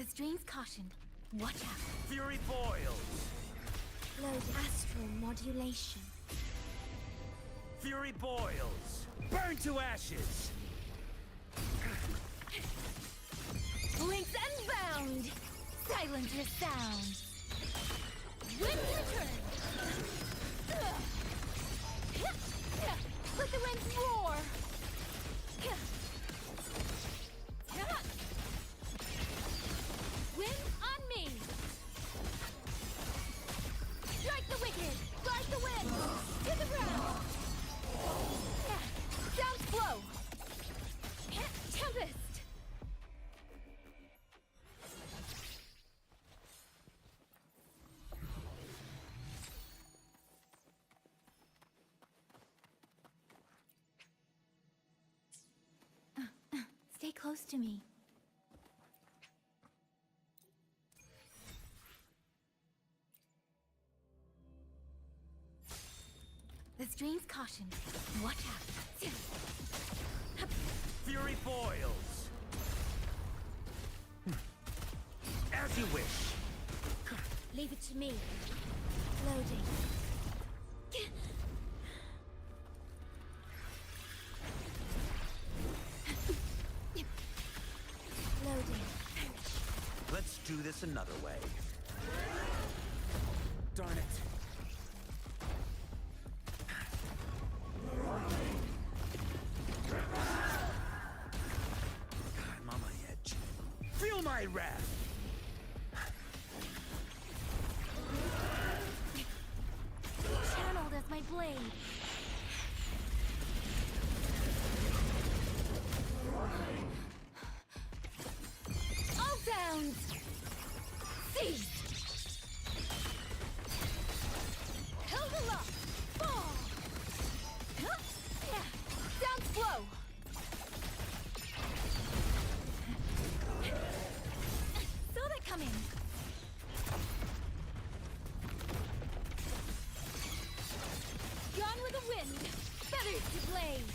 stream's caution. Watch out. Fury boils! Load astral modulation. Fury boils! Burn to ashes! Links unbound! Silence your sound! Wind return! Let the winds roar! Wind on me! Strike the wicked! Ride the wind! To the ground! Sound flow! Tempest! Stay close to me. The stream's caution. Watch out. Fury boils! As you wish! Leave it to me. Loading. Loading. Let's do this another way. Darn it. I'm on my edge. Feel my wrath! Channeled as my blade. All downs! Cease! Held aloft! Fall! Downs flow! Saw that coming! Gone with the wind! Feathers to blaze!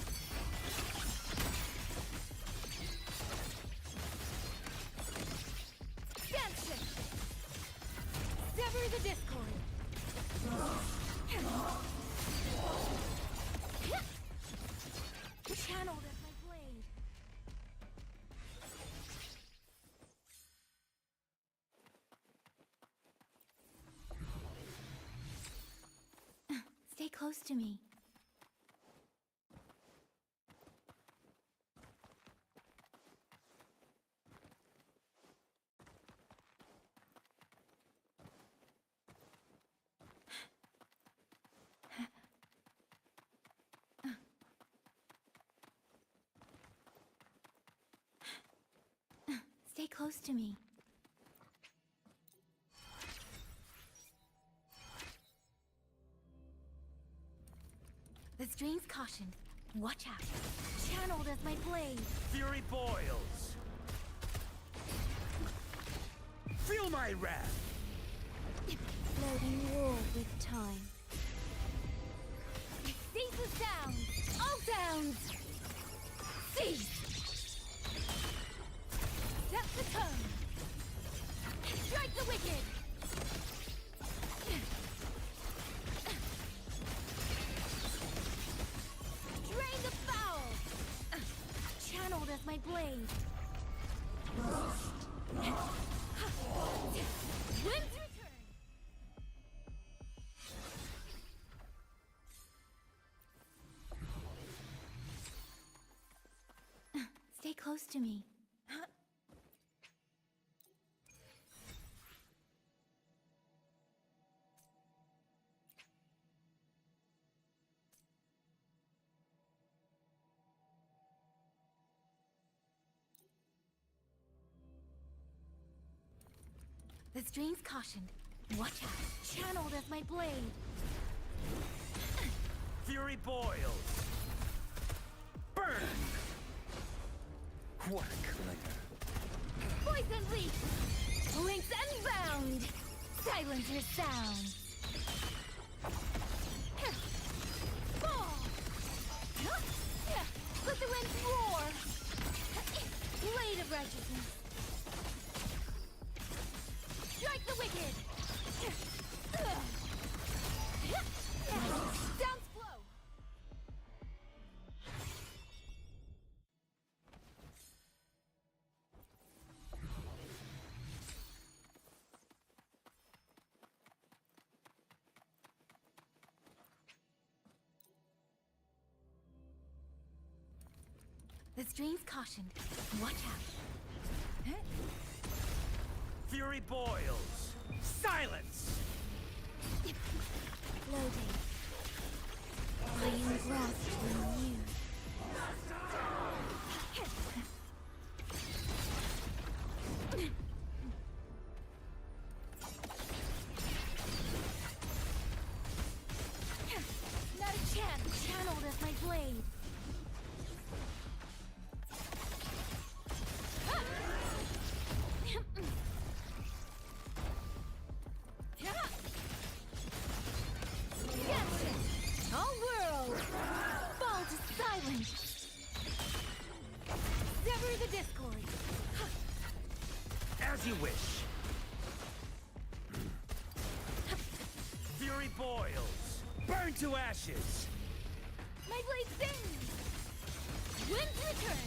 Expansion! Sever the discord! Channeled as my blade! Stay close to me. Stay close to me. The stream's caution. Watch out. Channeled as my blade. Fury boils! Feel my wrath! Loading war with time. Ceases down! All downs! Cease! Set the tone! Strike the wicked! Drain the foul! Channeled as my blade. Winds return! Stay close to me. The stream's caution. Watch out. Channeled as my blade. Fury boils! Burn! What a clinger. Poison leap! Links unbound! Silence your sound! Fall! Let the winds roar! Blade of righteousness! the wicked! Dance flow! The stream's caution. Watch out. Fury boils. Silence! Floating. I am grasped in you. Not a chance. Channeled as my blade. All world, fall to silence. Sever the discord. As you wish. Fury boils. Burn to ashes. My blade sings. Winds return.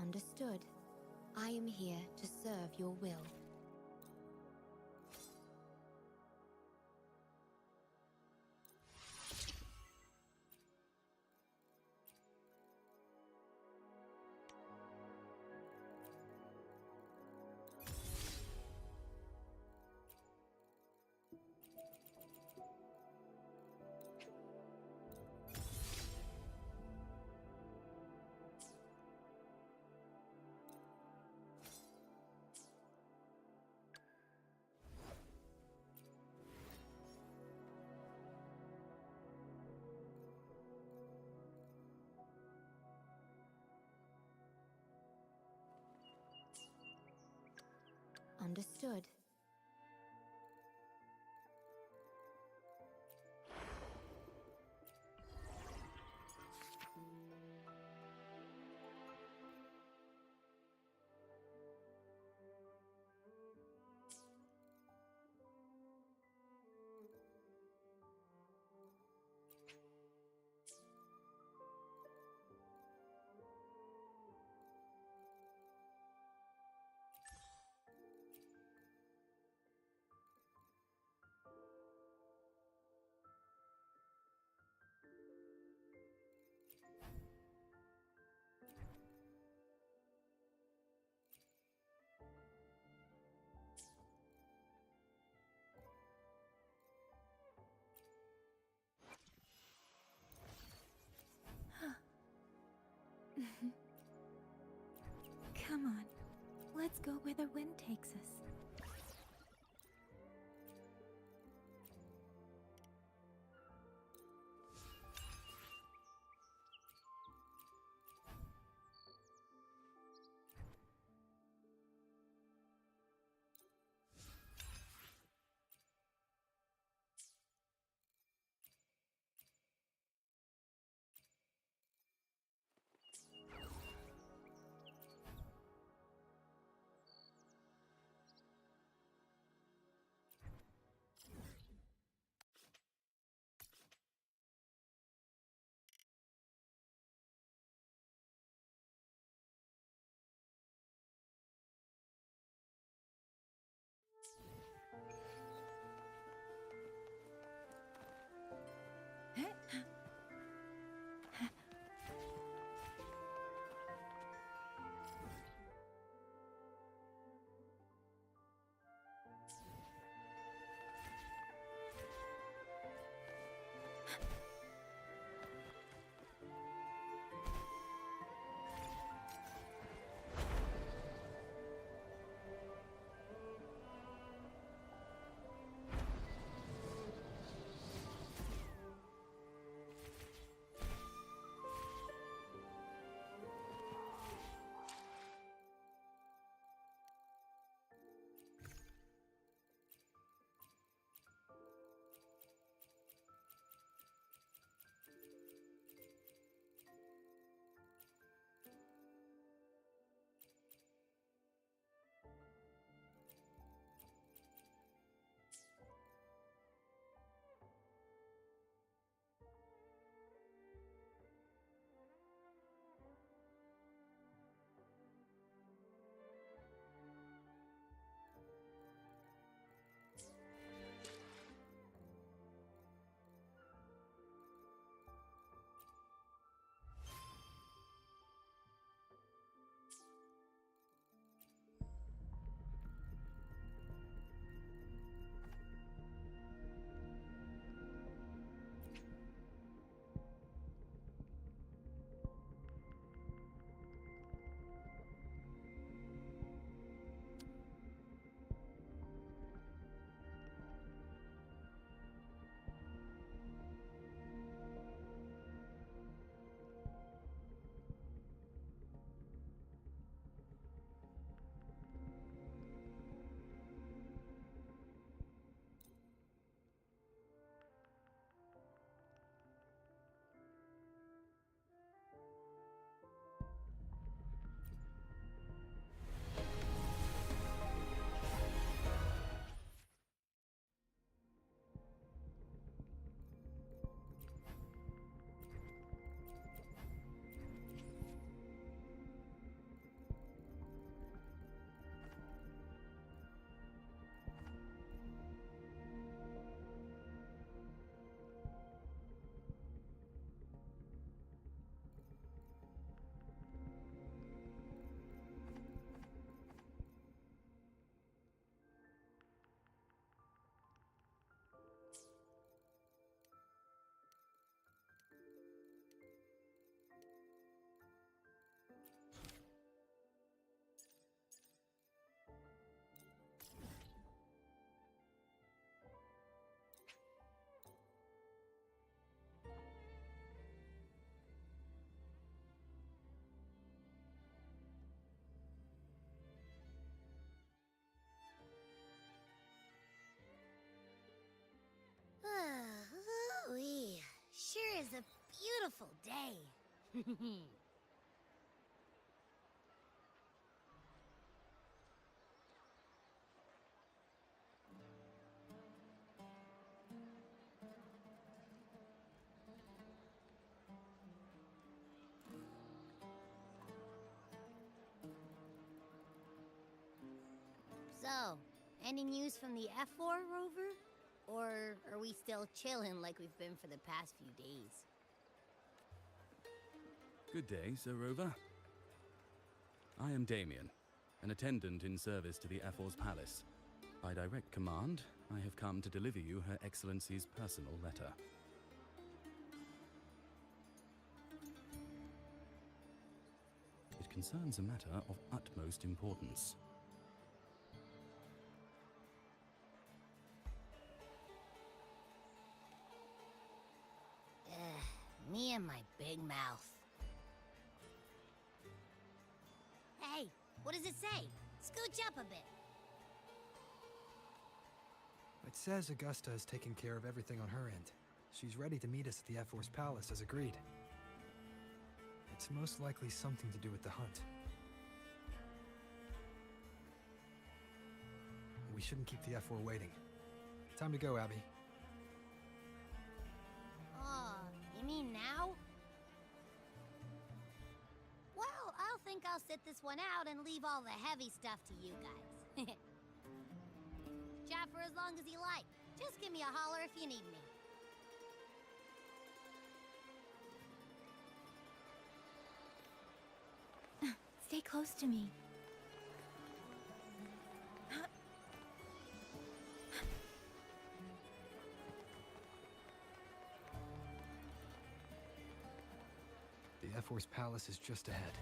Understood. I am here to serve your will. Understood. where the wind takes us. Ooh-wee. Sure is a beautiful day. So, any news from the F4 rover? Or are we still chilling like we've been for the past few days? Good day, Sir Rover. I am Damien, an attendant in service to the F4's palace. By direct command, I have come to deliver you Her Excellency's personal letter. It concerns a matter of utmost importance. and my big mouth. Hey, what does it say? Scooch up a bit. It says Augusta has taken care of everything on her end. She's ready to meet us at the F-Force Palace as agreed. It's most likely something to do with the hunt. We shouldn't keep the F-4 waiting. Time to go, Abby. Oh, you mean now? Well, I'll think I'll sit this one out and leave all the heavy stuff to you guys. Chat for as long as you like. Just give me a holler if you need me. Stay close to me. The F-Force Palace is just ahead.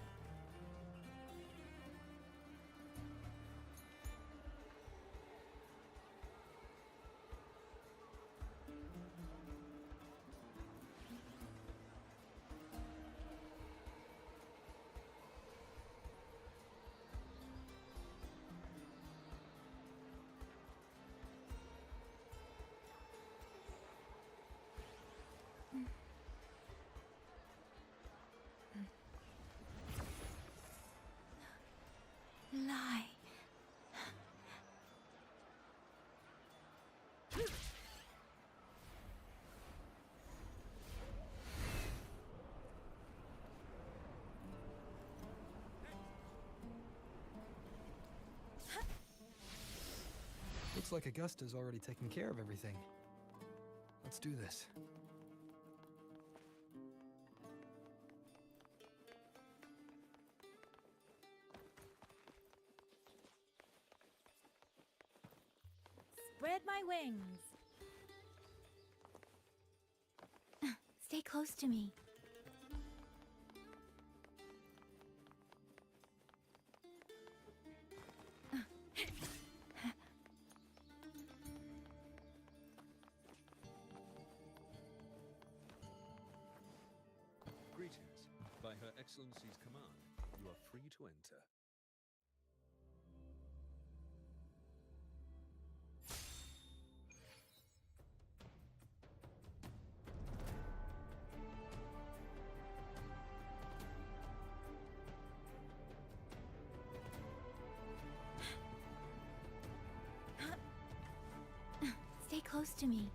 Lie. Looks like Augusta's already taken care of everything. Let's do this. Spread my wings. Stay close to me. Greetings. By Her Excellency's command, you are free to enter. Stay close to me.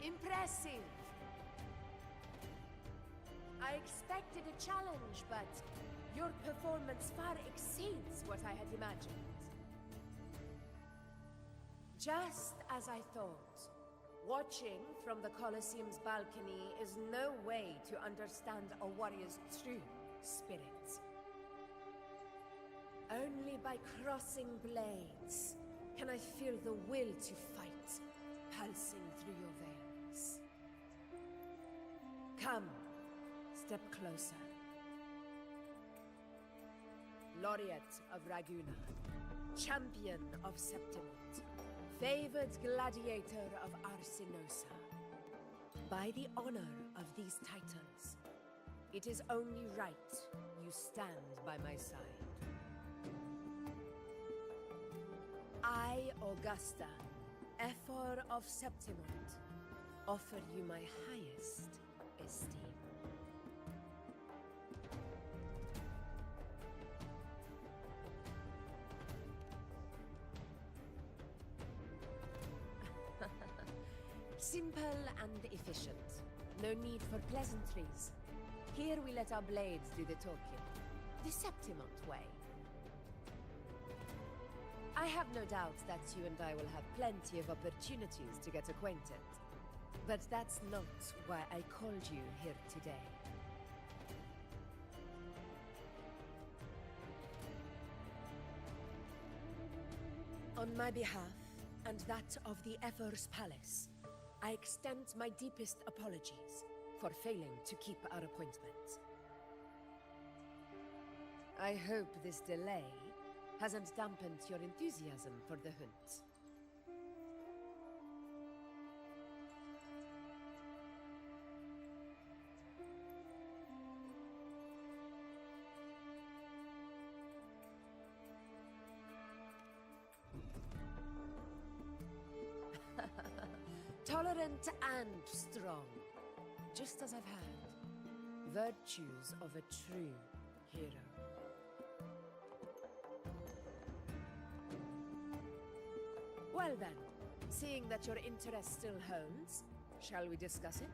Impressive. I expected a challenge, but your performance far exceeds what I had imagined. Just as I thought, watching from the Colosseum's balcony is no way to understand a warrior's true spirit. Only by crossing blades can I feel the will to fight pulsing through your veins. Come, step closer. Laureate of Raguna, champion of Septimont, favored gladiator of Arsinosa. By the honor of these titles, it is only right you stand by my side. I, Augusta, Ephor of Septimont, offer you my highest esteem. Simple and efficient. No need for pleasantries. Here we let our blades do the talking. The Septimont way. I have no doubt that you and I will have plenty of opportunities to get acquainted. But that's not why I called you here today. On my behalf, and that of the Ephor's Palace, I extend my deepest apologies for failing to keep our appointment. I hope this delay hasn't dampened your enthusiasm for the hunt. Tolerant and strong, just as I've heard. Virtues of a true hero. Well then, seeing that your interest still holds, shall we discuss it?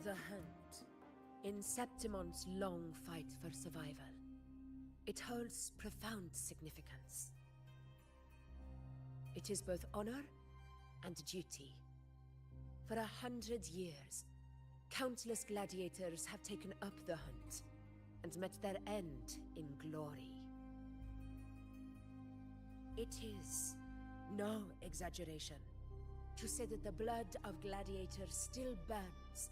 The hunt. In Septimont's long fight for survival, it holds profound significance. It is both honor and duty. For 100 years, countless gladiators have taken up the hunt and met their end in glory. It is no exaggeration to say that the blood of gladiators still burns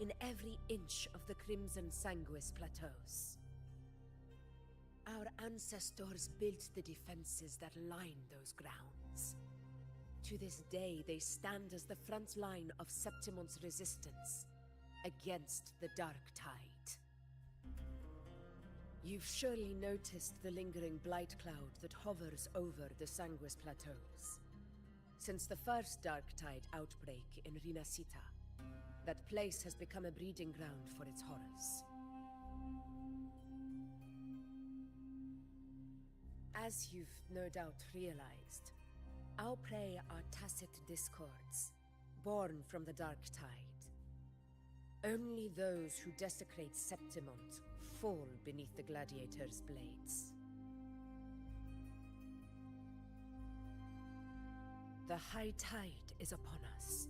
in every inch of the Crimson Sanguis Plateaus. Our ancestors built the defenses that line those grounds. To this day, they stand as the front line of Septimont's resistance against the Dark Tide. You've surely noticed the lingering blight cloud that hovers over the Sanguis Plateaus. Since the first Dark Tide outbreak in Rinasita, that place has become a breeding ground for its horrors. As you've no doubt realized, our prey are tacit discords, born from the Dark Tide. Only those who desecrate Septimont fall beneath the gladiators' blades. The High Tide is upon us,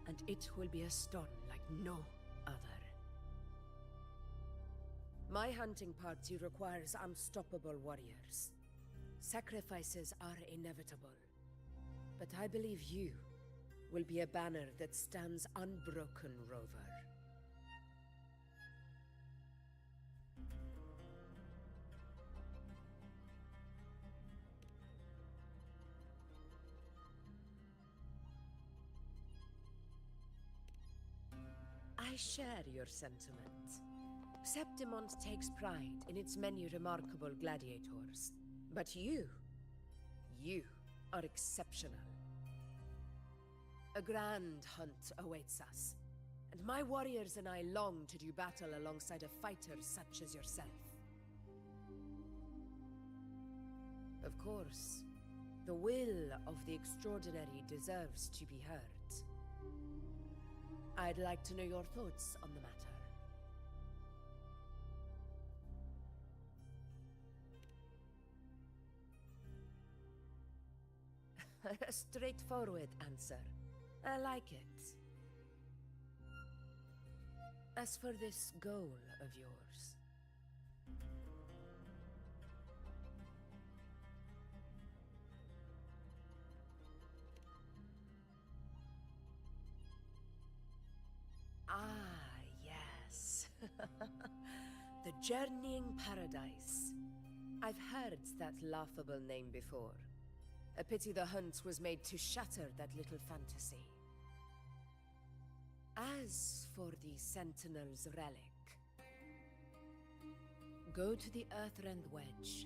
and it will be a storm like no other. My hunting party requires unstoppable warriors. Sacrifices are inevitable, but I believe you will be a banner that stands unbroken, Rover. I share your sentiment. Septimont takes pride in its many remarkable gladiators. But you are exceptional. A grand hunt awaits us, and my warriors and I long to do battle alongside a fighter such as yourself. Of course, the will of the extraordinary deserves to be heard. I'd like to know your thoughts on the matter. A straightforward answer. I like it. As for this goal of yours, Journeying Paradise. I've heard that laughable name before. A pity the hunt was made to shatter that little fantasy. As for the Sentinel's relic, go to the Earthrend Wedge.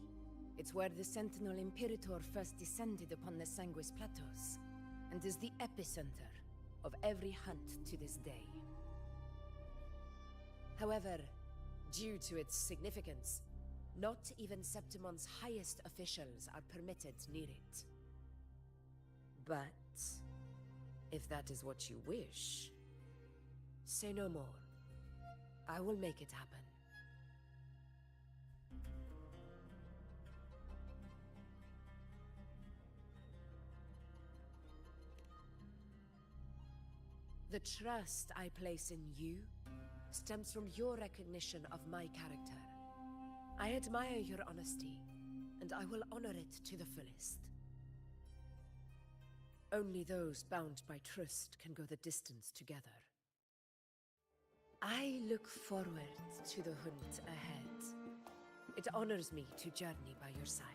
It's where the Sentinel Imperator first descended upon the Sanguis Plateaus, and is the epicenter of every hunt to this day. However, due to its significance, not even Septimon's highest officials are permitted near it. But if that is what you wish, say no more. I will make it happen. The trust I place in you stems from your recognition of my character. I admire your honesty, and I will honor it to the fullest. Only those bound by trust can go the distance together. I look forward to the hunt ahead. It honors me to journey by your side.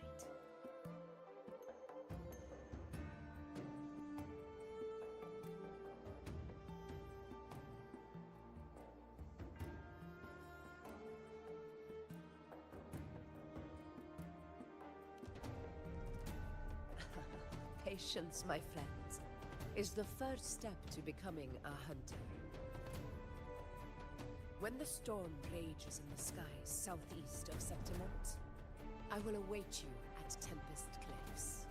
Patience, my friends, is the first step to becoming a hunter. When the storm rages in the skies southeast of Septimont, I will await you at Tempest Cliffs.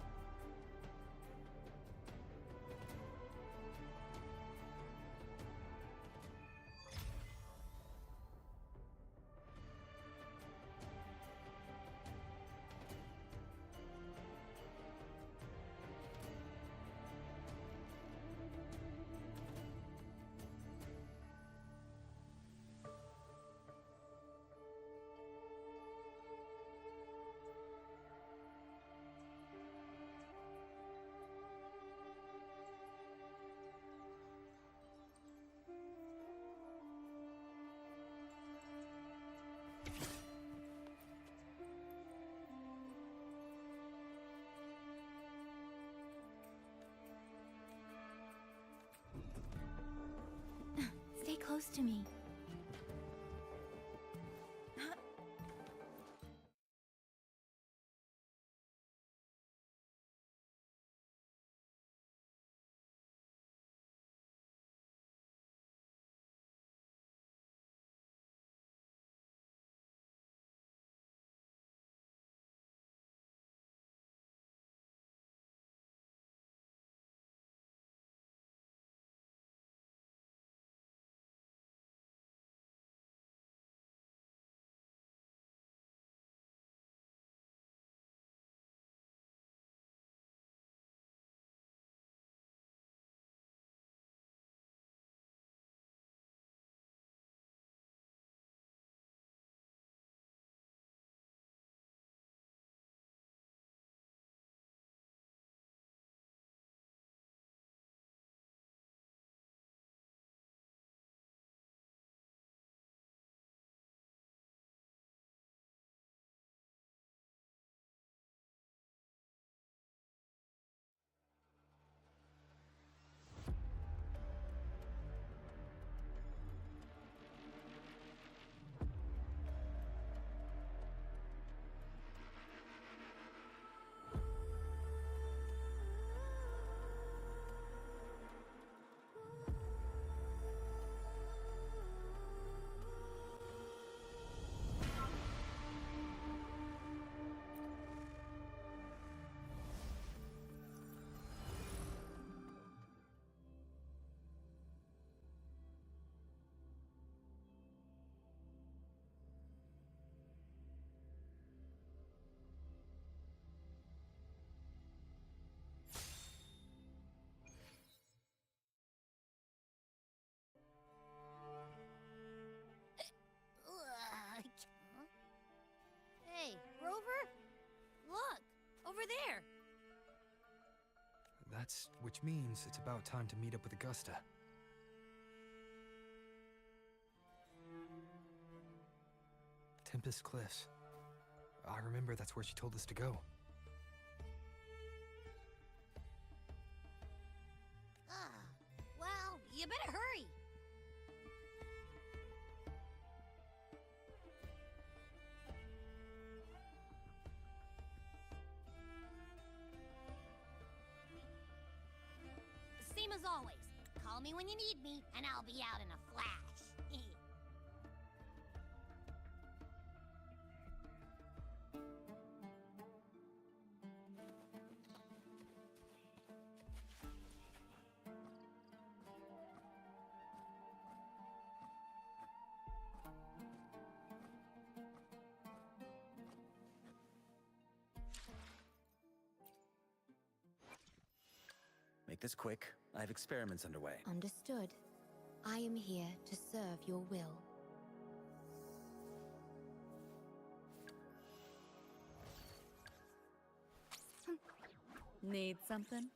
Stay close to me. Hey, Rover? Look! Over there! Which means it's about time to meet up with Augusta. To Tempest Cliffs. I remember that's where she told us to go. Well, you better hurry. Same as always. Call me when you need me, and I'll be out in a flash. Make this quick. I have experiments underway. Understood. I am here to serve your will. Need something?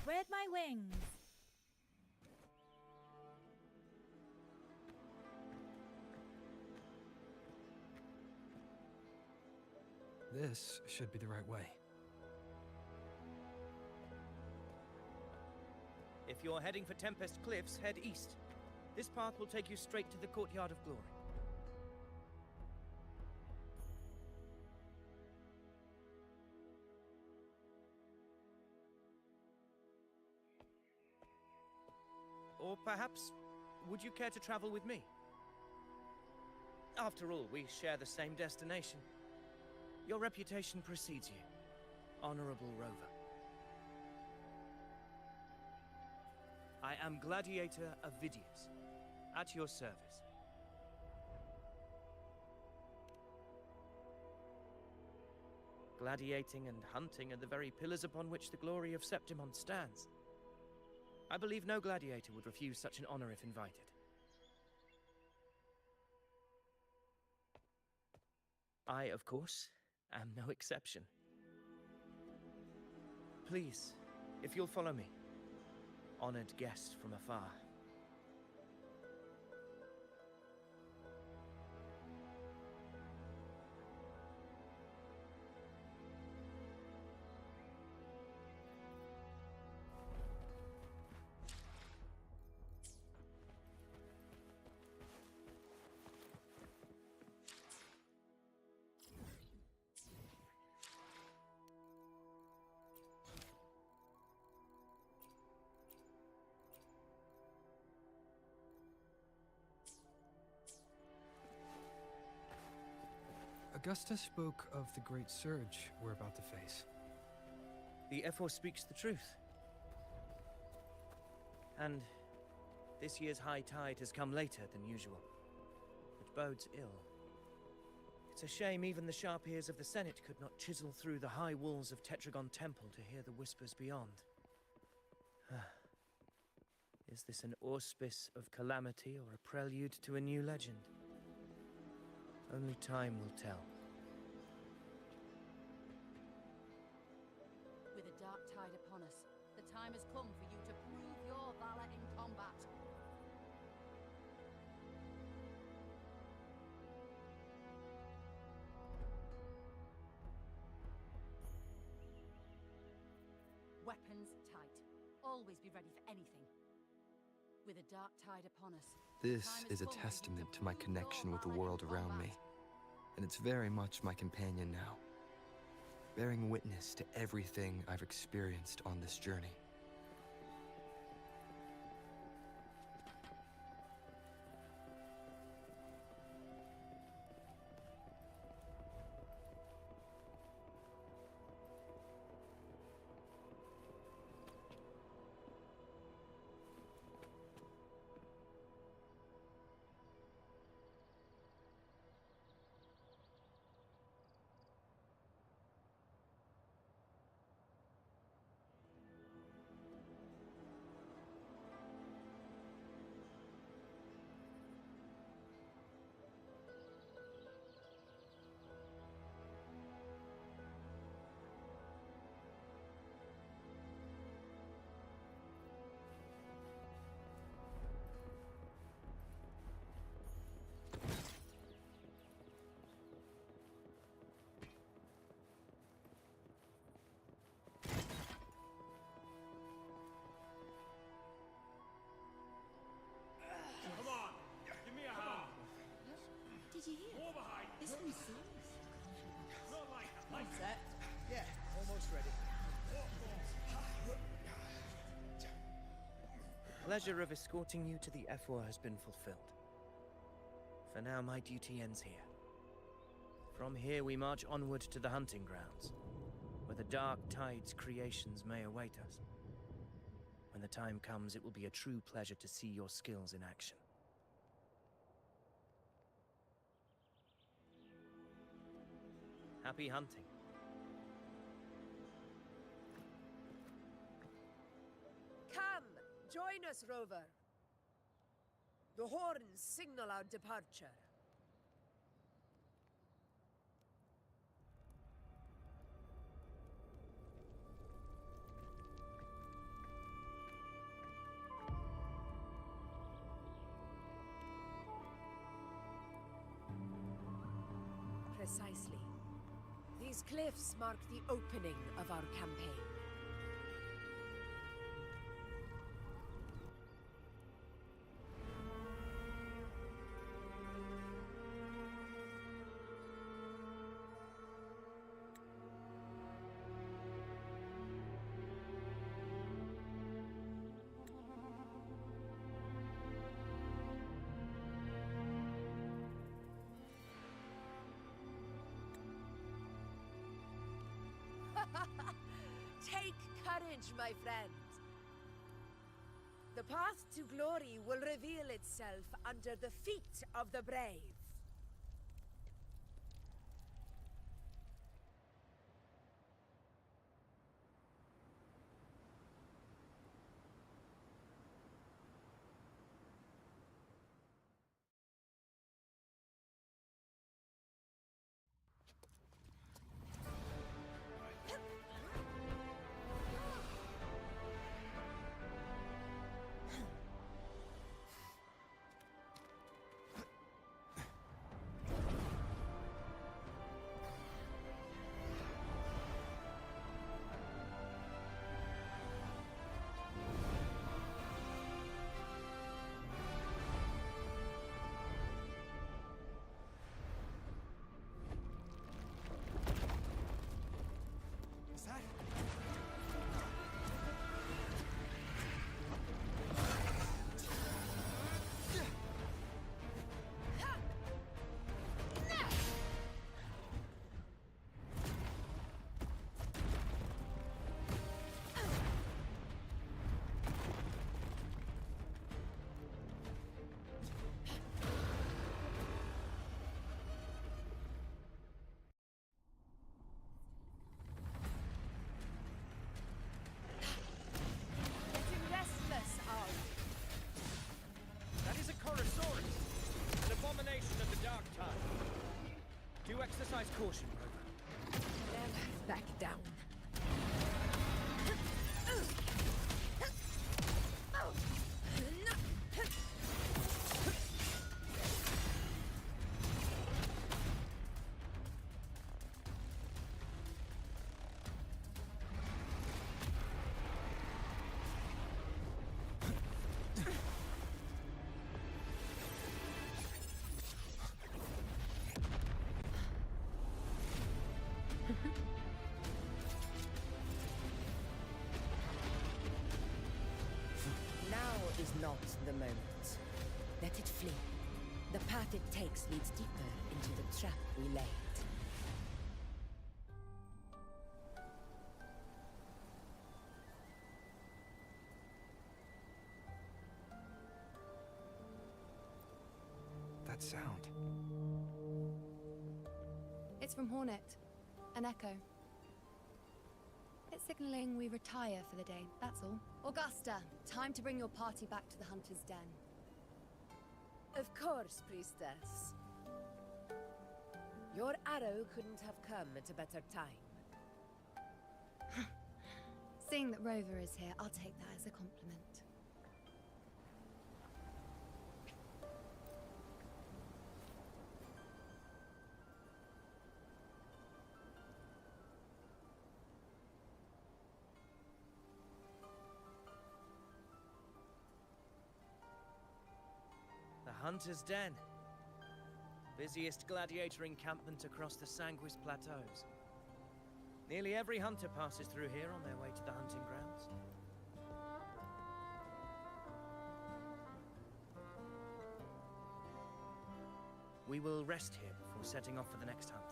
Spread my wings. This should be the right way. If you're heading for Tempest Cliffs, head east. This path will take you straight to the Courtyard of Glory. Or perhaps, would you care to travel with me? After all, we share the same destination. Your reputation precedes you, Honorable Rover. I am Gladiator Avidius, at your service. Gladiating and hunting are the very pillars upon which the glory of Septimon stands. I believe no gladiator would refuse such an honor if invited. I, of course, am no exception. Please, if you'll follow me, honored guest from afar. Augusta spoke of the great surge we're about to face. The Ephor speaks the truth. And this year's high tide has come later than usual, which bodes ill. It's a shame even the sharp ears of the Senate could not chisel through the high walls of Tetragon Temple to hear the whispers beyond. Is this an auspice of calamity or a prelude to a new legend? Only time will tell. With a dark tide upon us, the time has come for you to prove your valor in combat. Weapons tight. Always be ready for anything. With a dark tide upon us. This is a testament to my connection with the world around me, and it's very much my companion now, bearing witness to everything I've experienced on this journey. Come on! Give me a hand! Did you hear? More behind! This one's serious. Not like that! All set. Yeah, almost ready. The pleasure of escorting you to the Ephor has been fulfilled. For now, my duty ends here. From here, we march onward to the hunting grounds, where the Dark Tide's creations may await us. When the time comes, it will be a true pleasure to see your skills in action. Happy hunting. Come, join us, Rover. The horns signal our departure. Precisely. These cliffs mark the opening of our campaign. Take courage, my friend. The path to glory will reveal itself under the feet of the brave. Do exercise caution, Rover. Never back down. Is not the moment. Let it flee. The path it takes leads deeper into the trap we laid. That sound. It's from Hornet. An echo. It's signaling we retire for the day, that's all. Augusta, time to bring your party back to the Hunter's Den. Of course, Priestess. Your arrow couldn't have come at a better time. Seeing that Rover is here, I'll take that as a compliment. Hunter's Den. Busiest gladiator encampment across the Sanguis Plateaus. Nearly every hunter passes through here on their way to the hunting grounds. We will rest here before setting off for the next hunt.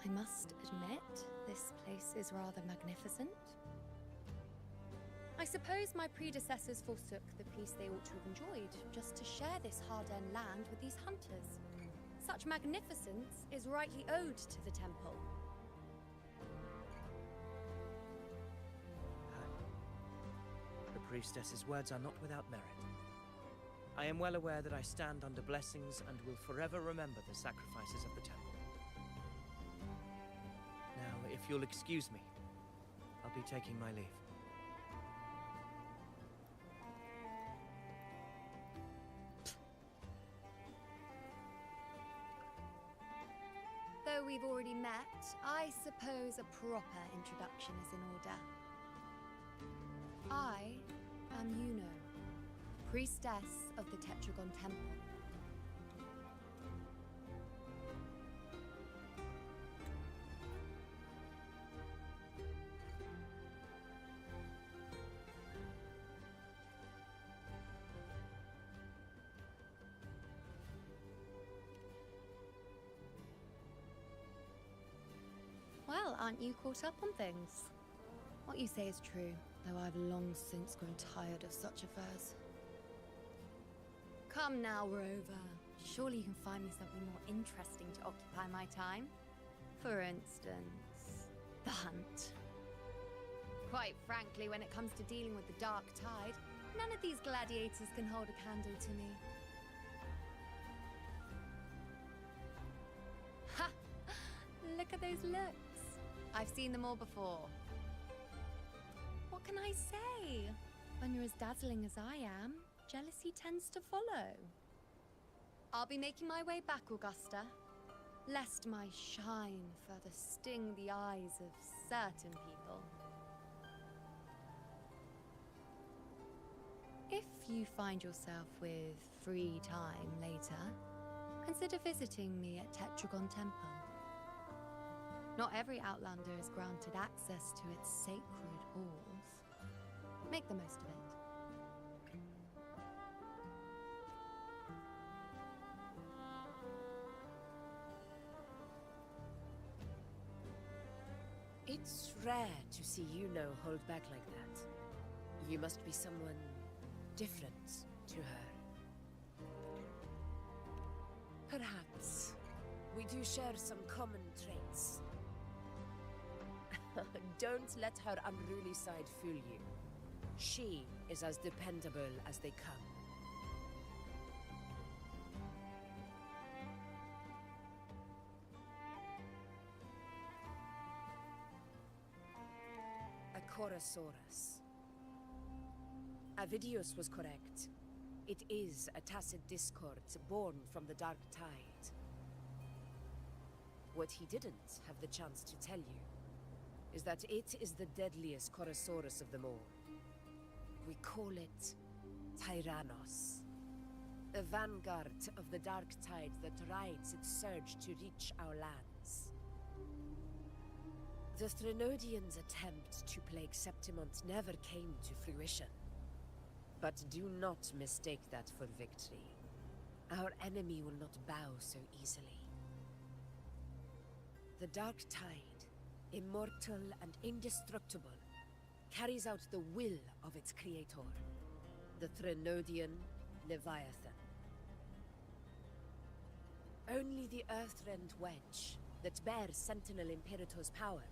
I must admit, this place is rather magnificent. I suppose my predecessors forsook the peace they ought to have enjoyed, just to share this hard-earned land with these hunters. Such magnificence is rightly owed to the temple. The priestess's words are not without merit. I am well aware that I stand under blessings and will forever remember the sacrifices of the temple. Now, if you'll excuse me, I'll be taking my leave. we've already met, I suppose a proper introduction is in order. I am Yuno, priestess of the Tetragon Temple. Well, aren't you caught up on things? What you say is true, though I've long since grown tired of such affairs. Come now, Rover. Surely you can find me something more interesting to occupy my time. For instance, the hunt. Quite frankly, when it comes to dealing with the dark tide, none of these gladiators can hold a candle to me. Ha! Look at those looks. I've seen them all before. What can I say? When you're as dazzling as I am, jealousy tends to follow. I'll be making my way back, Augusta, lest my shine further sting the eyes of certain people. If you find yourself with free time later, consider visiting me at Tetragon Temple. Not every Outlander is granted access to its sacred halls. Make the most of it. It's rare to see Yuno hold back like that. You must be someone different to her. Perhaps we do share some common traits. Don't let her unruly side fool you. She is as dependable as they come. A Chorosaurus. Avidius was correct. It is a tacit discord born from the dark tide. What he didn't have the chance to tell you is that it is the deadliest Chorosaurus of them all. We call it Tyrannos, the vanguard of the dark tide that rides its surge to reach our lands. The Threnodians' attempt to plague Septimont never came to fruition. But do not mistake that for victory. Our enemy will not bow so easily. The dark tide, immortal and indestructible, carries out the will of its creator, the Threnodian Leviathan. Only the Earthrend Wedge, that bears Sentinel Imperator's power,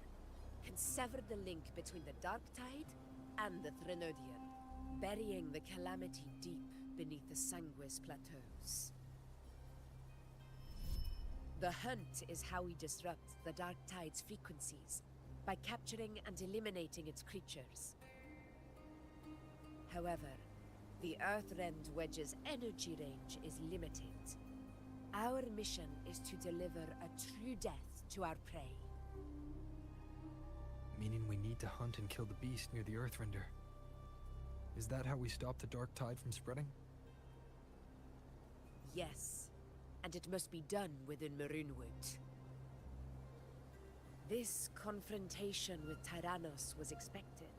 can sever the link between the dark tide and the Threnodian, burying the calamity deep beneath the Sanguis plateaus. The hunt is how we disrupt the dark tide's frequencies, by capturing and eliminating its creatures. However, the Earthrend Wedge's energy range is limited. Our mission is to deliver a true death to our prey. Meaning we need to hunt and kill the beast near the Earthrender. Is that how we stop the dark tide from spreading? Yes, and it must be done within Maroonwood. This confrontation with Tyrannos was expected,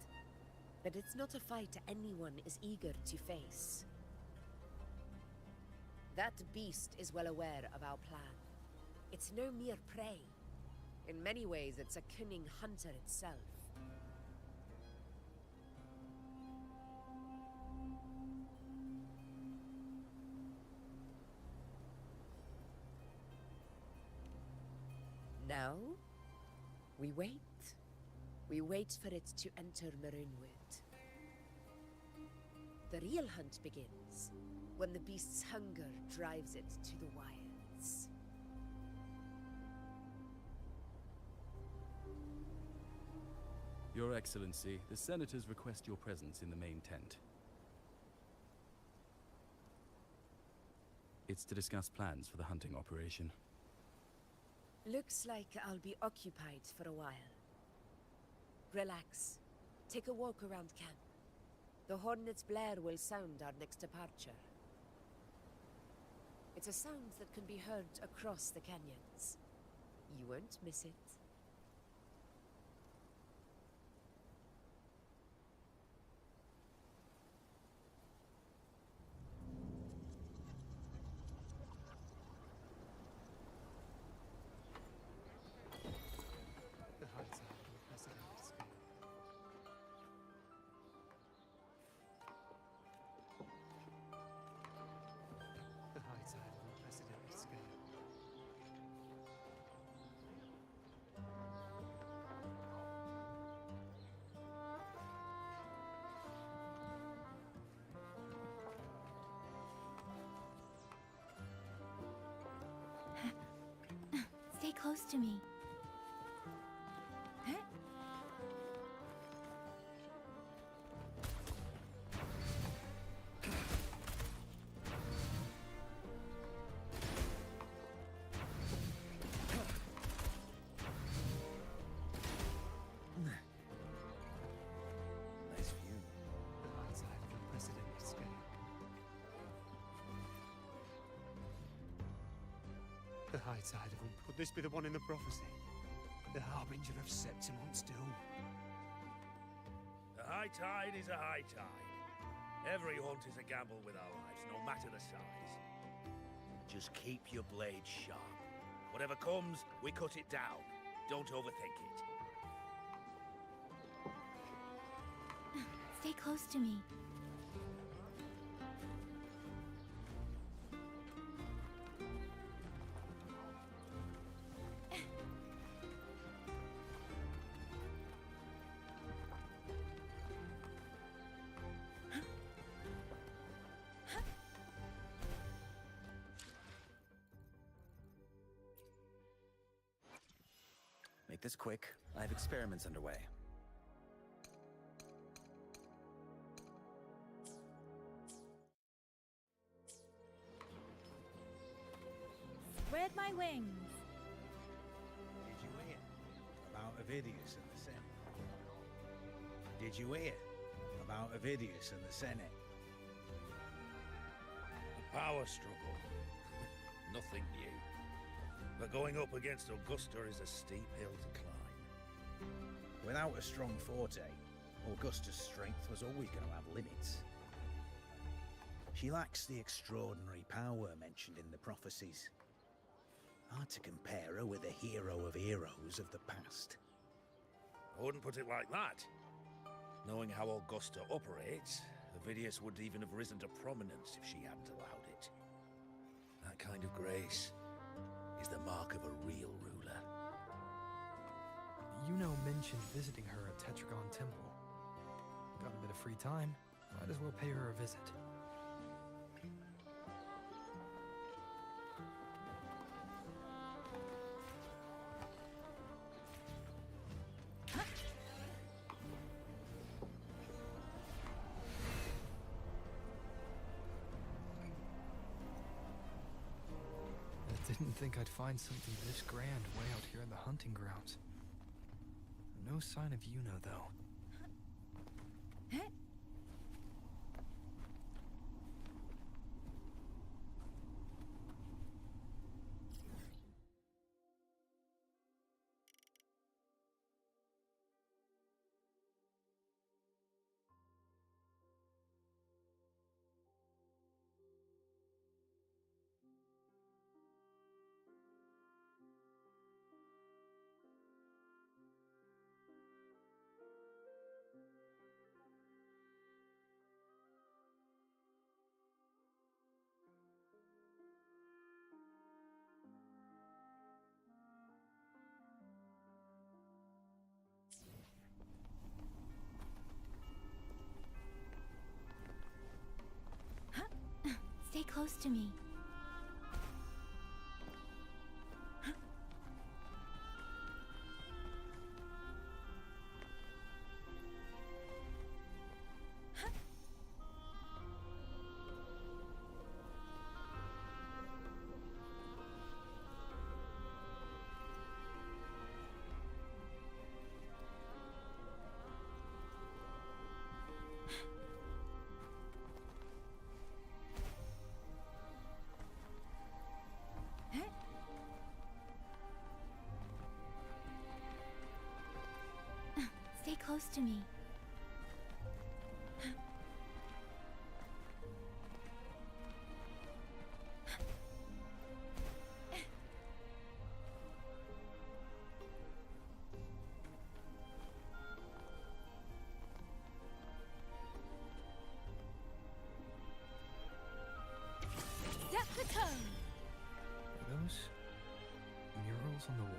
but it's not a fight anyone is eager to face. That beast is well aware of our plan. It's no mere prey. In many ways, it's a cunning hunter itself. Now, we wait. We wait for it to enter Maroonwood. The real hunt begins when the beast's hunger drives it to the wilds. Your Excellency, the Senators request your presence in the main tent. It's to discuss plans for the hunting operation. Looks like I'll be occupied for a while. Relax. Take a walk around camp. The hornet's blare will sound our next departure. It's a sound that can be heard across the canyons. You won't miss it. Stay close to me. Nice view. The high tide of unprecedented scale. The high tide of Could this be the one in the prophecy? The harbinger of Septimon's doom. A high tide is a high tide. Every hunt is a gamble with our lives, no matter the size. Just keep your blade sharp. Whatever comes, we cut it down. Don't overthink it. Stay close to me. Make this quick. I have experiments underway. Spread my wings. Did you hear about Ovidius and the Senate? Did you hear about Ovidius and the Senate? A power struggle. Nothing new. But going up against Augusta is a steep hill to climb. Without a strong forte, Augusta's strength was always going to have limits. She lacks the extraordinary power mentioned in the prophecies. Hard to compare her with the hero of heroes of the past. I wouldn't put it like that. Knowing how Augusta operates, Ovidius would even have risen to prominence if she hadn't allowed it. That kind of grace is the mark of a real ruler. Yuno mentioned visiting her at Tetragon Temple. Got a bit of free time, might as well pay her a visit. I didn't think I'd find something this grand way out here in the hunting grounds. No sign of Yuno, though. Stay close to me. to me. Set the tone! Are those murals on the wall?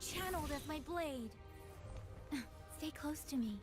Channeled as my blade. Stay close to me.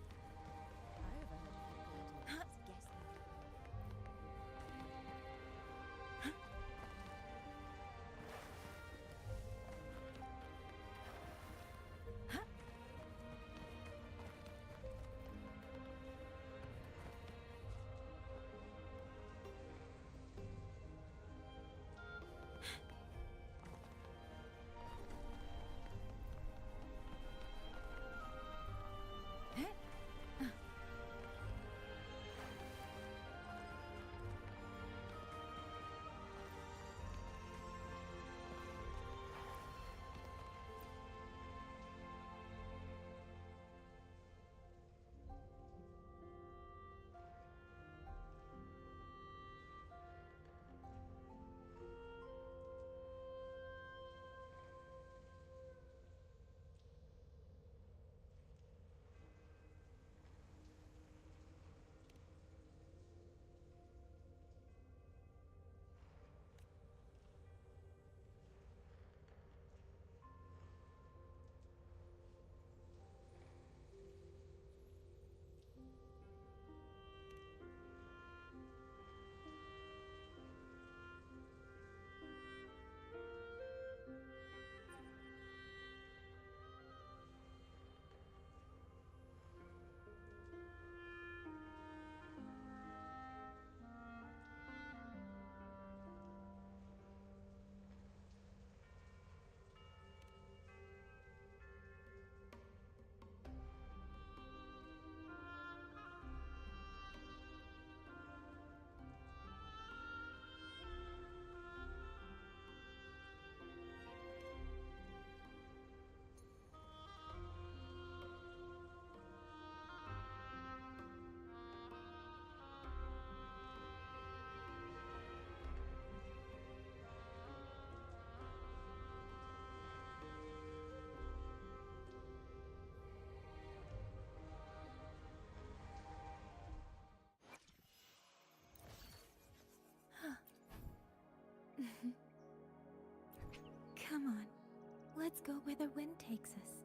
Come on, let's go where the wind takes us.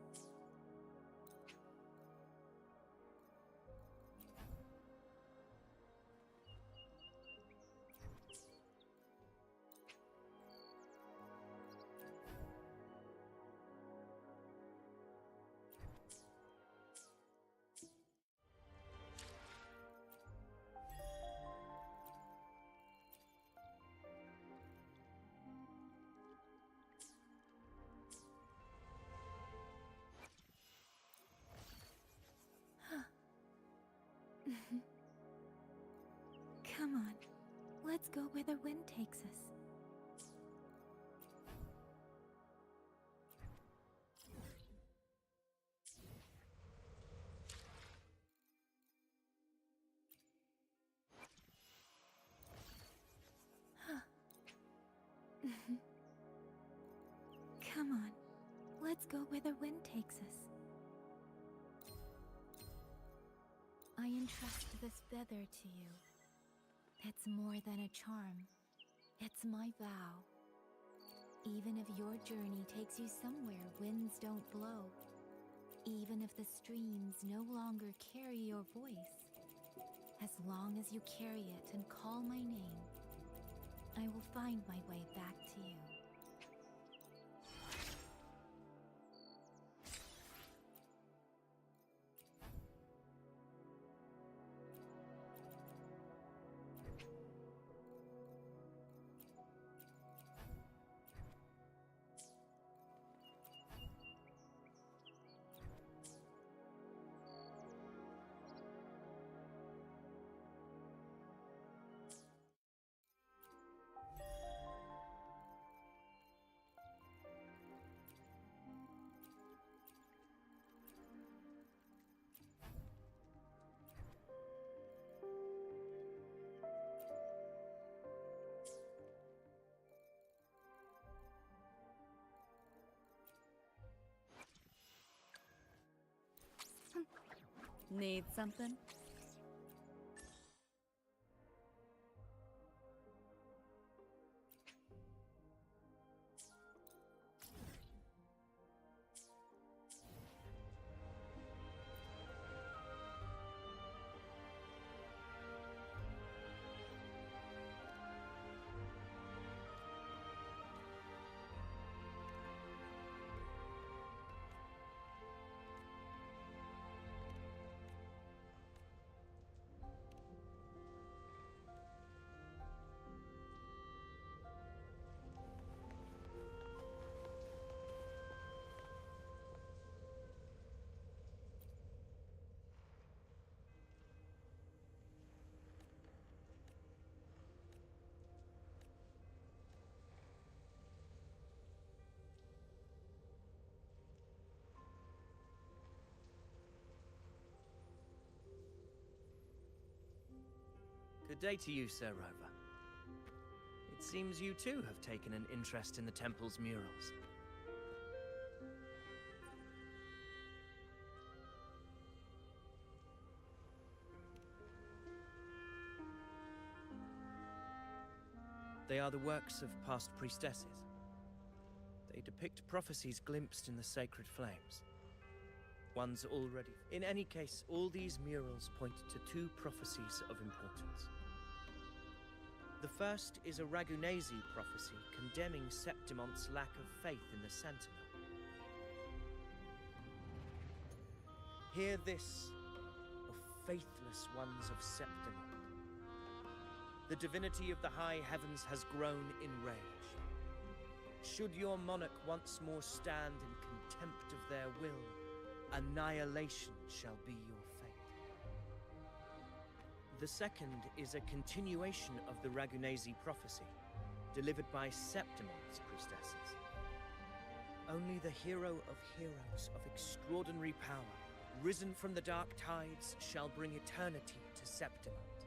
Let's go where the wind takes us. Come on. Let's go where the wind takes us. I entrust this feather to you. It's more than a charm. It's my vow. Even if your journey takes you somewhere winds don't blow, even if the streams no longer carry your voice, as long as you carry it and call my name, I will find my way back to you. Need something? Good day to you, Sir Rover. It seems you too have taken an interest in the temple's murals. They are the works of past priestesses. They depict prophecies glimpsed in the sacred flames. Ones already... In any case, all these murals point to two prophecies of importance. The first is a Ragunasi prophecy condemning Septimonte's lack of faith in the Sentinel. Hear this, O faithless ones of Septimont. The divinity of the high heavens has grown in rage. Should your monarch once more stand in contempt of their will, annihilation shall be your fate. The second is a continuation of the Ragunasi prophecy, delivered by Septimonte's priestesses. Only the hero of heroes of extraordinary power, risen from the dark tides, shall bring eternity to Septimont.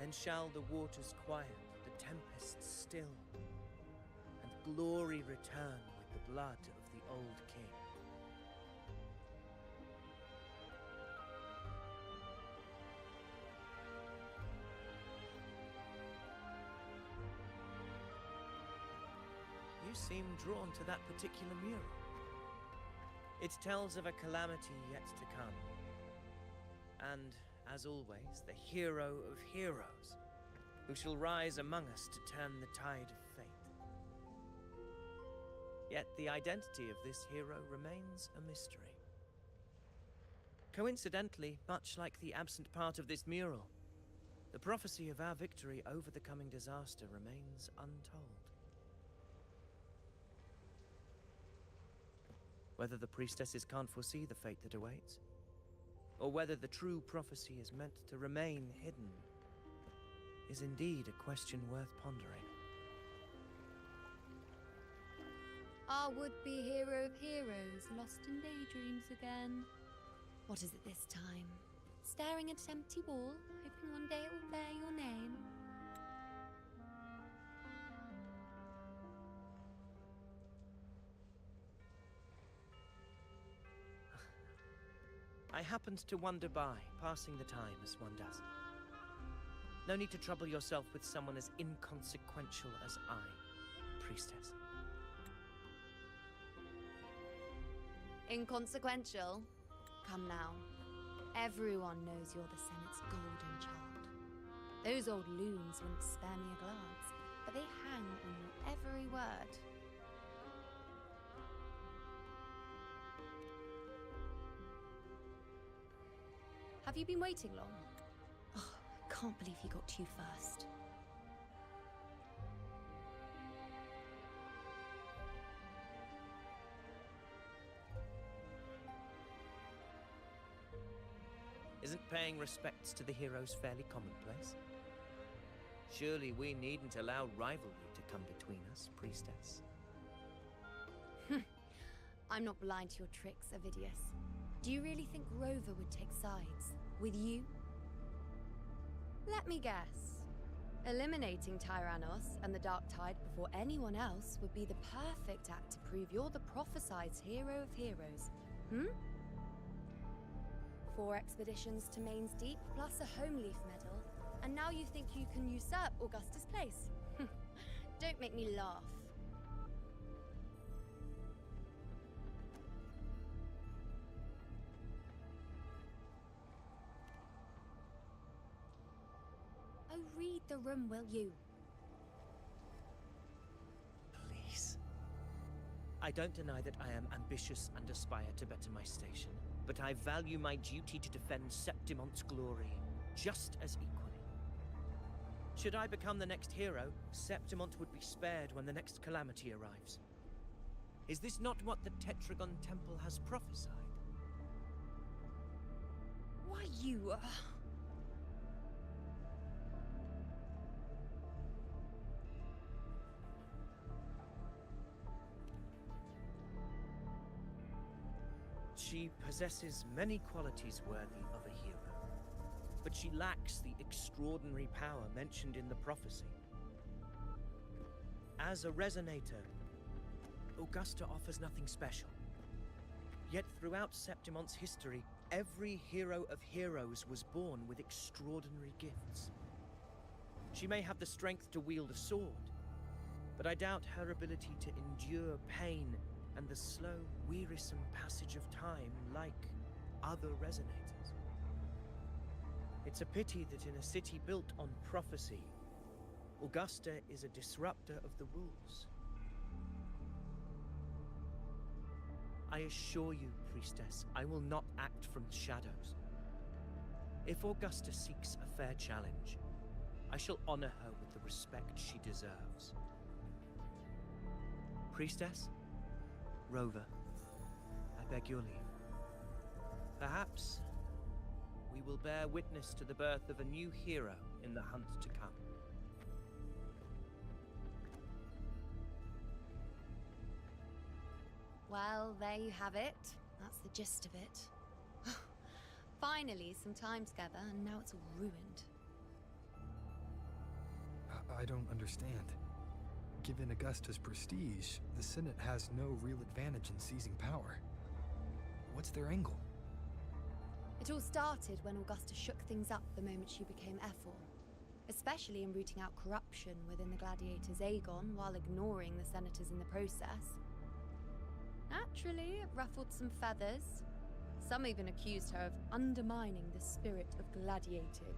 Then shall the waters quiet, the tempests still, and glory return with the blood of the old king. You seem drawn to that particular mural. It tells of a calamity yet to come. And, as always, the hero of heroes, who shall rise among us to turn the tide of fate. Yet the identity of this hero remains a mystery. Coincidentally, much like the absent part of this mural, the prophecy of our victory over the coming disaster remains untold. Whether the priestesses can't foresee the fate that awaits, or whether the true prophecy is meant to remain hidden, is indeed a question worth pondering. Our would-be hero of heroes, lost in daydreams again. What is it this time? Staring at an empty wall, hoping one day it will bear your name. I happened to wander by, passing the time as one does. No need to trouble yourself with someone as inconsequential as I, priestess. Inconsequential? Come now. Everyone knows you're the Senate's golden child. Those old loons wouldn't spare me a glance, but they hang on your every word. Have you been waiting long? Oh, I can't believe he got to you first. Isn't paying respects to the heroes fairly commonplace? Surely we needn't allow rivalry to come between us, priestess. I'm not blind to your tricks, Avidius. Do you really think Rover would take sides? With you? Let me guess. Eliminating Tyrannos and the Dark Tide before anyone else would be the perfect act to prove you're the prophesied hero of heroes. 4 expeditions to Main's Deep, plus a home leaf medal, and now you think you can usurp Augustus' place? Don't make me laugh. Oh, read the room, will you? Please. I don't deny that I am ambitious and aspire to better my station, but I value my duty to defend Septimont's glory just as equally. Should I become the next hero, Septimont would be spared when the next calamity arrives. Is this not what the Tetragon Temple has prophesied? Why, you... She possesses many qualities worthy of a hero, but she lacks the extraordinary power mentioned in the prophecy. As a resonator, Augusta offers nothing special. Yet throughout Septimont's history, every hero of heroes was born with extraordinary gifts. She may have the strength to wield a sword, but I doubt her ability to endure pain and the slow, wearisome passage of time like other resonators. It's a pity that in a city built on prophecy, Augusta is a disruptor of the rules. I assure you, priestess, I will not act from the shadows. If Augusta seeks a fair challenge, I shall honor her with the respect she deserves. Priestess? Rover, I beg your leave. Perhaps we will bear witness to the birth of a new hero in the hunt to come. Well, there you have it. That's the gist of it. Finally, some time together, and now it's all ruined. I don't understand. Given Augusta's prestige, the Senate has no real advantage in seizing power. What's their angle? It all started when Augusta shook things up the moment she became Ephor, especially in rooting out corruption within the gladiators Aegon while ignoring the senators in the process. Naturally, it ruffled some feathers. Some even accused her of undermining the spirit of gladiating.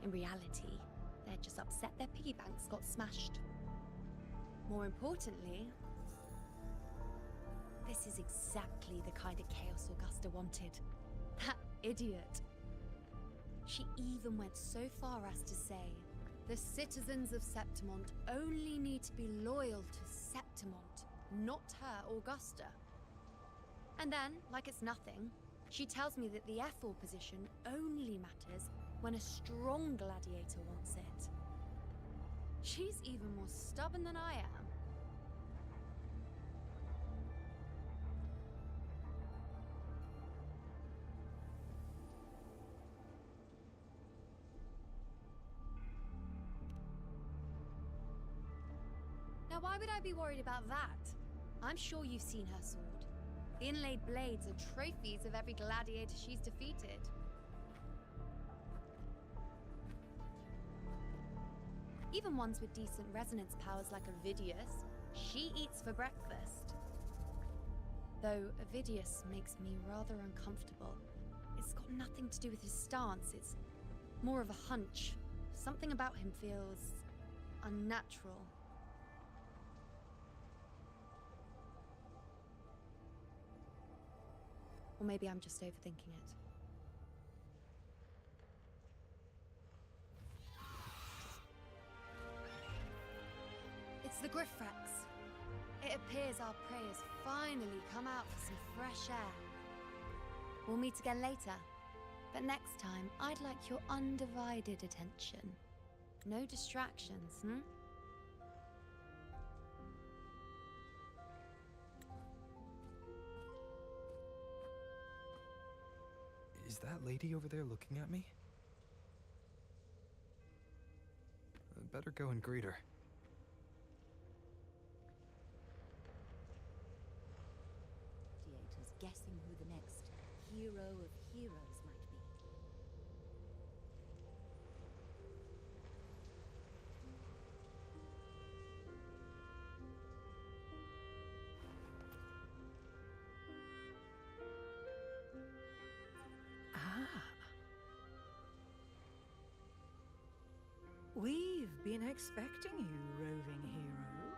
In reality, they're just upset their piggy banks got smashed. More importantly, this is exactly the kind of chaos Augusta wanted. That idiot. She even went so far as to say, the citizens of Septimont only need to be loyal to Septimont, not her, Augusta. And then, like it's nothing, she tells me that the Ephor position only matters when a strong gladiator wants it. She's even more stubborn than I am. Now, why would I be worried about that? I'm sure you've seen her sword. The inlaid blades are trophies of every gladiator she's defeated. Even ones with decent resonance powers like Ovidius, she eats for breakfast. Though Ovidius makes me rather uncomfortable. It's got nothing to do with his stance, it's more of a hunch. Something about him feels unnatural. Or maybe I'm just overthinking it. It's the Griffrex. It appears our prey has finally come out for some fresh air. We'll meet again later, but next time I'd like your undivided attention. No distractions, hmm? Is that lady over there looking at me? I'd better go and greet her. Gladiators guessing who the next hero of heroes might be. We've been expecting you, roving hero.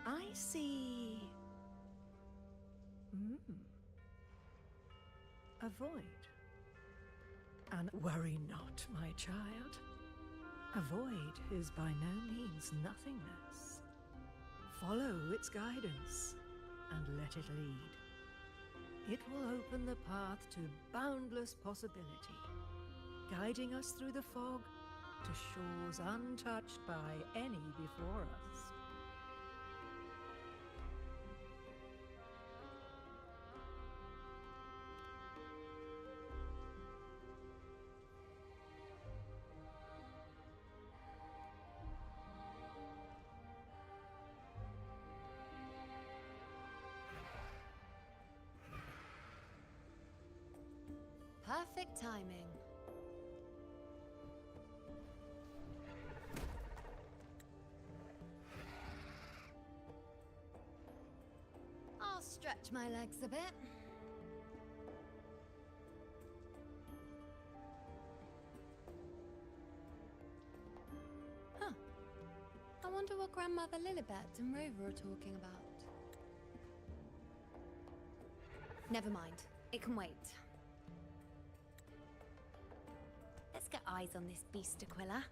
I see... A void. And worry not, my child. A void is by no means nothingness. Follow its guidance, and let it lead. It will open the path to boundless possibility, guiding us through the fog to shores untouched by any before us. Perfect timing. I'll stretch my legs a bit. Huh. I wonder what Grandmother Lilibet and Rover are talking about. Never mind. It can wait. Let's get eyes on this beast, Aquila.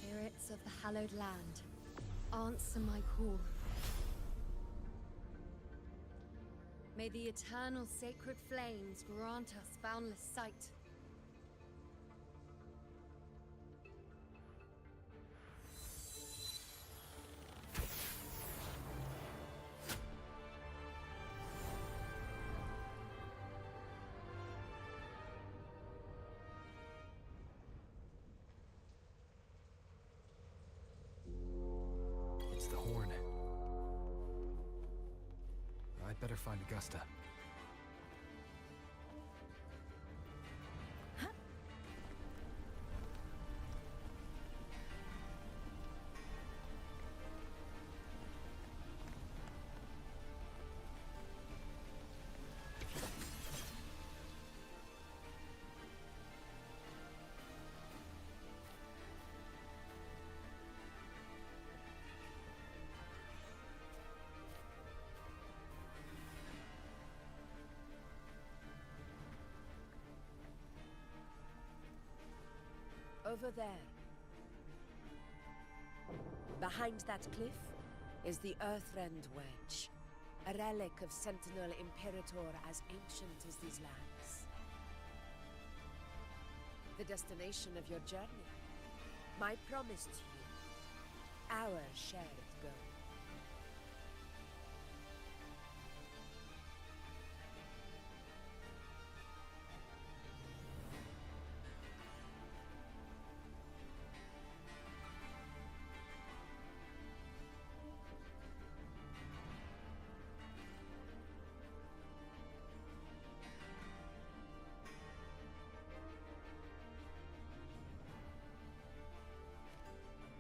Spirits of the hallowed land, answer my call. May the eternal sacred flames grant us boundless sight. It's the horn. I'd better find Augusta. Over there. Behind that cliff is the Earthrend Wedge, a relic of Sentinel Imperator as ancient as these lands. The destination of your journey, my promise to you, our shared goal.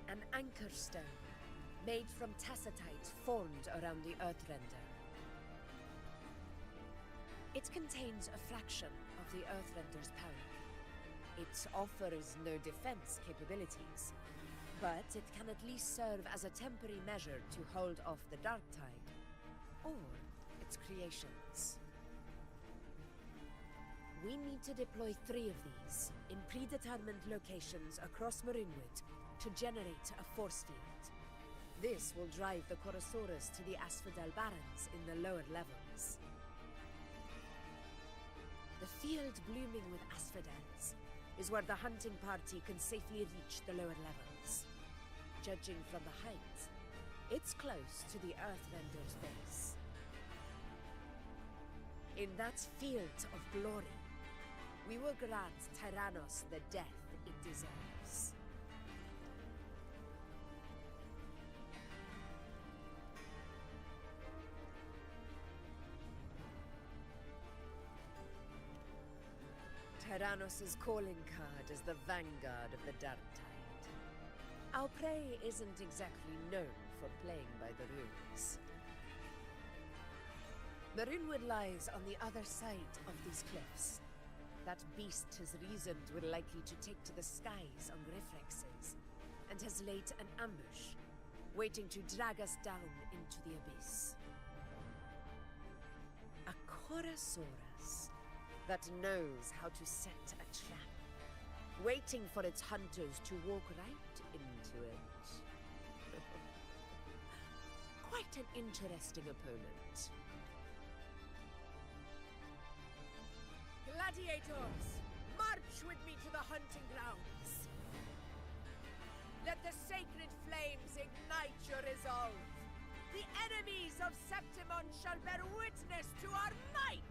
An anchor stone, made from tacitite formed around the Earthrender. It contains a fraction of the Earthrender's power. It offers no defense capabilities, but it can at least serve as a temporary measure to hold off the dark tide, or its creations. We need to deploy 3 of these in predetermined locations across Marinwood to generate a force field. This will drive the Chorosaurus to the Asphodel Barrens in the lower levels. The field blooming with asphodels is where the hunting party can safely reach the lower levels. Judging from the height, it's close to the Earthrender's base. In that field of glory, we will grant Tyrannos the death it deserves. Tyrannos' calling card is the vanguard of the Dark Tide. Our prey isn't exactly known for playing by the rules. Marinwood lies on the other side of these cliffs. That beast has reasoned we're likely to take to the skies on Griffrexes, and has laid an ambush, waiting to drag us down into the abyss. A Chorosaurus that knows how to set a trap, waiting for its hunters to walk right into it. Quite an interesting opponent. Gladiators, march with me to the hunting grounds. Let the sacred flames ignite your resolve. The enemies of Septimon shall bear witness to our might!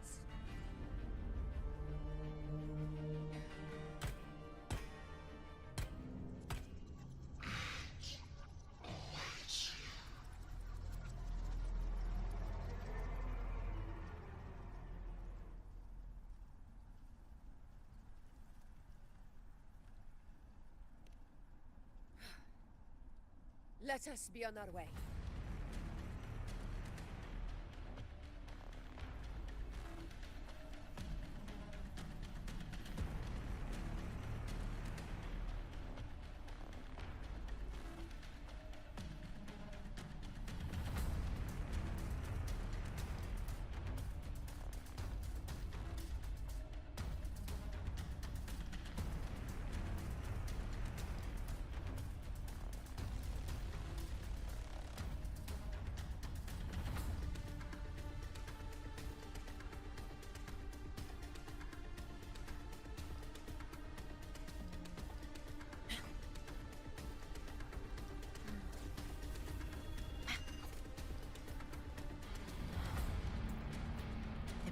Let us be on our way.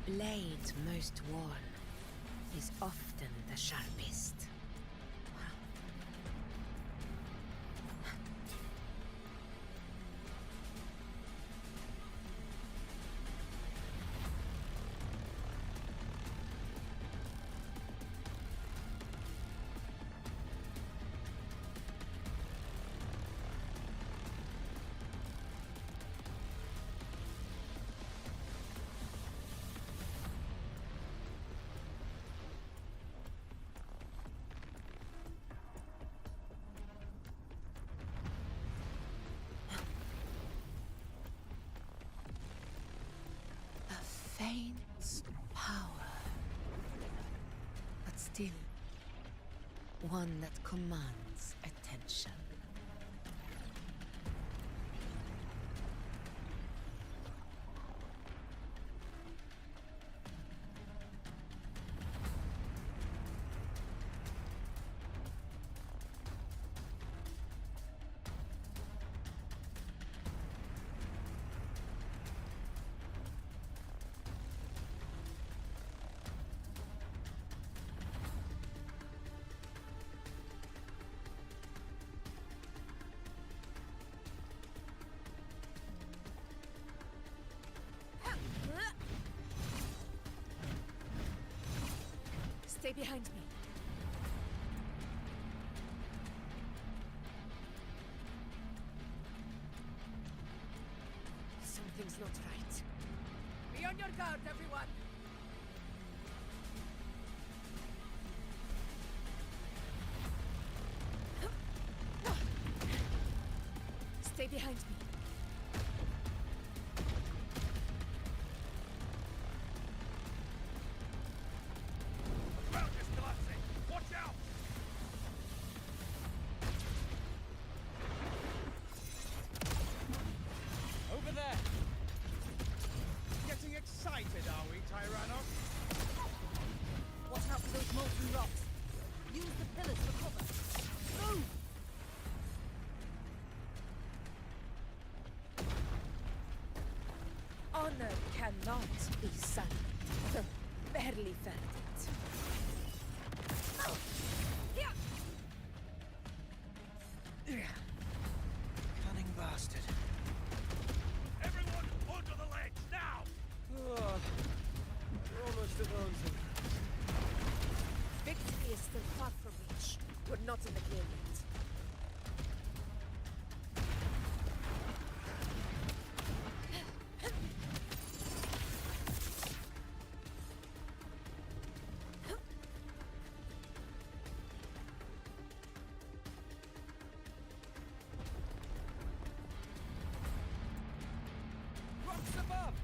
The blade most worn is often the sharpest. faint power, but still one that commands attention. Stay behind me. Something's not right. Be on your guard, everyone! Stay behind me. Excited, are we, Tyrannos? Watch out for those molten rocks. Use the pillars for cover. Move! Honor cannot be sullied. Barely felt it. Cunning bastard. Everyone onto the ledge, now! Oh, we're almost at Wuthering. Victory is still far from reach. We're not in the clear yet. Rocks above!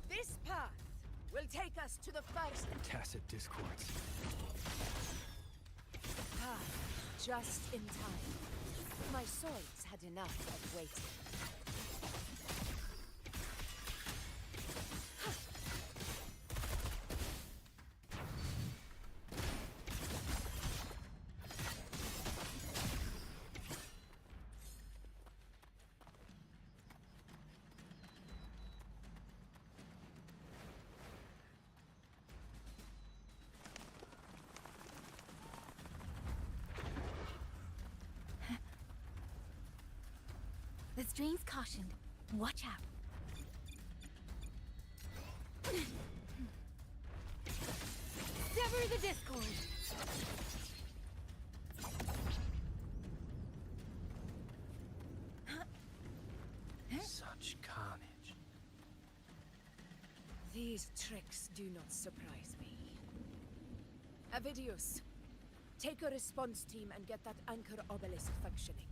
This path will take us to the first Tacit discords. just in time. My swords had enough of waiting. The stream's cautioned. Watch out. Sever the discord. Such carnage. These tricks do not surprise me. Avidius, take a response team and get that anchor obelisk functioning.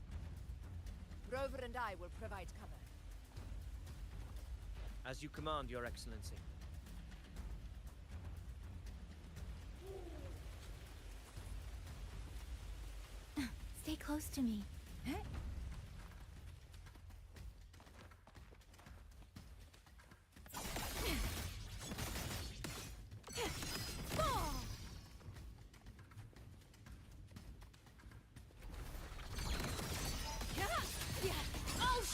Rover and I will provide cover. As you command, Your Excellency. Stay close to me. Oh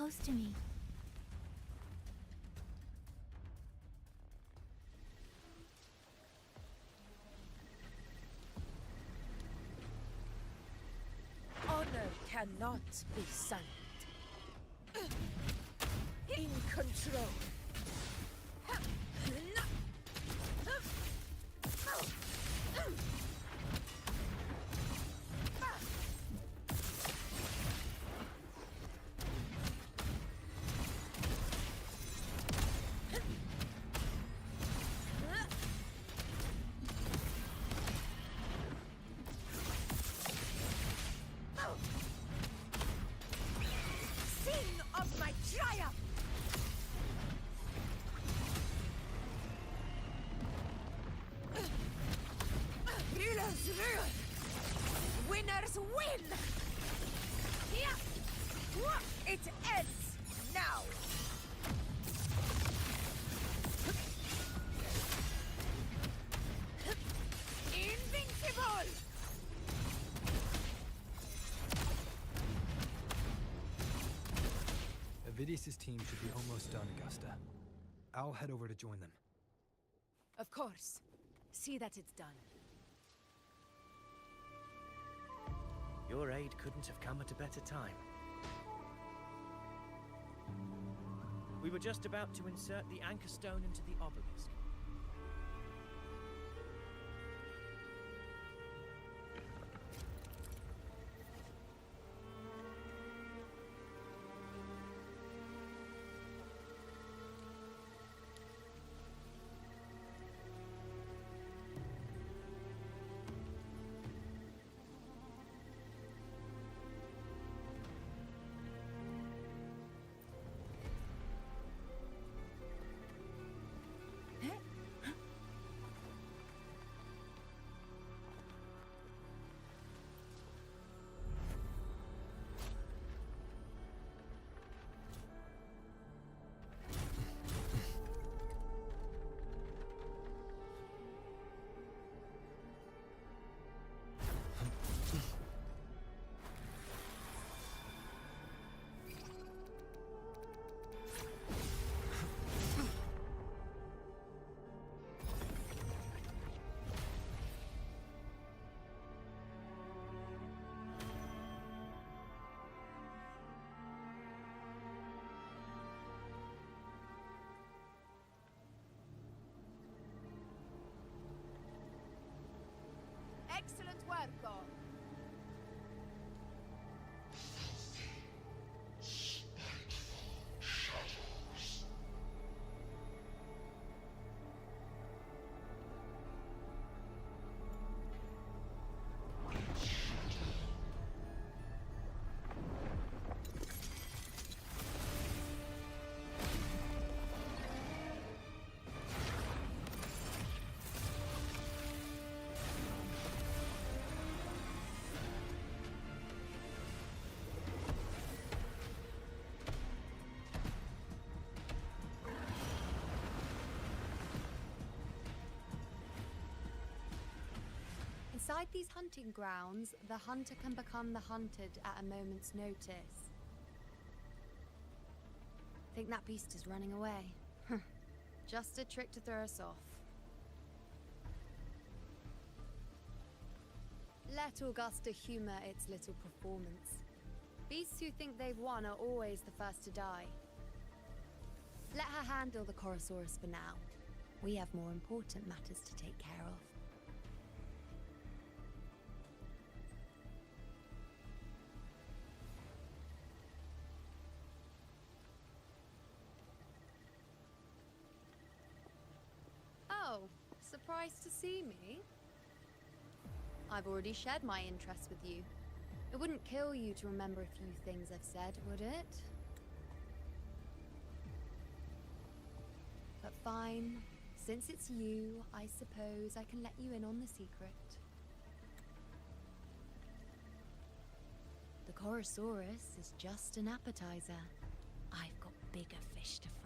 close to me. Honor cannot be silent. In control. Sing of my triumph! Rulers rule! Winners win! Yeah! It ends now! Invincible! Avidius' team should be almost done, Augusta. I'll head over to join them. Of course. See that it's done. Your aid couldn't have come at a better time. We were just about to insert the anchor stone into the obelisk. Excellent work, God. Inside these hunting grounds, the hunter can become the hunted at a moment's notice. Think that beast is running away? Just a trick to throw us off. Let Augusta humor its little performance. Beasts who think they've won are always the first to die. Let her handle the Chorosaurus for now. We have more important matters to take care of. Oh, surprised to see me? I've already shared my interest with you. It wouldn't kill you to remember a few things I've said, would it? But fine. Since it's you, I suppose I can let you in on the secret. The Chorosaurus is just an appetizer. I've got bigger fish to fry.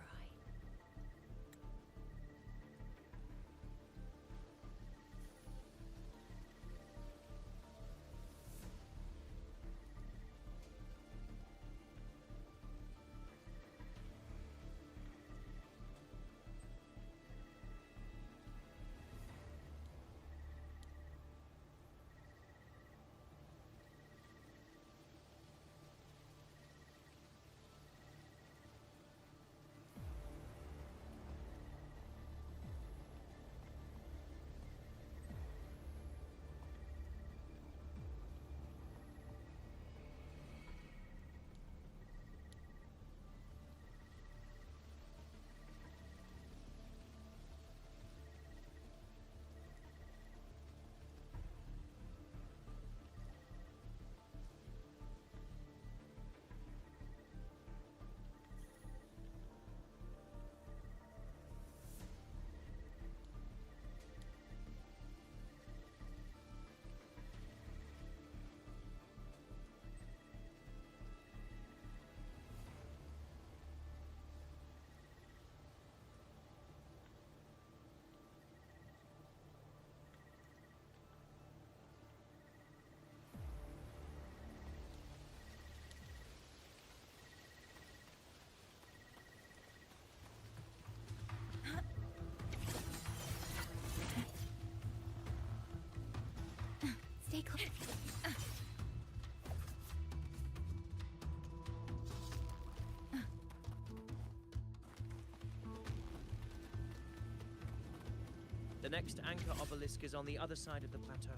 The next anchor obelisk is on the other side of the plateau.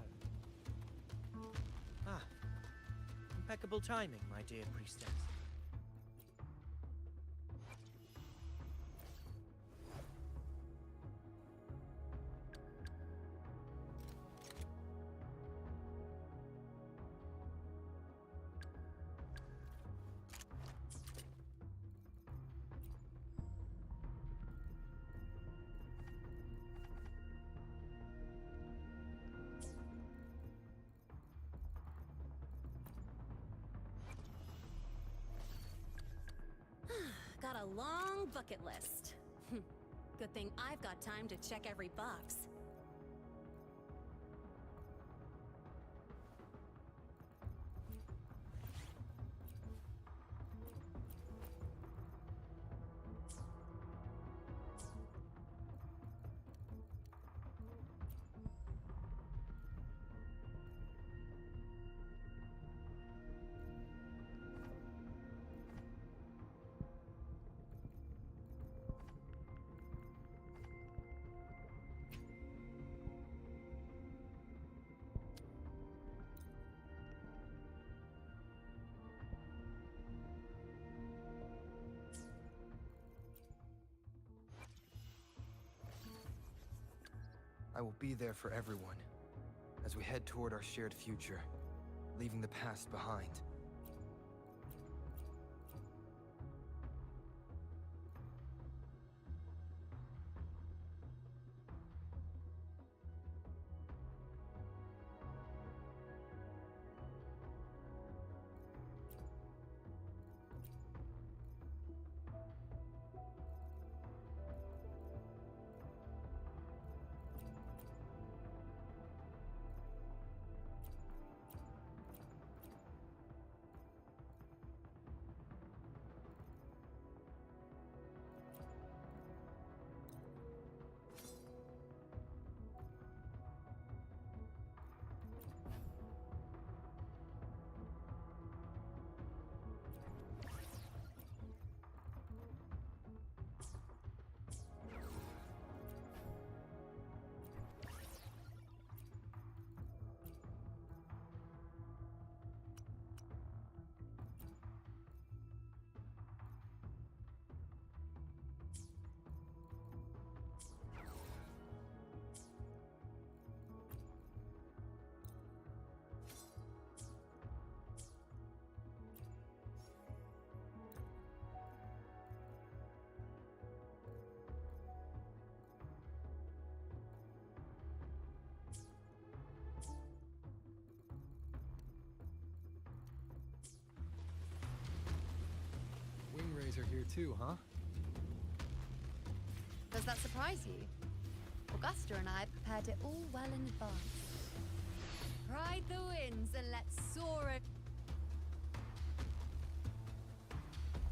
Ah, impeccable timing, my dear priestess. Got a long bucket list. Good thing I've got time to check every box. I will be there for everyone, as we head toward our shared future, leaving the past behind. Wingrays are here too, huh? Does that surprise you? Augusta and I prepared it all well in advance. Ride the winds and let's soar it.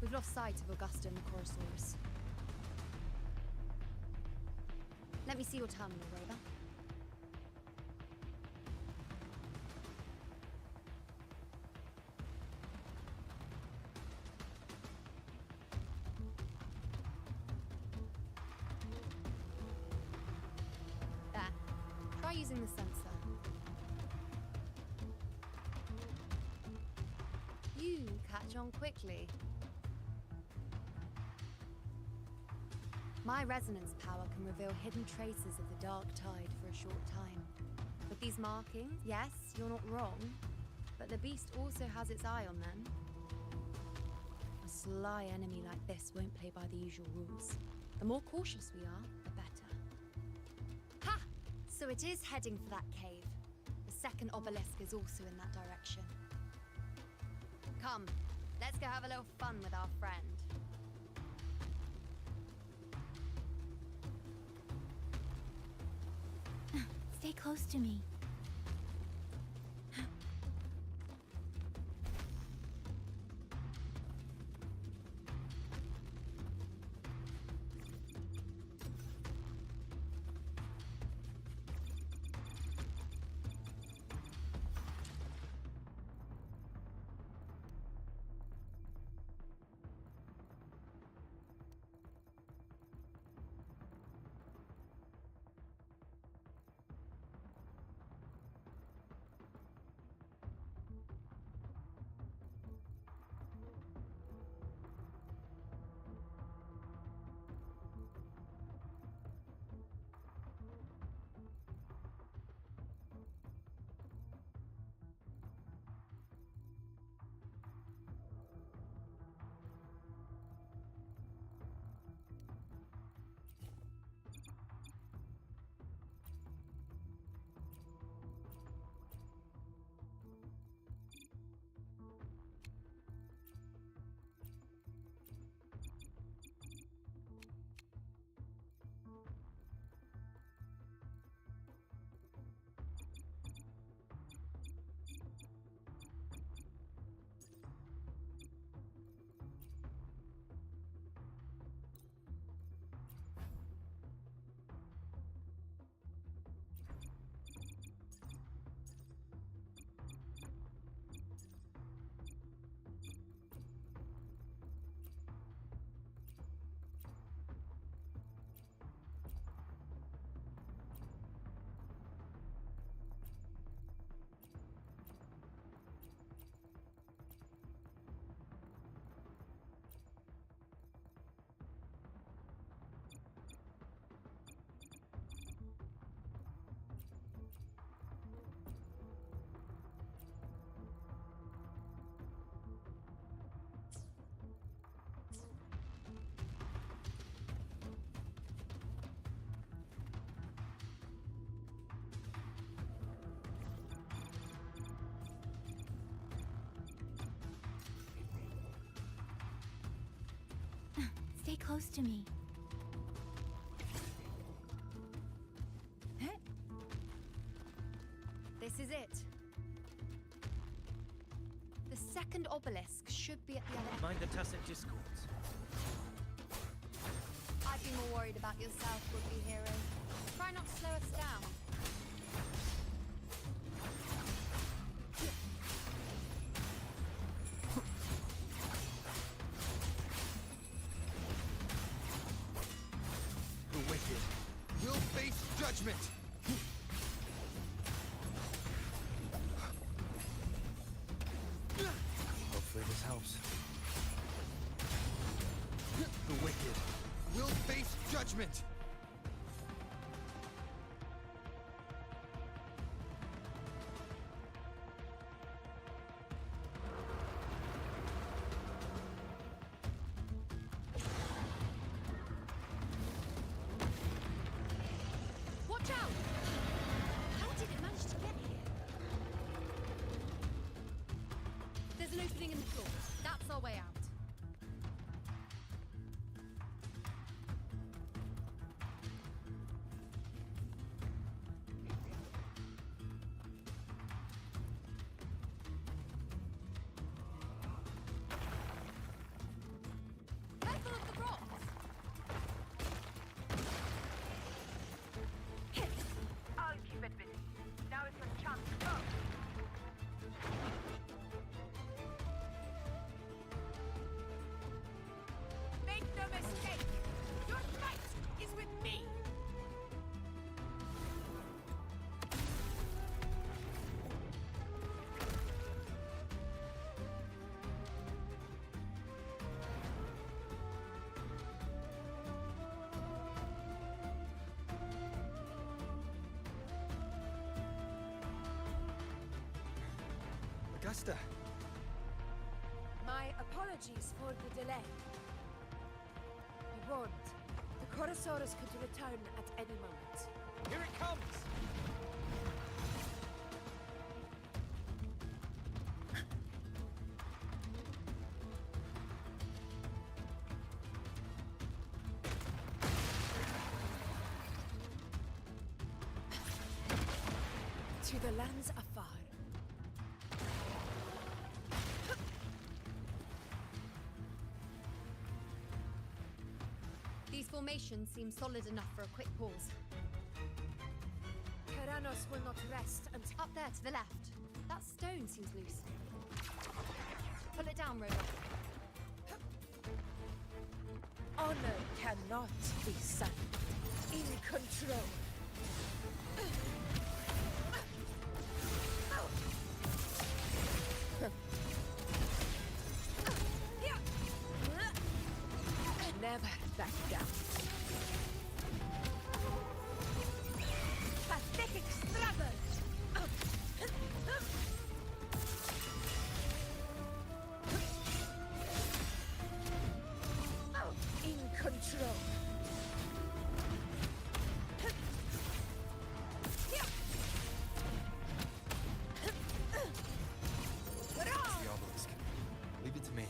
We've lost sight of Augusta and the Chorosaurus. Let me see your terminal, Rover. There. Try using the sensor. You catch on quickly. My resonance power can reveal hidden traces of the dark tide for a short time. With these markings, yes, you're not wrong, but the beast also has its eye on them. A sly enemy like this won't play by the usual rules. The more cautious we are, the better. Ha! So it is heading for that cave. The second obelisk is also in that direction. Come, let's go have a little fun with our friend. Stay close to me. close to me. This is it. The second obelisk should be at the other end. Mind the tacit discords. I'd be more worried about yourself, would-be hero. Try not to slow us down. The wicked will face judgment! Hopefully this helps. The wicked will face judgment! Watch out! How did it manage to get here? There's an opening in the floor. That's our way out. Careful of the rocks! I'll keep it busy. Now is your chance to go. Make no mistake. Your fight is with me. Augusta! My apologies for the delay. Be warned, the Chorosaurus could return at any moment. Here it comes! To the lands afar. These formations seem solid enough for a quick pause. Keranos will not rest until... Up there to the left. That stone seems loose. Pull it down, Rover. Honor cannot be sunk. In control. Never back down. Pathetic struggle! In control. The obelisk. Leave it to me.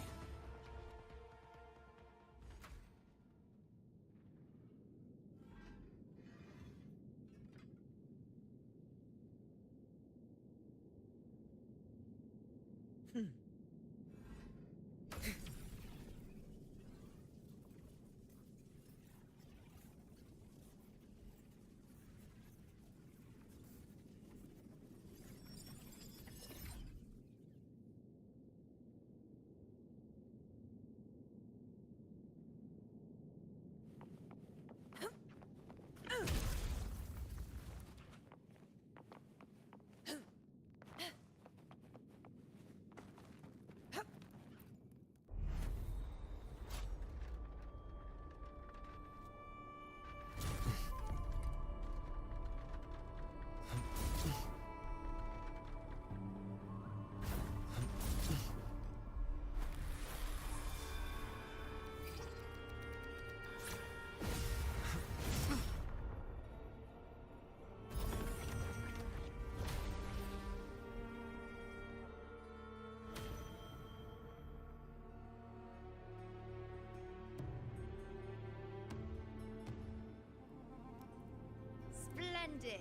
Splendid!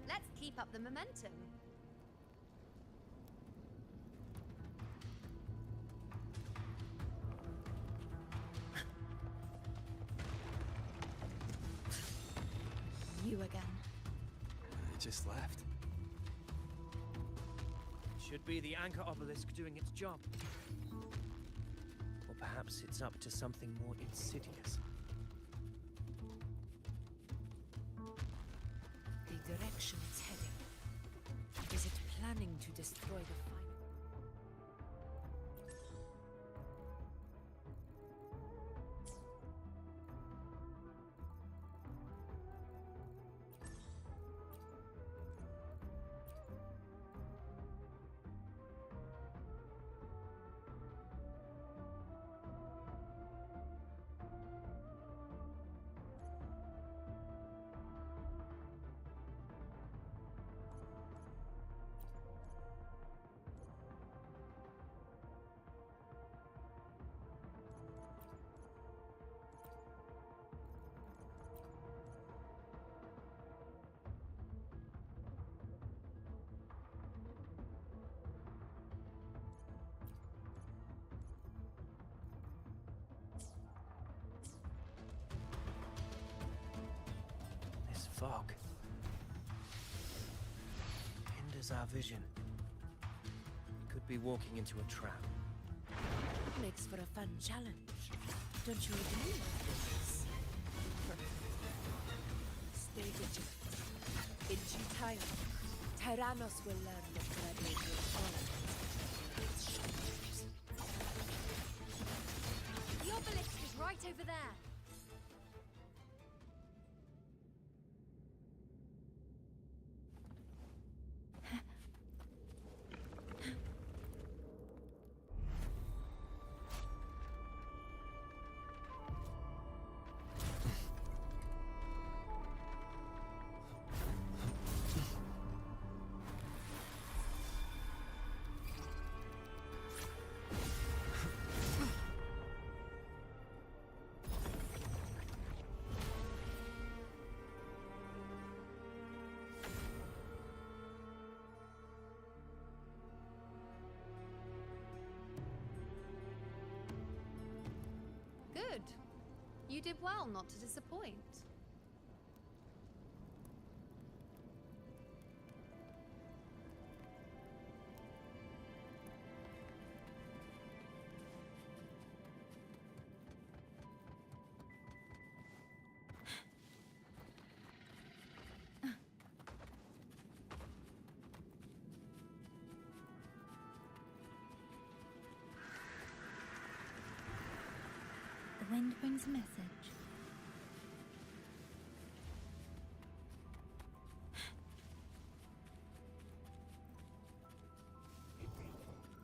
Let's keep up the momentum. You again. It just left. Should be the anchor obelisk doing its job. Or perhaps it's up to something more insidious. The direction it's heading. Is it planning to destroy the final? Fog hinders our vision. We could be walking into a trap. Makes for a fun challenge. Don't you agree, Marcus? Stay vigilant. In due time, Tyrannos will learn what gladiators are. Its shoulders. The obelisk is right over there. Good. You did well not to disappoint. The wind brings a message.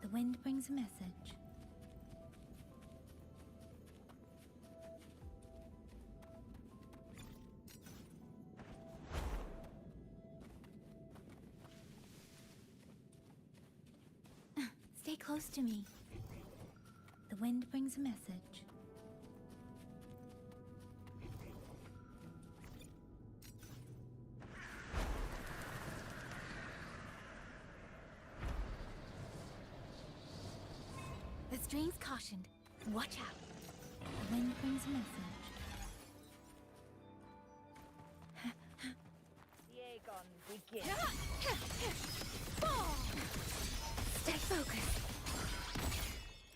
The wind brings a message. Stay close to me. The wind brings a message. The stream's cautioned. Watch out. The wind brings a message. Dagon, begin. Stay focused.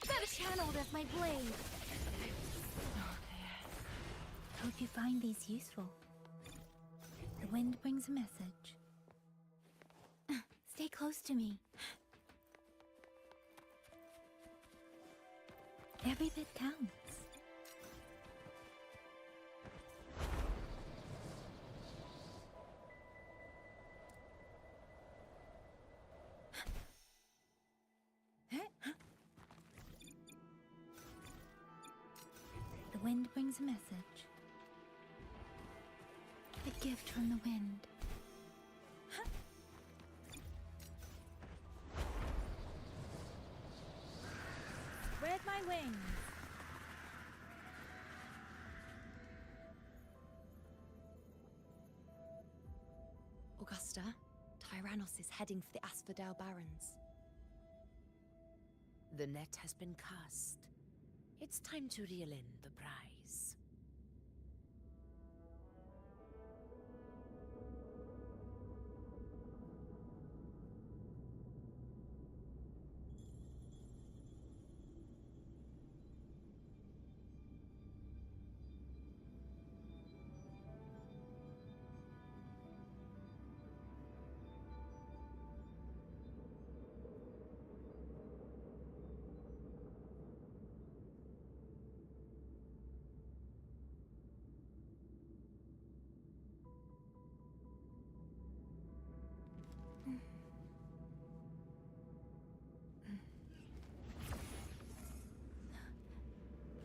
Better channeled as my blade. Hope you find these useful. The wind brings a message. Stay close to me. Every bit counts. The wind brings a message. A gift from the wind. Spread my wings. Augusta. Tyrannos is heading for the Asphodel Barrens. The net has been cast. It's time to reel in the prize.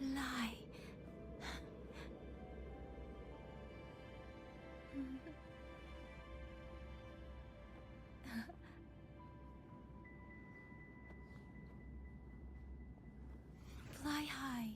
Lie. Fly high.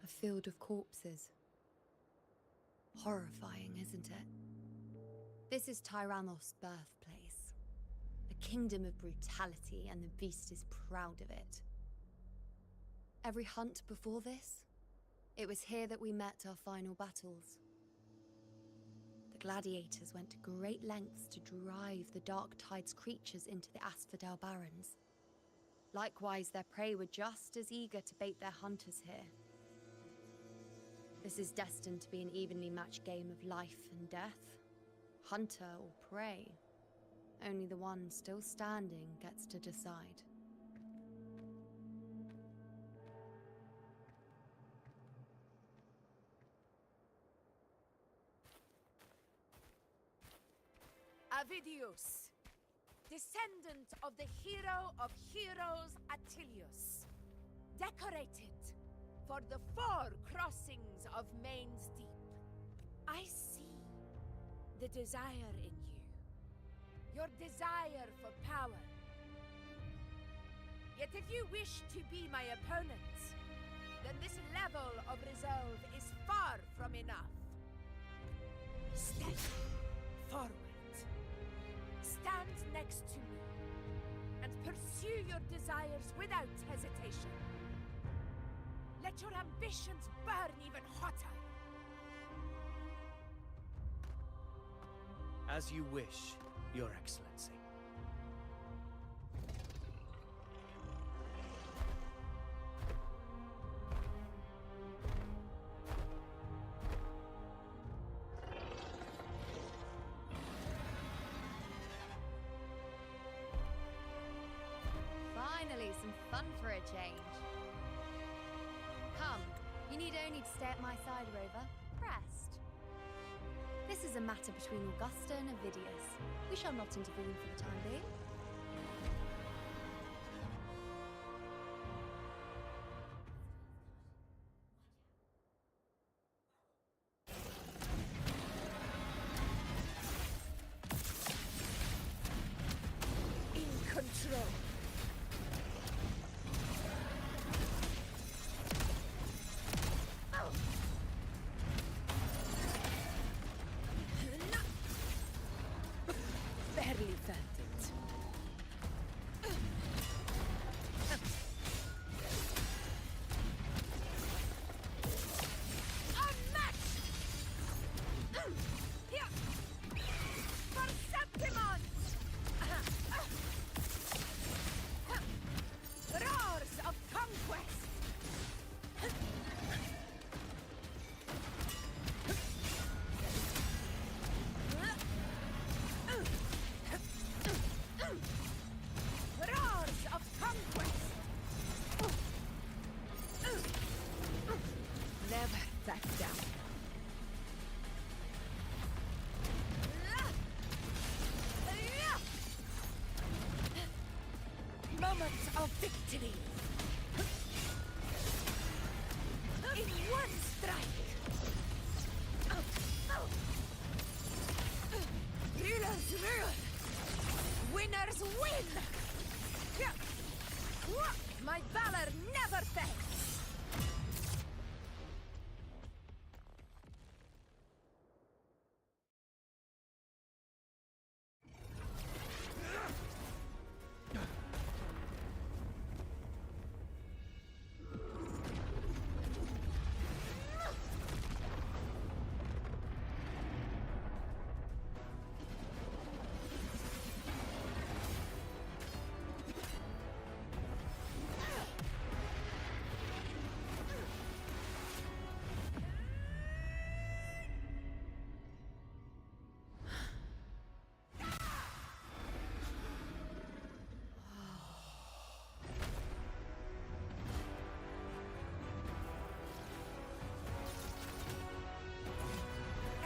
A field of corpses. Horrifying, isn't it? This is Tyrannos' birthplace. A kingdom of brutality, and the beast is proud of it. Every hunt before this, it was here that we met our final battles. The gladiators went to great lengths to drive the Dark Tide's creatures into the Asphodel Barrens. Likewise, their prey were just as eager to bait their hunters here. This is destined to be an evenly matched game of life and death. Hunter or prey. Only the one still standing gets to decide. Avidius, descendant of the hero of heroes Attilius, decorated for the 4 crossings of Main's Deep. I see the desire in you, your desire for power. Yet if you wish to be my opponent, then this level of resolve is far from enough. Step forward. Stand next to me and pursue your desires without hesitation. Let your ambitions burn even hotter. As you wish, Your Excellency. Finally, some fun for a change. Come, you need only to stay at my side, Rover. Rest. This is a matter between Augusta and Avidius. We shall not intervene for the time being. In control. Barely felt it. moment of victory. In one strike. Rulers rule. Winners win. My valor never fails.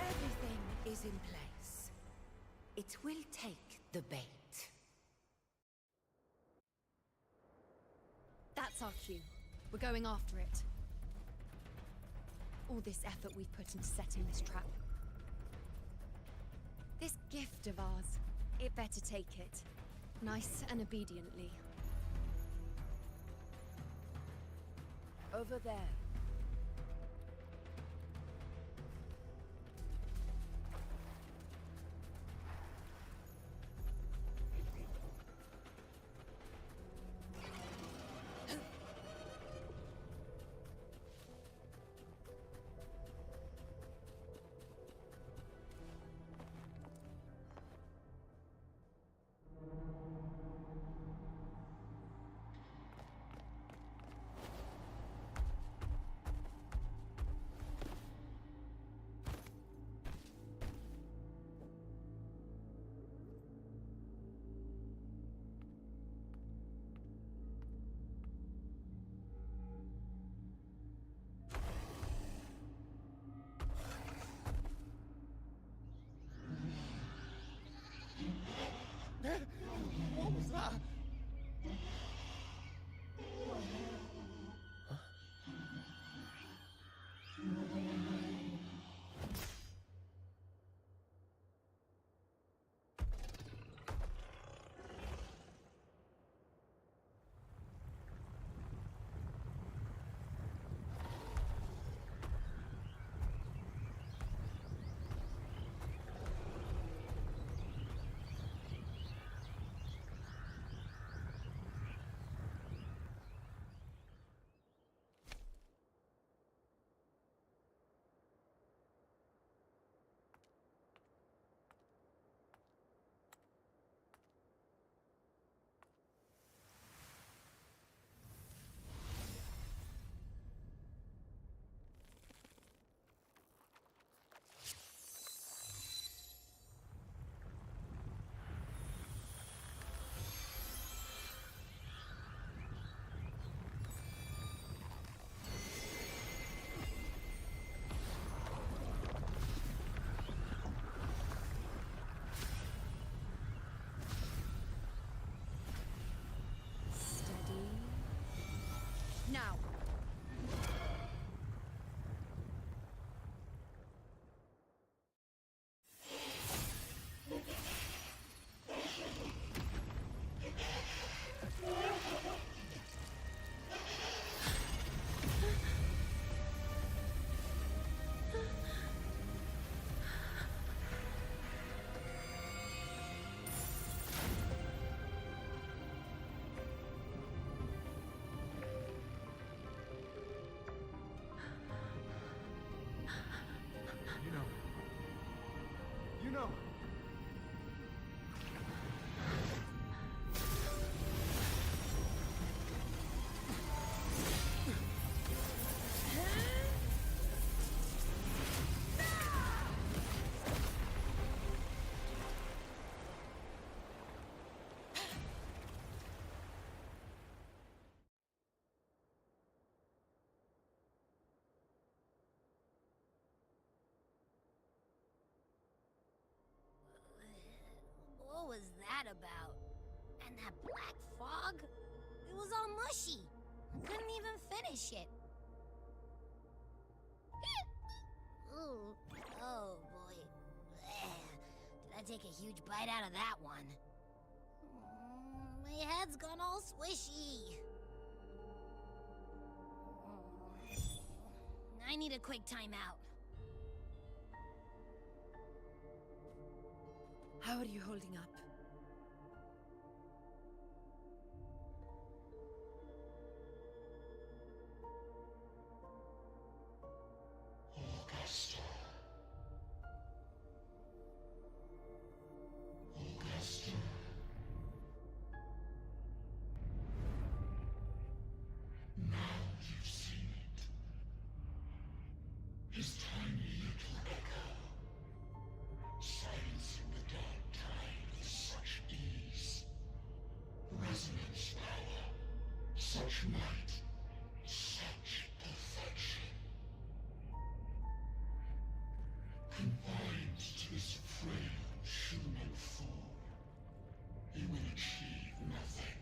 Everything is in place. It will take the bait. That's our cue. We're going after it. All this effort we've put into setting this trap. This gift of ours, it better take it. Nice and obediently. Over there. What was that? Now. You know. What was that about? And that black fog? was all mushy. I couldn't even finish it. Ooh, oh boy. Did I take a huge bite out of that one? My head's gone all swishy. I need a quick timeout. How are you holding up? Augusta. Augusta. Now you've seen it. His tiny little echo, silencing the dark tide with such ease. Resonance power, such might, such perfection. Confined to this frail human form, he will achieve nothing.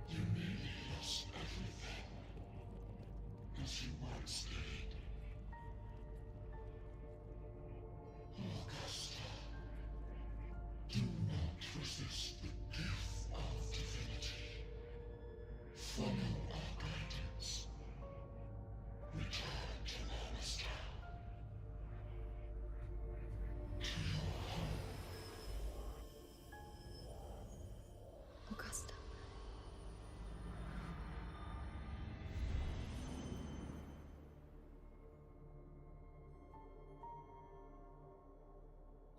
You nearly lost everything, as you once did. Augusta, do not resist the gift of divinity. Follow our guidance. Return to Lornestown. To your home. Augusta.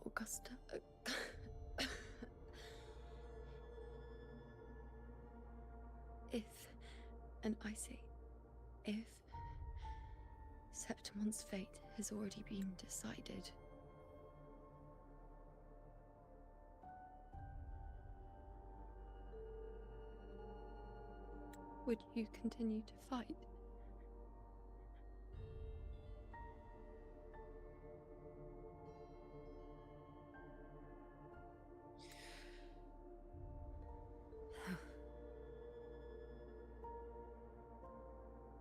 Augusta. If, and I say, if Septimon's fate has already been decided, would you continue to fight?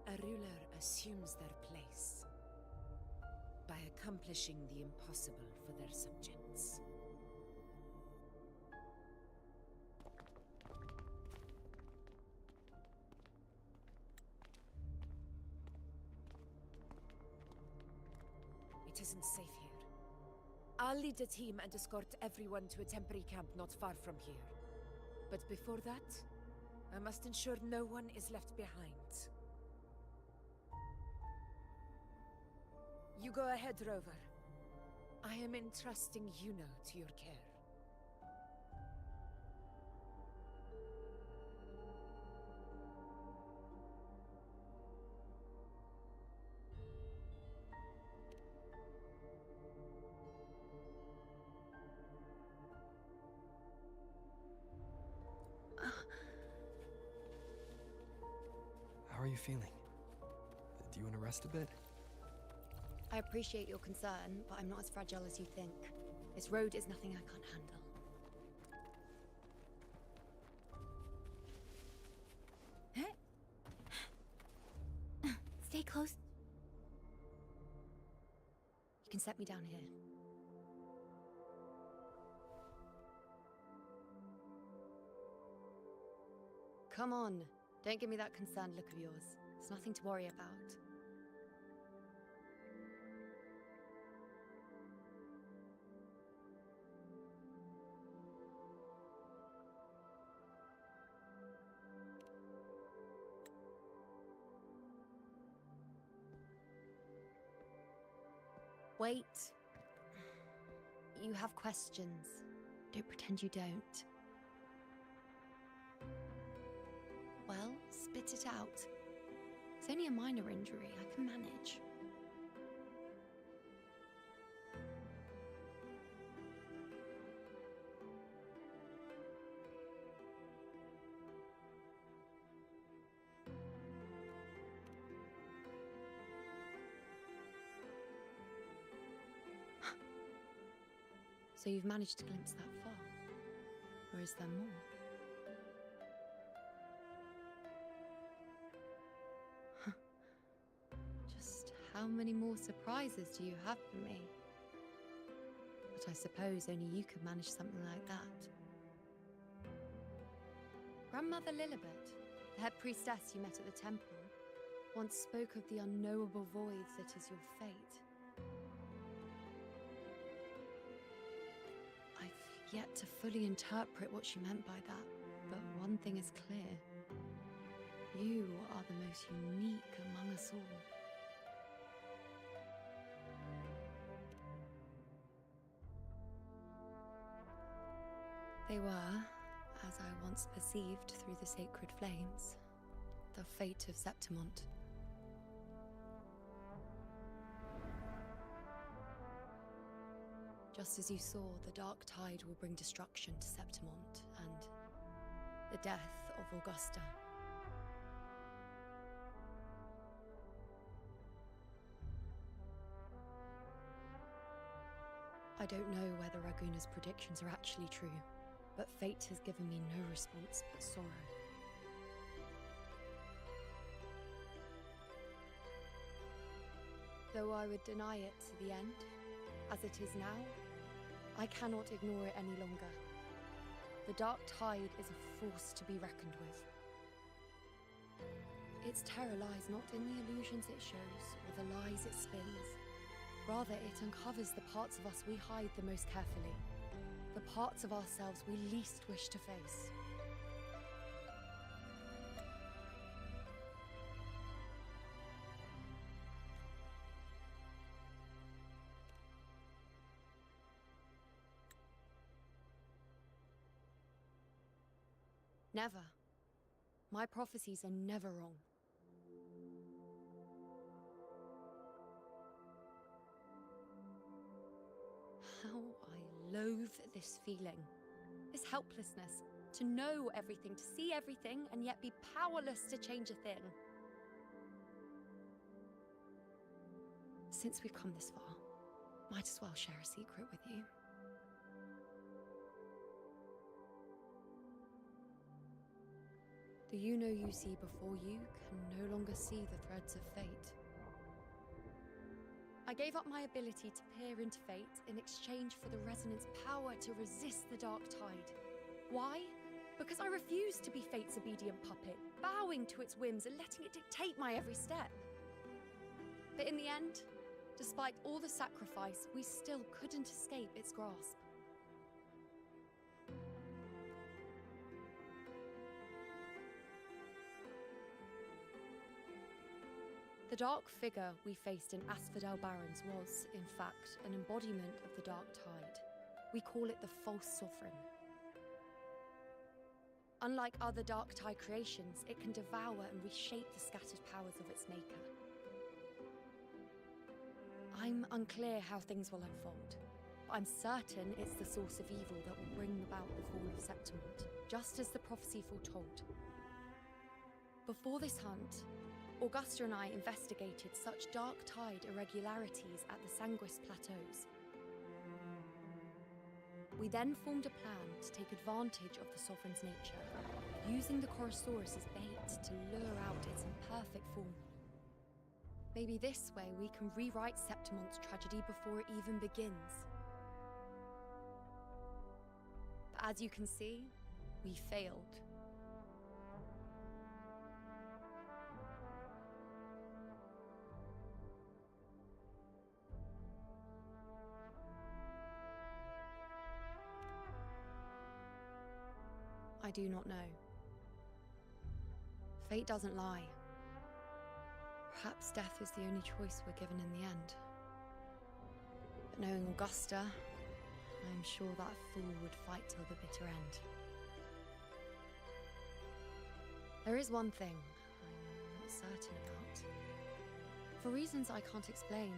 A ruler assumes their place by accomplishing the impossible for their subjects. It isn't safe here. I'll lead a team and escort everyone to a temporary camp not far from here. But before that, I must ensure no one is left behind. You go ahead, Rover. I am entrusting Yuno to your care. How are you feeling? Do you want to rest a bit? I appreciate your concern, but I'm not as fragile as you think. This road is nothing I can't handle. Stay close. You can set me down here. Come on. Don't give me that concerned look of yours. It's nothing to worry about. Wait. You have questions. Don't pretend you don't. Well, spit it out. It's only a minor injury. I can manage. So you've managed to glimpse that far? Or is there more? How many more surprises do you have for me? But I suppose only you could manage something like that. Grandmother Lilibet, the head priestess you met at the temple, once spoke of the unknowable void that is your fate. I've yet to fully interpret what she meant by that, but one thing is clear. You are the most unique among us all. They were, as I once perceived through the sacred flames, the fate of Septimont. Just as you saw, the dark tide will bring destruction to Septimont and the death of Augusta. I don't know whether Raguna's predictions are actually true, but fate has given me no response but sorrow. Though I would deny it to the end, as it is now, I cannot ignore it any longer. The dark tide is a force to be reckoned with. Its terror lies not in the illusions it shows or the lies it spins. Rather, it uncovers the parts of us we hide the most carefully. The parts of ourselves we least wish to face. Never. My prophecies are never wrong. How I loathe this feeling. This helplessness. To know everything, to see everything, and yet be powerless to change a thing. Since we've come this far, might as well share a secret with you. The you see before you can no longer see the threads of fate. I gave up my ability to peer into fate in exchange for the resonance power to resist the dark tide. Why? Because I refused to be fate's obedient puppet, bowing to its whims and letting it dictate my every step. But in the end, despite all the sacrifice, we still couldn't escape its grasp. The dark figure we faced in Asphodel Barrens was, in fact, an embodiment of the dark tide. We call it the false sovereign. Unlike other dark tide creations, it can devour and reshape the scattered powers of its maker. I'm unclear how things will unfold, but I'm certain it's the source of evil that will bring about the fall of Septimont, just as the prophecy foretold. Before this hunt, Augusta and I investigated such dark tide irregularities at the Sanguis Plateaus. We then formed a plan to take advantage of the Sovereign's nature, using the Chorosaurus as bait to lure out its imperfect form. Maybe this way we can rewrite Septimont's tragedy before it even begins. But as you can see, we failed. I do not know. Fate doesn't lie. Perhaps death is the only choice we're given in the end. But knowing Augusta, I'm sure that fool would fight till the bitter end. There is one thing I'm not certain about. For reasons I can't explain,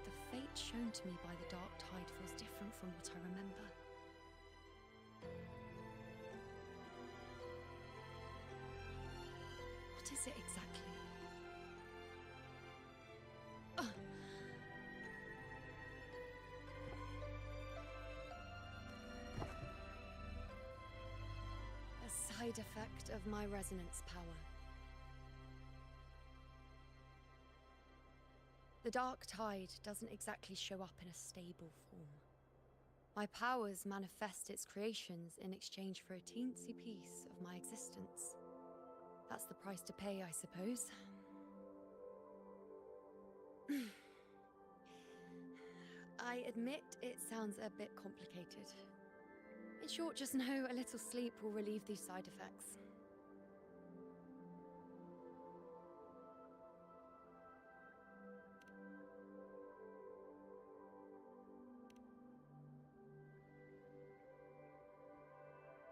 the fate shown to me by the dark tide feels different from what I remember. What is it exactly? A side effect of my resonance power. The dark tide doesn't exactly show up in a stable form. My powers manifest its creations in exchange for a teensy piece of my existence. That's the price to pay, I suppose. I admit it sounds a bit complicated. In short, just know a little sleep will relieve these side effects.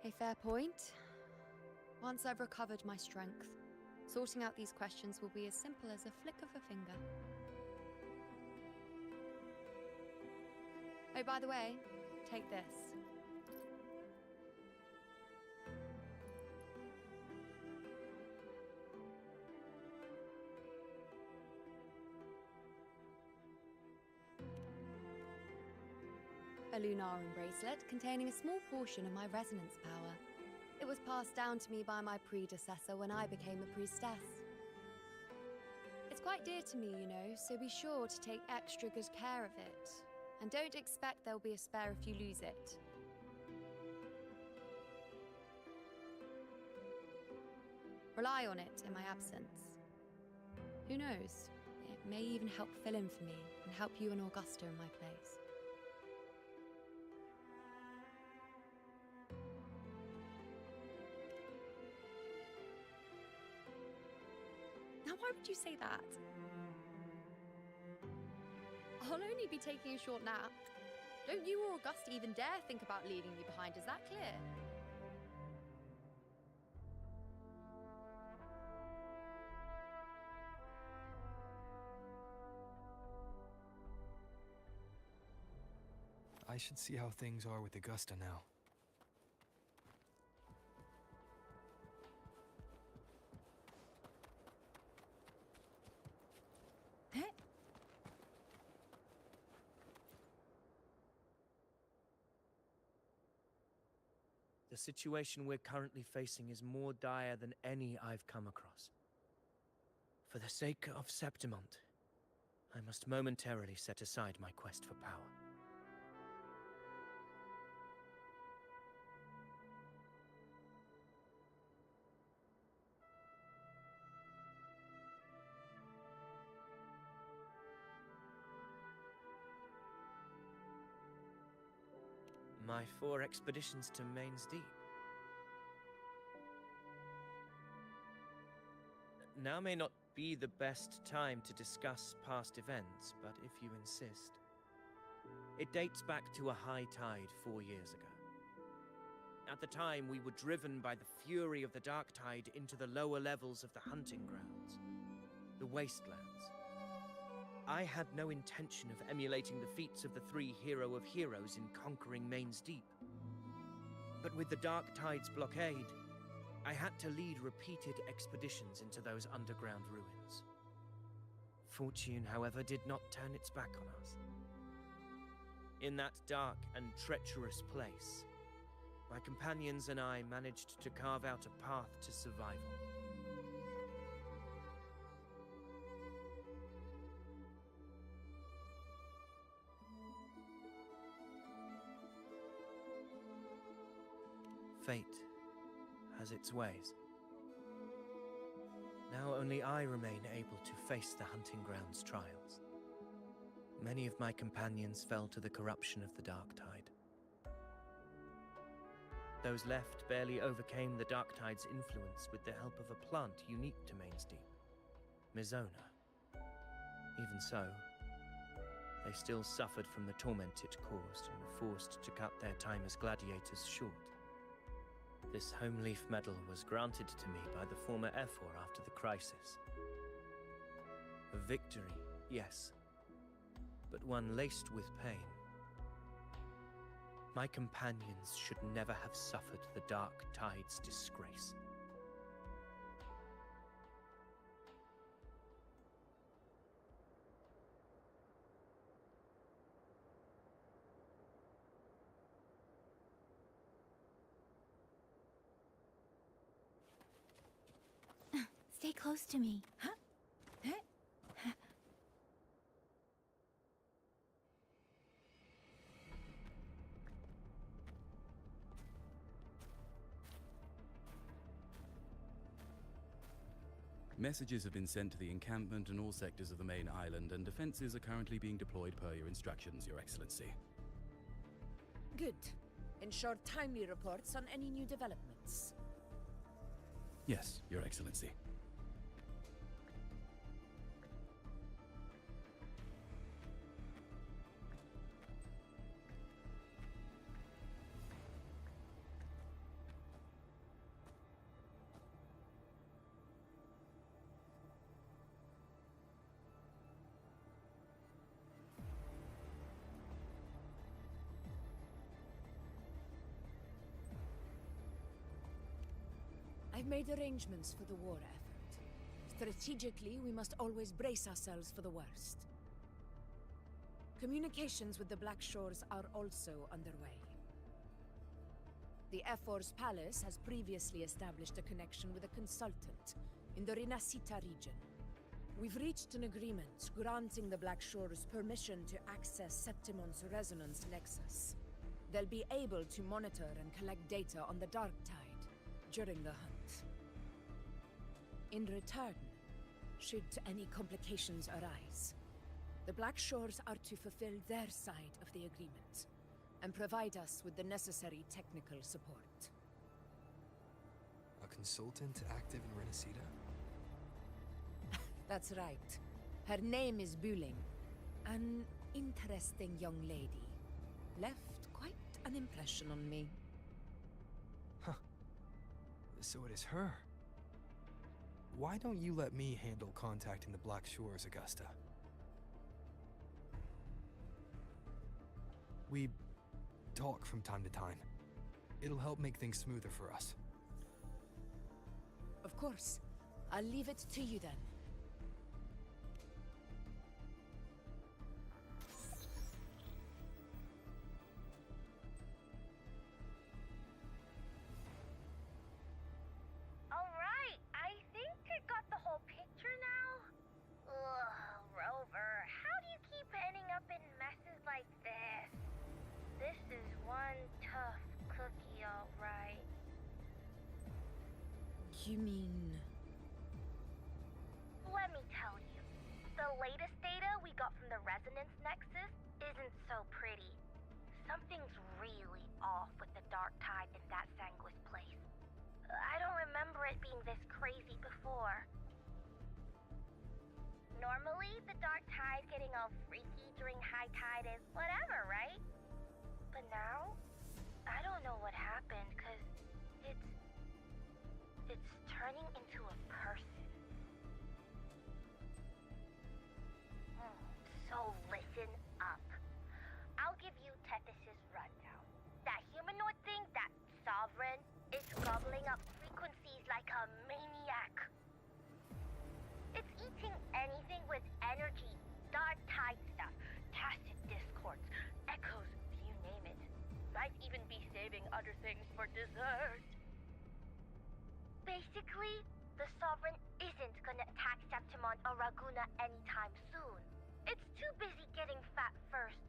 A fair point. Once I've recovered my strength, sorting out these questions will be as simple as a flick of a finger. Oh, by the way, take this. A Lunarum bracelet containing a small portion of my resonance power. It was passed down to me by my predecessor when I became a priestess. It's quite dear to me, you know, so be sure to take extra good care of it. And don't expect there'll be a spare if you lose it. Rely on it in my absence. Who knows? It may even help fill in for me and help you and Augusta in my place. Now, why would you say that? I'll only be taking a short nap. Don't you or Augusta even dare think about leaving me behind, is that clear? I should see how things are with Augusta now. The situation we're currently facing is more dire than any I've come across. For the sake of Septimont, I must momentarily set aside my quest for power. My 4 expeditions to Main's Deep. Now may not be the best time to discuss past events, but if you insist. It dates back to a high tide 4 years ago. At the time, we were driven by the fury of the dark tide into the lower levels of the hunting grounds, the wastelands. I had no intention of emulating the feats of the 3 Hero of Heroes in conquering Main's Deep. But with the Dark Tide's blockade, I had to lead repeated expeditions into those underground ruins. Fortune, however, did not turn its back on us. In that dark and treacherous place, my companions and I managed to carve out a path to survival. Fate has its ways. Now only I remain able to face the hunting grounds trials. Many of my companions fell to the corruption of the Dark Tide. Those left barely overcame the Dark Tide's influence with the help of a plant unique to Main's Deep, Mizona. Even so, they still suffered from the torment it caused and were forced to cut their time as gladiators short. This home leaf medal was granted to me by the former Ephor after the crisis. A victory, yes, but one laced with pain. My companions should never have suffered the Dark Tide's disgrace. Stay close to me. Messages have been sent to the encampment and all sectors of the main island, and defenses are currently being deployed per your instructions, Your Excellency. Good. Ensure timely reports on any new developments. Yes, Your Excellency. I've made arrangements for the war effort. Strategically, we must always brace ourselves for the worst. Communications with the Black Shores are also underway. The Ephor's palace has previously established a connection with a consultant in the Rinascita region. We've reached an agreement granting the Black Shores permission to access Septimon's resonance nexus. They'll be able to monitor and collect data on the Dark Tide during the hunt. In return, should any complications arise, the Black Shores are to fulfill their side of the agreement and provide us with the necessary technical support. A consultant active in Renacida? That's right. Her name is Buling. An interesting young lady. Left quite an impression on me. Huh. So it is her. Why don't you let me handle contacting the Black Shores, Augusta? We talk from time to time. It'll help make things smoother for us. Of course. I'll leave it to you then. Alright, I think I got the whole picture now. Ugh, Rover, how do you keep ending up in messes like this? This is one tough cookie, alright. You mean... Let me tell you, the latest data we got from the Resonance Nexus isn't so pretty. Something's really off with the Dark Tide in that Sanguis place. I don't remember it being this crazy before. Normally, the Dark Tide getting all freaky during high tide is whatever, right? But now, I don't know what happened, cause it's turning into a person. So listen up. I'll give you Tethys' rundown. That humanoid thing, that Sovereign, is gobbling up frequencies like a maniac. It's eating anything with energy, Dark Tide stuff, tacit discords, echoes, you name it. Might even be saving other things for dessert. Basically, the Sovereign isn't gonna attack Septimon or Raguna anytime soon. It's too busy getting fat first.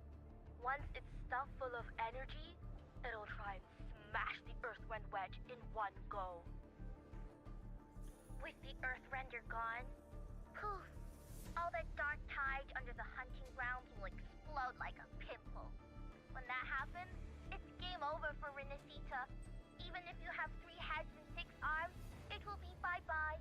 Once it's stuffed full of energy, it'll try and smash the Earthwind wedge in one go. With the Earthrender gone, poof, all that Dark Tide under the hunting grounds will explode like a pimple. When that happens, it's game over for Renacita. Even if you have 3 heads and 6 arms, it will be bye-bye.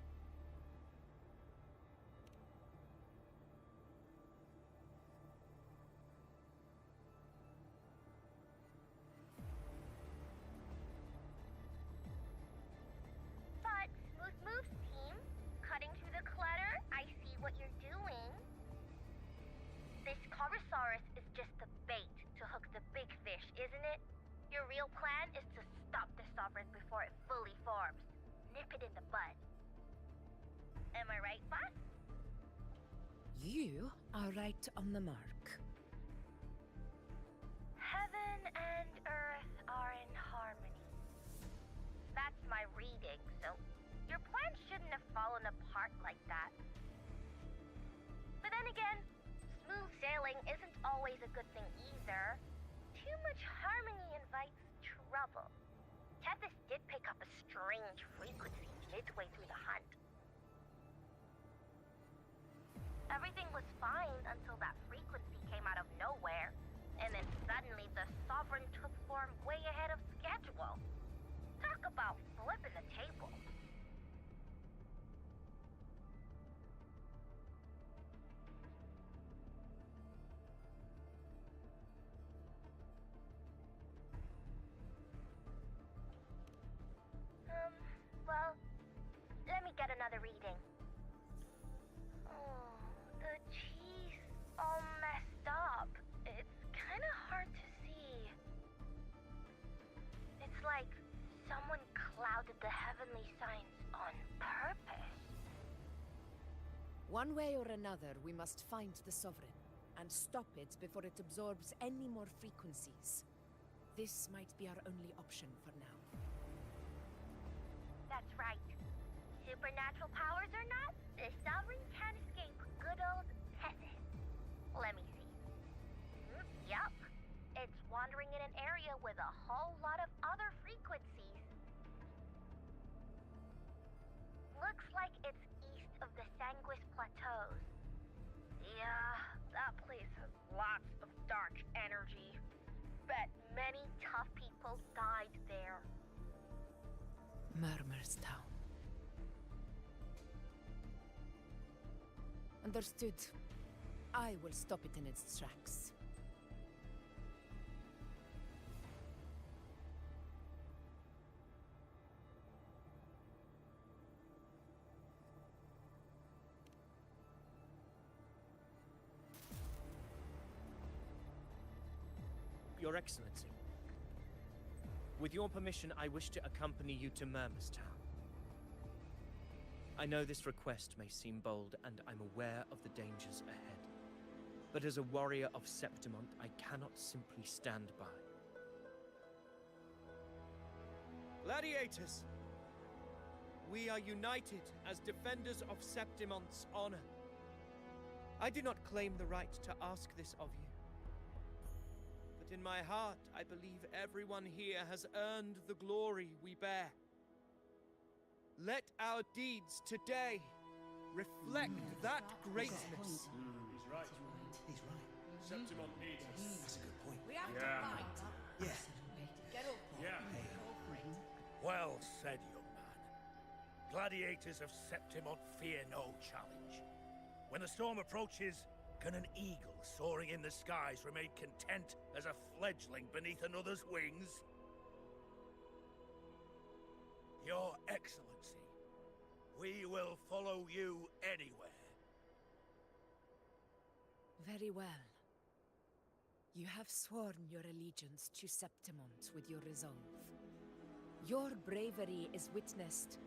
But, smooth moves, team. Cutting through the clutter, I see what you're doing. This Corosaurus is just the bait to hook the big fish, isn't it? Your real plan is to stop the Sovereign before it fully forms. Nip it in the bud. Am I right, boss? You are right on the mark. Heaven and Earth are in harmony. That's my reading, so your plan shouldn't have fallen apart like that. But then again, smooth sailing isn't always a good thing either. Too much harmony invites trouble. Tethys did pick up a strange frequency midway through the hunt. Sovereign took form way ahead of schedule. Talk about flipping the table. Well, let me get another reading. Oh, the cheese all messed up. It's kind of hard to see. It's like someone clouded the heavenly signs on purpose. One way or another, we must find the Sovereign and stop it before it absorbs any more frequencies. This might be our only option for now. That's right. Supernatural powers or not, the Sovereign can't escape good old Tessus. Let me see. Yup. It's wandering in an area with a whole lot of other frequencies. Looks like it's east of the Sanguis Plateaus. Yeah, that place has lots of dark energy. Bet many tough people died there. Murmur's Town. Understood. I will stop it in its tracks. Your Excellency. With your permission, I wish to accompany you to Murmur's Town. I know this request may seem bold, and I'm aware of the dangers ahead. But as a warrior of Septimont, I cannot simply stand by. Gladiators! We are united as defenders of Septimont's honor. I do not claim the right to ask this of you. But in my heart, I believe everyone here has earned the glory we bear. Let our deeds today reflect that greatness. He's right. He's right. Septimont needs us. That's a good point. We have to fight. Yeah. Get up. Yeah. Well said, young man. Gladiators of Septimont fear no challenge. When the storm approaches, can an eagle soaring in the skies remain content as a fledgling beneath another's wings? Your Excellency, we will follow you anywhere. Very well. You have sworn your allegiance to Septimont with your resolve. Your bravery is witnessed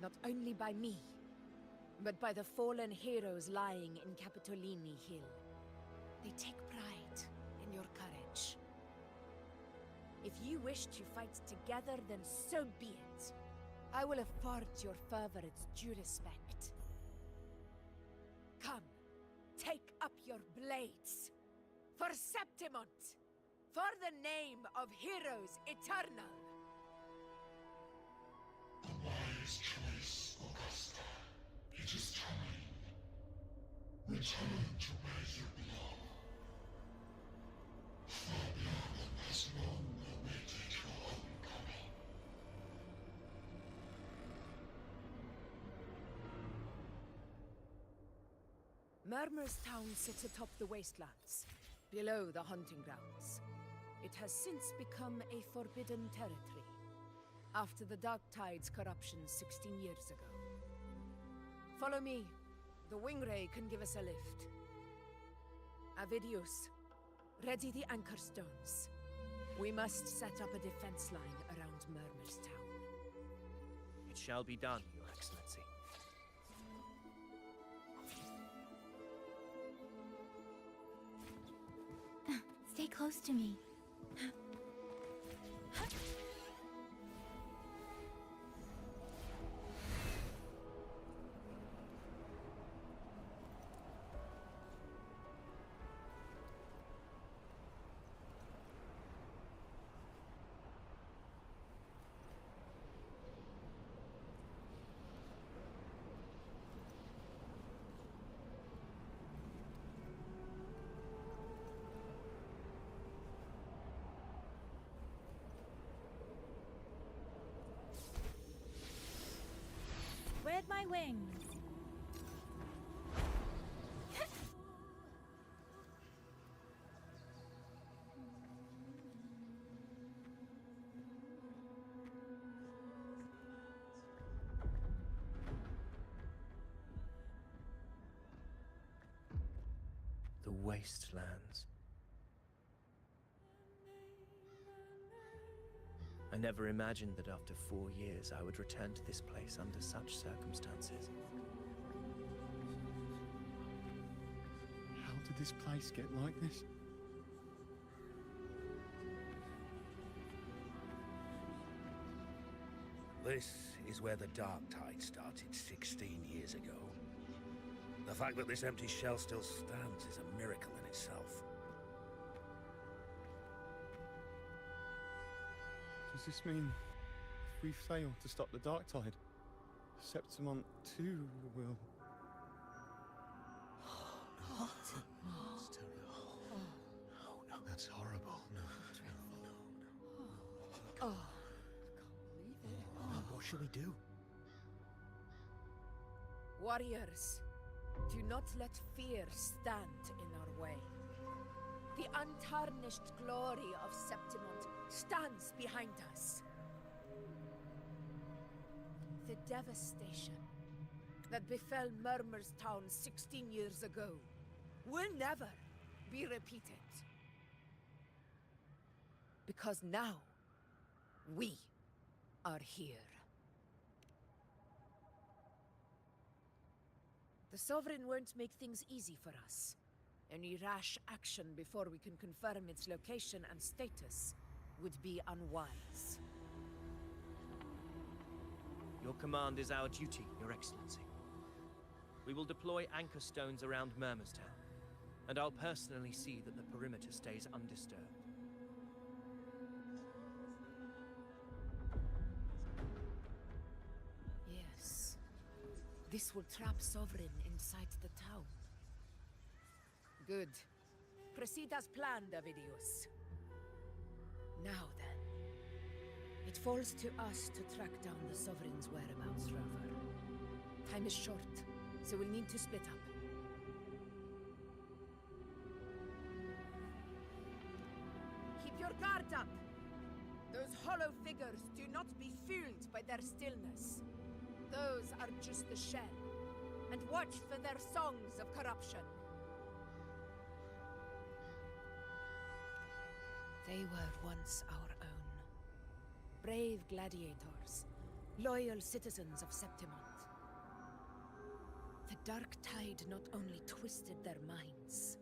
not only by me, but by the fallen heroes lying in Capitolini Hill. They take pride in your courage. If you wish to fight together, then so be it. I will afford your fervor its due respect. Come, take up your blades. For Septimont! For the name of heroes eternal! A wise choice, Augusta. It is time. Return to where you belong. Fabian has long awaited your homecoming. Murmur's Town sits atop the wastelands, below the hunting grounds. It has since become a forbidden territory, after the Dark Tide's corruption 16 years ago. Follow me. The Wingray can give us a lift. Avidius, ready the anchor stones. We must set up a defense line around Murmur's Town. It shall be done, Your Excellency. Stay close to me. things. The wastelands. I never imagined that after 4 years I would return to this place under such circumstances. How did this place get like this? This is where the Dark Tide started 16 years ago. The fact that this empty shell still stands is a miracle in itself. Does this mean if we fail to stop the Dark Tide, Septimont too will... What? It's terrible. No, that's horrible. No. Oh. What shall we do? Warriors, do not let fear stand in our way. The untarnished glory of Septimont stands behind us. The devastation that befell Murmur's town 16 years ago will never be repeated. Because now, we are here. The Sovereign won't make things easy for us. Any rash action before we can confirm its location and status would be unwise. Your command is our duty, Your Excellency. We will deploy anchor stones around Murmurstown, and I'll personally see that the perimeter stays undisturbed. Yes. This will trap Sovereign inside the town. Good. Proceed as planned, Avidius. Now then. It falls to us to track down the Sovereign's whereabouts, Rover. Time is short, so we'll need to split up. Keep your guard up! Those hollow figures do not be fooled by their stillness. Those are just the shell. And watch for their songs of corruption. They were once our own. Brave gladiators, loyal citizens of Septimont. The Dark Tide not only twisted their minds,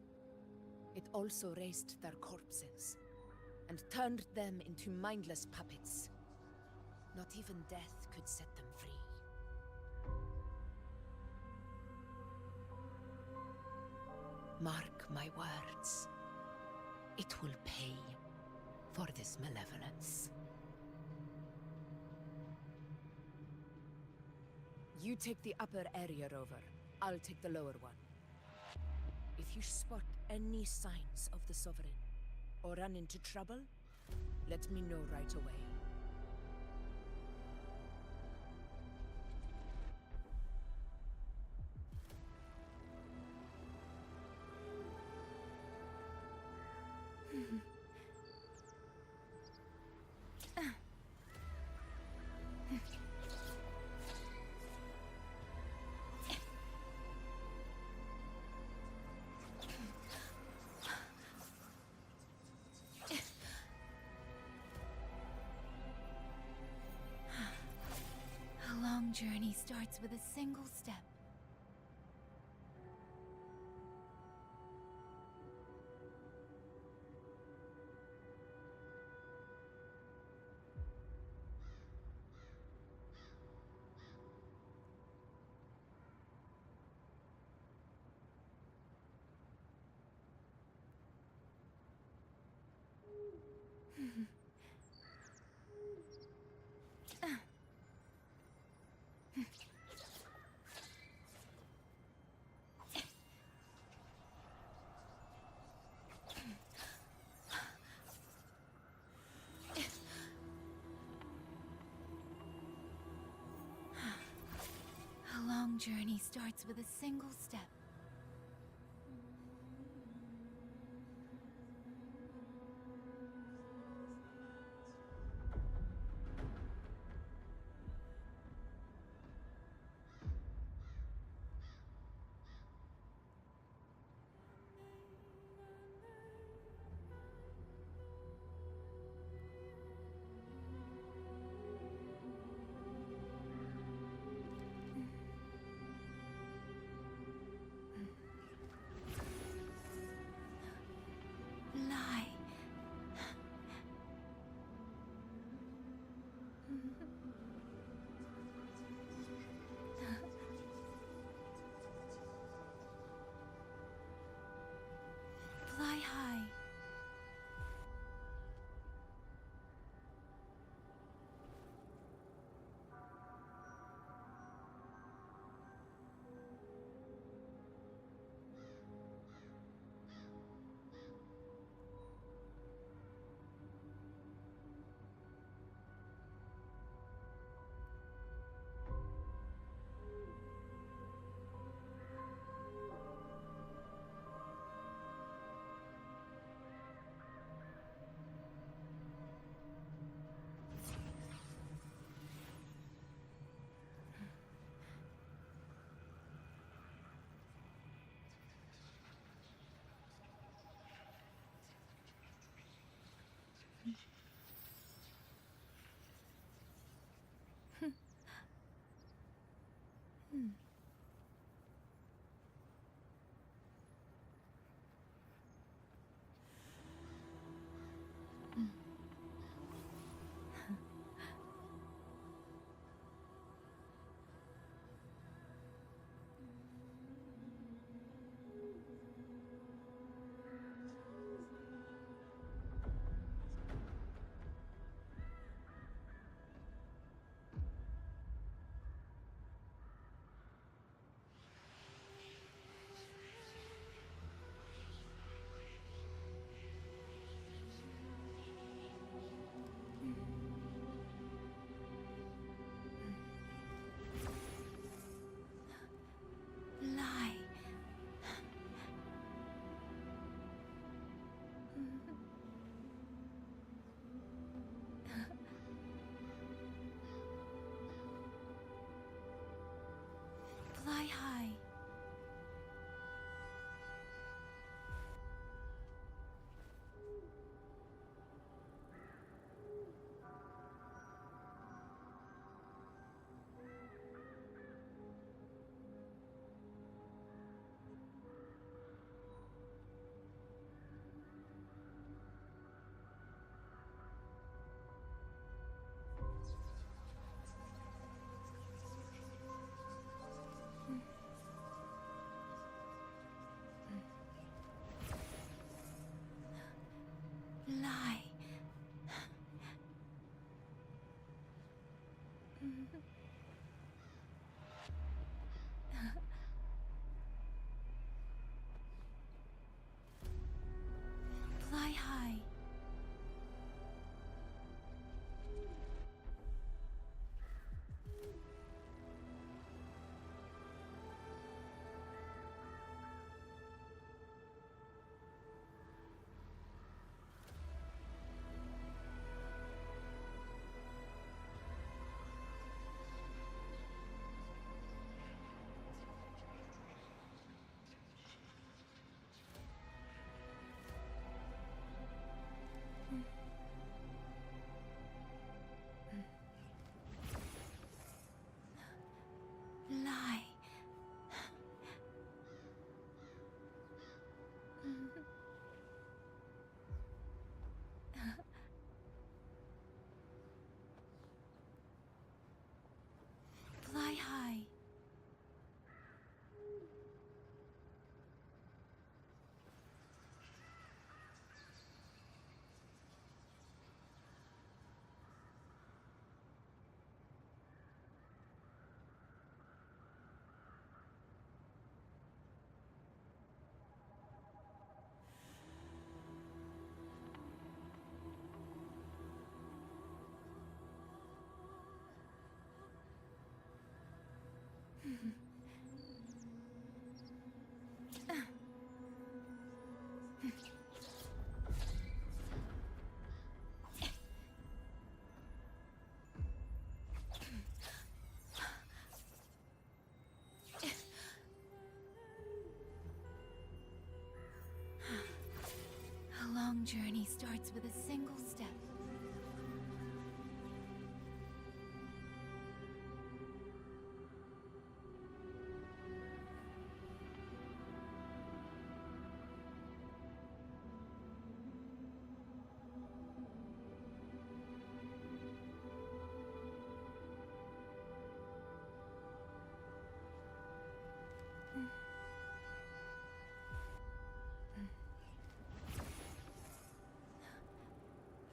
it also raised their corpses and turned them into mindless puppets. Not even death could set them free. Mark my words. It will pay for this malevolence. You take the upper area, Rover. I'll take the lower one. If you spot any signs of the Sovereign, or run into trouble, let me know right away. A long journey starts with a single step. A long long journey starts with a single step. Lie. Fly high. Lie. Fly high. Lie. Fly high. Lie. Fly high. A long journey starts with a single step.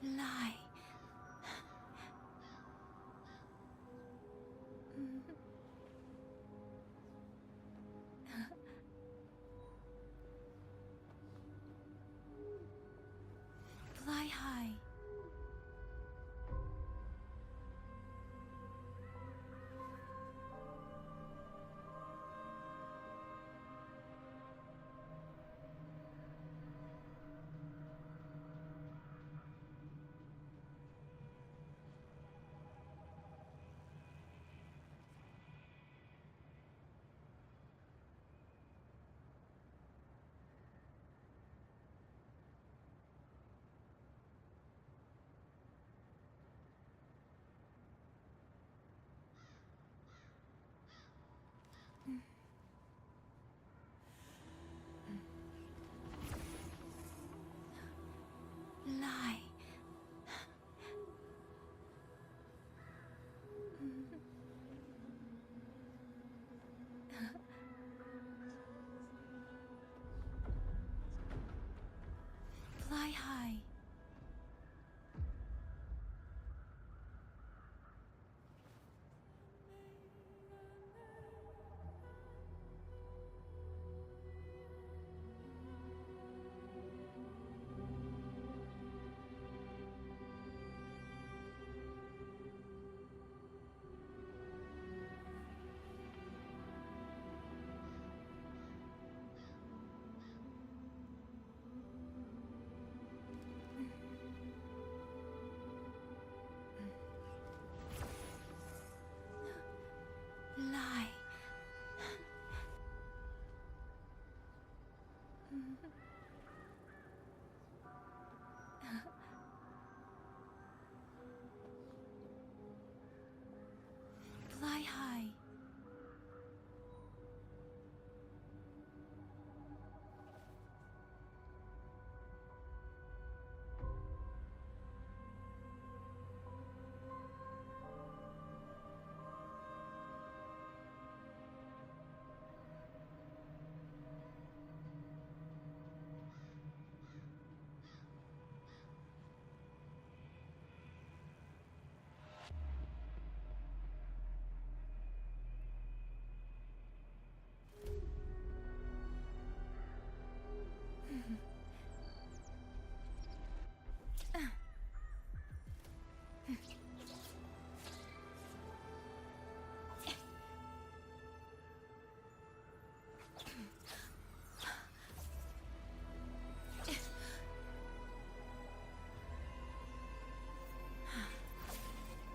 Lie. Fly high. Lie. Fly high. Lie. Fly high.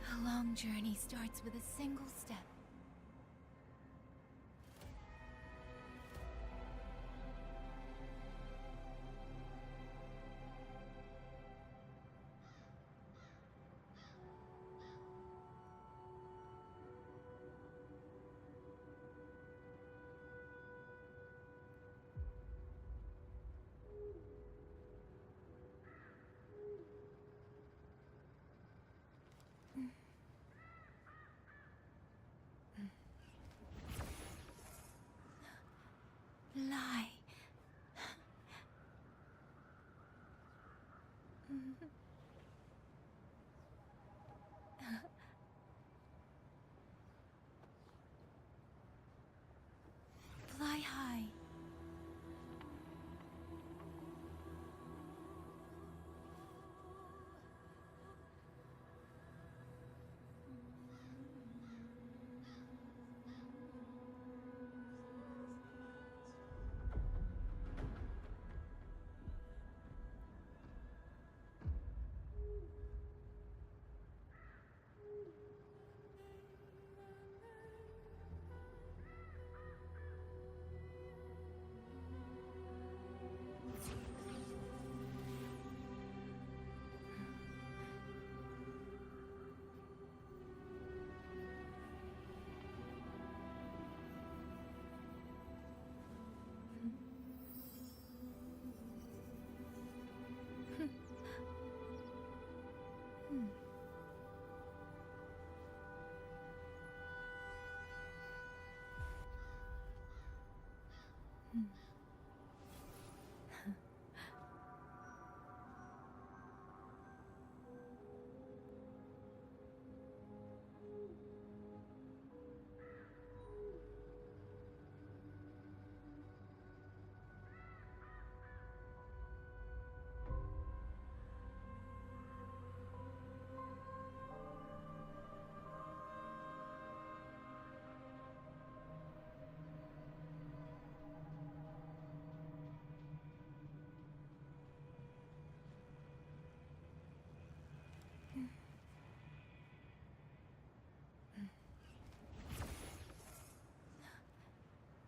A long journey starts with a single step. Lie. Fly high.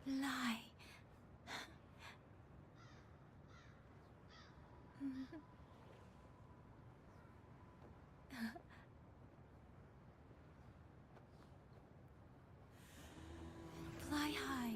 Lie. Fly high.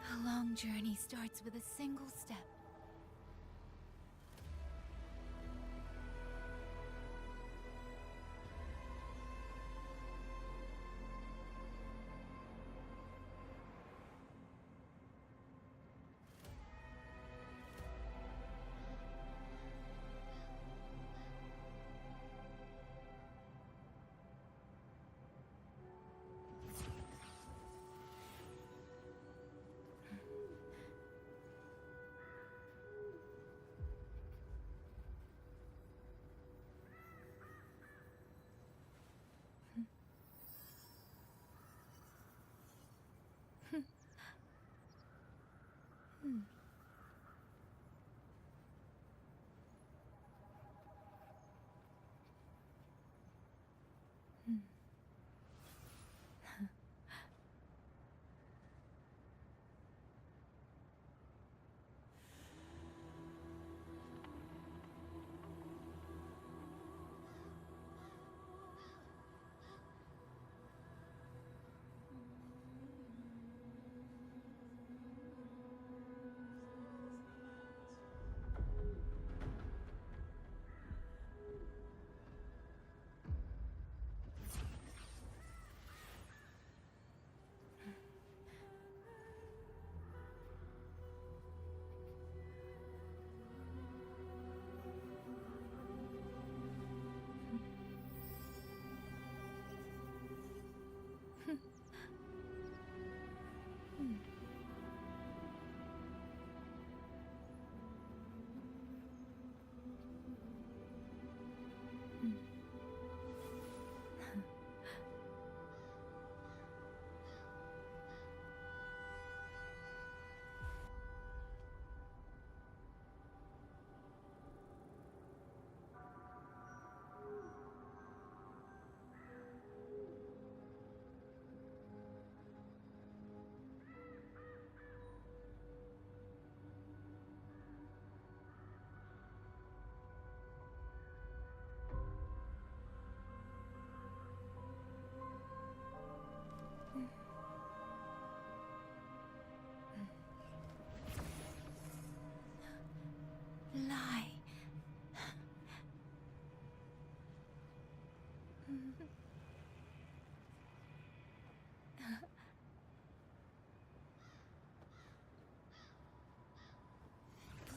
A long journey starts with a single step.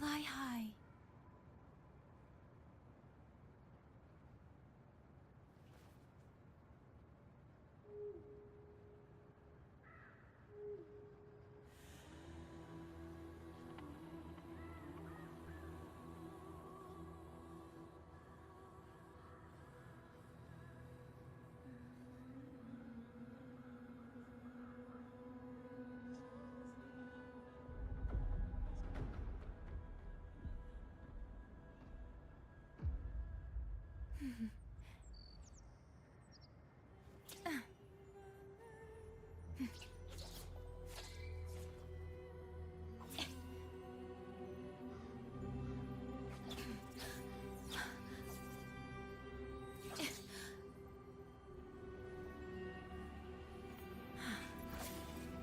Fly high.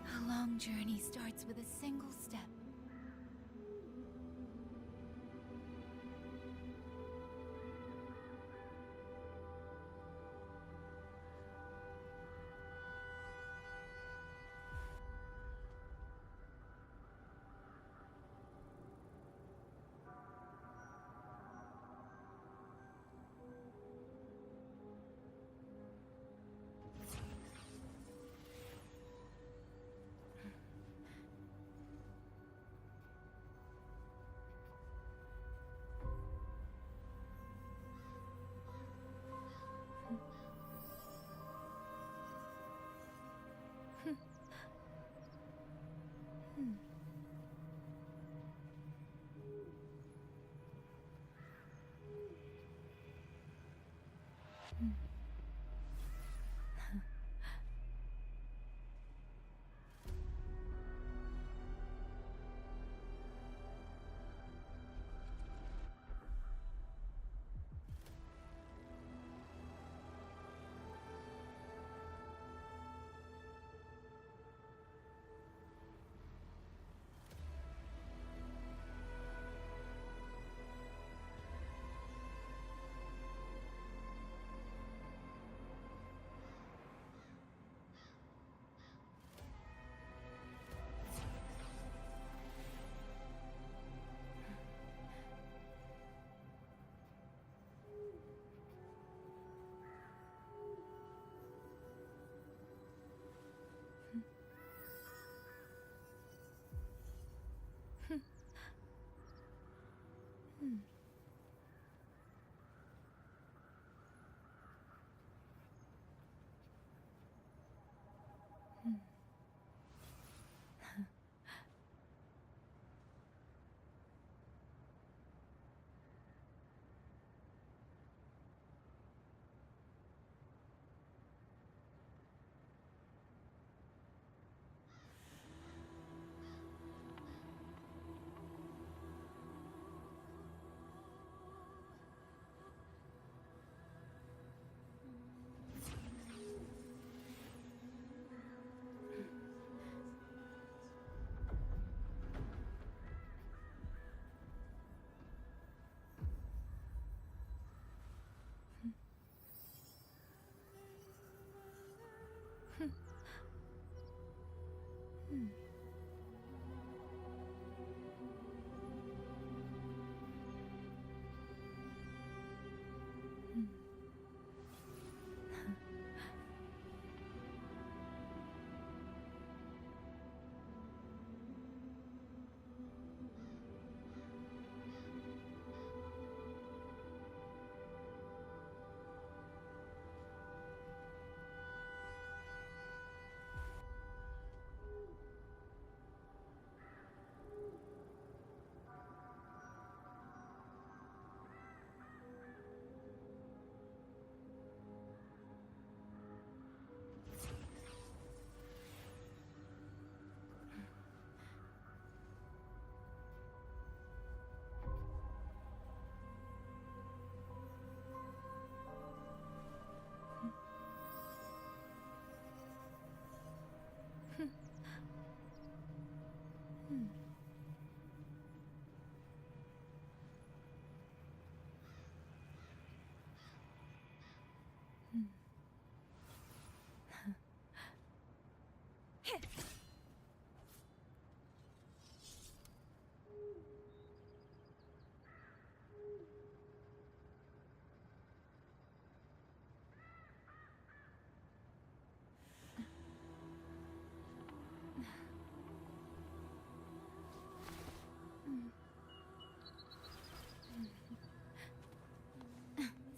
A long journey starts with a single step.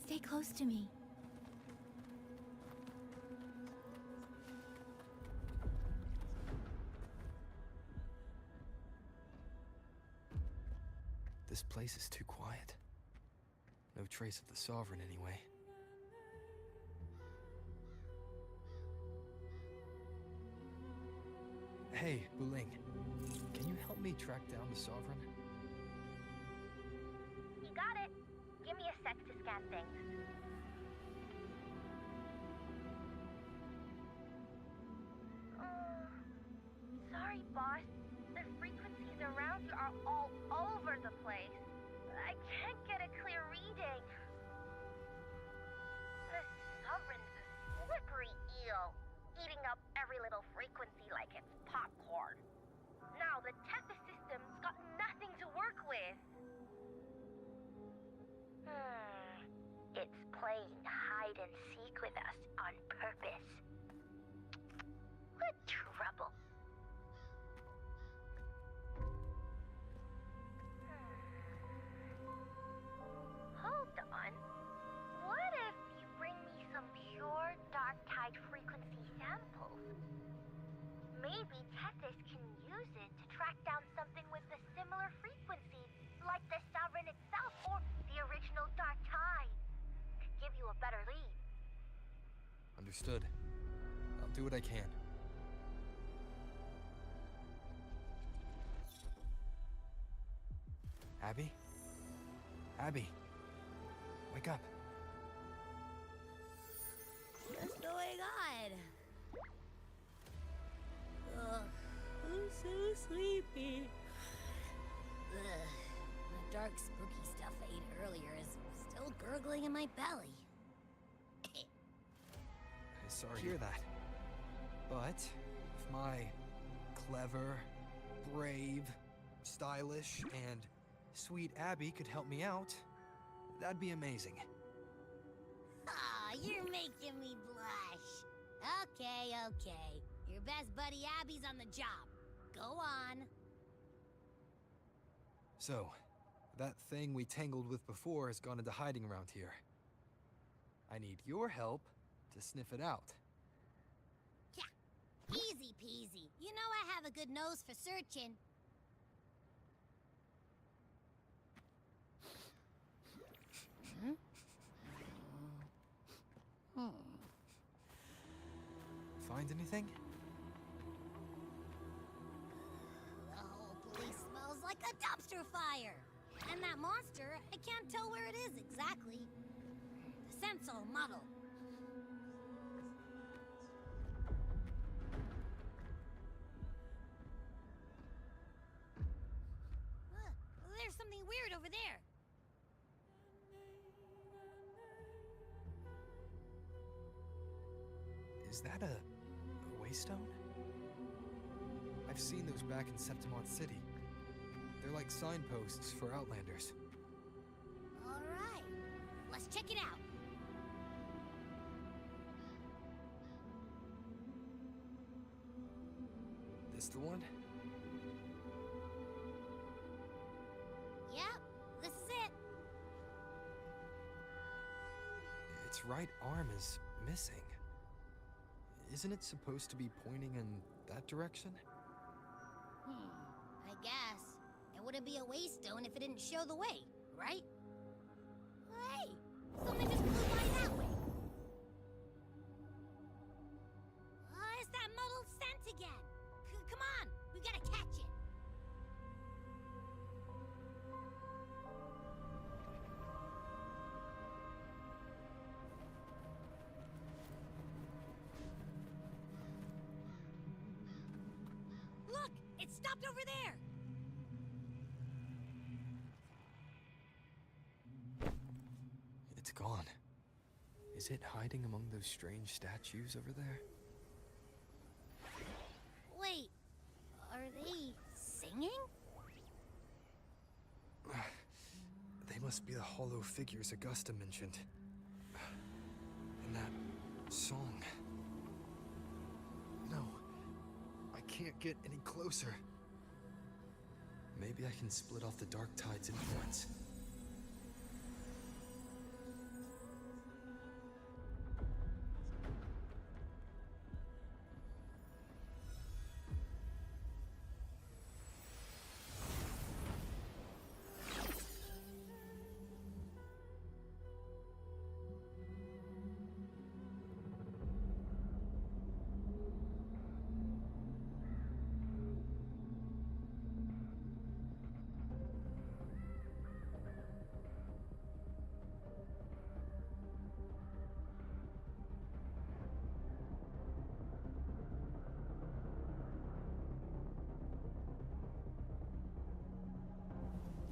Stay close to me. This place is too quiet. No trace of the Sovereign, anyway. Hey, Wuthering. Can you help me track down the Sovereign? You got it. Give me a sec to scan things. Sorry, boss. The frequencies around you are all over the place. I can't get a clear reading. The Sovereign's a slippery eel, eating up every little frequency like it's popcorn. Now the Tethys system's got nothing to work with. It's playing hide and seek with us on purpose. What trouble? Hold on. What if you bring me some pure dark tide frequency samples? Maybe Tethys can use it to track down something with a similar frequency, like the Sovereign itself or the original dark tide. Could give you a better lead. Understood. I'll do what I can. Abby? Abby? Wake up. What's going on? Ugh, I'm so sleepy. Ugh, the dark, spooky stuff I ate earlier is still gurgling in my belly. Sorry to hear that. But if my clever, brave, stylish, and sweet Abby could help me out, that'd be amazing. Aw, you're making me blush. Okay. Your best buddy Abby's on the job. Go on. So, that thing we tangled with before has gone into hiding around here. I need your help to sniff it out. Yeah, easy peasy. You know I have a good nose for searching. Find anything? The whole place smells like a dumpster fire. And that monster, I can't tell where it is exactly. The scent's all muddled. There's something weird over there. Is that a waystone? I've seen those back in Septimont City. They're like signposts for Outlanders. All right, let's check it out. This the one? Yep, this is it. Its right arm is missing. Isn't it supposed to be pointing in that direction? I guess. It wouldn't be a waystone if it didn't show the way, right? Hey, something just flew by that way. It's that muddled scent again. Come on, we gotta catch it. Look, it stopped over there. It's gone. Is it hiding among those strange statues over there? Wait, are they singing? They must be the hollow figures Augusta mentioned. And that song. No, I can't get any closer. Maybe I can split off the Dark Tide's influence.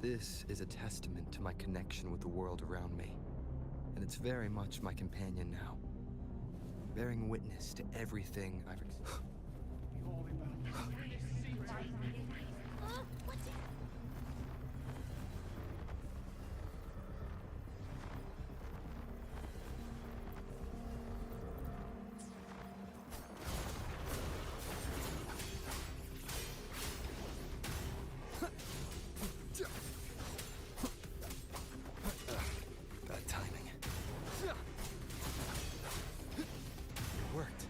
This is a testament to my connection with the world around me, and it's very much my companion now, bearing witness to everything I've What's it? Bad timing. It worked.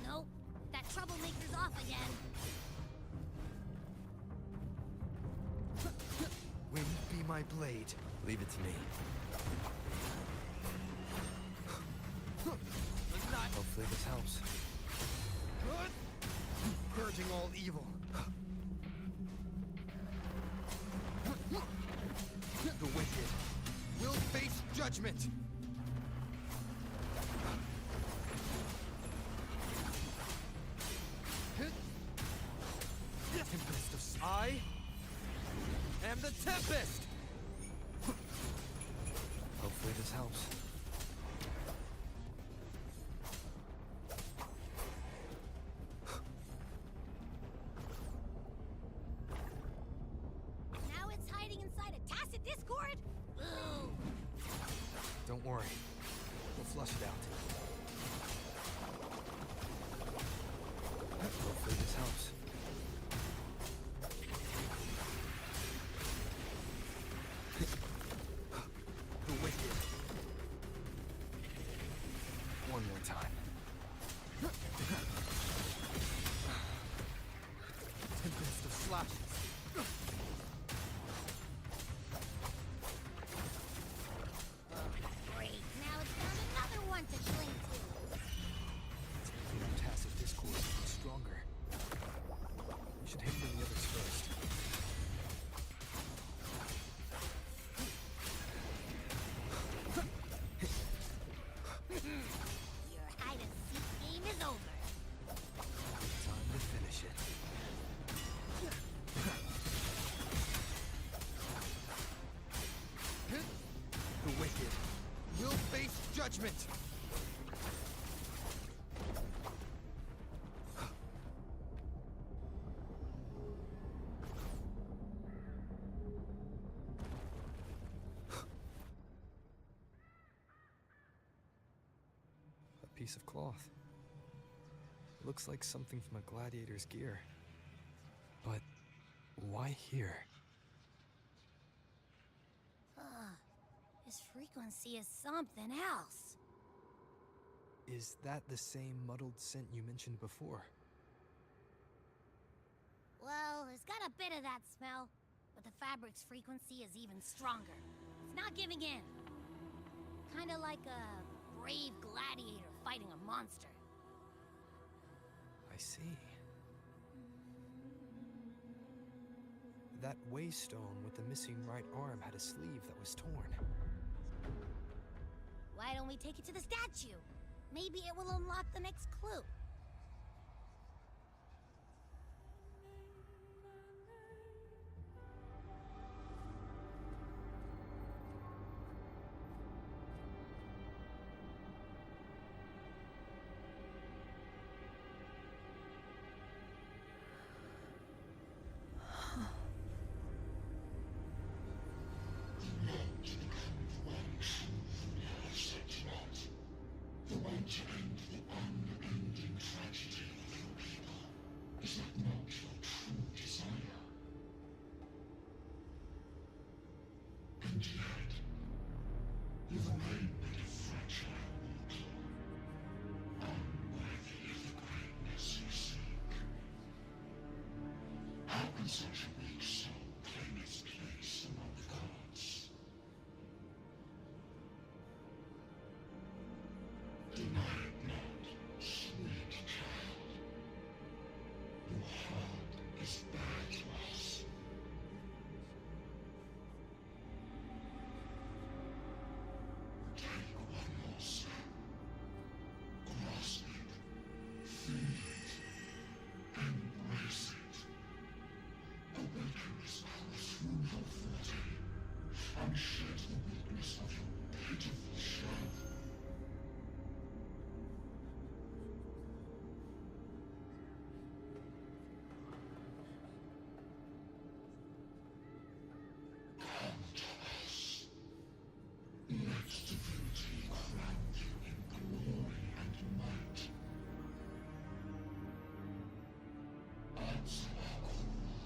Nope. That troublemaker's off again. Wind be my blade. Leave it to me. Hopefully this helps. Purging all evil. The wicked will face judgment. Tempest of I am the Tempest. Hopefully this helps. Now it's hiding inside a tacit discord? Boo! Don't worry. We'll flush it out. Hopefully this helps. The wicked. One more time. Tempest of slashes. Great. Now it's found another one to cling to. Taking tacit discourse even stronger. We should hinder the others first. Your hide and seek game is over. Time to finish it. The wicked will face judgment. A piece of cloth. Looks like something from a gladiator's gear. But why here? His frequency is something else. Is that the same muddled scent you mentioned before? Well, it's got a bit of that smell, but the fabric's frequency is even stronger. It's not giving in. Kinda like a brave gladiator fighting a monster. I see. That waystone with the missing right arm had a sleeve that was torn. Why don't we take it to the statue? Maybe it will unlock the next clue. and yet you remain but a fragile mortal, unworthy of the greatness you seek. How can such a weak soul claim its place among the gods? Deny it not, sweet child. Your heart is bare to us. Take one more step. Grasp it. Feel it. Embrace it. Awaken its power through your forte, and shed the weakness of your pitiful shell. Come to us. Let divinity crown you in glory and might. Answer our call,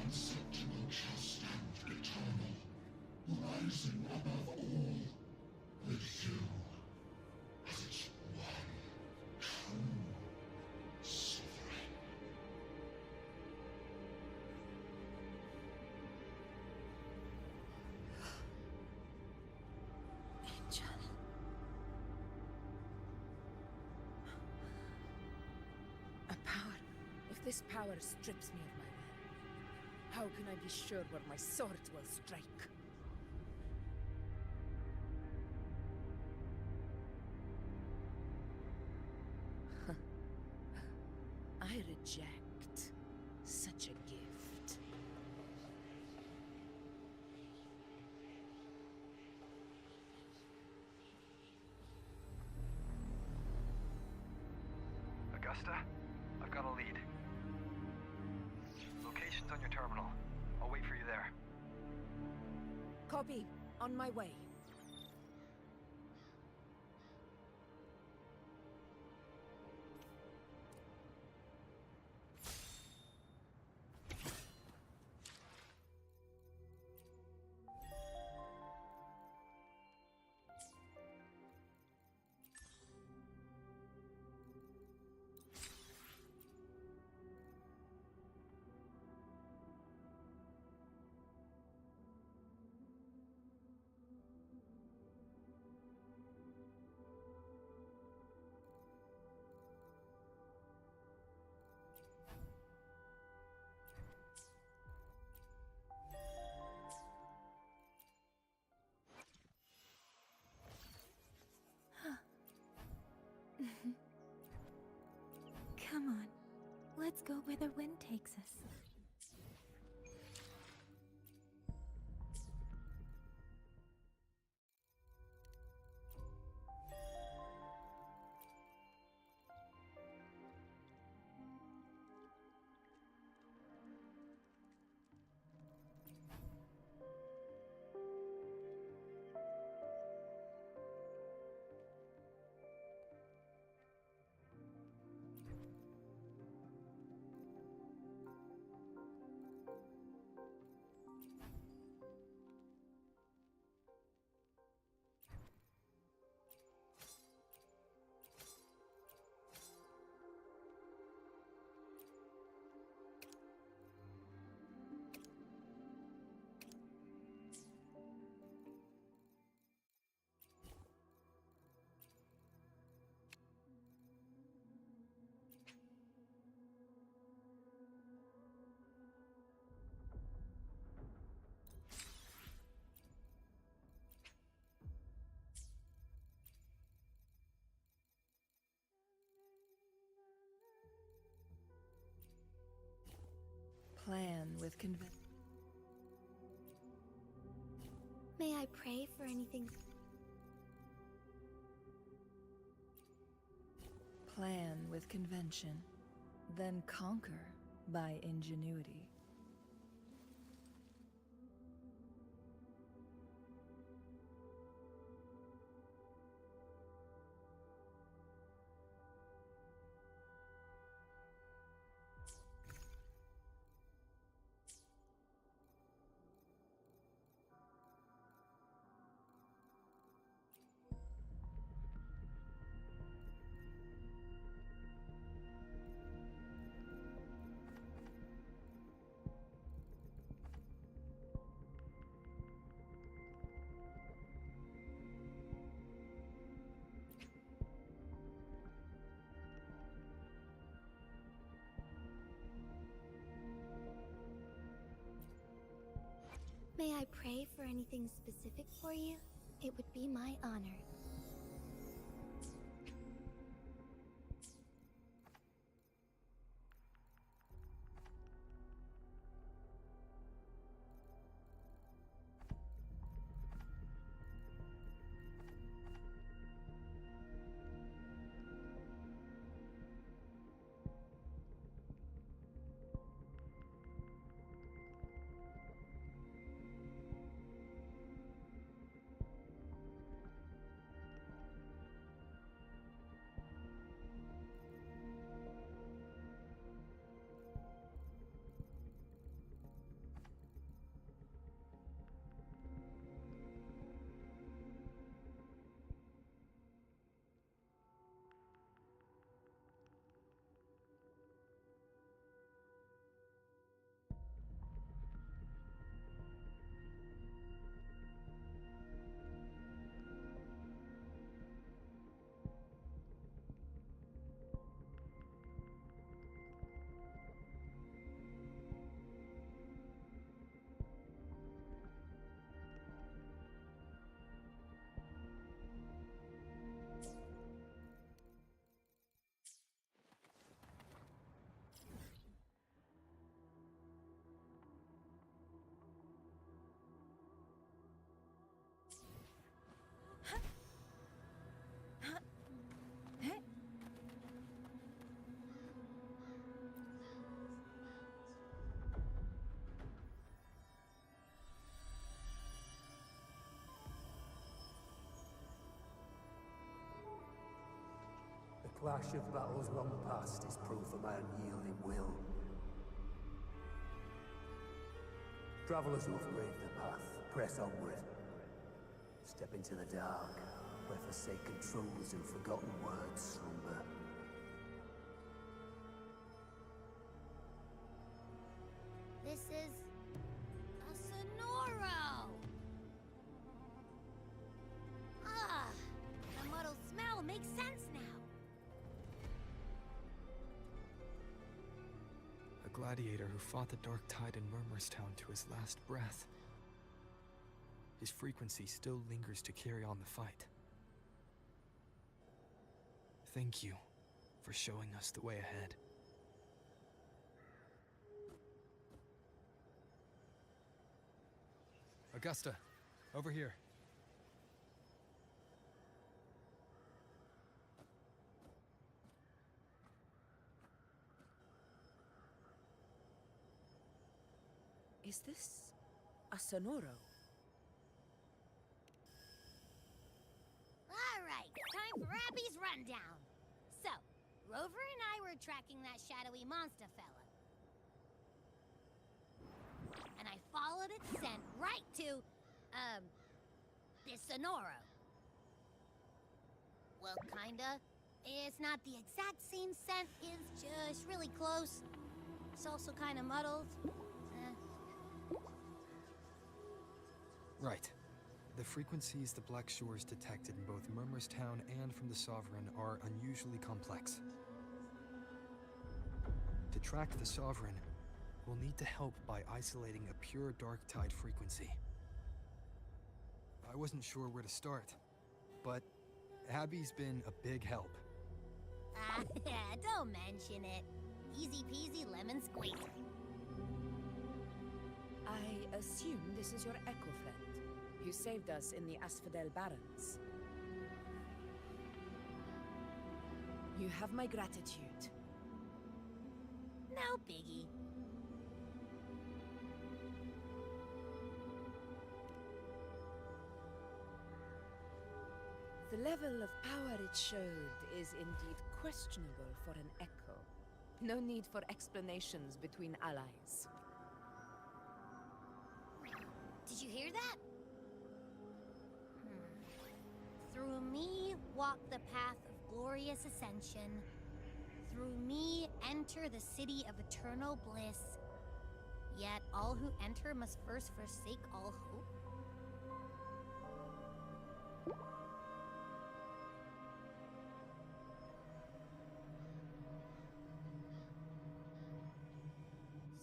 unsearchable, just and eternal, rising above all, with you as its one true sovereign. Angel. A power. If this power strips me of my will, how can I be sure where my sword will strike? I reject such a gift. Augusta, I've got a lead. Location's on your terminal. I'll wait for you there. Copy. On my way. Come on, let's go where the wind takes us. Plan with conviction. May I pray for anything? Plan with convention, then conquer by ingenuity. May I pray for anything specific for you? It would be my honor. The clash of battles long past is proof of my unyielding will. Travelers who have braved the path, press onward. Step into the dark, where forsaken truths and forgotten words slumber. This is a Sonoro! Ah, the muddled smell makes sense now. A gladiator who fought the Dark Tide in Murmurstown to his last breath. His frequency still lingers to carry on the fight. Thank you for showing us the way ahead. Augusta, over here. Is this a Sonoro? Alright, time for Abby's rundown. So, Rover and I were tracking that shadowy monster fella. And I followed its scent right to, this Sonoro. Well, kinda. It's not the exact same scent, it's just really close. It's also kinda muddled. Right. The frequencies the Black Shores detected in both Murmurstown and from the Sovereign are unusually complex. To track the Sovereign, we'll need to help by isolating a pure Dark Tide frequency. I wasn't sure where to start, but Abby's been a big help. Don't mention it. Easy peasy lemon squeezy. I assume this is your Echo friend, who saved us in the Asphodel Barrens. You have my gratitude. No biggie. The level of power it showed is indeed questionable for an Echo. No need for explanations between allies. Did you hear that? Through me walk the path of glorious ascension. Through me enter the city of eternal bliss. Yet all who enter must first forsake all hope.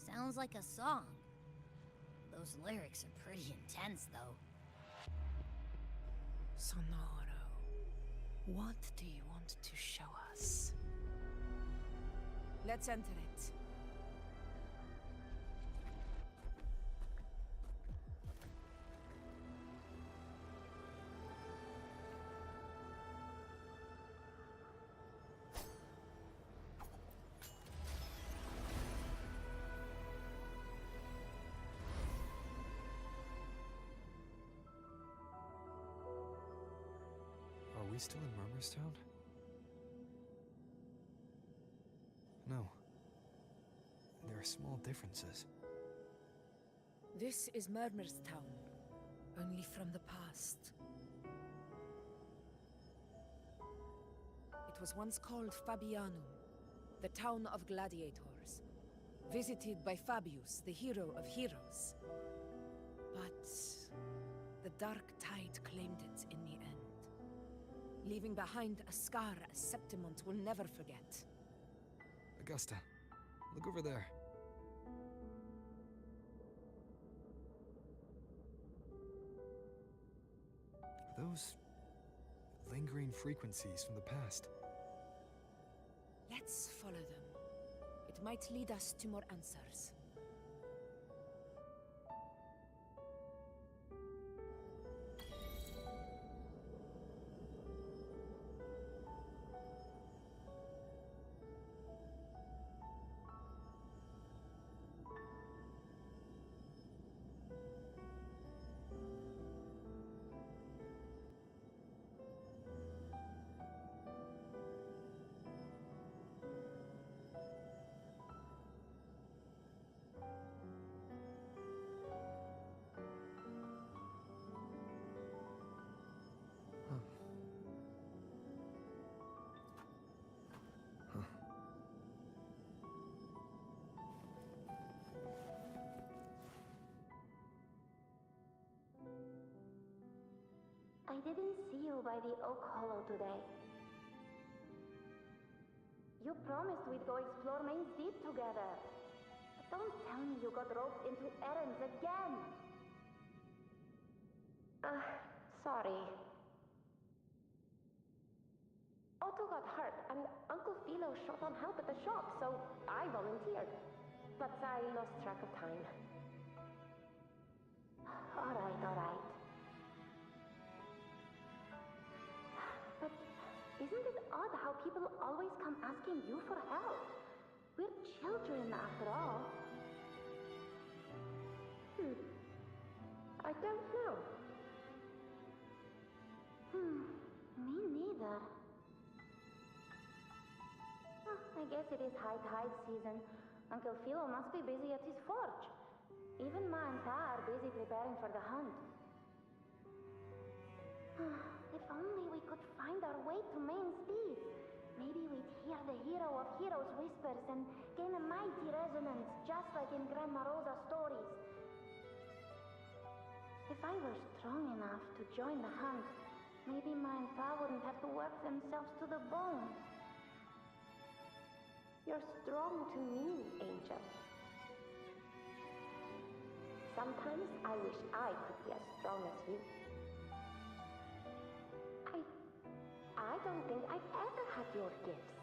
Sounds like a song. Though Those lyrics are pretty intense, though. Sonoro, what do you want to show us? Let's enter it. Are we still in Murmurstown? No. There are small differences. This is Murmurstown, only from the past. It was once called Fabianum, the town of gladiators, visited by Fabius, the hero of heroes. But the dark tide claimed it in the end, leaving behind a scar Septimont will never forget. Augusta, look over there. Are those lingering frequencies from the past? Let's follow them. It might lead us to more answers. I didn't see you by the Oak Hollow today. You promised we'd go explore Main's Deep together. But don't tell me you got roped into errands again. Sorry. Otto got hurt, and Uncle Philo shot on help at the shop, so I volunteered. But I lost track of time. All right. But isn't it odd how people always come asking you for help? We're children, after all. I don't know. Me neither. I guess it is high tide season. Uncle Philo must be busy at his forge. Even Ma and Pa are busy preparing for the hunt. If only we could find our way to Main's Deep. Maybe we'd hear the hero of heroes whispers and gain a mighty resonance, just like in Grandma Rosa's stories. If I were strong enough to join the hunt, maybe Ma and Pa wouldn't have to work themselves to the bone. You're strong to me, Angel. Sometimes I wish I could be as strong as you. I don't think I've ever had your gifts.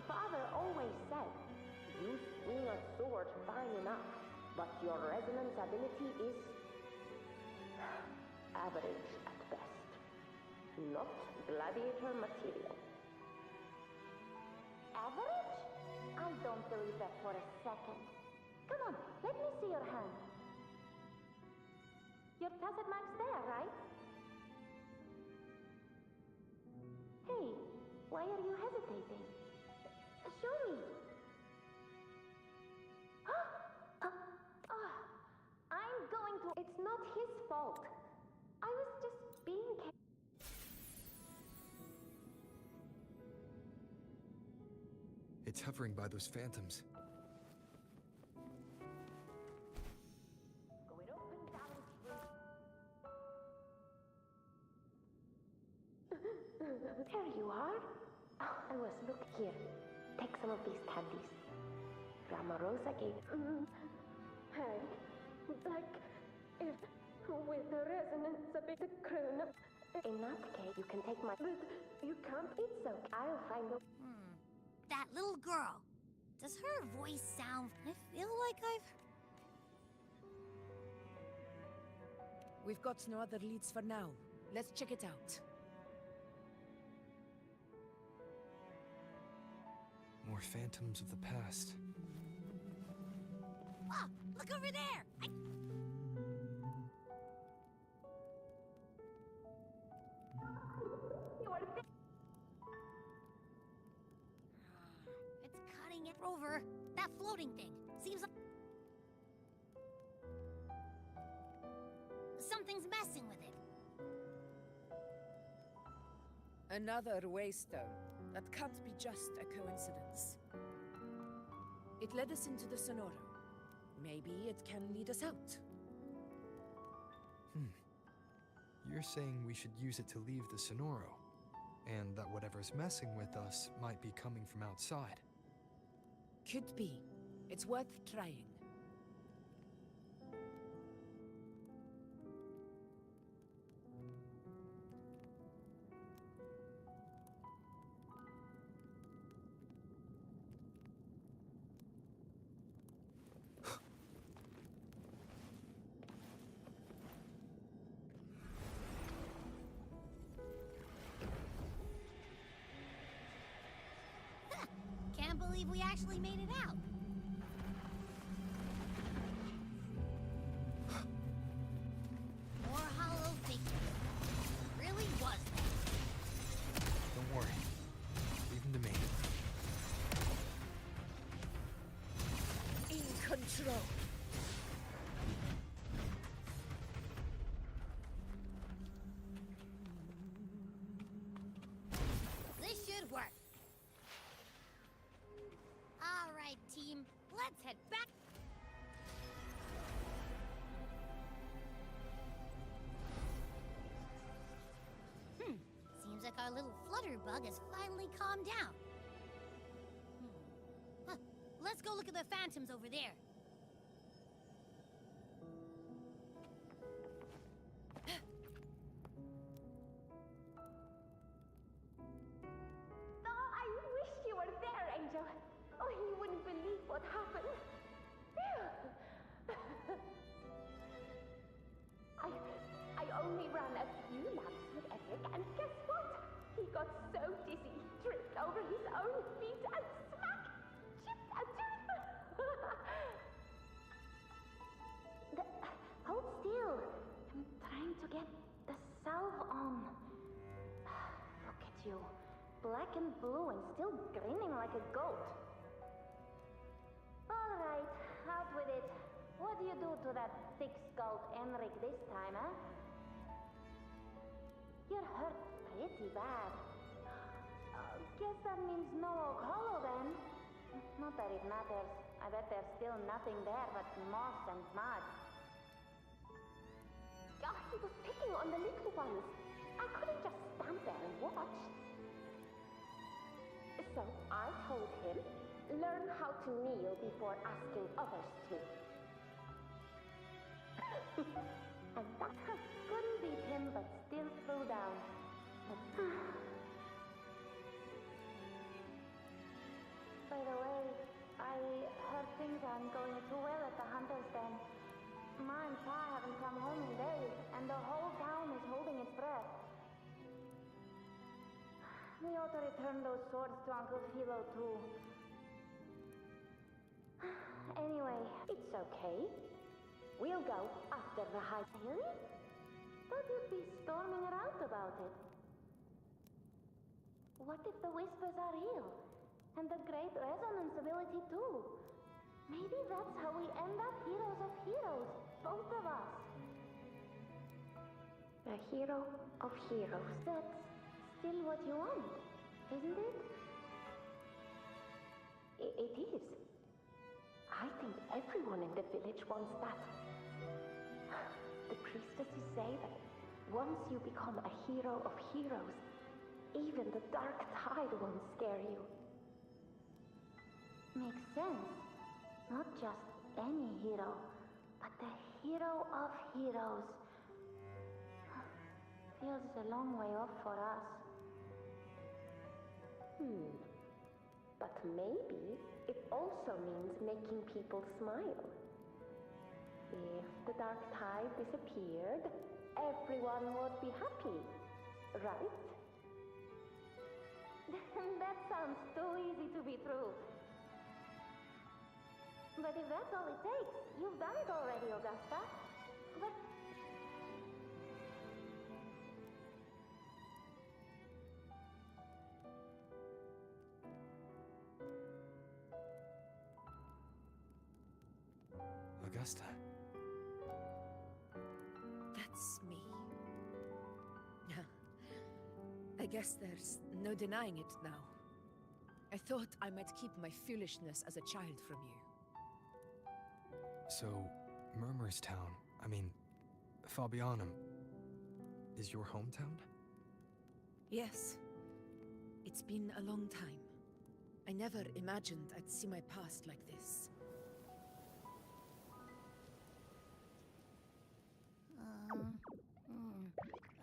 Father always said, you swing a sword fine enough, but your resonance ability is average at best. Not gladiator material. Average? I don't believe that for a second. Come on, let me see your hand. Your tacet mark's there, right? Hey, why are you hesitating? Show me. I'm going to... It's not his fault. I was just being... It's hovering by those phantoms. Going up and down There you are. Alice, look here. Take some of these candies. Grandma Rosa gave... Hey, Like if with the resonance of the crown. In that case, you can take my. But you can't. It's okay. I'll find a. That little girl. Does her voice sound... I feel like I've... We've got no other leads for now. Let's check it out. More phantoms of the past. Oh, look over there! It's cutting it over. That floating thing. Seems like... something's messing with it. Another waystone. That can't be just a coincidence. It led us into the Sonoro. Maybe it can lead us out. You're saying we should use it to leave the Sonoro, and that whatever's messing with us might be coming from outside. Could be. It's worth trying. Can't believe we actually made it out. More hollow figures. Really was that. Don't worry. Leave them to me. In control. This should work. All right, team. Let's head back. Seems like our little flutterbug has finally calmed down. Huh. Let's go look at the phantoms over there. Oh, I wish you were there, Angel. Oh, you wouldn't believe what happened. I only ran a few laps with Edric, and guess what? He got so dizzy, tripped over his own feet, and smack! Chipped a tooth! Hold still. I'm trying to get the salve on. Look at you. Black and blue and still grinning like a goat. All right, out with it. What do you do to that thick-skulled Enric this time, huh? You're hurt pretty bad. Guess that means no Oak Hollow then. Not that it matters. I bet there's still nothing there but moss and mud. Oh, he was picking on the little ones. I couldn't just stand there and watch. So I told him, learn how to kneel before asking others to. And that couldn't beat him, but still flew down. By the way, I heard things aren't going too well at the Hunter's Den. Ma and Pa haven't come home in days, and the whole town is holding its breath. We ought to return those swords to Uncle Philo, too. Anyway, it's okay. We'll go after the high... Really? Thought you'd be storming around about it. What if the whispers are real? And the great resonance ability, too? Maybe that's how we end up heroes of heroes, both of us. A hero of heroes. That's still what you want, isn't it? It is. I think everyone in the village wants that. The priestesses say that once you become a hero of heroes, even the dark tide won't scare you. Makes sense. Not just any hero, but the hero of heroes. Feels a long way off for us. But maybe it also means making people smile. If the dark tide disappeared, everyone would be happy, right? That sounds too easy to be true. But if that's all it takes, you've done it already, Augusta. But... Augusta. That's me. I guess there's no denying it now. I thought I might keep my foolishness as a child from you. So, Murmurstown, I mean, Fabianum, is your hometown? Yes. It's been a long time. I never imagined I'd see my past like this.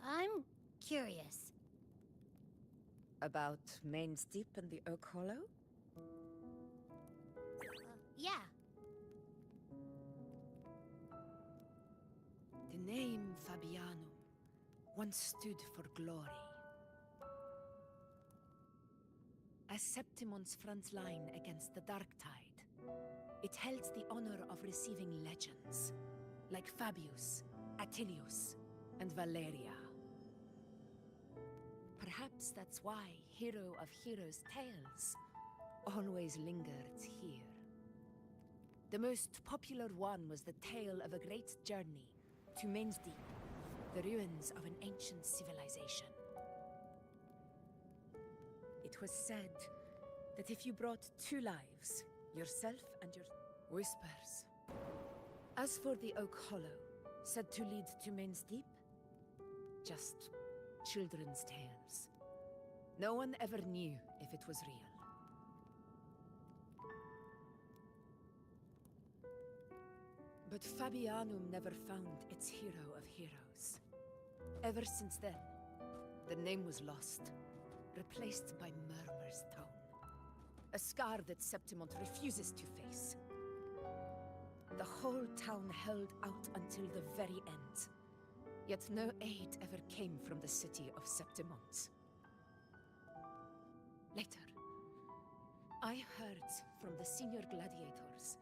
I'm curious. About Main's Deep and the Oak Hollow? Yeah. The name Fabianum once stood for glory. As Septimon's front line against the Dark Tide, it held the honor of receiving legends, like Fabius, Attilius, and Valeria. Perhaps that's why Hero of Heroes' tales always lingered here. The most popular one was the tale of a great journey to Main's Deep, the ruins of an ancient civilization. It was said that if you brought 2 lives, yourself and your whispers. As for the Oak Hollow, said to lead to Main's Deep, just children's tales. No one ever knew if it was real. But Fabianum never found its hero of heroes. Ever since then, the name was lost, replaced by Murmur's Tone. A scar that Septimont refuses to face. The whole town held out until the very end. Yet no aid ever came from the city of Septimont. Later, I heard from the senior gladiators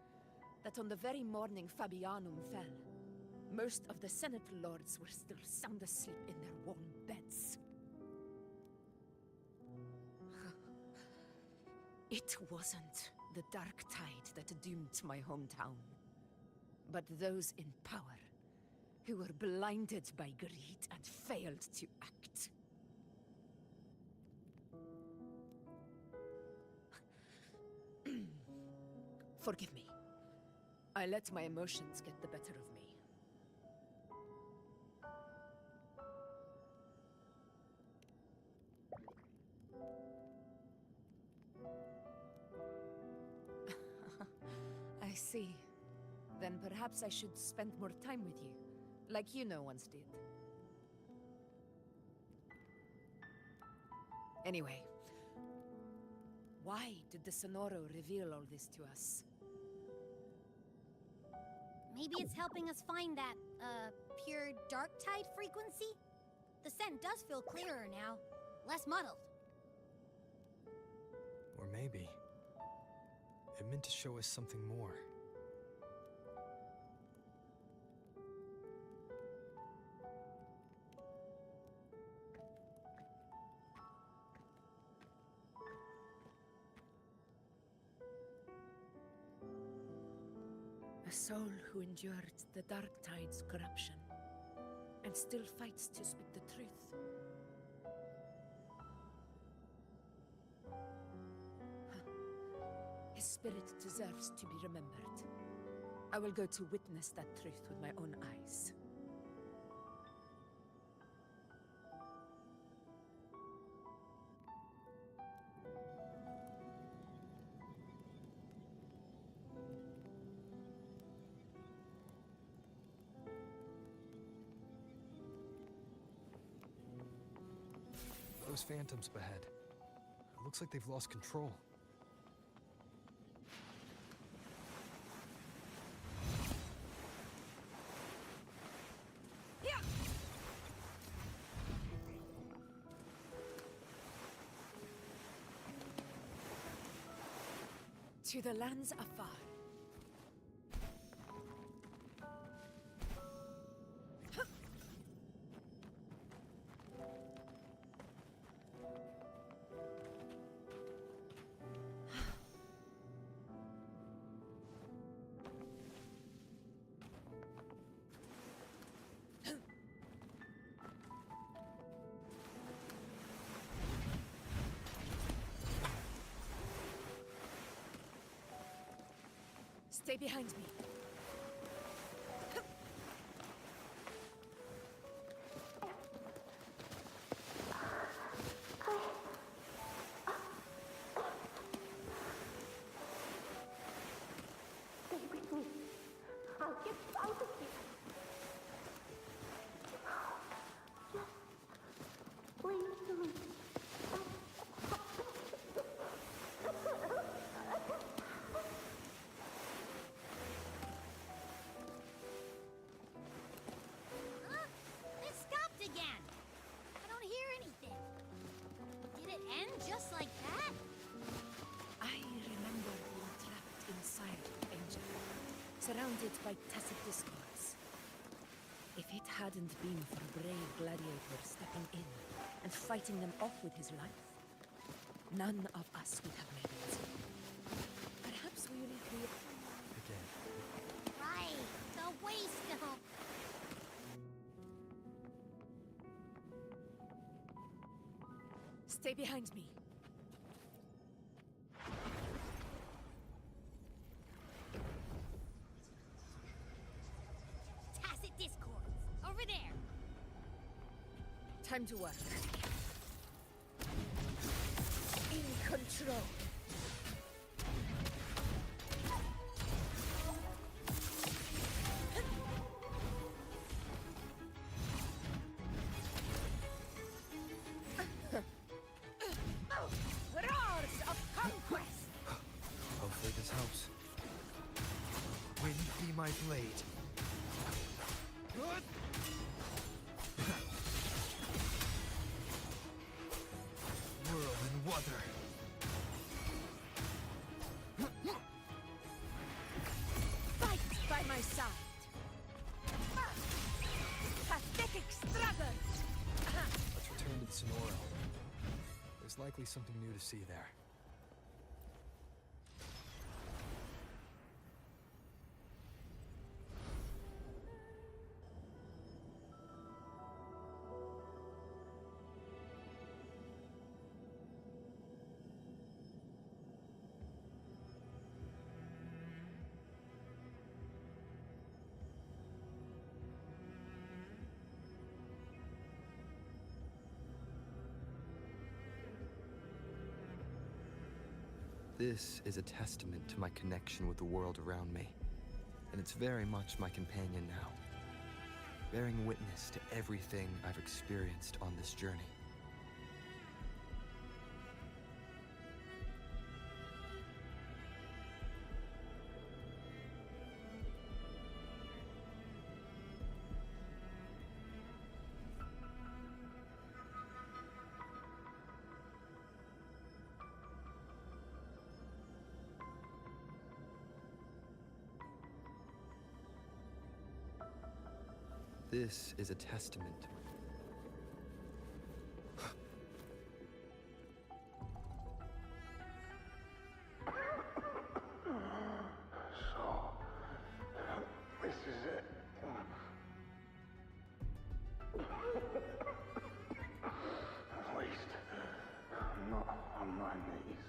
that on the very morning Fabianum fell, most of the Senate lords were still sound asleep in their warm beds. It wasn't the Dark Tide that doomed my hometown, but those in power who were blinded by greed and failed to act. Forgive me. I let my emotions get the better of me. I see. Then perhaps I should spend more time with you, like Yuno once did. Anyway, why did the Sonoro reveal all this to us? Maybe it's helping us find that, pure dark tide frequency? The scent does feel clearer now, less muddled. Or maybe it meant to show us something more. A soul who endured the Dark Tide's corruption, and still fights to speak the truth. His spirit deserves to be remembered. I will go to witness that truth with my own eyes. those phantoms ahead. It looks like they've lost control. To the lands afar. Stay behind me. Stay with me. I'll get you out of here. Just breathe to me. Huh? It stopped again. I don't hear anything. Did it end just like that? I remember being trapped inside Angel, surrounded by tacit discords. If it hadn't been for a brave gladiator stepping in and fighting them off with his life, none of us would have made it. Perhaps we recreate... Again. Right, the waste of... Stay behind me. Tacit discords. Over there. Time to work. In control. Roars of conquest! Hopefully this helps. Wind be my blade. Whirl and Wuthering. Fight by my side! Pathetic struggles! Let's return to the Sonoro. There's likely something new to see there. This is a testament to my connection with the world around me, and it's very much my companion now, bearing witness to everything I've experienced on this journey. This is a testament. So, this is it. At least, I'm not on my knees.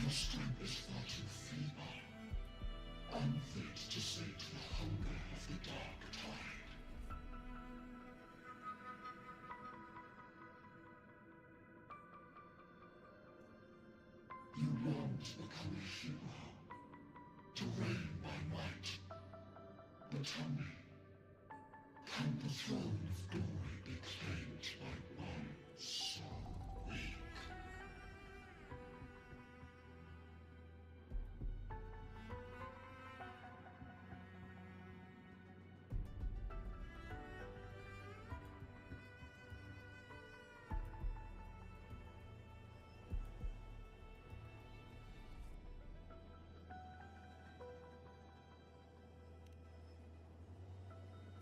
Your strength is far too feeble, unfit to sate the hunger of the dark tide. You long to become a hero, to reign by might. But tell me, can the throne of glory be claimed by one so weak?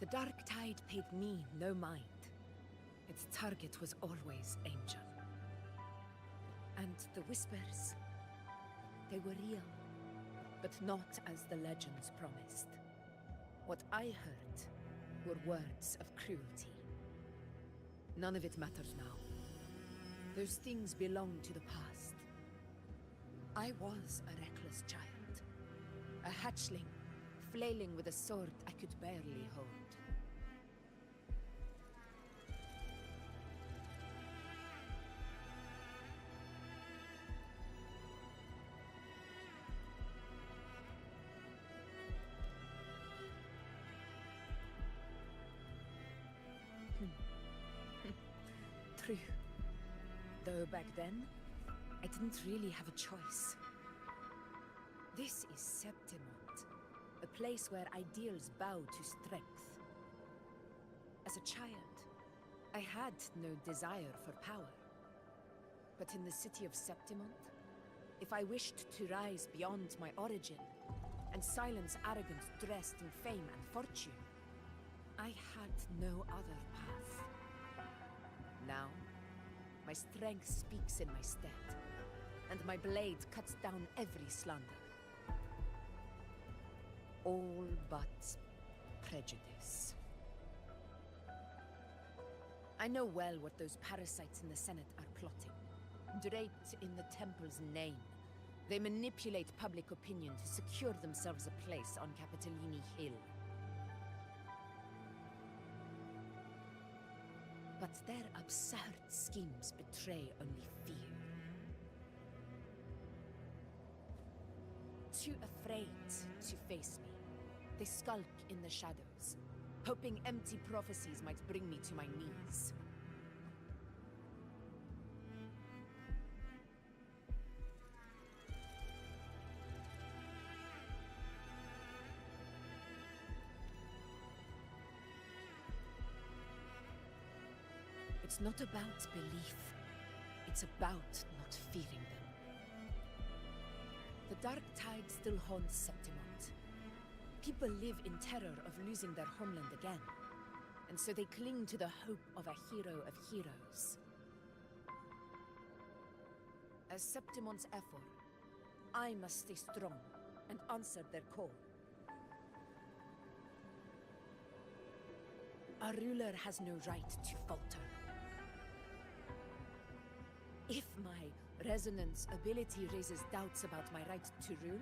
The Dark Tide paid me no mind. Its target was always Angel. And the whispers, they were real, but not as the legends promised. What I heard were words of cruelty. None of it matters now. Those things belong to the past. I was a reckless child, a hatchling, flailing with a sword I could barely hold. True. Though back then, I didn't really have a choice. This is Septimont, a place where ideals bow to strength. As a child, I had no desire for power. But in the city of Septimont, if I wished to rise beyond my origin and silence arrogance dressed in fame and fortune, I had no other path. Now, my strength speaks in my stead, and my blade cuts down every slander. All but prejudice. I know well what those parasites in the Senate are plotting. Draped in the Temple's name, they manipulate public opinion to secure themselves a place on Capitolini Hill. But their absurd schemes betray only fear. Too afraid to face me, they skulk in the shadows, hoping empty prophecies might bring me to my knees. It's not about belief. It's about not fearing them. The Dark Tide still haunts Septimont. People live in terror of losing their homeland again, and so they cling to the hope of a hero of heroes. As Septimont's Ephor, I must stay strong and answer their call. A ruler has no right to falter. If my resonance ability raises doubts about my right to rule,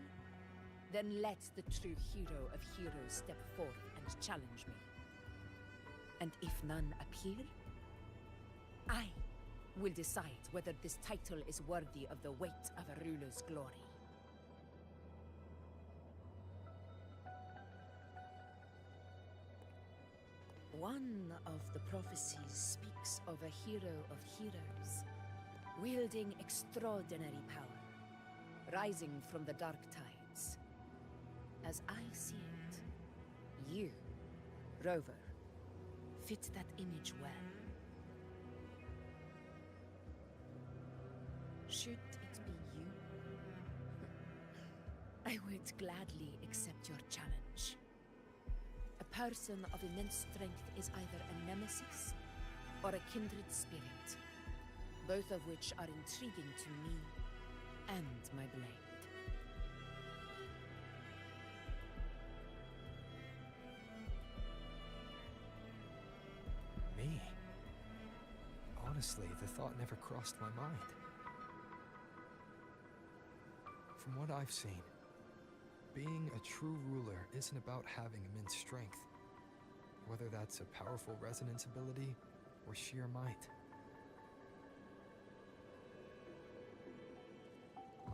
then let the true hero of heroes step forth and challenge me. And if none appear, I will decide whether this title is worthy of the weight of a ruler's glory. One of the prophecies speaks of a hero of heroes, wielding extraordinary power, rising from the dark tides. As I see it, you, Rover, fit that image well. Should it be you, I would gladly accept your challenge. A person of immense strength is either a nemesis or a kindred spirit, both of which are intriguing to me and my blade. Me? Honestly, the thought never crossed my mind. From what I've seen, being a true ruler isn't about having immense strength, whether that's a powerful resonance ability or sheer might.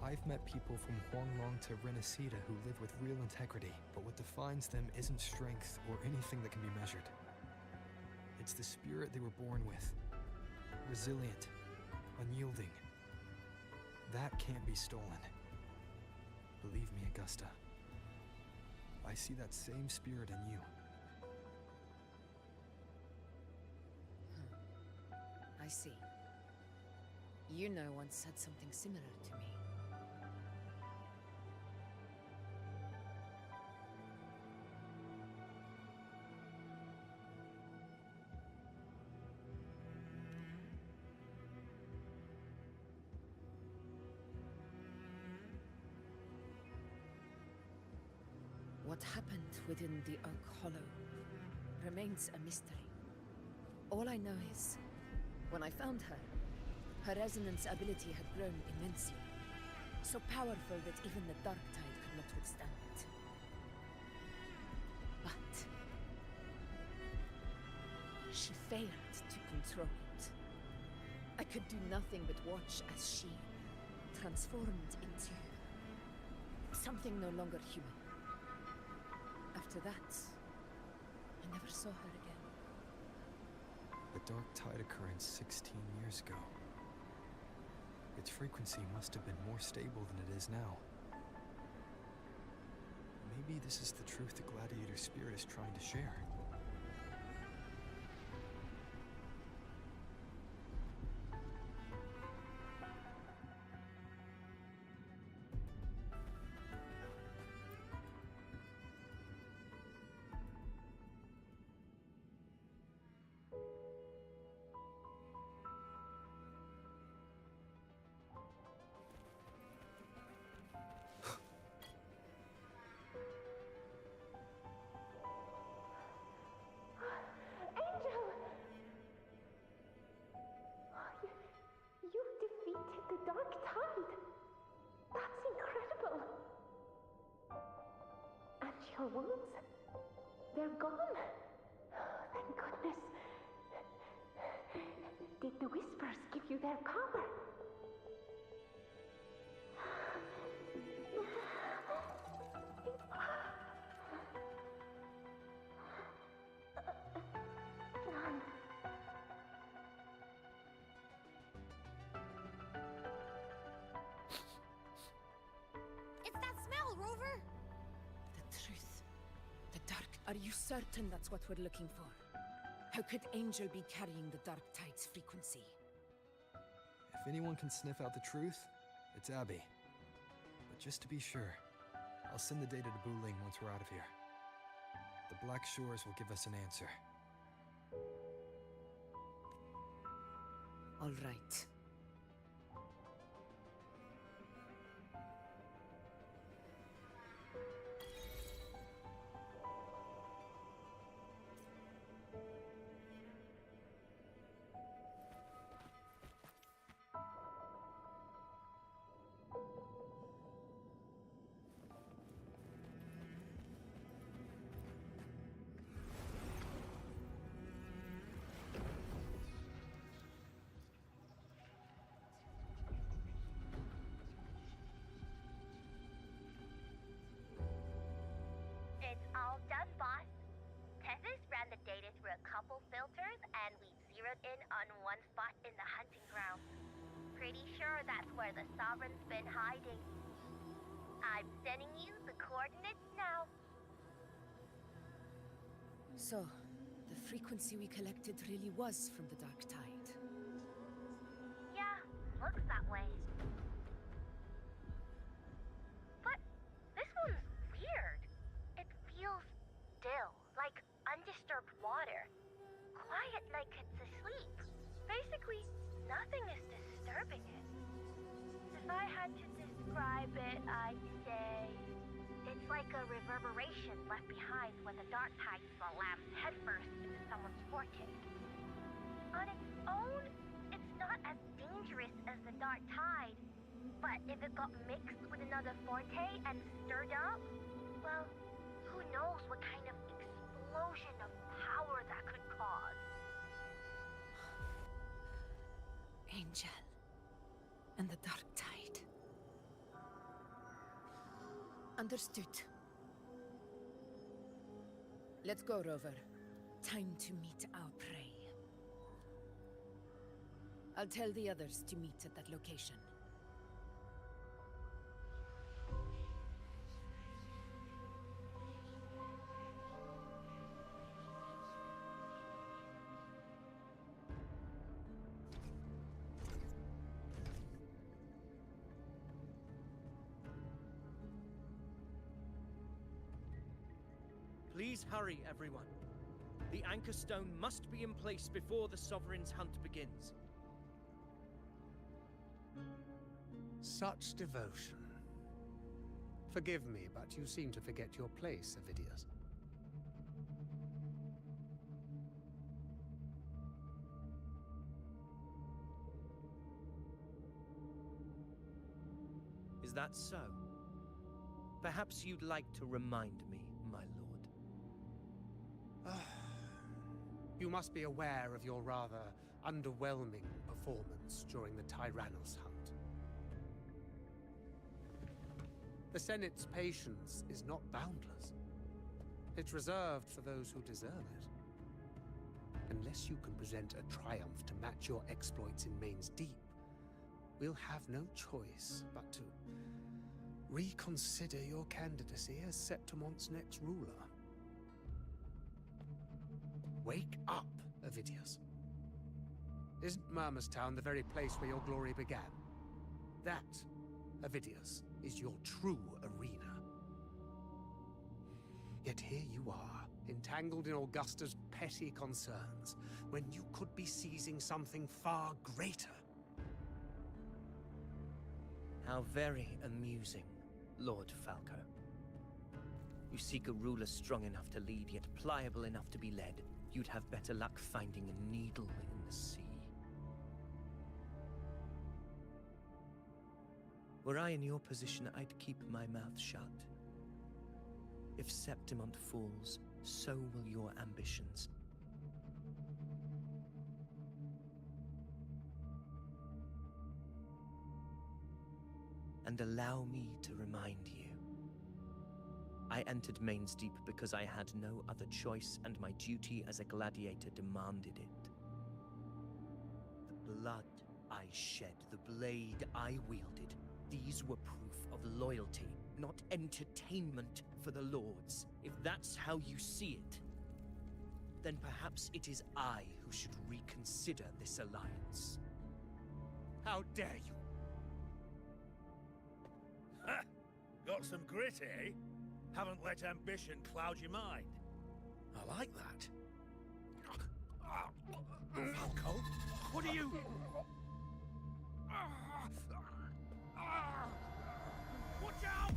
I've met people from Huanglong to Renacida who live with real integrity, but what defines them isn't strength or anything that can be measured. It's the spirit they were born with. Resilient, unyielding. That can't be stolen. Believe me, Augusta. I see that same spirit in you. I see. Yuna once said something similar to me. What happened within the Oak Hollow remains a mystery. All I know is, when I found her, her resonance ability had grown immensely. So powerful that even the Dark Tide could not withstand it. But she failed to control it. I could do nothing but watch as she transformed into something no longer human. After that, I never saw her again. The Dark Tide occurrence 16 years ago. Its frequency must have been more stable than it is now. Maybe this is the truth the Gladiator spirit is trying to share. You've defeated the Dark Tide. That's incredible. And your wounds, they're gone. Thank goodness. Did the Whispers give you their power? It's that smell, Rover! The truth. The Dark. Are you certain that's what we're looking for? How could Angel be carrying the Dark Tide's frequency? If anyone can sniff out the truth, it's Abby. But just to be sure, I'll send the data to Buling once we're out of here. The Black Shores will give us an answer. All right. It's all done, boss. Tethys ran the data through a couple filters, and we zeroed in on one spot in the hunting ground. Pretty sure that's where the Sovereign's been hiding. I'm sending you the coordinates now. So, the frequency we collected really was from the Dark Tide. Yeah, looks that way. But this one's weird. It feels still, like undisturbed water. Quiet like it's asleep. Basically, nothing is disturbing it. If I had to describe it, I'd say it's like a reverberation left behind when the Dark Tide slams headfirst into someone's forte. On its own, it's not as dangerous as the Dark Tide, but If it got mixed with another forte and stirred up, well, who knows what kind of explosion of power that could cause. Angel and the Dark Tide. Understood. Let's go, Rover. Time to meet our prey. I'll tell the others to meet at that location. Please hurry, everyone. The Anchor Stone must be in place before the Sovereign's hunt begins. Such devotion. Forgive me, but you seem to forget your place, Avidius. Is that so? Perhaps you'd like to remind me, my lord. You must be aware of your rather underwhelming performance during the Tyrannus hunt. The Senate's patience is not boundless. It's reserved for those who deserve it. Unless you can present a triumph to match your exploits in Main's Deep, we'll have no choice but to reconsider your candidacy as Septimon's next ruler. Wake up, Avidius. Isn't Murmustown the very place where your glory began? That, Avidius, is your true arena. Yet here you are, entangled in Augusta's petty concerns, when you could be seizing something far greater. How very amusing, Lord Falco. You seek a ruler strong enough to lead, yet pliable enough to be led. You'd have better luck finding a needle in the sea. Were I in your position, I'd keep my mouth shut. If Septimont falls, so will your ambitions. And allow me to remind you. I entered Main's Deep because I had no other choice, and my duty as a gladiator demanded it. The blood I shed, the blade I wielded, these were proof of loyalty, not entertainment for the Lords. If that's how you see it, then perhaps it is I who should reconsider this alliance. How dare you? Ha! Got some grit, eh? Haven't let ambition cloud your mind. I like that. Falco, what are you... Watch out!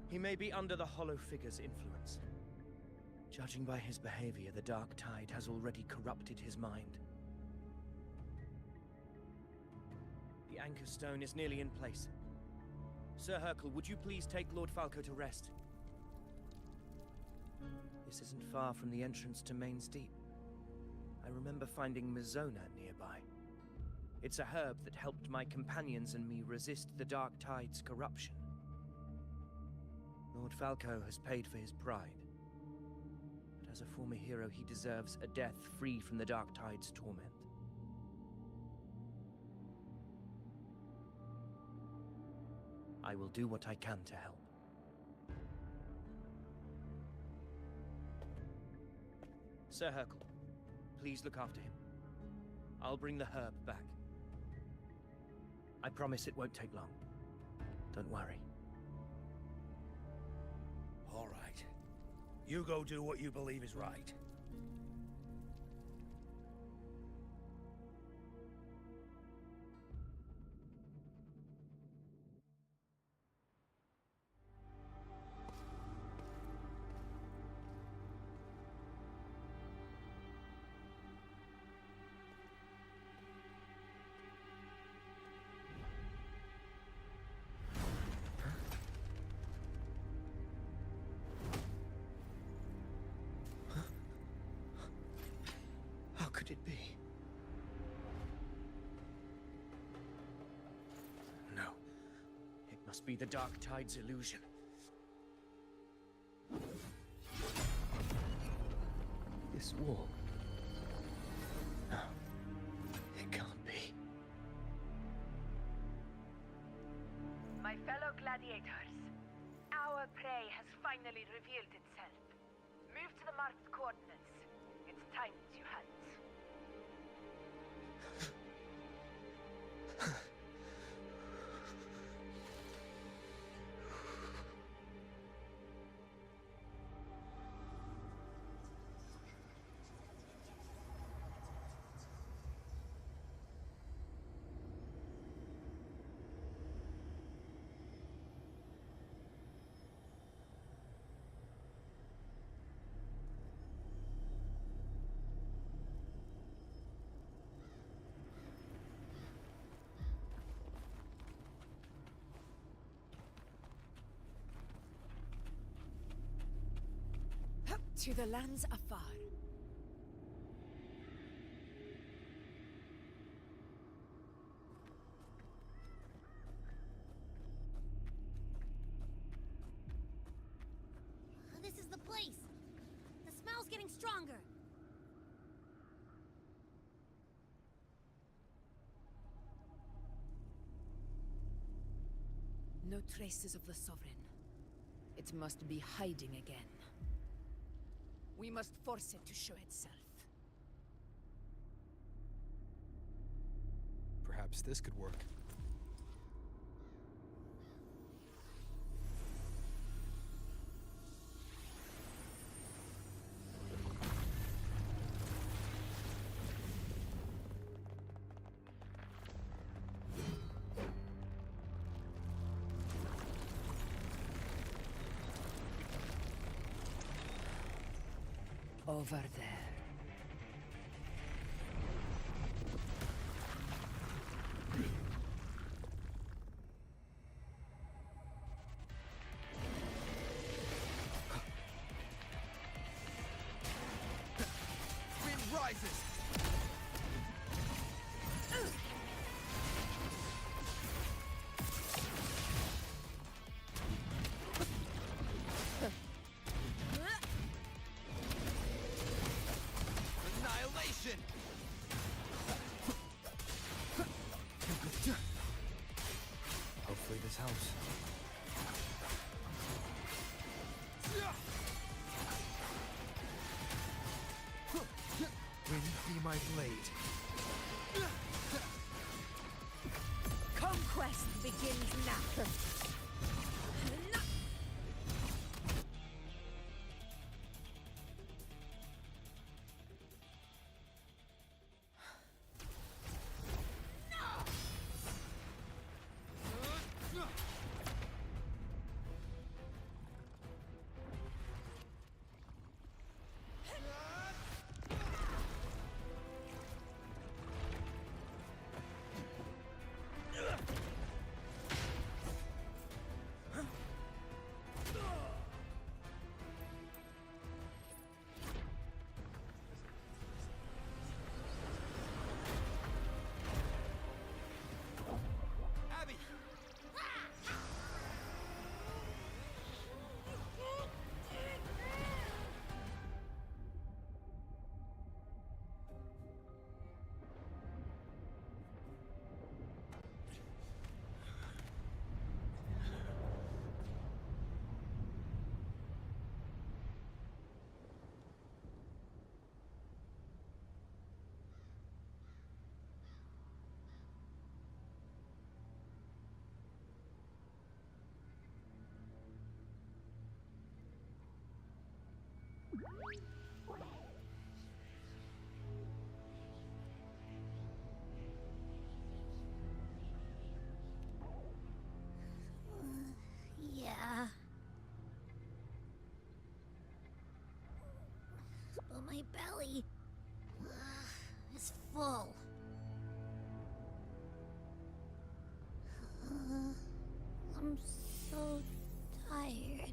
He may be under the Hollow Figure's influence. Judging by his behavior, the Dark Tide has already corrupted his mind. The Anchor Stone is nearly in place. Sir Hercule, would you please take Lord Falco to rest? This isn't far from the entrance to Main's Deep. I remember finding Mizona nearby. It's a herb that helped my companions and me resist the Dark Tide's corruption. Lord Falco has paid for his pride. But as a former hero, he deserves a death free from the Dark Tide's torment. I will do what I can to help. Sir Hercule, please look after him. I'll bring the herb back. I promise it won't take long. Don't worry. All right. You go do what you believe is right. must be the Dark Tide's illusion. This wall. No, it can't be. My fellow gladiators, our prey has finally revealed itself. Move to the marked coordinates. It's time to hunt. To the lands afar. This is the place. The smell's getting stronger. No traces of the Sovereign. It must be hiding again. We must force it to show itself. Perhaps this could work. Over there. Wind rises! Annihilation! Hopefully this helps. Wind be my blade. Conquest begins now. Yeah. But my belly is full. I'm so tired.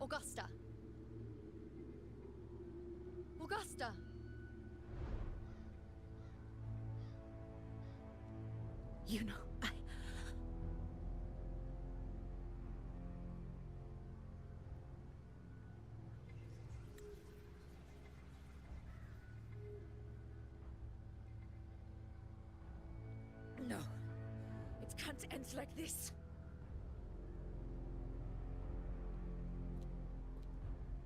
Augusta! Augusta! You know, No. It can't end like this.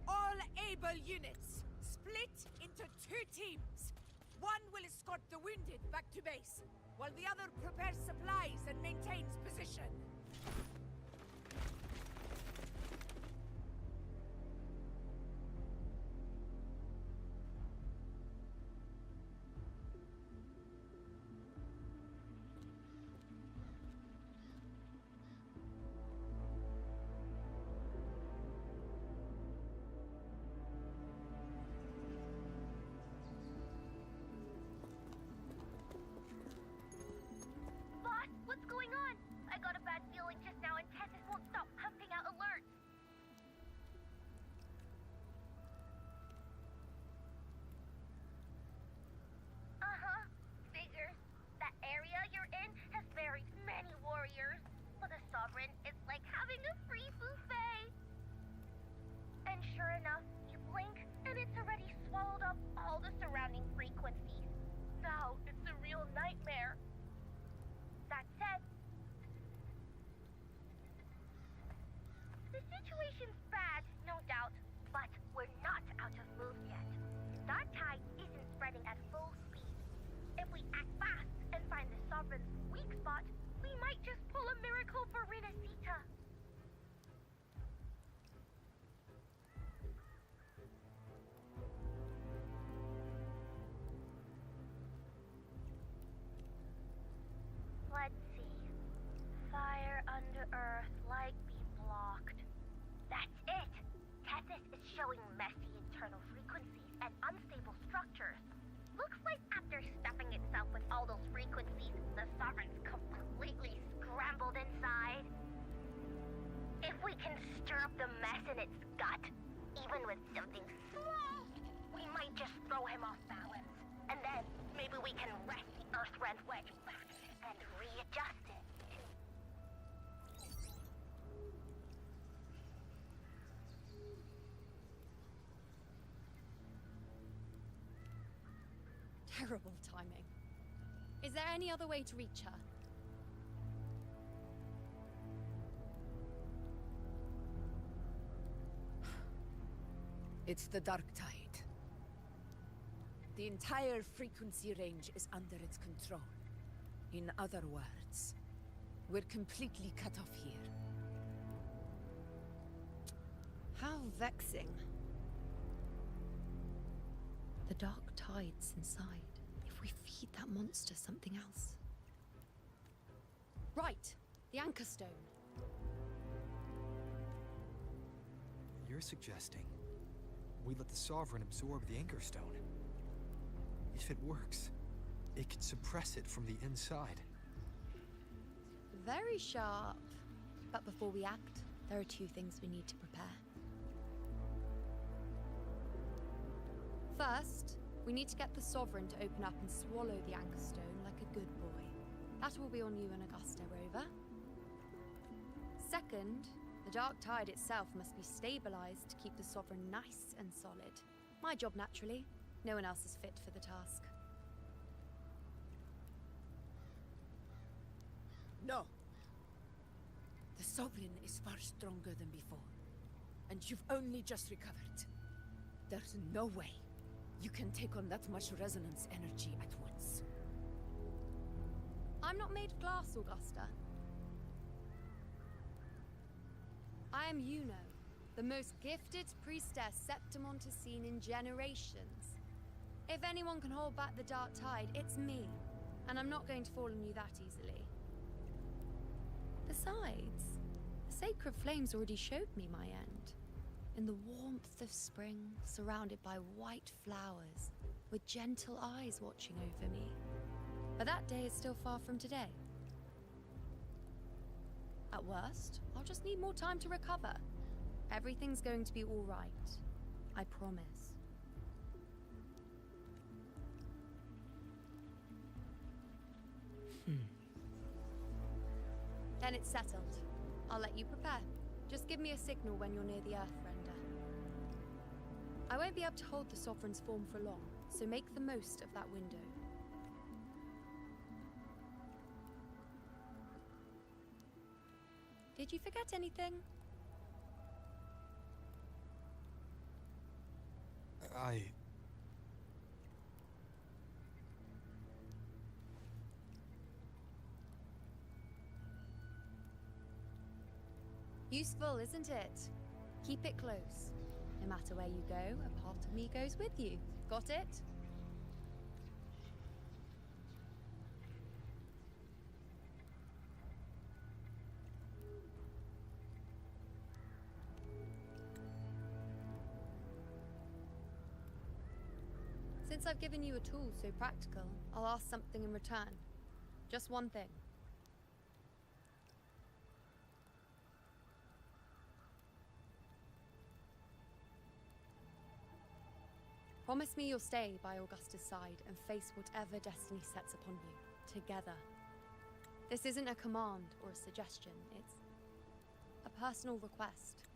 All able units, split into 2 teams. One will escort the wounded back to base, while the other prepares supplies and maintains position. Boss, what's going on? I got a bad feeling just now and Tessus won't stop pumping out alerts. Uh-huh. Figures. That area you're in has very many warriors. But the Sovereign is like having a free buffet. And sure enough, you blink and it's already swallowed up all the surrounding frequencies. Now it's a real nightmare. That said, the situation's bad, no doubt, but we're not out of moves yet. That tide isn't spreading at full speed. If we act fast and find the Sovereign's weak spot, we might just pull a miracle for Renacita. Let's see. Fire under earth, light be blocked. That's it! Tessus is showing messy internal frequencies and unstable structures. Looks like after stuffing itself with all those frequencies, the Sovereign's completely scrambled inside. If we can stir up the mess in its gut, even with something small, we might just throw him off balance. And then maybe we can wrest the Earth-rent wedge back and readjust it to... Terrible timing. Is there any other way to reach her? It's the Dark Tide. The entire frequency range is under its control. In other words, we're completely cut off here. How vexing. The dark tide's inside. If we feed that monster something else. Right! The Anchor Stone. You're suggesting we let the Sovereign absorb the Anchor Stone. If it works, it can suppress it from the inside. Very sharp. But before we act, there are 2 things we need to prepare. First, we need to get the Sovereign to open up and swallow the Anchor Stone like a good boy. That will be on you and Augusta, Rover. Second, the Dark Tide itself must be stabilized to keep the Sovereign nice and solid. My job, naturally. No one else is fit for the task. No! The Sovereign is far stronger than before. And you've only just recovered. There's no way you can take on that much resonance energy at once. I'm not made of glass, Augusta. I am Yuno, the most gifted priestess Septimont has seen in generations. If anyone can hold back the Dark Tide, it's me. And I'm not going to fall on you that easily. Besides, the sacred flames already showed me my end. In the warmth of spring, surrounded by white flowers, with gentle eyes watching over me. But that day is still far from today. At worst, I'll just need more time to recover. Everything's going to be all right. I promise. Then it's settled. I'll let you prepare. Just give me a signal when you're near the Earthrender. I won't be able to hold the Sovereign's form for long, so make the most of that window. Did you forget anything? Useful, isn't it? Keep it close. No matter where you go, a part of me goes with you. Got it? Since I've given you a tool so practical, I'll ask something in return. Just one thing. Promise me you'll stay by Augusta's side and face whatever destiny sets upon you, together. This isn't a command or a suggestion, it's a personal request.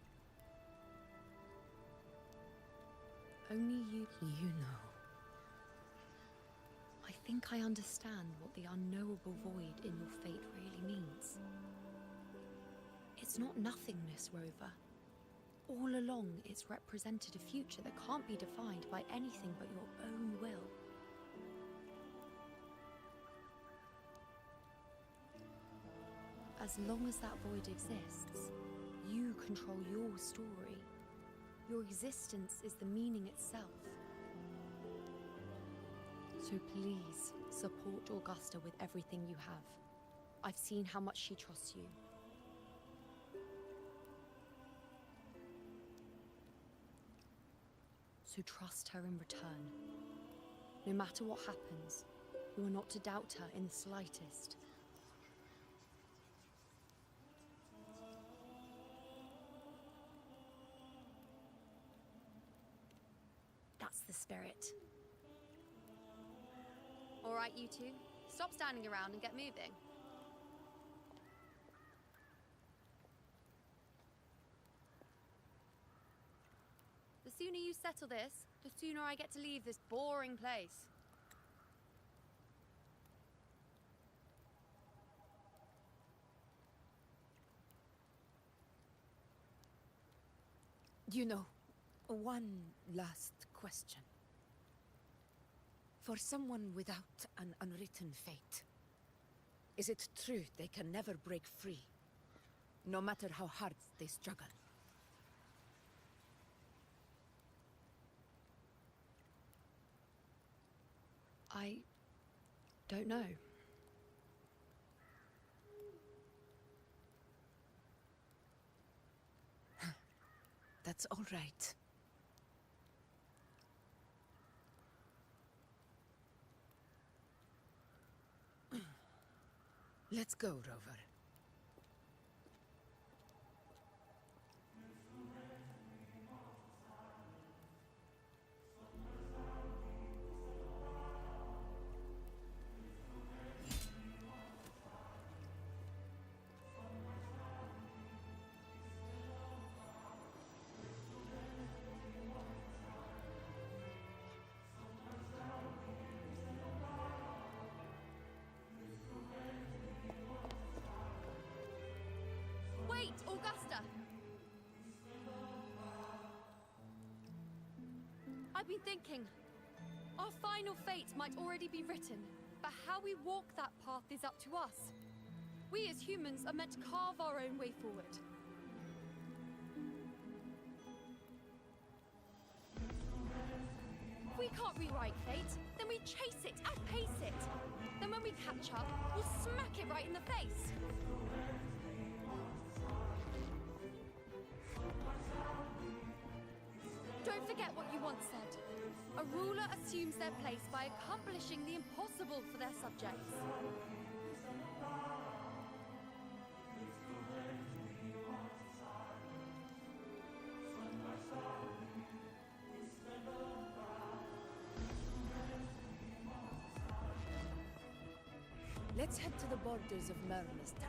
Only you know. I think I understand what the unknowable void in your fate really means. It's not nothingness, Rover. All along, it's represented a future that can't be defined by anything but your own will. As long as that void exists, you control your story. Your existence is the meaning itself. So please, support Augusta with everything you have. I've seen how much she trusts you. So trust her in return. No matter what happens, you are not to doubt her in the slightest. That's the spirit. All right, you two. Stop standing around and get moving. The sooner you settle this, the sooner I get to leave this boring place. You know, one last question. For someone without an unwritten fate, is it true they can never break free, no matter how hard they struggle? I don't know. That's all right. Let's go, Rover. Wait, Augusta! I've been thinking. Our final fate might already be written, but how we walk that path is up to us. We as humans are meant to carve our own way forward. If we can't rewrite fate, then we chase it, outpace it. Then when we catch up, we'll smack it right in the face. Don't forget what you once said. A ruler assumes their place by accomplishing the impossible for their subjects. Let's head to the borders of Myrna's town.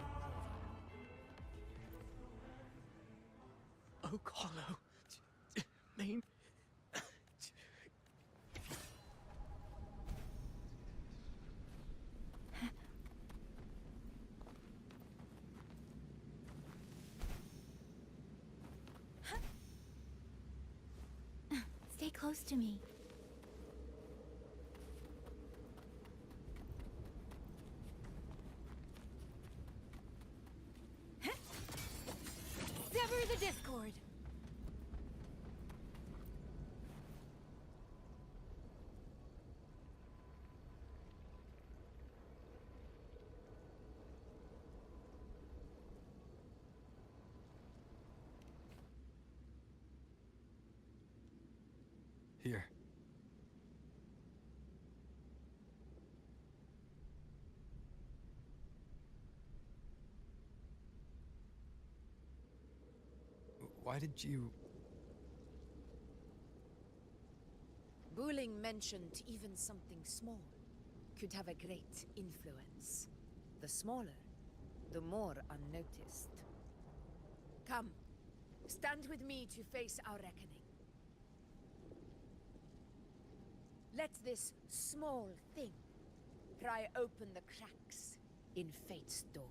Oh, Carlo. Mean. Stay close to me. Sever the discord! Here. Why did you... Buling mentioned even something small could have a great influence. The smaller, the more unnoticed. Come, stand with me to face our reckoning. Let this small thing pry open the cracks in fate's door.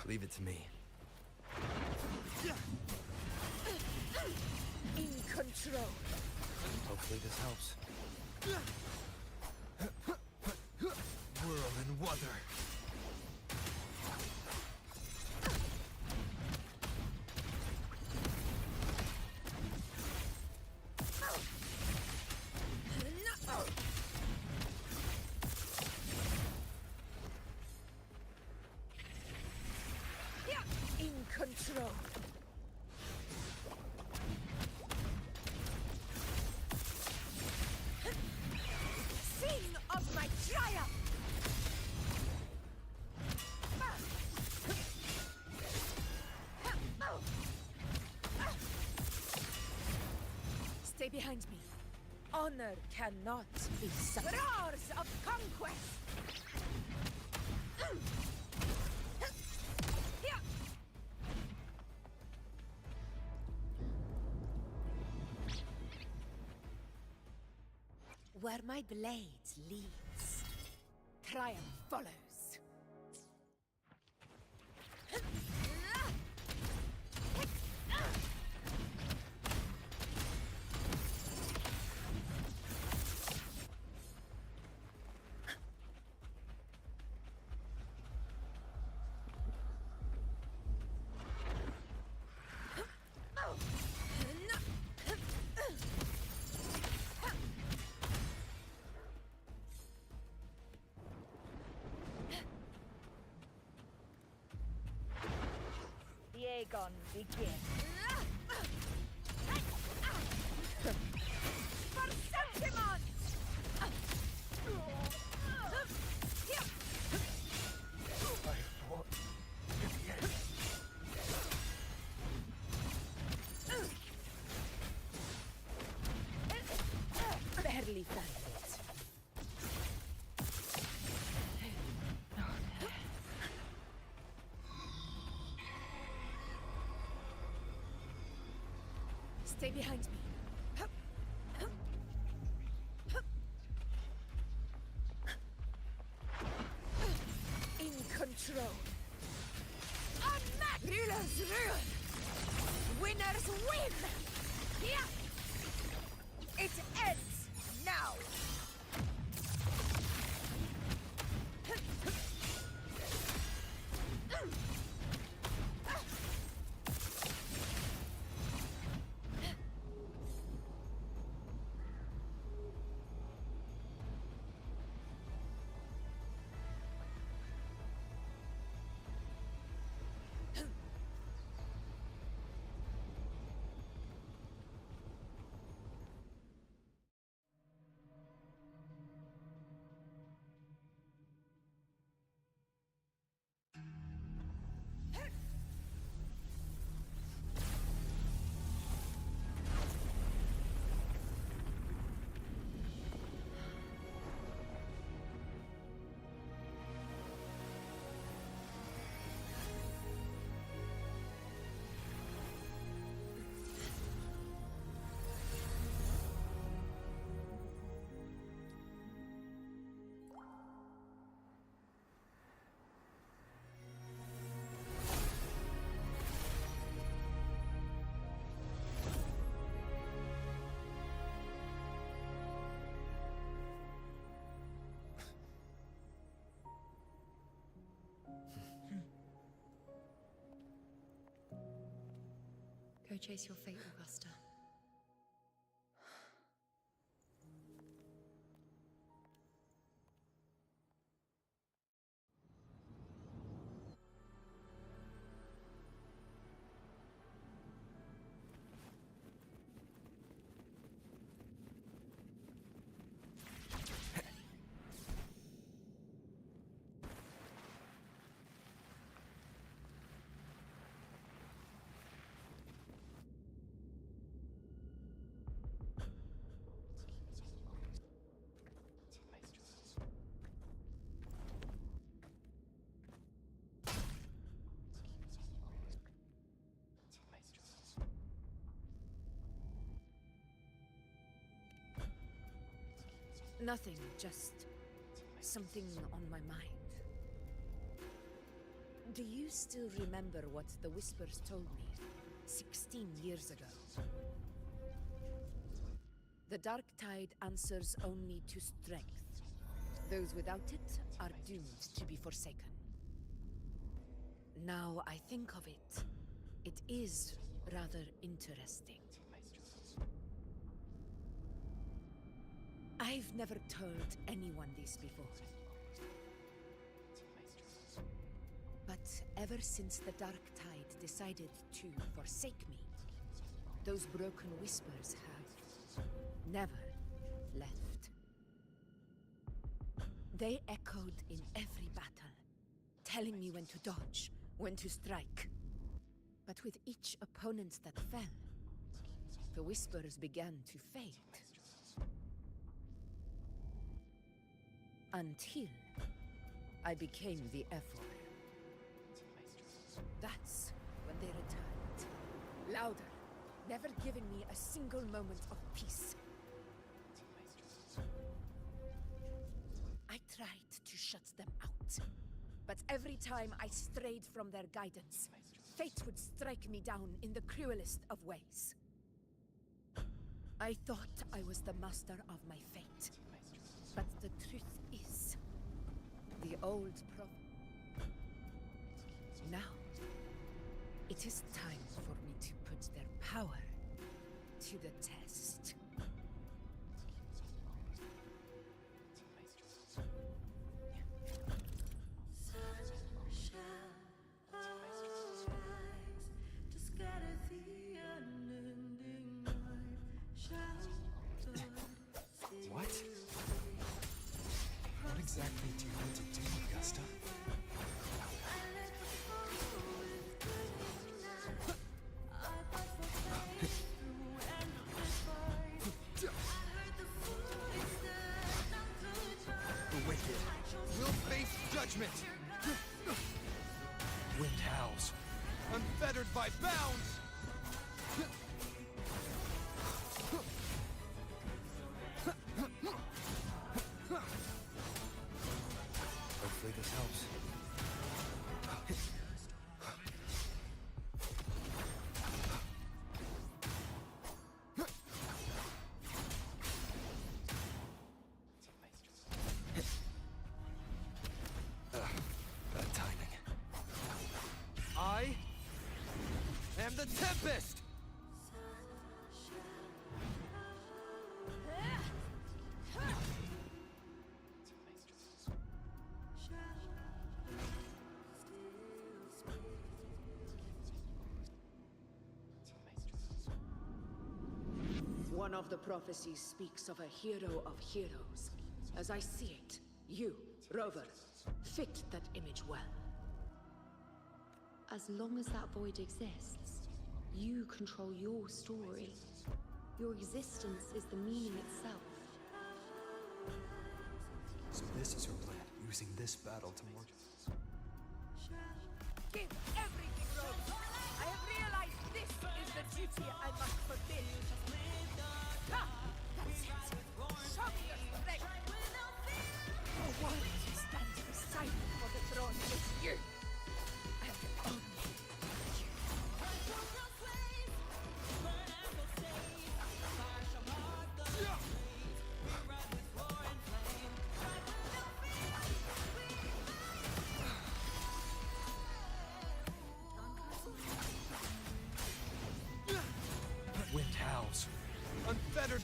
Leave it to me. In control. Hopefully this helps. Whirl and Wuthering. In control. Sing of my triumph! Stay behind me. Honor cannot be suffered. Roars of conquest! Where my blade leads, triumph follows. The Aegon begins. For Septimon! Barely found it. Stay behind me. In control. Unmatched! Rulers rule! Winners win! Yeah! It ends now! Go chase your fate, Augusta. Nothing, just something on my mind. Do you still remember what the Whispers told me 16 years ago? The Dark Tide answers only to strength. Those without it are doomed to be forsaken. Now I think of it, it is rather interesting. I've never told anyone this before. But ever since the Dark Tide decided to forsake me, those broken whispers have never left. They echoed in every battle, telling me when to dodge, when to strike. But with each opponent that fell, the whispers began to fade. Until I became the F-Word. That's when they returned. Louder, never giving me a single moment of peace. I tried to shut them out, but every time I strayed from their guidance, fate would strike me down in the cruelest of ways. I thought I was the master of my fate. But the truth is, the old Now, it is time for me to put their power to the test. What? What exactly do you want to do, Augusta? The wicked will face judgment! Wind howls, unfettered by bounds! Hopefully this helps. Bad timing. I am the Tempest! One of the prophecies speaks of a hero of heroes. As I see it, you, Rover, fit that image well. As long as that void exists, you control your story. Your existence is the meaning itself. So this is her plan, using this battle to mark. Give everything, Rose! I have realized this is the duty I must fulfill. Ha! That's it! Show me your strength! No one stands beside me for the throne is you! I am only you.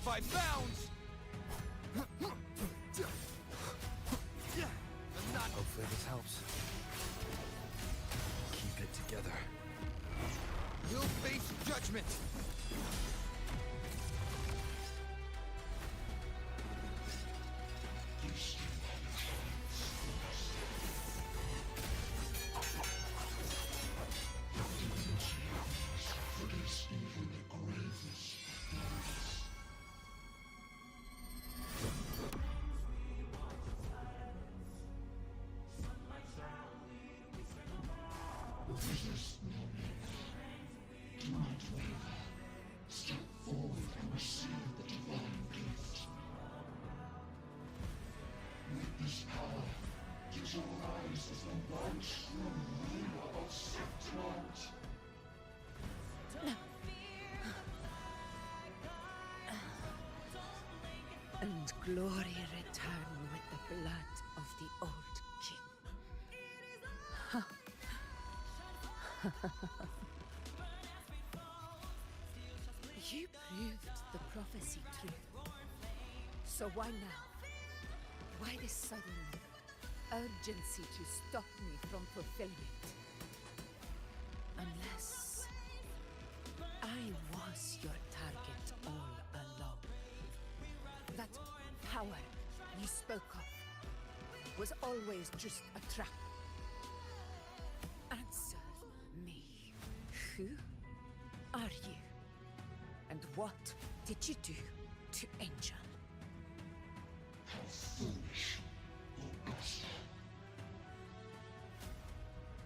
by bounds! Hopefully this helps. Keep it together. You'll face judgment! And glory return with the blood of the old king. You proved the prophecy true. So why now? Why this sudden urgency to stop me from fulfilling it? Unless I was your target all along. That power you spoke of was always just a trap. Answer me. Who are you? And what did you do to Angel? How foolish, Augusta.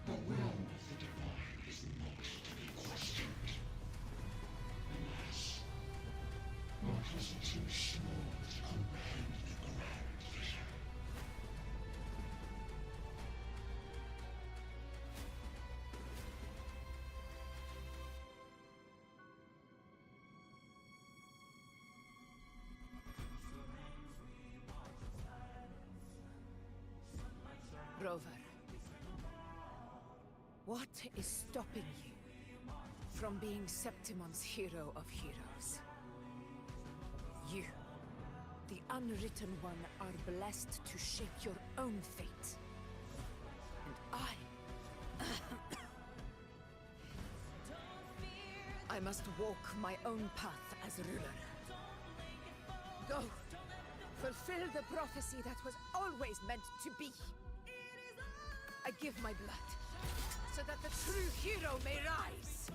The will of the divine is not to be questioned. Alas, mortals are too small to comprehend the grand vision. Rover, what is stopping you from being Septimon's hero of heroes? You, the unwritten one, are blessed to shape your own fate. And I must walk my own path as ruler. Go! Fulfill the prophecy that was always meant to be. I give my blood, so that the true hero may rise.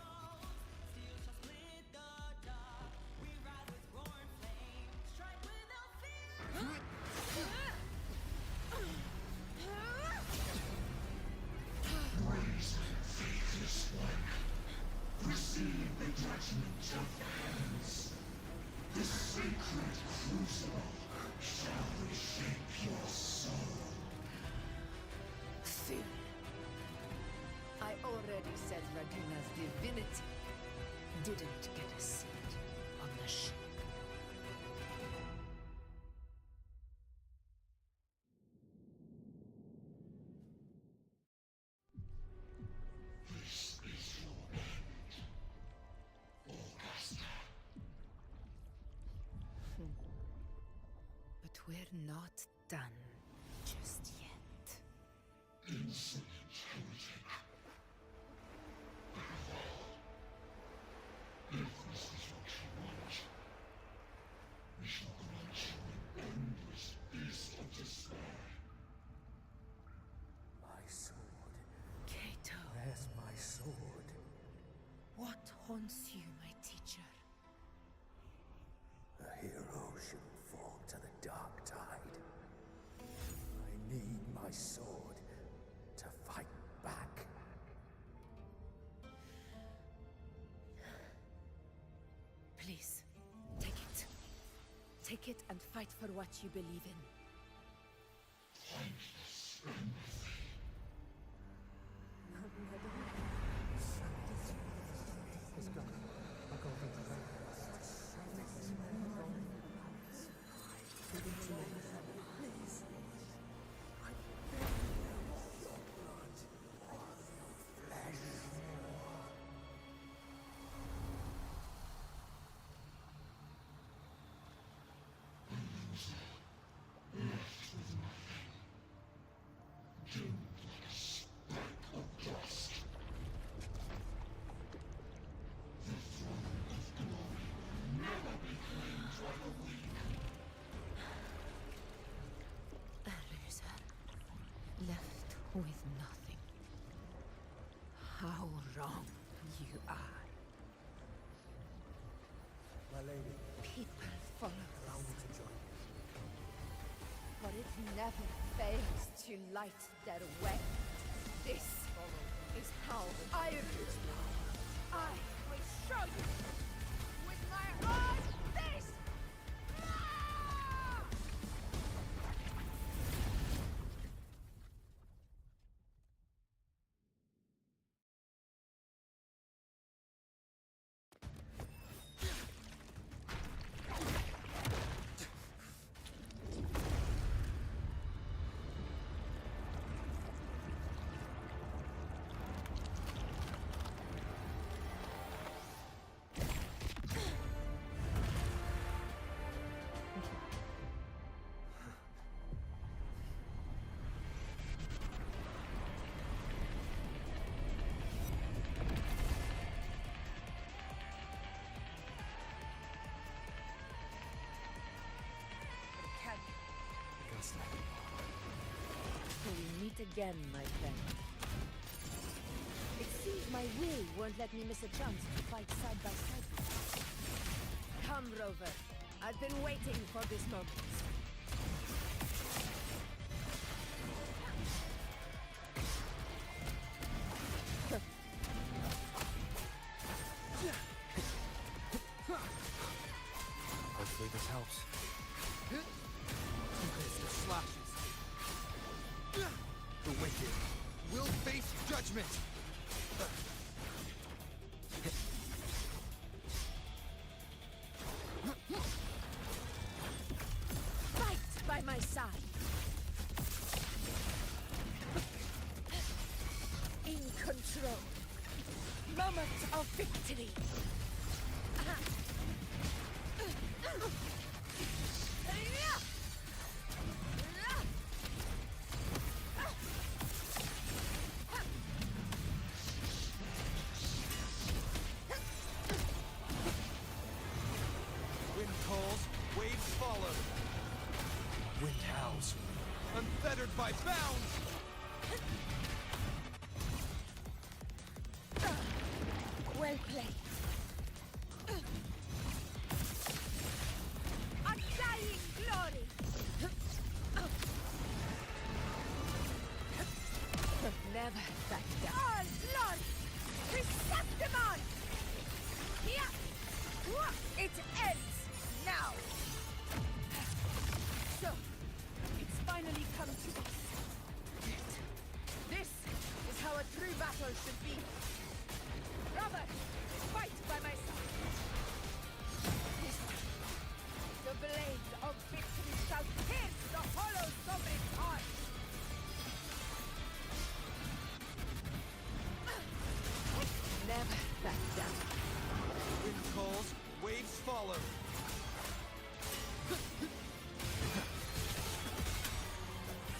Praise, faithless one. Receive the judgment of hands. The sacred crucible shall reshape your soul. Soon. I already said Raguna's divinity didn't get a seat on the ship. This is your end, Augusta. But we're not done just yet. Insolent heretic. If this is what you want, we shall grant you an endless feast of despair. My sword. Cato. Where's my sword? What haunts you, my teacher? A hero shouldn't fall to the dark tide. I need my sword to fight back. Please, take it. Take it and fight for what you believe in. Thankless empathy. strong you are. My lady, People follow allow me to join. for it never fails to light their way. This is how I use power. I will show you with my eyes this! Ah! Augusta. We meet again, my friend. It seems my will won't let me miss a chance to fight side by side with you. Come, Rover. I've been waiting for this moment. Hopefully this helps. This slashes. The wicked will face judgment. Fight by my side. In control. Moment of victory. Wind calls, waves follow. Wind howls, unfettered by bounds. Well played. Undying glory. Never back down. All glory. Receptimon. It ends now. So, it's finally come to this. This is how a true battle should be. Robert, fight by my side. This time, the blade of victory shall pierce the hollow sovereign's heart. Never back down. Wind calls, waves follow.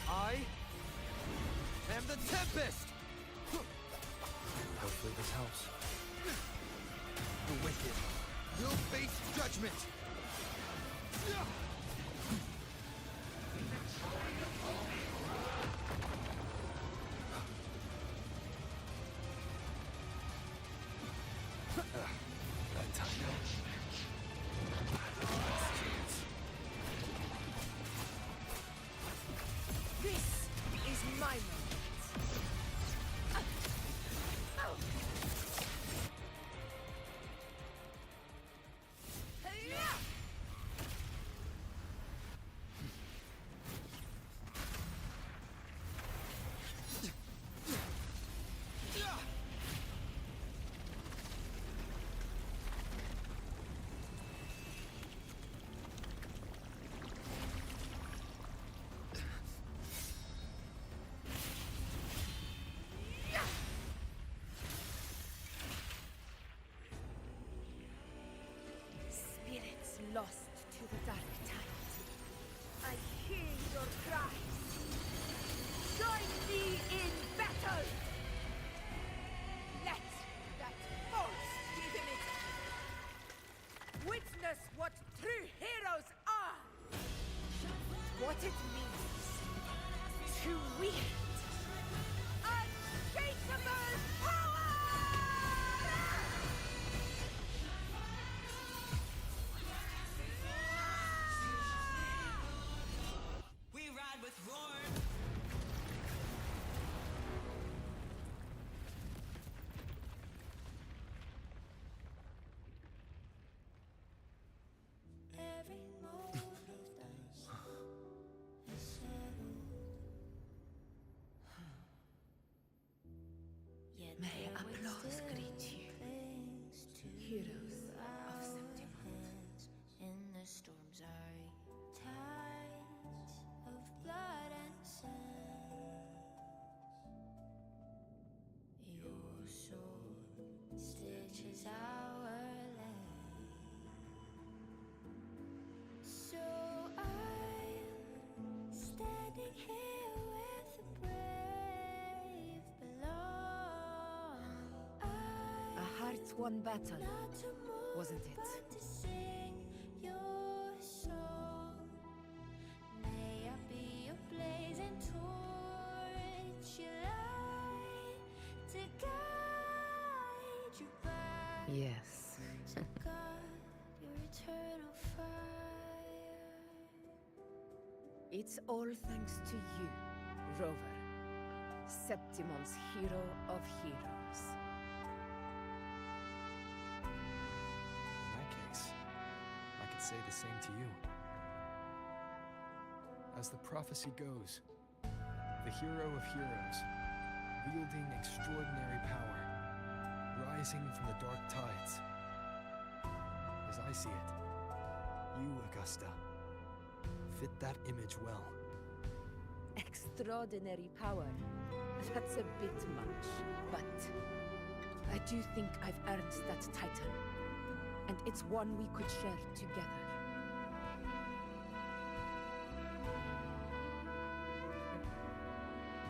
I am the Tempest! Hopefully this helps. The wicked will face judgment! That time. This is my moment. May applause greet you, heroes of Septimont. In the storm's eye, tides of blood and sand. Your sword stitches our land. So I'm standing here with the brave below. A heart-won battle, wasn't it? To sing your song. May I be a blazing torch you light to guide you back. Yes. To guard your eternal fire. It's all thanks to you, Rover, Septimon's hero of heroes. In that case, I could say the same to you. As the prophecy goes, the hero of heroes, wielding extraordinary power, rising from the dark tides. As I see it, you, Augusta, fit that image well. Extraordinary power. That's a bit much, but I do think I've earned that title, and it's one we could share together.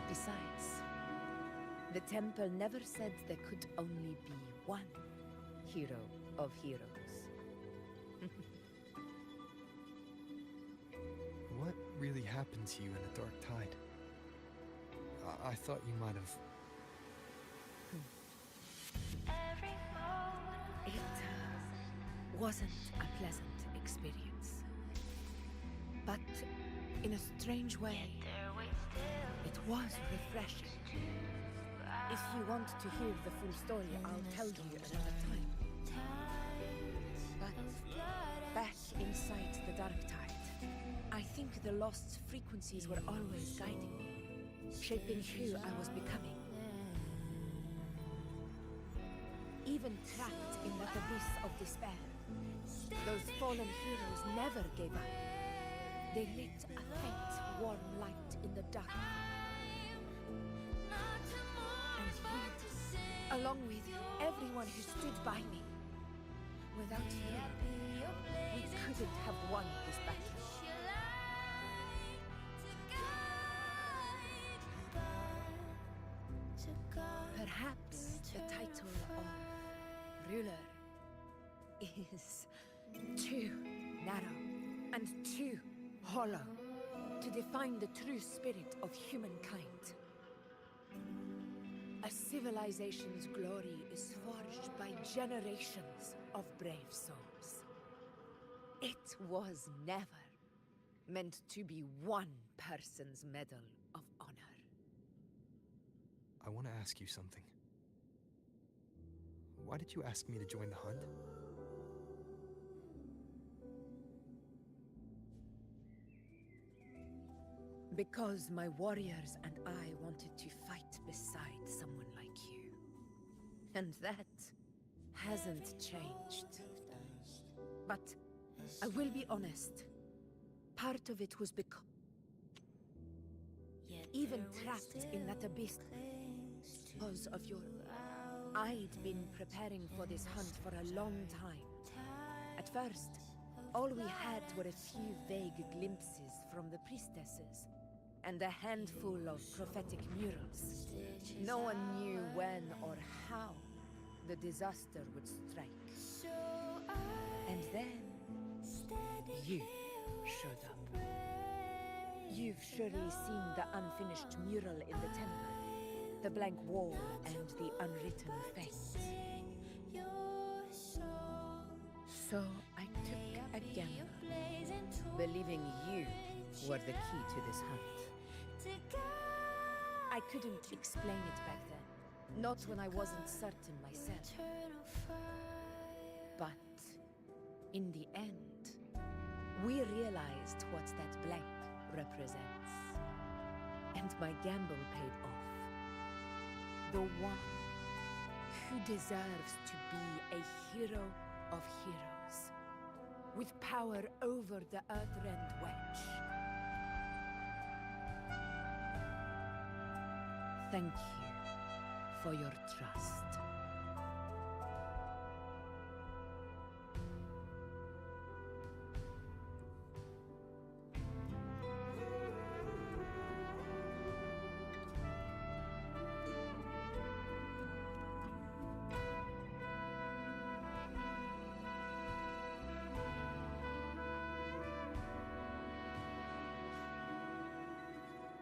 Besides, the temple never said there could only be one hero of heroes. What really happened to you in the Dark Tide? I thought you might have... It wasn't a pleasant experience. But in a strange way, it was refreshing. If you want to hear the full story, I'll tell you another time. But back inside the Dark Tide, I think the lost frequencies were always guiding me, shaping who I was becoming. Even trapped in that abyss of despair, those fallen heroes never gave up. They lit a faint, warm light in the dark. And you, along with everyone who stood by me, without you, we couldn't have won this battle. Perhaps the title of ruler is too narrow and too hollow to define the true spirit of humankind. A civilization's glory is forged by generations of brave souls. It was never meant to be one person's medal of honor. I want to ask you something. Why did you ask me to join the hunt? Because my warriors and I wanted to fight beside someone like you. And that hasn't changed. But I will be honest. Part of it was because even trapped in that abyss because of your... I'd been preparing for this hunt for a long time. At first, all we had were a few vague glimpses from the priestesses, and a handful of prophetic murals. No one knew when or how the disaster would strike. And then, you showed up. You've surely seen the unfinished mural in the temple, the blank wall and the unwritten fate. So I took a gamble, believing you were the key to this hunt. I couldn't explain it back then, not when I wasn't certain myself. But in the end, we realized what that blank represents. And my gamble paid off. The one who deserves to be a hero of heroes, with power over the Earthrend Wedge. Thank you for your trust.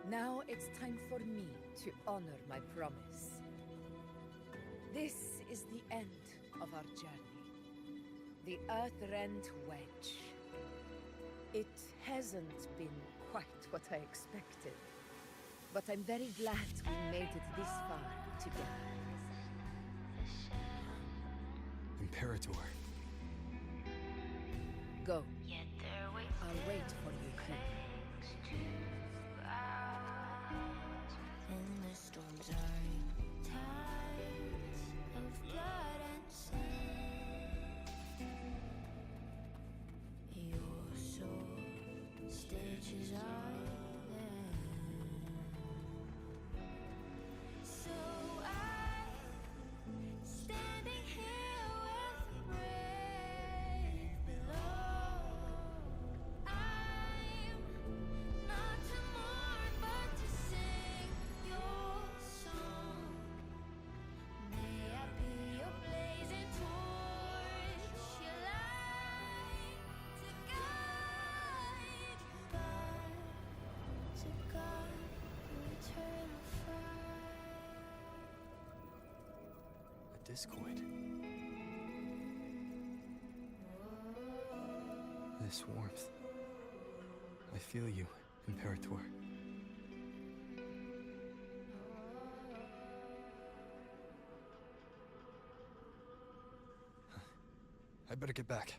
Now it's time for me to honor my promise. This is the end of our journey. The Earthrend Wedge. It hasn't been quite what I expected, but I'm very glad we made it this far together. Imperator. Go. I'll wait for you here. In the storms are tides of blood and sand. Your soul stitches island. So I'm standing here with the brave below. I'm not to mourn, but to sing your song. May I be your blazing torch, your light to guide through eternal fire. A discoid. This warmth. I feel you, Imperator. I better get back.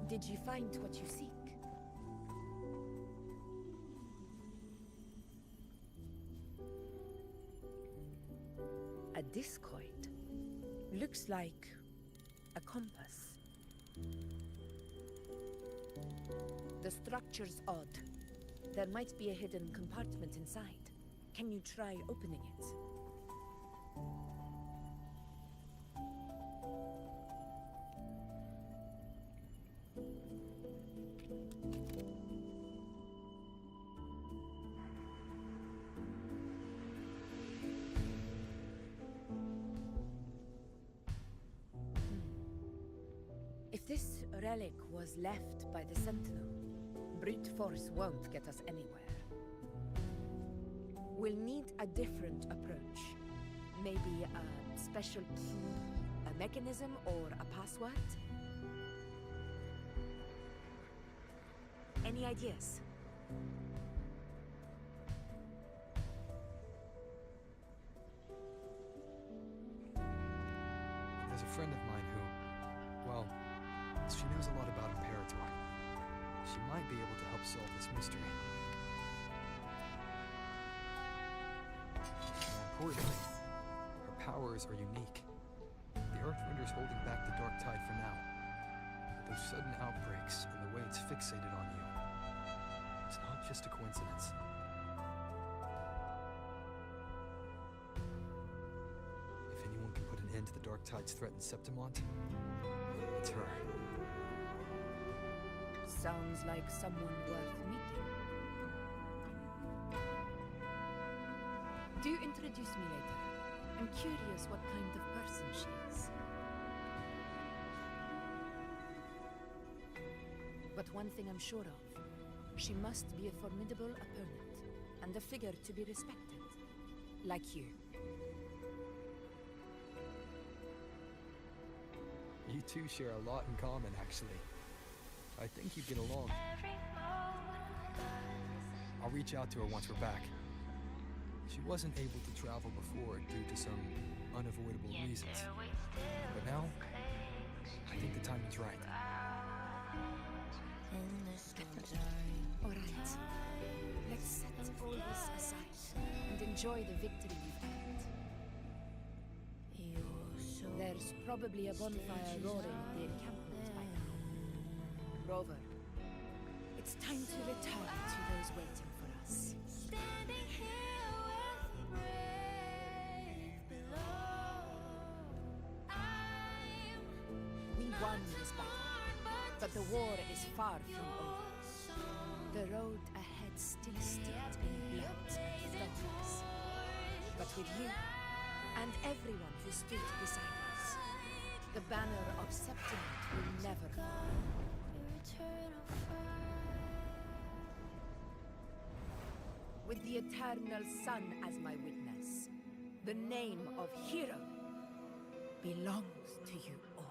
Did you find what you seek? A discoid. Looks like a compass. The structure's odd. There might be a hidden compartment inside. Can you try opening it? If this relic was left by the Sentinel, brute force won't get us anywhere. We'll need a different approach. Maybe a special key, a mechanism, or a password? Any ideas? There's a friend of mine who, well, she knows a lot about Imperator. She might be able to help solve this mystery. More importantly, her powers are unique. The Earthrender's holding back the Dark Tide for now. But those sudden outbreaks and the way it's fixated on you, it's not just a coincidence. If anyone can put an end to the Dark Tide's threat in Septimont, it's her. Sounds like someone worth meeting. Do introduce me later. I'm curious what kind of person she is. But one thing I'm sure of, she must be a formidable opponent, and a figure to be respected. Like you. You two share a lot in common, actually. I think you'd get along. I'll reach out to her once we're back. She wasn't able to travel before due to some unavoidable reasons. But now, I think the time is right. Alright. Let's set all this aside and enjoy the victory we've earned. There's probably a bonfire roaring at the encampment by now. Rover, it's time to return to those waiting for us. We won this battle, but the war is far from over. The road ahead still steeped in blood and dogs. But with you, and everyone who stood beside us, the banner of Septimate will never fall. With the eternal sun as my witness, the name of hero belongs to you all.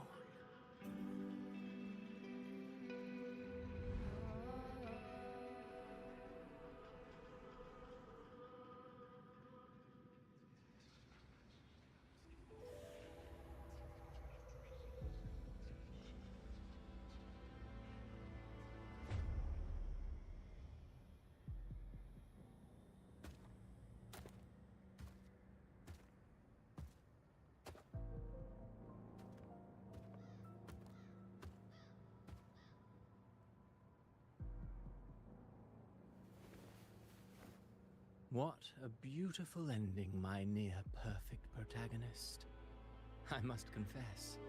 What a beautiful ending, my near-perfect protagonist. I must confess,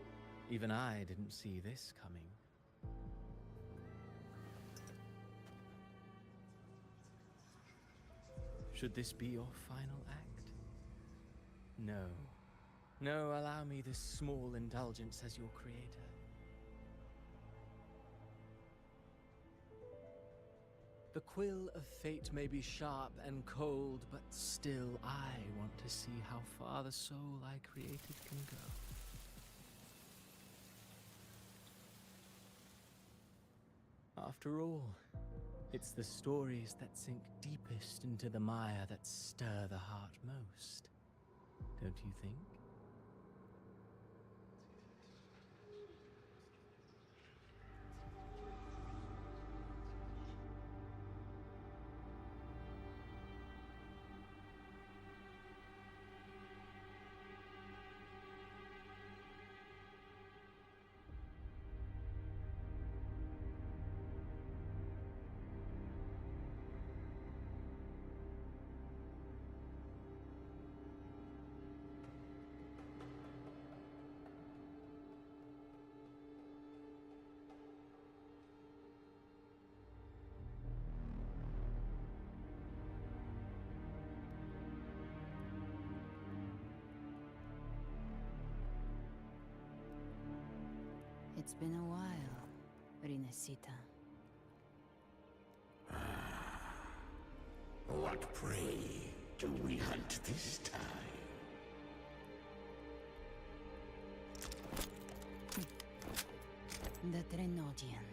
even I didn't see this coming. Should this be your final act? No. No, allow me this small indulgence as your creator. The quill of fate may be sharp and cold, but still I want to see how far the soul I created can go. After all, it's the stories that sink deepest into the mire that stir the heart most, don't you think? It's been a while, Rinesita. What prey do we hunt this time? The Trenodian.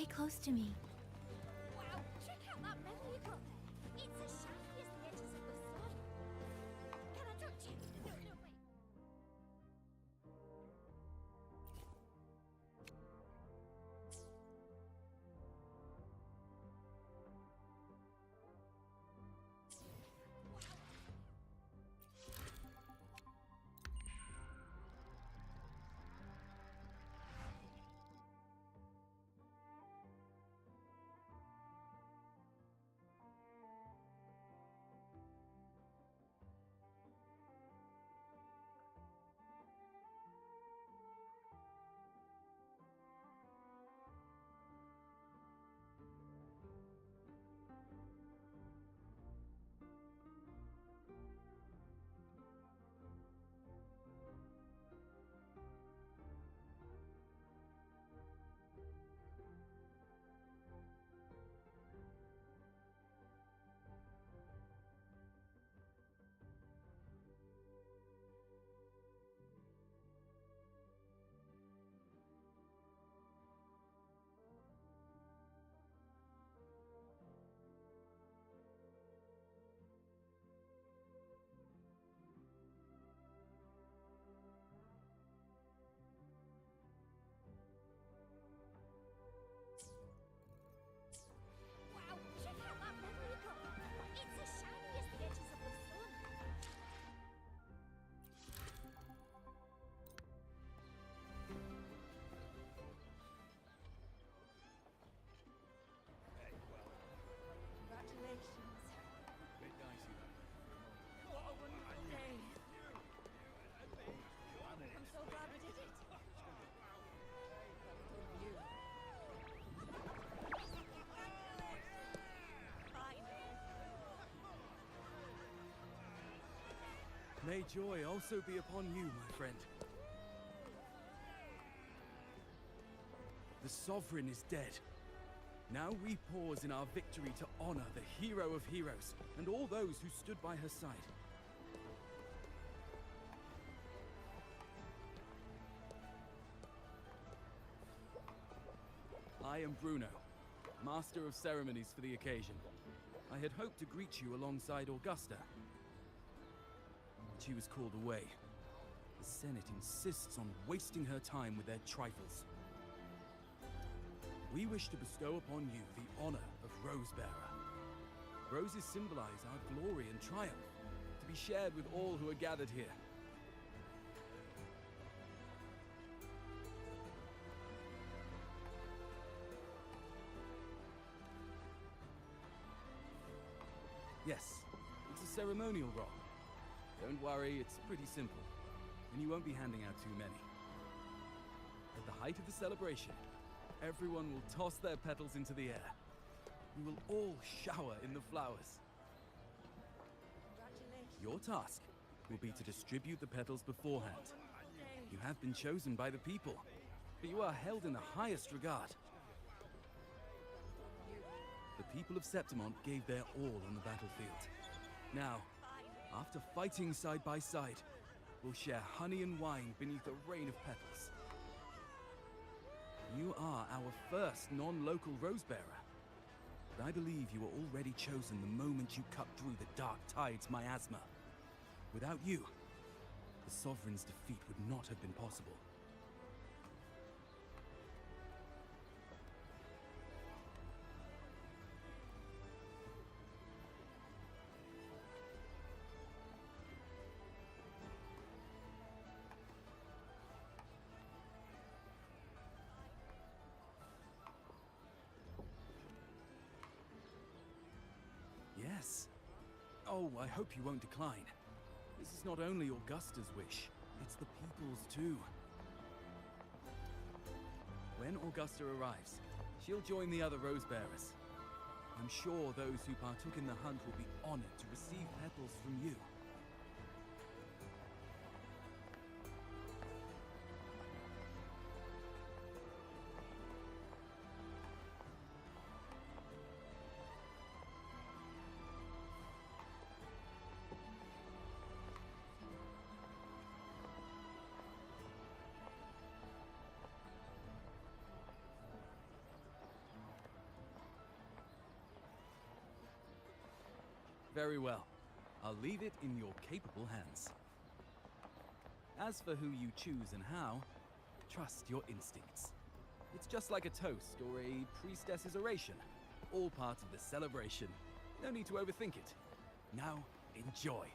Stay close to me. Wow, check out that metal you got there. It's as shiny as the edges of the sun. Can I touch it? No, wait. Wow, check out that metal you got there. It's as shiny as the edges of the sun. Congratulations. Bit dicey that way for a moment. What a wonderful day. I'm so glad we did it. You. May joy also be upon you, my friend. The Sovereign is dead. Now we pause in our victory to honor the hero of heroes and all those who stood by her side. I am Bruno, Master of Ceremonies for the occasion. I had hoped to greet you alongside Augusta, but she was called away. The Senate insists on wasting her time with their trifles. We wish to bestow upon you the honor of Rosebearer. Roses symbolize our glory and triumph, to be shared with all who are gathered here. Yes, it's a ceremonial roll. Don't worry, it's pretty simple, and you won't be handing out too many. At the height of the celebration, everyone will toss their petals into the air. We will all shower in the flowers. Your task will be to distribute the petals beforehand. You have been chosen by the people, but you are held in the highest regard. The people of Septimont gave their all on the battlefield. Now, after fighting side by side, we'll share honey and wine beneath a rain of petals. You are our first non-local Rosebearer, but I believe you were already chosen the moment you cut through the Dark Tide's miasma. Without you, the Sovereign's defeat would not have been possible. Yes. Oh, I hope you won't decline. This is not only Augusta's wish, it's the people's too. When Augusta arrives, she'll join the other Rosebearers. I'm sure those who partook in the hunt will be honored to receive petals from you. Very well. I'll leave it in your capable hands. As for who you choose and how, trust your instincts. It's just like a toast or a priestess's oration. All part of the celebration. No need to overthink it. Now, enjoy.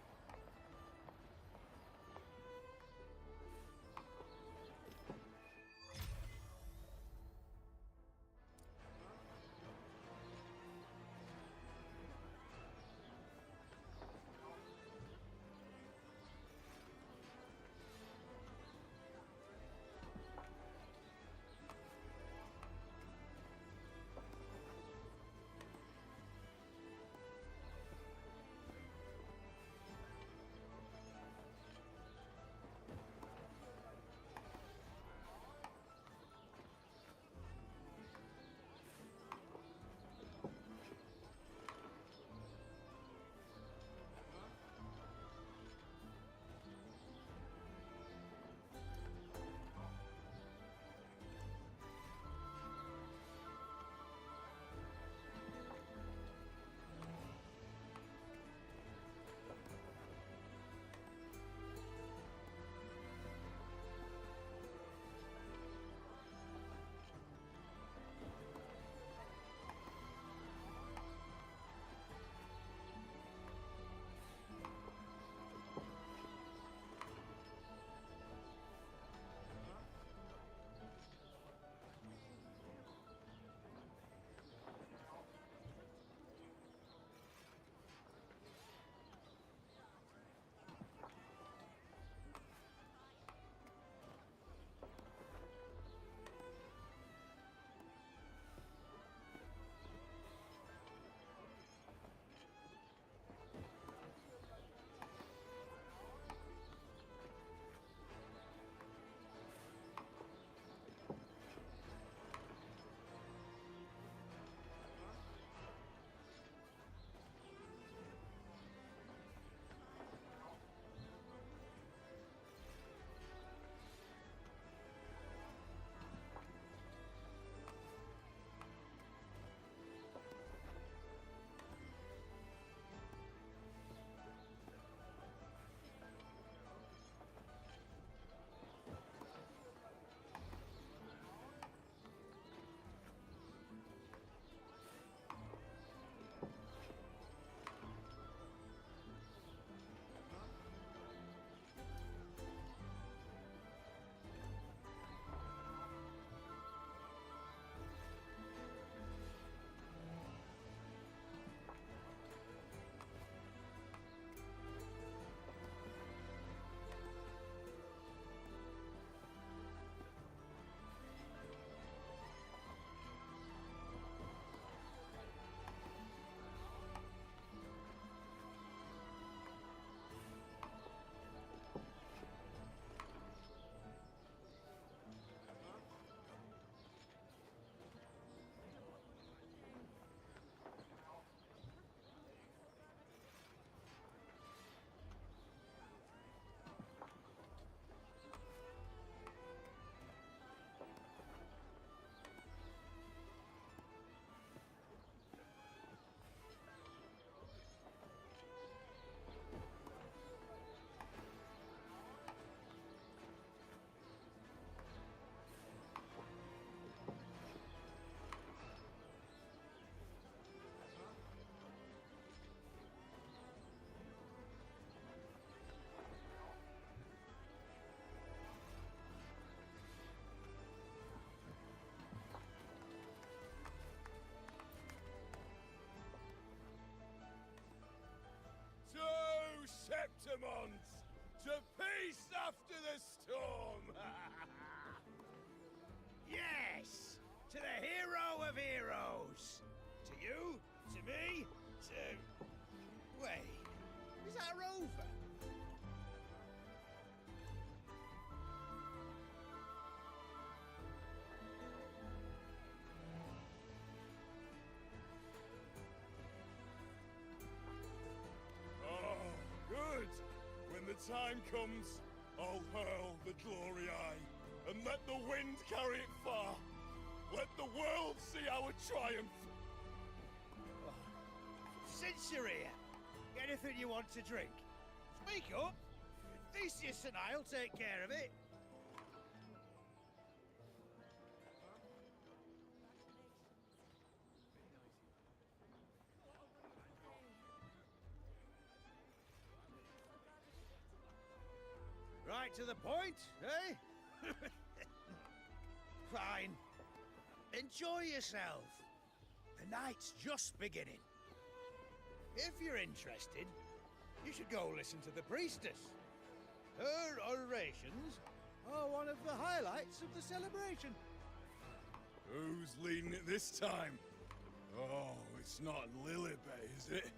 Septimons, to peace after the storm! Yes! To the hero of heroes! To you, to me, to... Wait, is that a rover? When the time comes, I'll hurl the glory eye, and let the wind carry it far. Let the world see our triumph. Since you're here, Anything you want to drink? Speak up! Theseus and I'll take care of it. Right to the point, eh? Fine. Enjoy yourself. The night's just beginning. If you're interested, you should go listen to the priestess. Her orations are one of the highlights of the celebration. Who's leading it this time? Oh, it's not Lilibet, is it?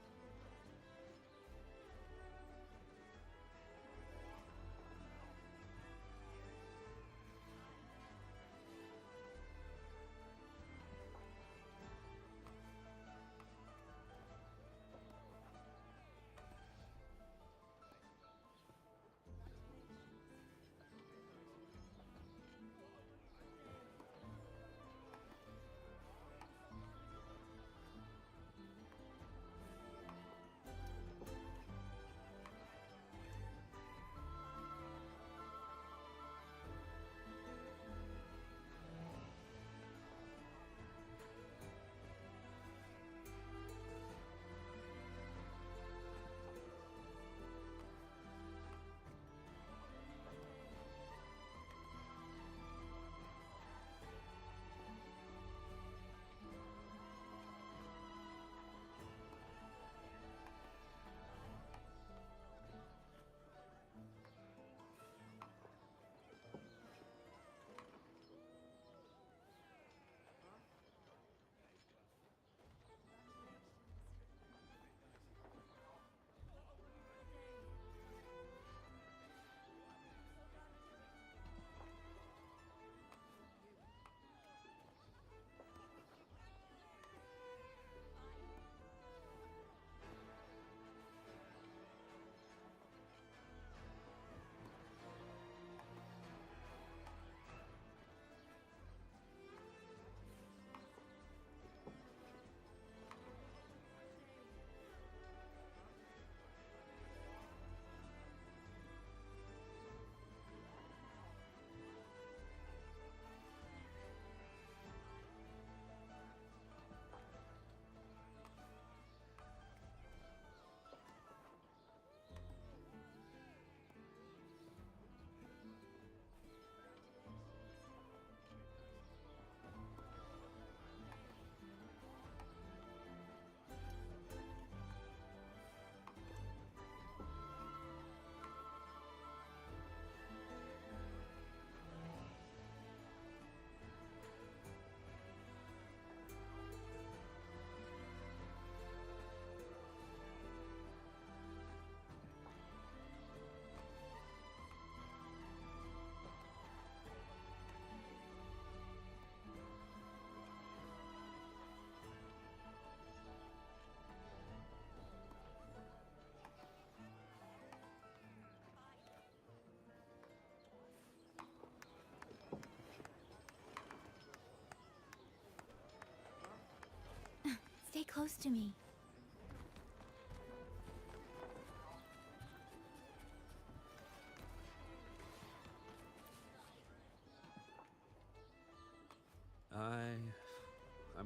Stay close to me.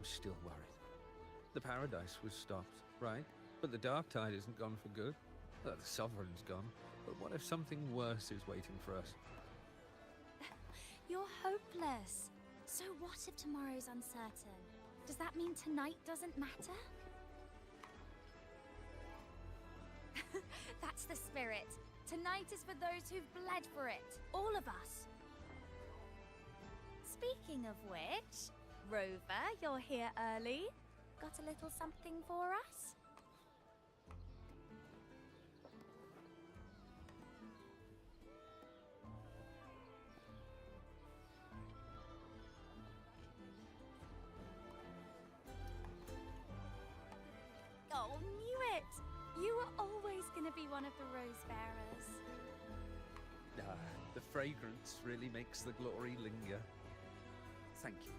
I'm still worried. The paradise was stopped, right? But the dark tide isn't gone for good. The sovereign's gone. But what if something worse is waiting for us? You're hopeless. So what if tomorrow's uncertain? Does that mean tonight doesn't matter? That's the spirit. Tonight is for those who've bled for it. All of us. Speaking of which, Rover, you're here early. Got a little something for us? Oh, knew it! You were always gonna be one of the Rose Bearers. The fragrance really makes the glory linger. Thank you.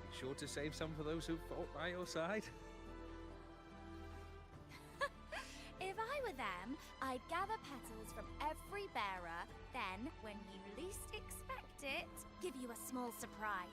Be sure to save some for those who fought by your side. I'd gather petals from every bearer, then, when you least expect it, give you a small surprise.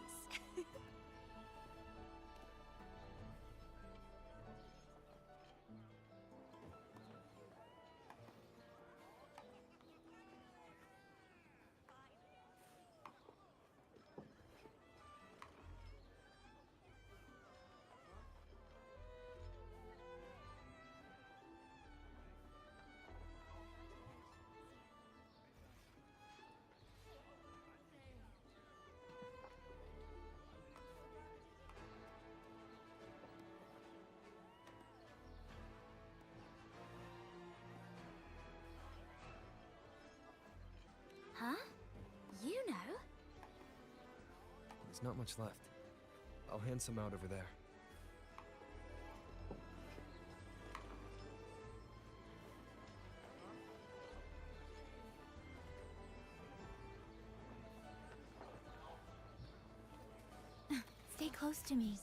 Huh? You know? There's not much left. I'll hand some out over there. Stay close to me.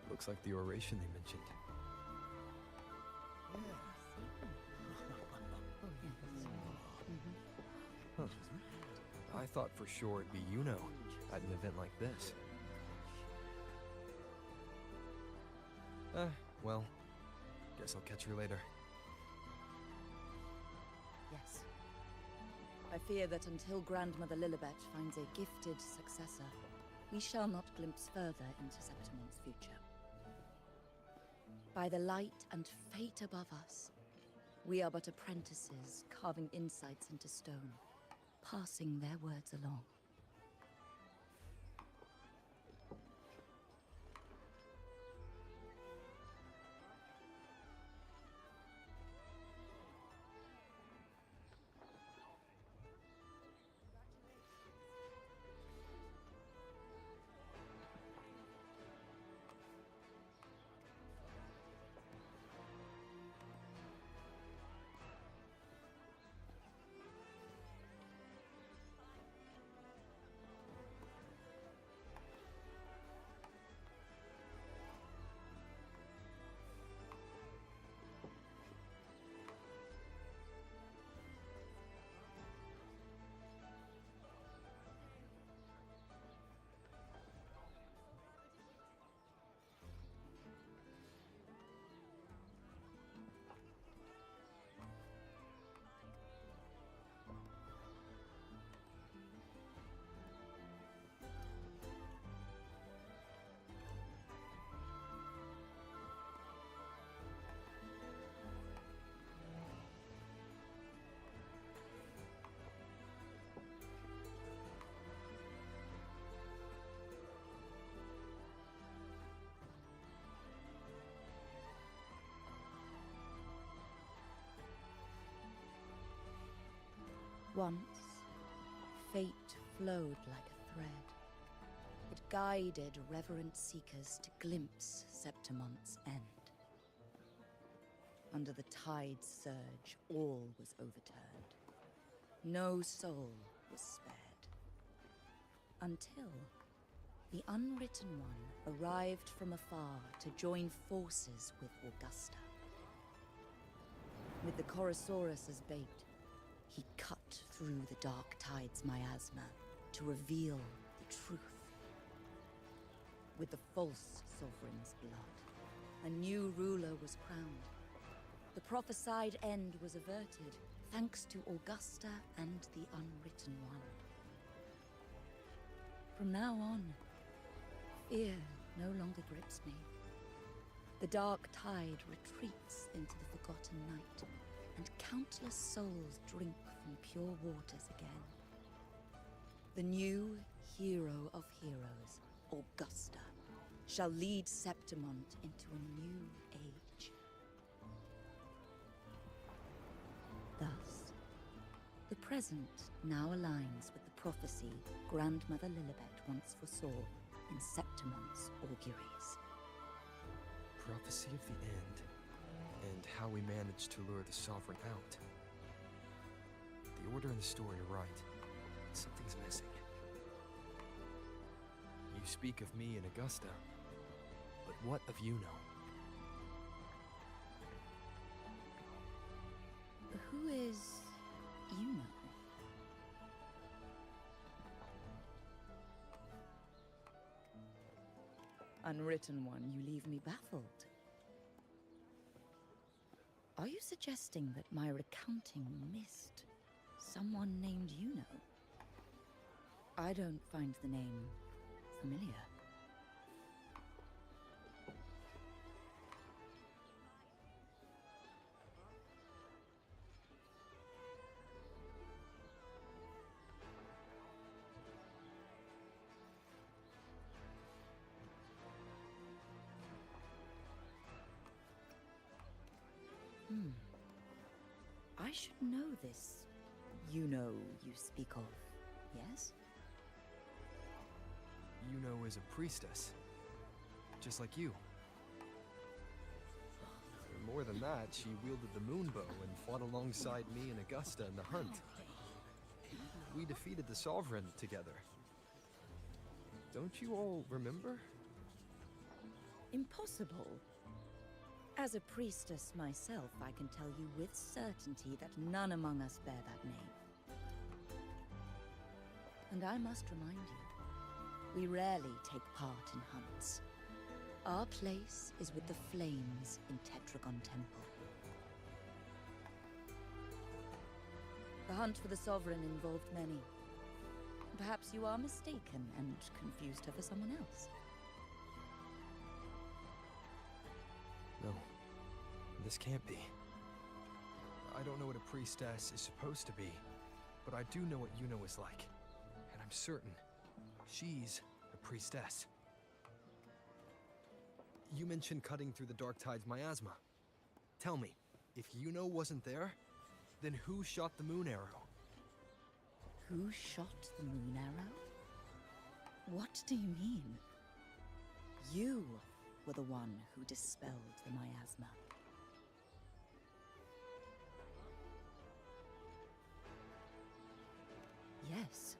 Looks like the oration they mentioned. Huh. I thought for sure it'd be Yuno at an event like this. Well, guess I'll catch her later. Yes. I fear that until Grandmother Lilibet finds a gifted successor, we shall not glimpse further into Septimon's future. By the light and fate above us, we are but apprentices carving insights into stone, passing their words along. Once, fate flowed like a thread. It guided reverent seekers to glimpse Septimon's end. Under the tide's surge, all was overturned. No soul was spared. Until the Unwritten One arrived from afar to join forces with Augusta. With the Chorosaurus as bait, he cut through the dark tide's miasma to reveal the truth. With the false sovereign's blood, a new ruler was crowned. The prophesied end was averted, thanks to Augusta and the Unwritten One. From now on, fear no longer grips me. The dark tide retreats into the forgotten night, and countless souls drink from pure waters again. The new hero of heroes, Augusta, shall lead Septimont into a new age. Thus, the present now aligns with the prophecy Grandmother Lilibet once foresaw in Septimont's auguries. Prophecy of the end, and how we managed to lure the Sovereign out. The order and the story are right. Something's missing. You speak of me and Augusta, but what of Yuno? Who is Yuno? Unwritten one, you leave me baffled. Are you suggesting that my recounting missed someone named Yuno? I don't find the name familiar. I should know this. Yuno you speak of, yes? Yuno is a priestess, just like you. And more than that, she wielded the moonbow and fought alongside me and Augusta in the hunt. We defeated the Sovereign together. Don't you all remember? Impossible. As a priestess myself, I can tell you with certainty that none among us bear that name. And I must remind you, we rarely take part in hunts. Our place is with the flames in Tetragon Temple. The hunt for the Sovereign involved many. Perhaps you are mistaken and confused her for someone else. No, this can't be. I don't know what a priestess is supposed to be, but I do know what Yuno is like. And I'm certain she's a priestess. You mentioned cutting through the Dark Tide's miasma. Tell me, if Yuno wasn't there, then who shot the moon arrow? Who shot the moon arrow? What do you mean? You were the one who dispelled the miasma. Yes.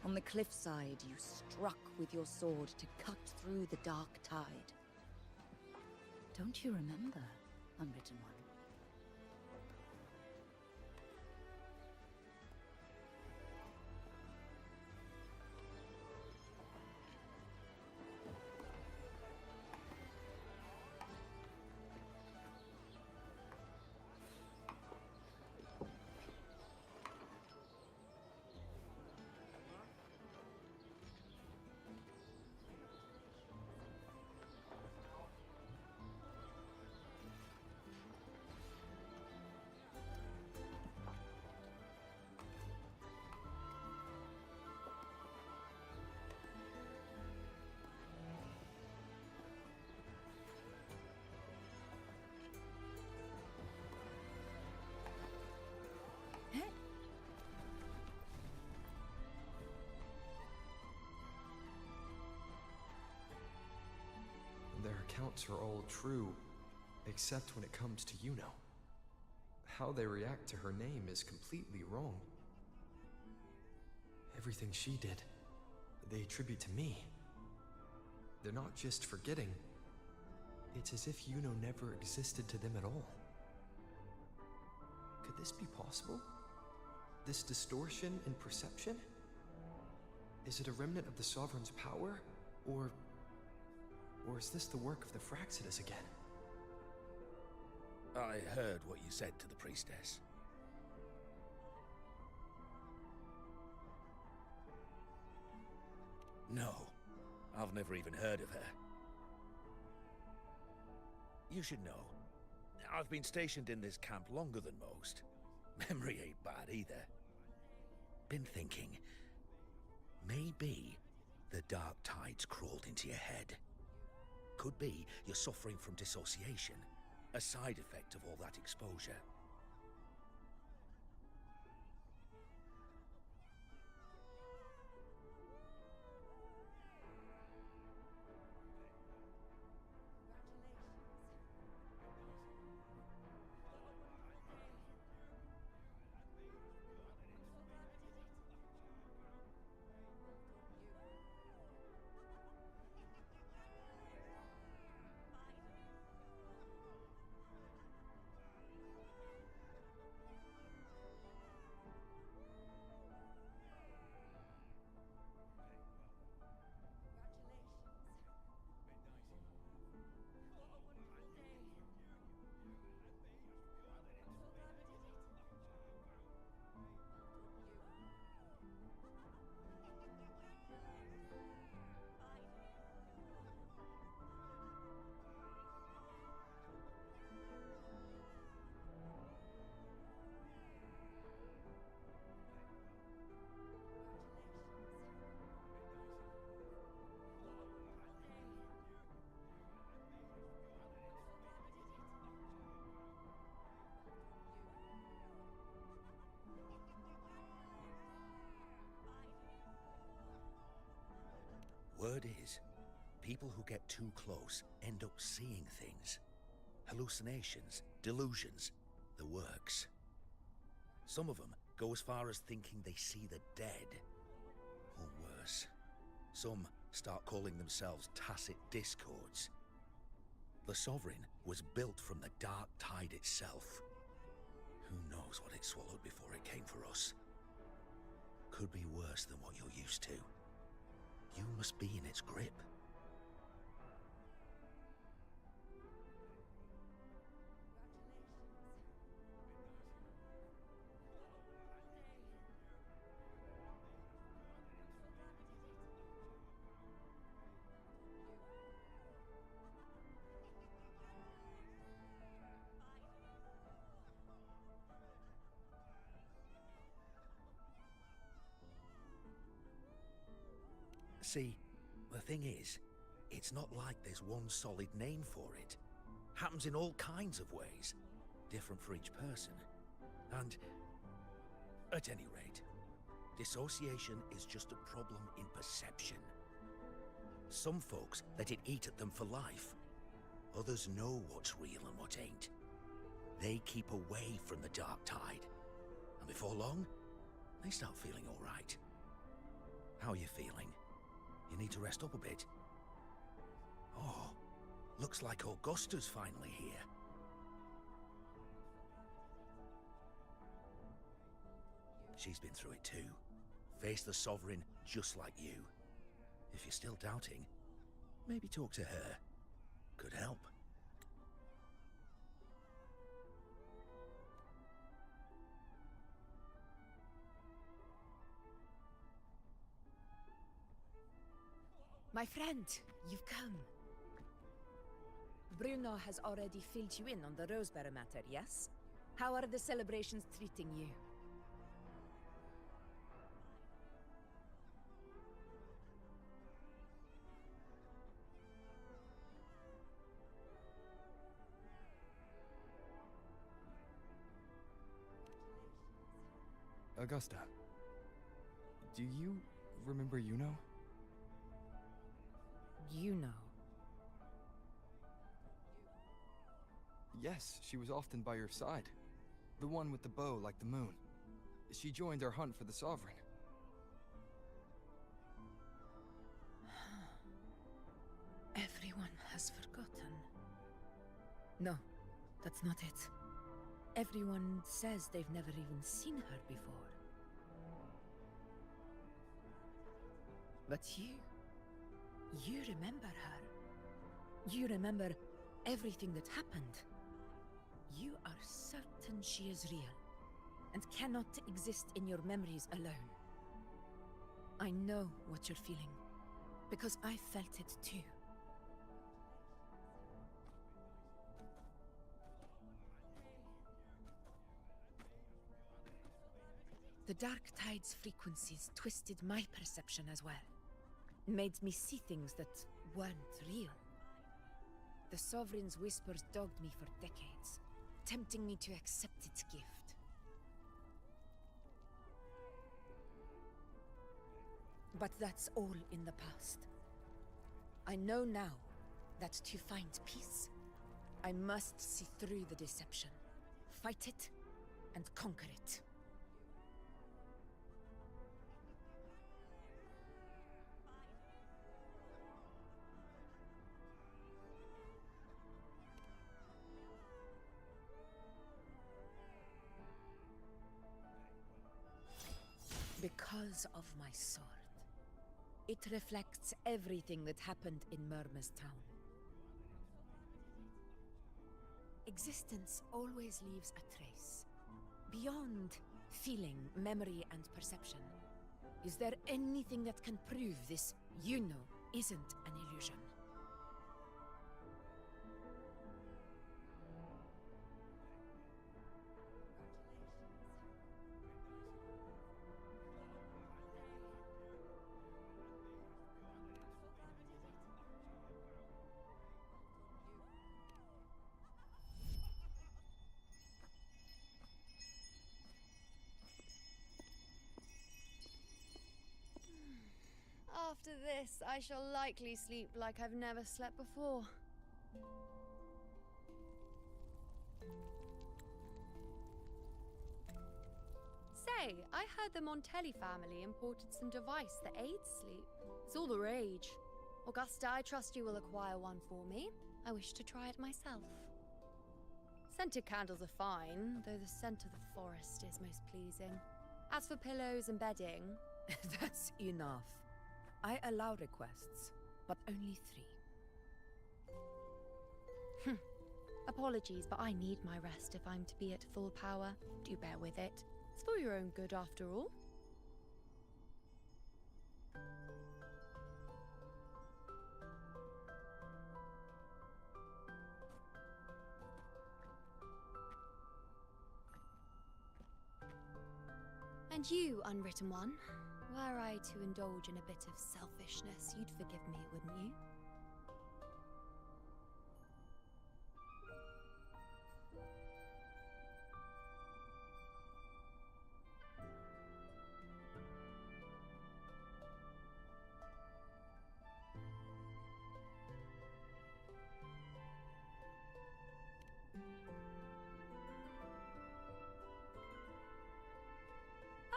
On the cliffside, you struck with your sword to cut through the Dark Tide. Don't you remember, Unwritten One? Their accounts are all true, except when it comes to Yuno. How they react to her name is completely wrong. Everything she did, they attribute to me. They're not just forgetting. It's as if Yuno never existed to them at all. Could this be possible? This distortion in perception? Is it a remnant of the Sovereign's power, or is this the work of the Fraxidus again? I heard what you said to the priestess. No, I've never even heard of her. You should know, I've been stationed in this camp longer than most. Memory ain't bad either. Been thinking, maybe the Dark Tide's crawled into your head. Could be you're suffering from dissociation, a side effect of all that exposure. word is, people who get too close end up seeing things. Hallucinations, delusions, the works. Some of them go as far as thinking they see the dead. Or worse, some start calling themselves tacit discords. The Sovereign was built from the Dark Tide itself. Who knows what it swallowed before it came for us? Could be worse than what you're used to. You must be in its grip. See, the thing is, it's not like there's one solid name for it. Happens in all kinds of ways, different for each person. And, at any rate, dissociation is just a problem in perception. Some folks let it eat at them for life. Others know what's real and what ain't. They keep away from the Dark Tide. And before long, they start feeling all right. How are you feeling? You need to rest up a bit. Oh, looks like Augusta's finally here. She's been through it too. Faced the Sovereign just like you. If you're still doubting, maybe talk to her. Could help. My friend, you've come. Bruno has already filled you in on the Rosebearer matter, yes? How are the celebrations treating you? Augusta, do you remember Yuno? You know. Yes, she was often by your side. The one with the bow like the moon. She joined our hunt for the Sovereign. Everyone has forgotten. No, that's not it. Everyone says they've never even seen her before. But you remember her. You remember everything that happened. You are certain she is real, and cannot exist in your memories alone. I know what you're feeling, because I felt it too. The Dark Tide's frequencies twisted my perception as well. Made me see things that weren't real. The Sovereign's whispers dogged me for decades, tempting me to accept its gift. But that's all in the past. I know now that to find peace, I must see through the deception, fight it, and conquer it. Because of my sword. It reflects everything that happened in Murma's town. Existence always leaves a trace. Beyond feeling, memory, and perception. Is there anything that can prove this, isn't an illusion? After this, I shall likely sleep like I've never slept before. Say, I heard the Montelli family imported some device that aids sleep. It's all the rage. Augusta, I trust you will acquire one for me. I wish to try it myself. Scented candles are fine, though the scent of the forest is most pleasing. As for pillows and bedding... That's enough. I allow requests, but only 3. Apologies, but I need my rest if I'm to be at full power. Do bear with it. It's for your own good, after all. And you, unwritten one, were I to indulge in a bit of selfishness, you'd forgive me, wouldn't you?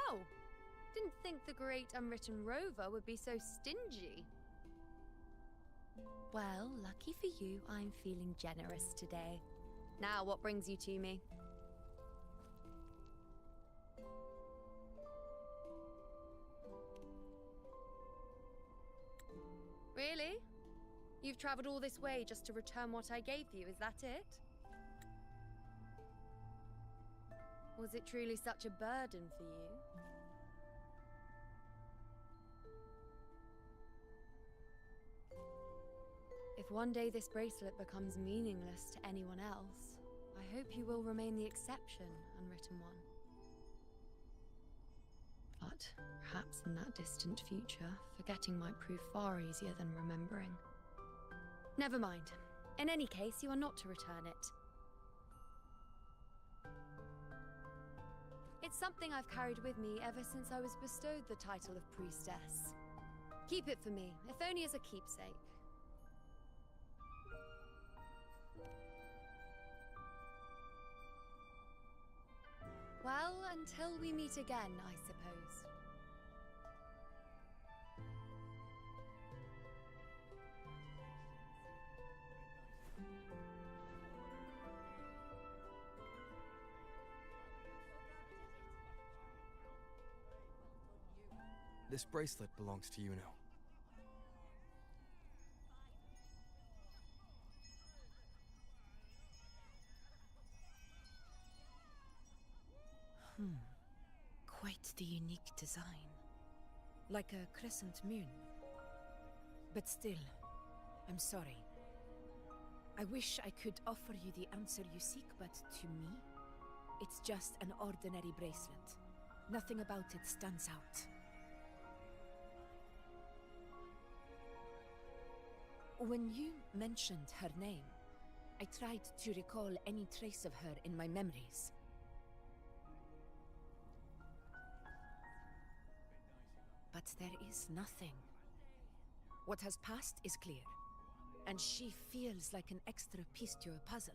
Oh, didn't think the great unwritten rover would be so stingy. Well, lucky for you, I'm feeling generous today. Now, what brings you to me? Really? You've traveled all this way just to return what I gave you, is that it? Was it truly such a burden for you? If one day this bracelet becomes meaningless to anyone else, I hope you will remain the exception, unwritten one. But perhaps in that distant future, forgetting might prove far easier than remembering. Never mind. In any case, you are not to return it. It's something I've carried with me ever since I was bestowed the title of priestess. Keep it for me, if only as a keepsake. Well, until we meet again, I suppose. This bracelet belongs to Yuno. Quite the unique design. Like a crescent moon. But still, I'm sorry. I wish I could offer you the answer you seek, but to me, it's just an ordinary bracelet. Nothing about it stands out. When you mentioned her name, I tried to recall any trace of her in my memories. But there is nothing. What has passed is clear, and she feels like an extra piece to a puzzle.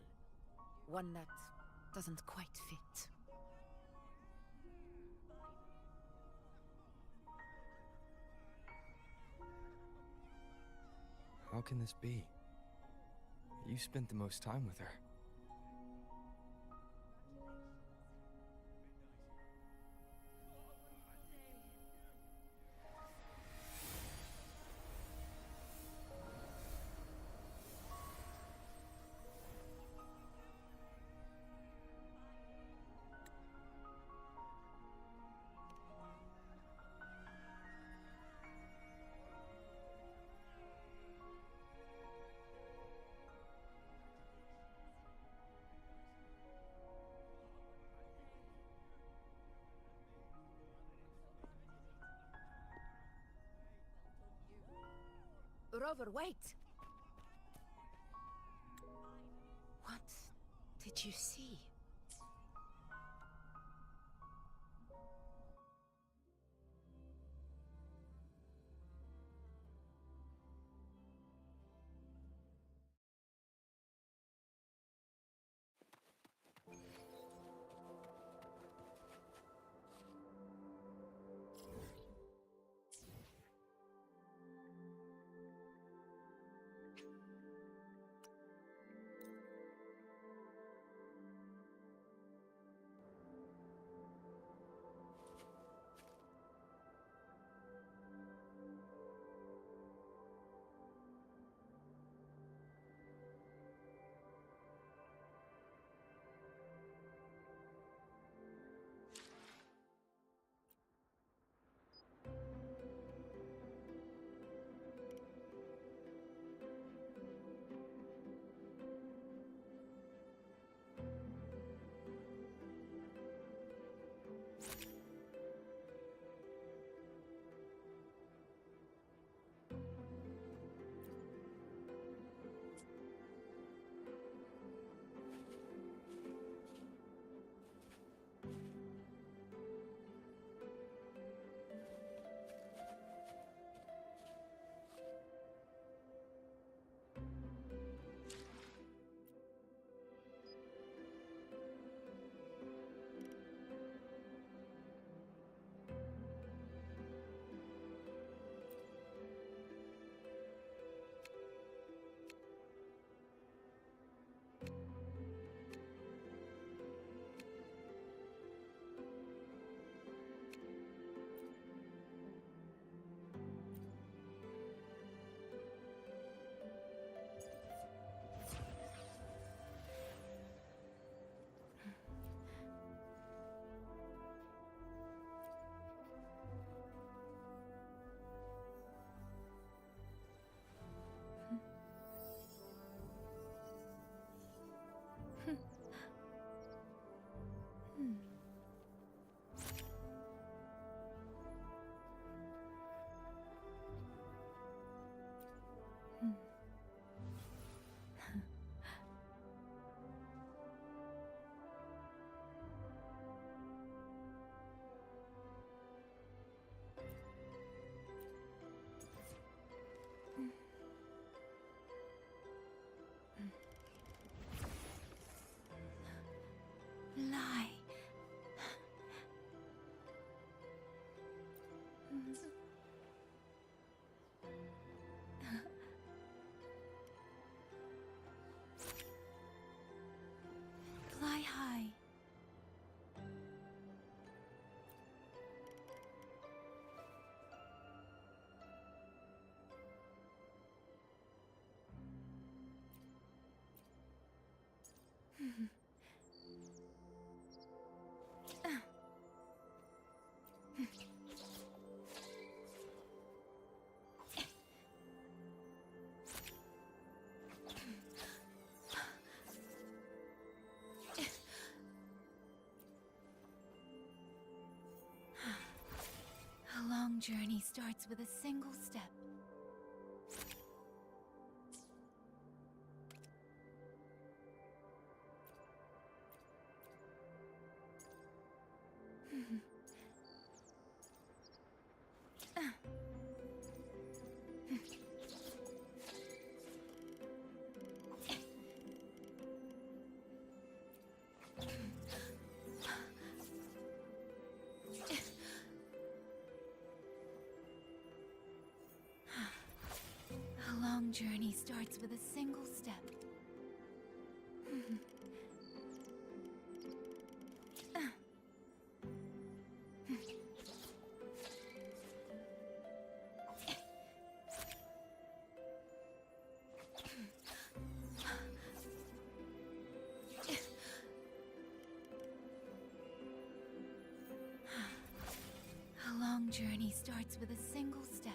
One that doesn't quite fit. How can this be? You spent the most time with her. Rover, wait! What did you see? long journey starts with a single step. A long journey starts with a single step. A long journey starts with a single step.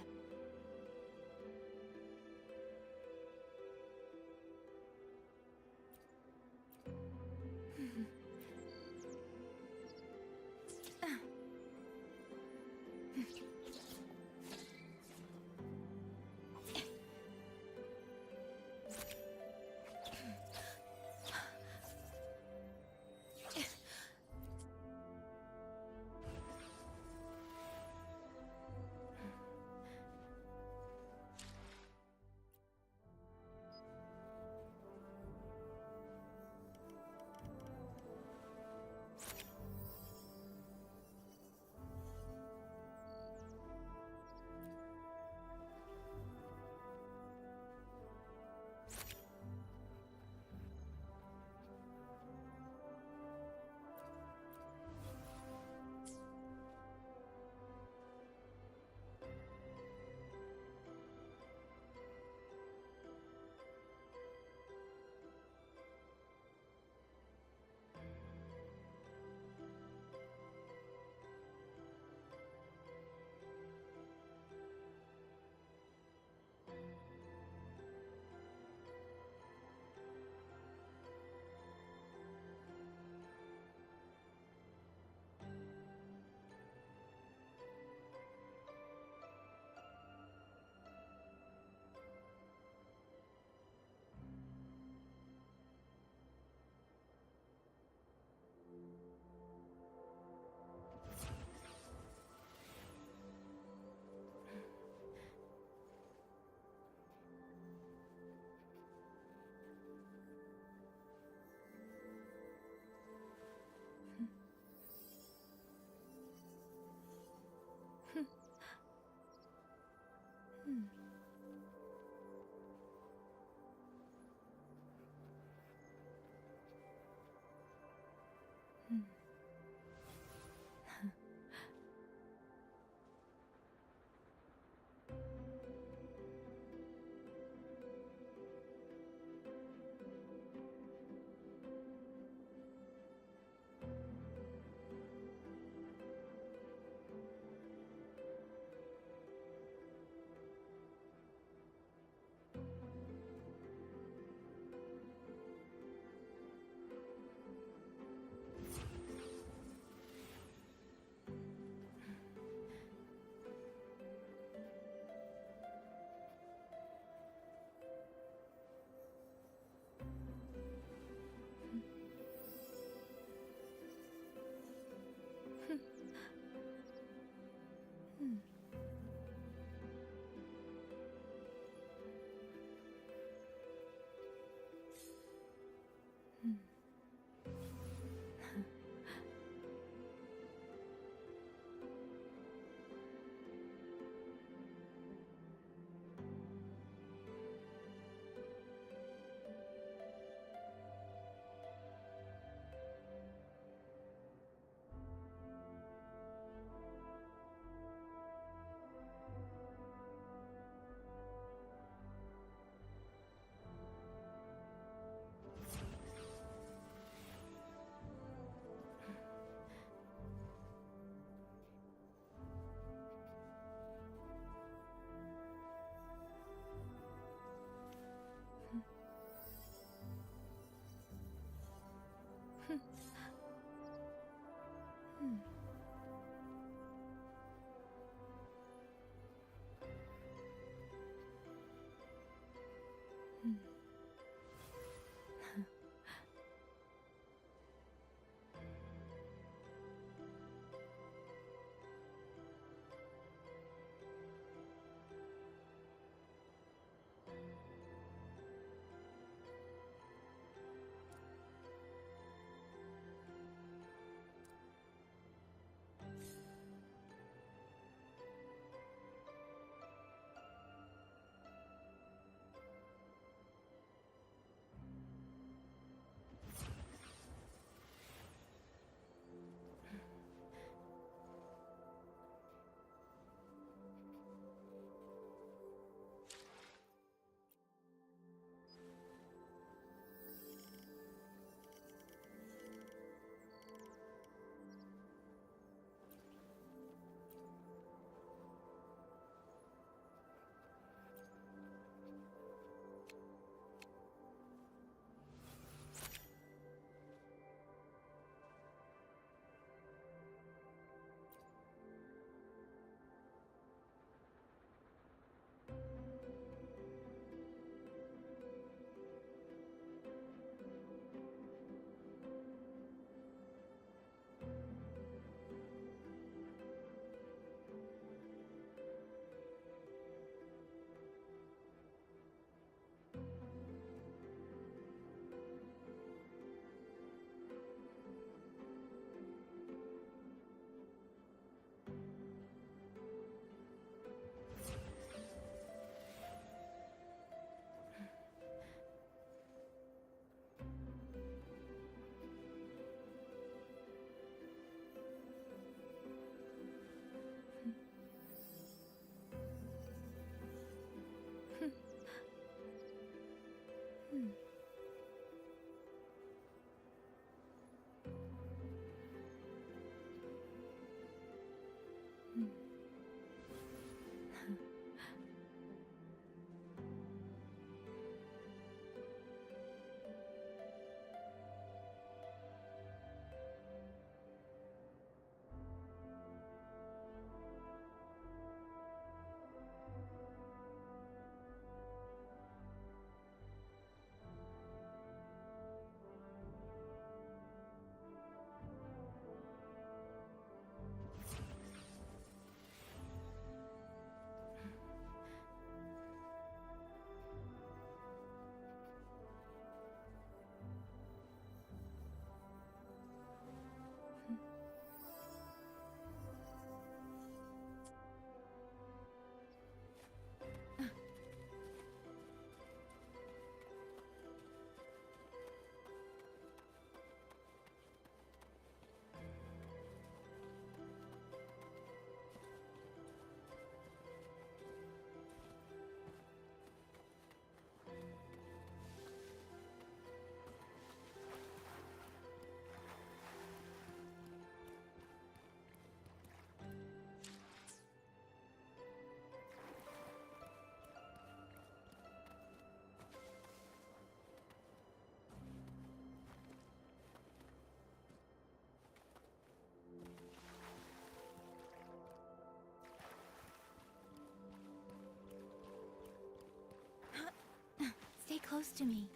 Stay close to me.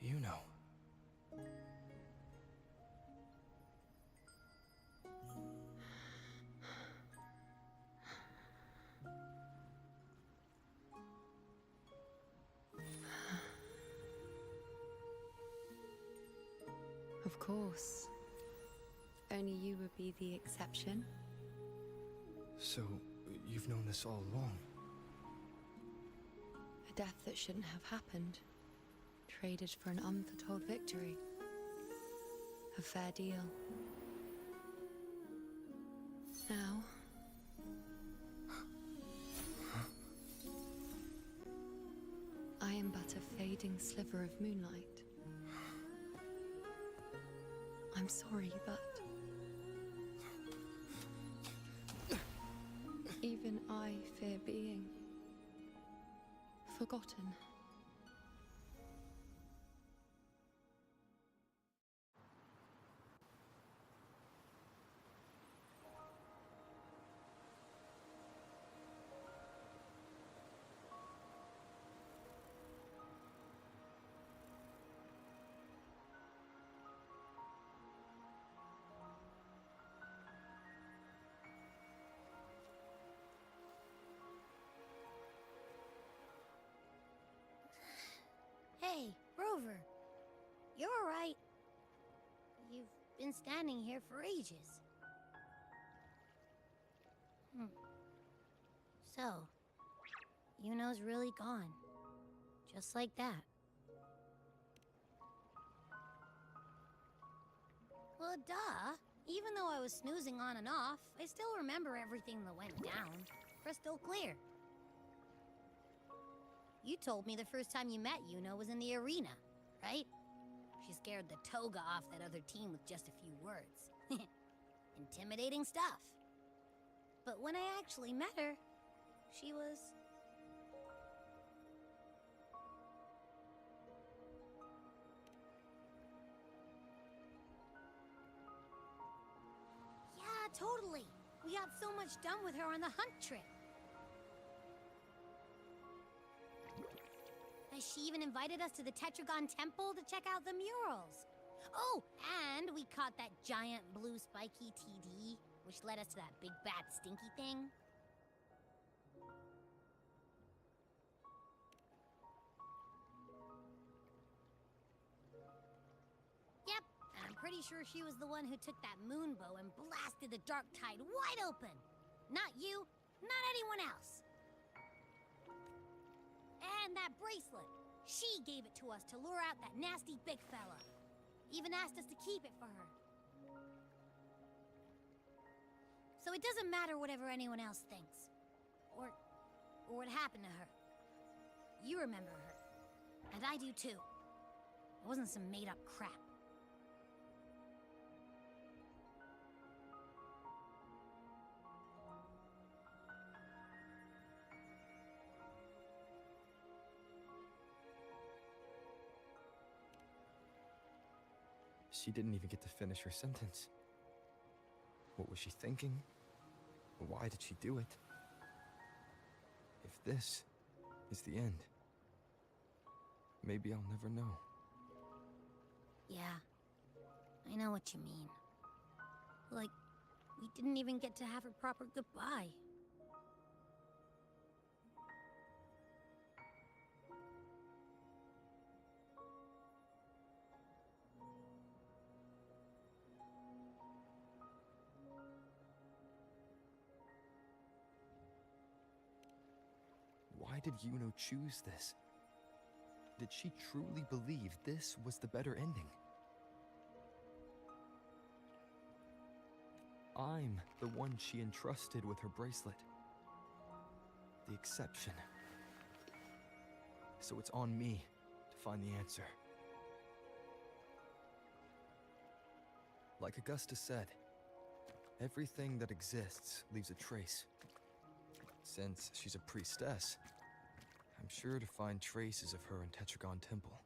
You know. Of course. Only you would be the exception. So, you've known this all along? A death that shouldn't have happened. Traded for an unforetold victory. A fair deal. Now... I am but a fading sliver of moonlight. I'm sorry, but even I fear being forgotten. Hey, Rover. You're alright. You've been standing here for ages. So, Yuno's really gone. Just like that. Well, duh. Even though I was snoozing on and off, I still remember everything that went down. Crystal clear. You told me the first time you met Yuno was in the arena, right? She scared the toga off that other team with just a few words. Intimidating stuff. But when I actually met her, she was... Yeah, totally. We got so much done with her on the hunt trip. She even invited us to the Tetragon Temple to check out the murals. Oh, and we caught that giant blue spiky TD, which led us to that big bad stinky thing. Yep, and I'm pretty sure she was the one who took that moon bow and blasted the dark tide wide open. Not you, not anyone else. And that bracelet. She gave it to us to lure out that nasty big fella. Even asked us to keep it for her. So it doesn't matter whatever anyone else thinks. Or what happened to her. You remember her. And I do too. It wasn't some made-up crap. She didn't even get to finish her sentence. What was she thinking? Why did she do it? If this is the end, maybe I'll never know. Yeah, I know what you mean. Like, we didn't even get to have a proper goodbye. Why did Yuno choose this? Did she truly believe this was the better ending? I'm the one she entrusted with her bracelet. The exception. So it's on me to find the answer. Like Augusta said, everything that exists leaves a trace. Since she's a priestess, I'm sure to find traces of her in Tetragon Temple.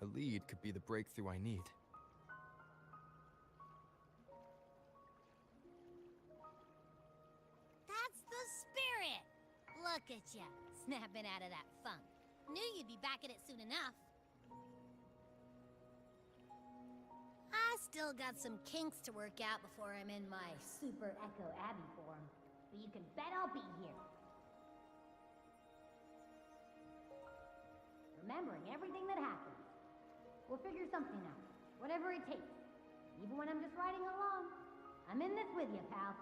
A lead could be the breakthrough I need. That's the spirit! Look at ya, snapping out of that funk. Knew you'd be back at it soon enough. I still got some kinks to work out before I'm in my Super Echo Abbey form. But you can bet I'll be here. Remembering everything that happened. We'll figure something out. Whatever it takes. Even when I'm just riding along. I'm in this with you, pal.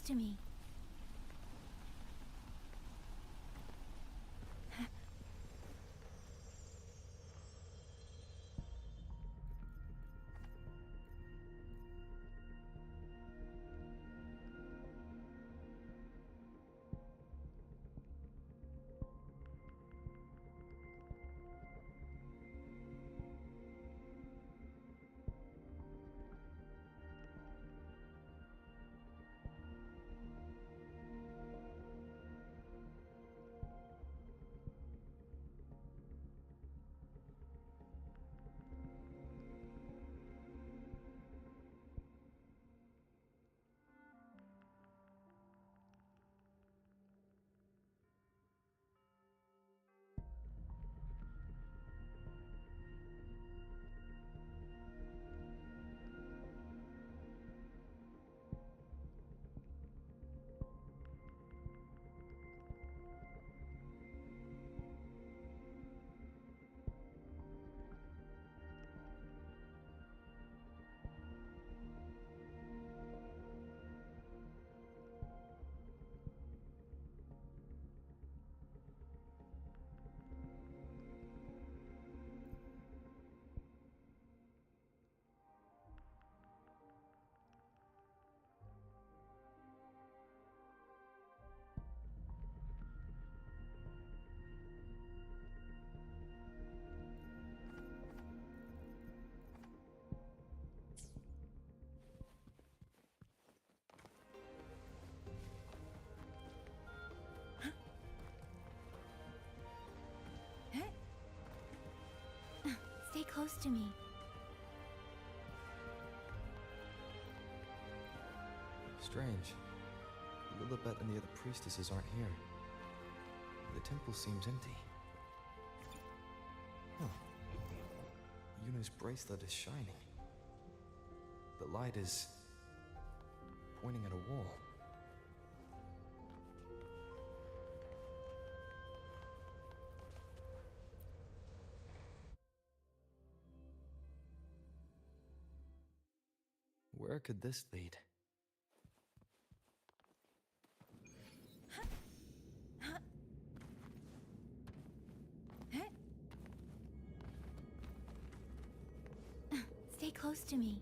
to me. Stay close to me. Strange. Lilibet and the other priestesses aren't here. The temple seems empty. Huh. Yuna's bracelet is shining. The light is pointing at a wall. Where could this lead? Stay close to me.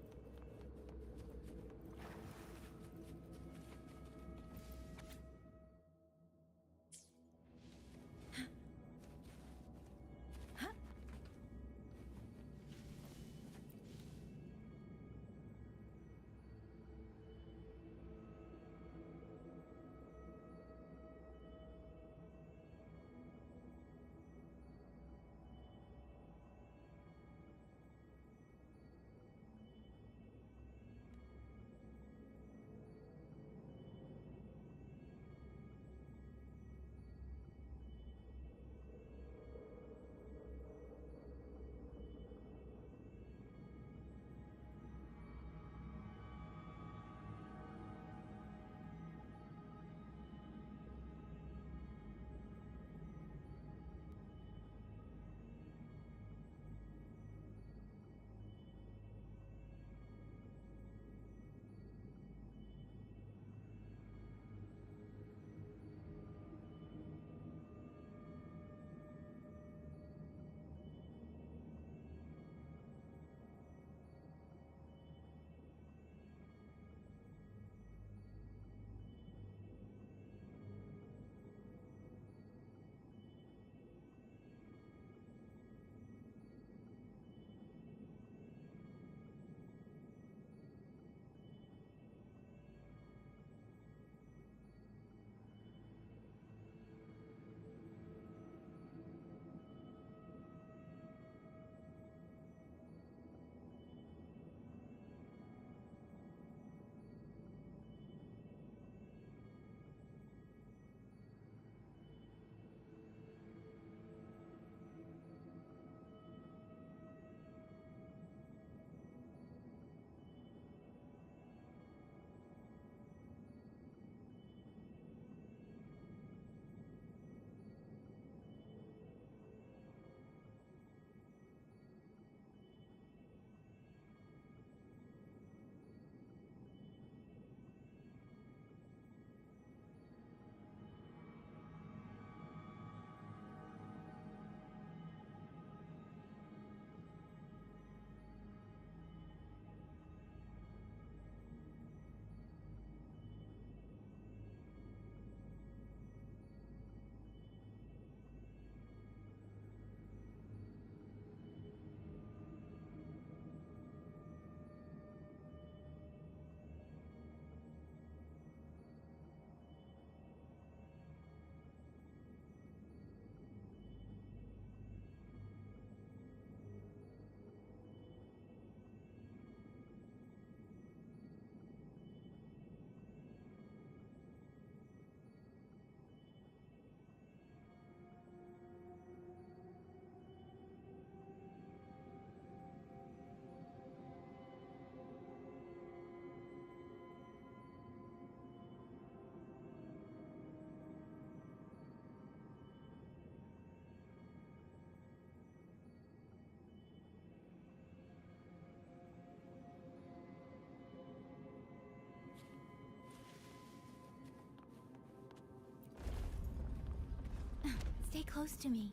close to me.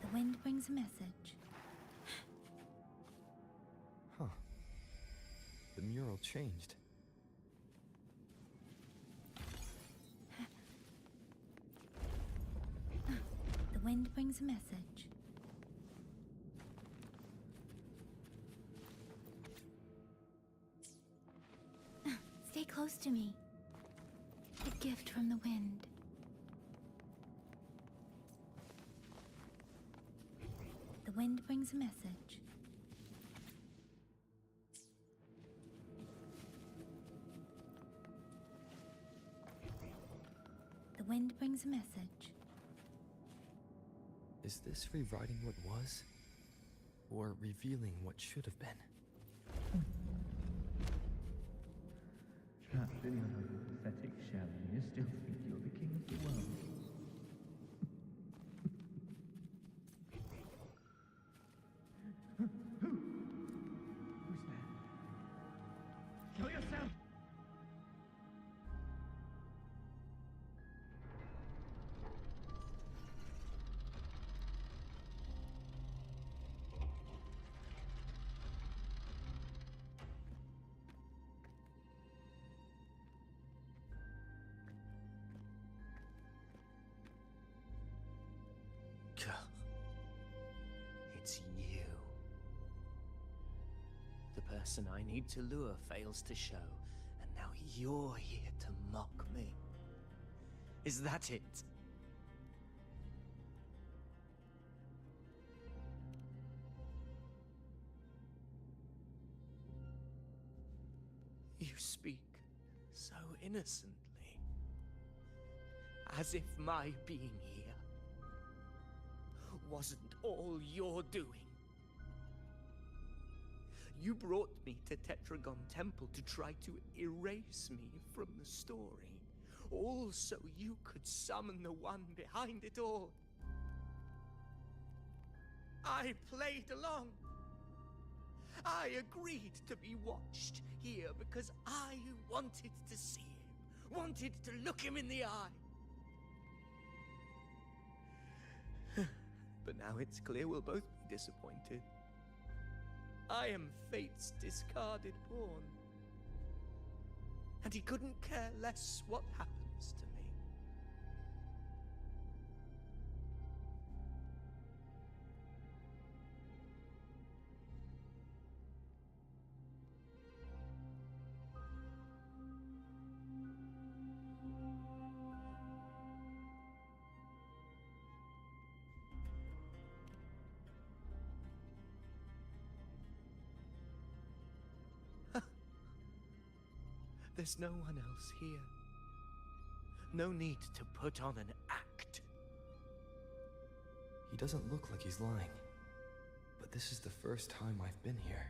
The wind brings a message. Huh. The mural changed. The wind brings a message. Stay close to me. A gift from the wind. The wind brings a message. The wind brings a message. Is this rewriting what was? Or revealing what should have been? Trapped in your own pathetic shell, you still think you're the king of the world. Who's there? Kill yourself! It's you. The person I need to lure fails to show, and now you're here to mock me. Is that it? You speak so innocently, as if my being here wasn't all your doing. You brought me to Tetragon Temple to try to erase me from the story, all so you could summon the one behind it all. I played along. I agreed to be watched here because I wanted to see him, wanted to look him in the eye. But now it's clear we'll both be disappointed. I am fate's discarded pawn. And he couldn't care less what happens to me. There's no one else here. No need to put on an act. He doesn't look like he's lying. But this is the first time I've been here.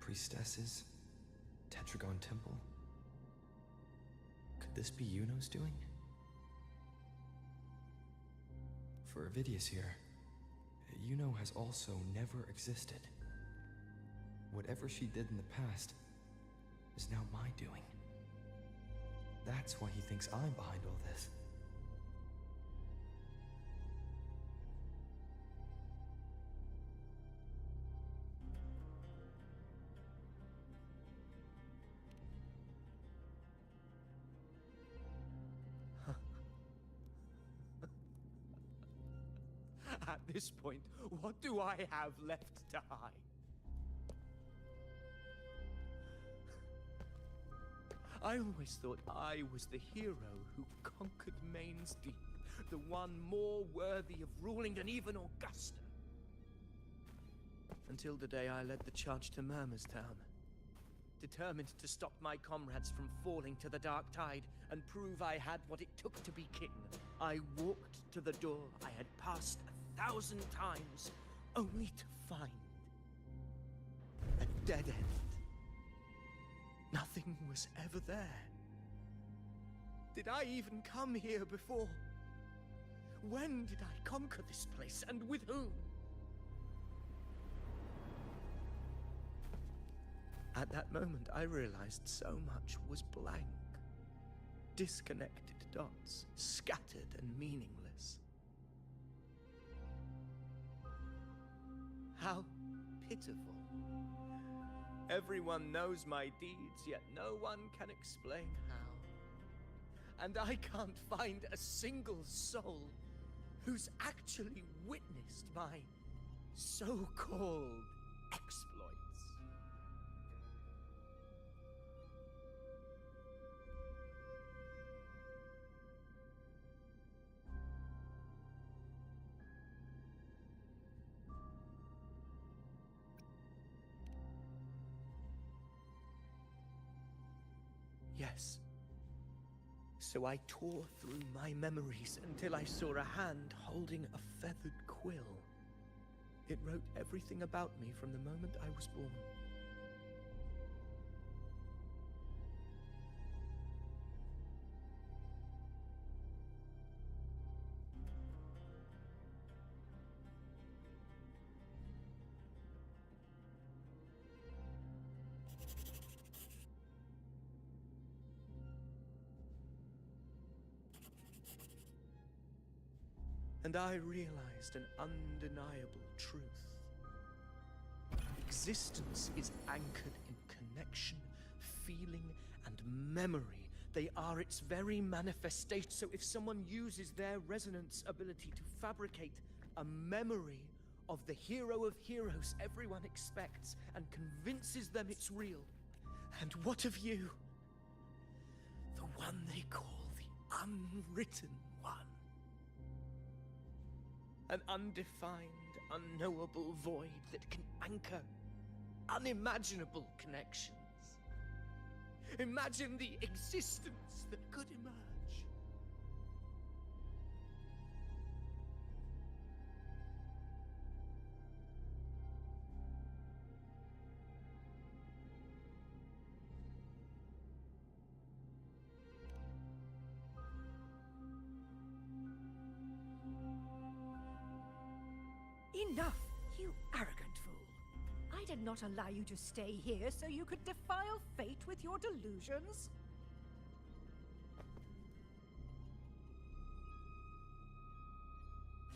Priestesses, Tetragon Temple. Could this be Yuno's doing? For Avidius here, Yuno has also never existed. Whatever she did in the past is now my doing. That's why he thinks I'm behind all this. At this point, what do I have left to hide? I always thought I was the hero who conquered Main's Deep, the one more worthy of ruling than even Augusta. Until the day I led the charge to Murmur's Town. Determined to stop my comrades from falling to the dark tide and prove I had what it took to be king, I walked to the door I had passed 1,000 times, only to find a dead end. Nothing was ever there. Did I even come here before? When did I conquer this place, and with whom? At that moment, I realized so much was blank. disconnected dots, scattered and meaningless. How pitiful. Everyone knows my deeds, yet no one can explain how. And I can't find a single soul who's actually witnessed my so-called exploits. Yes. So I tore through my memories until I saw a hand holding a feathered quill. It wrote everything about me from the moment I was born. And I realized an undeniable truth. Existence is anchored in connection, feeling, and memory. They are its very manifestation. So if someone uses their resonance ability to fabricate a memory of the hero of heroes everyone expects and convinces them it's real, and what of you? The one they call the unwritten one. An undefined, unknowable void that can anchor unimaginable connections. Imagine the existence that could emerge. Enough, you arrogant fool. I did not allow you to stay here so you could defile fate with your delusions.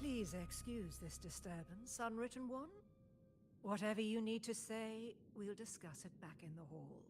Please excuse this disturbance, Unwritten One. Whatever you need to say, we'll discuss it back in the hall.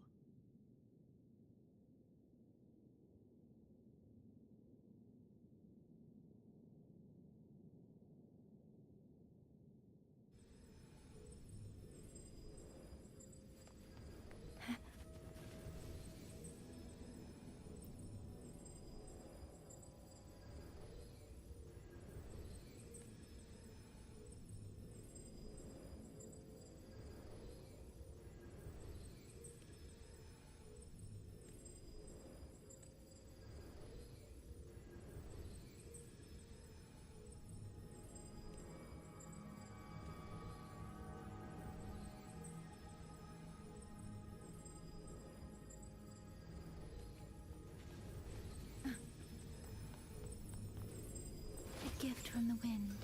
A gift from the wind.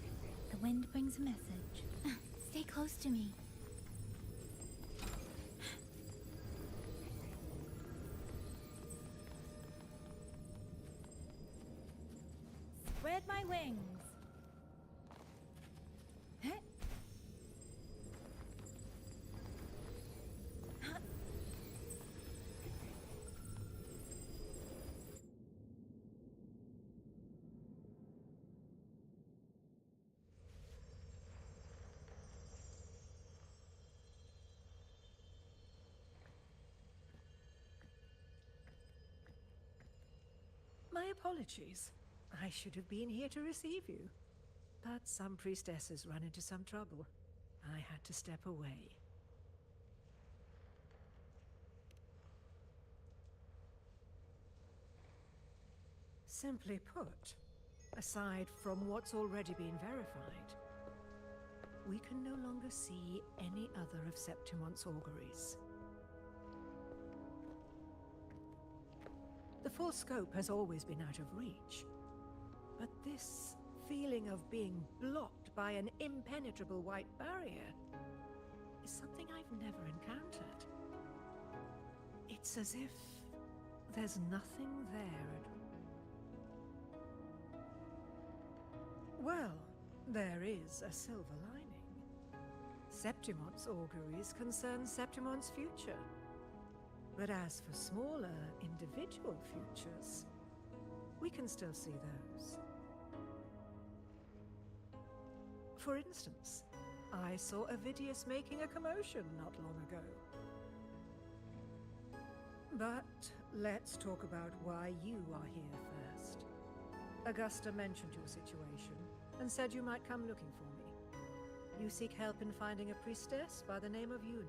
The wind brings a message. Stay close to me. Spread my wings. My apologies. I should have been here to receive you. But some priestesses run into some trouble. I had to step away. Simply put, aside from what's already been verified, we can no longer see any other of Septimon's auguries. The full scope has always been out of reach, but this feeling of being blocked by an impenetrable white barrier is something I've never encountered. It's as if there's nothing there. Well, there is a silver lining. Septimon's auguries concern Septimon's future. But as for smaller, individual futures, we can still see those. For instance, I saw Avidius making a commotion not long ago. But let's talk about why you are here first. Augusta mentioned your situation and said you might come looking for me. You seek help in finding a priestess by the name of Yuno.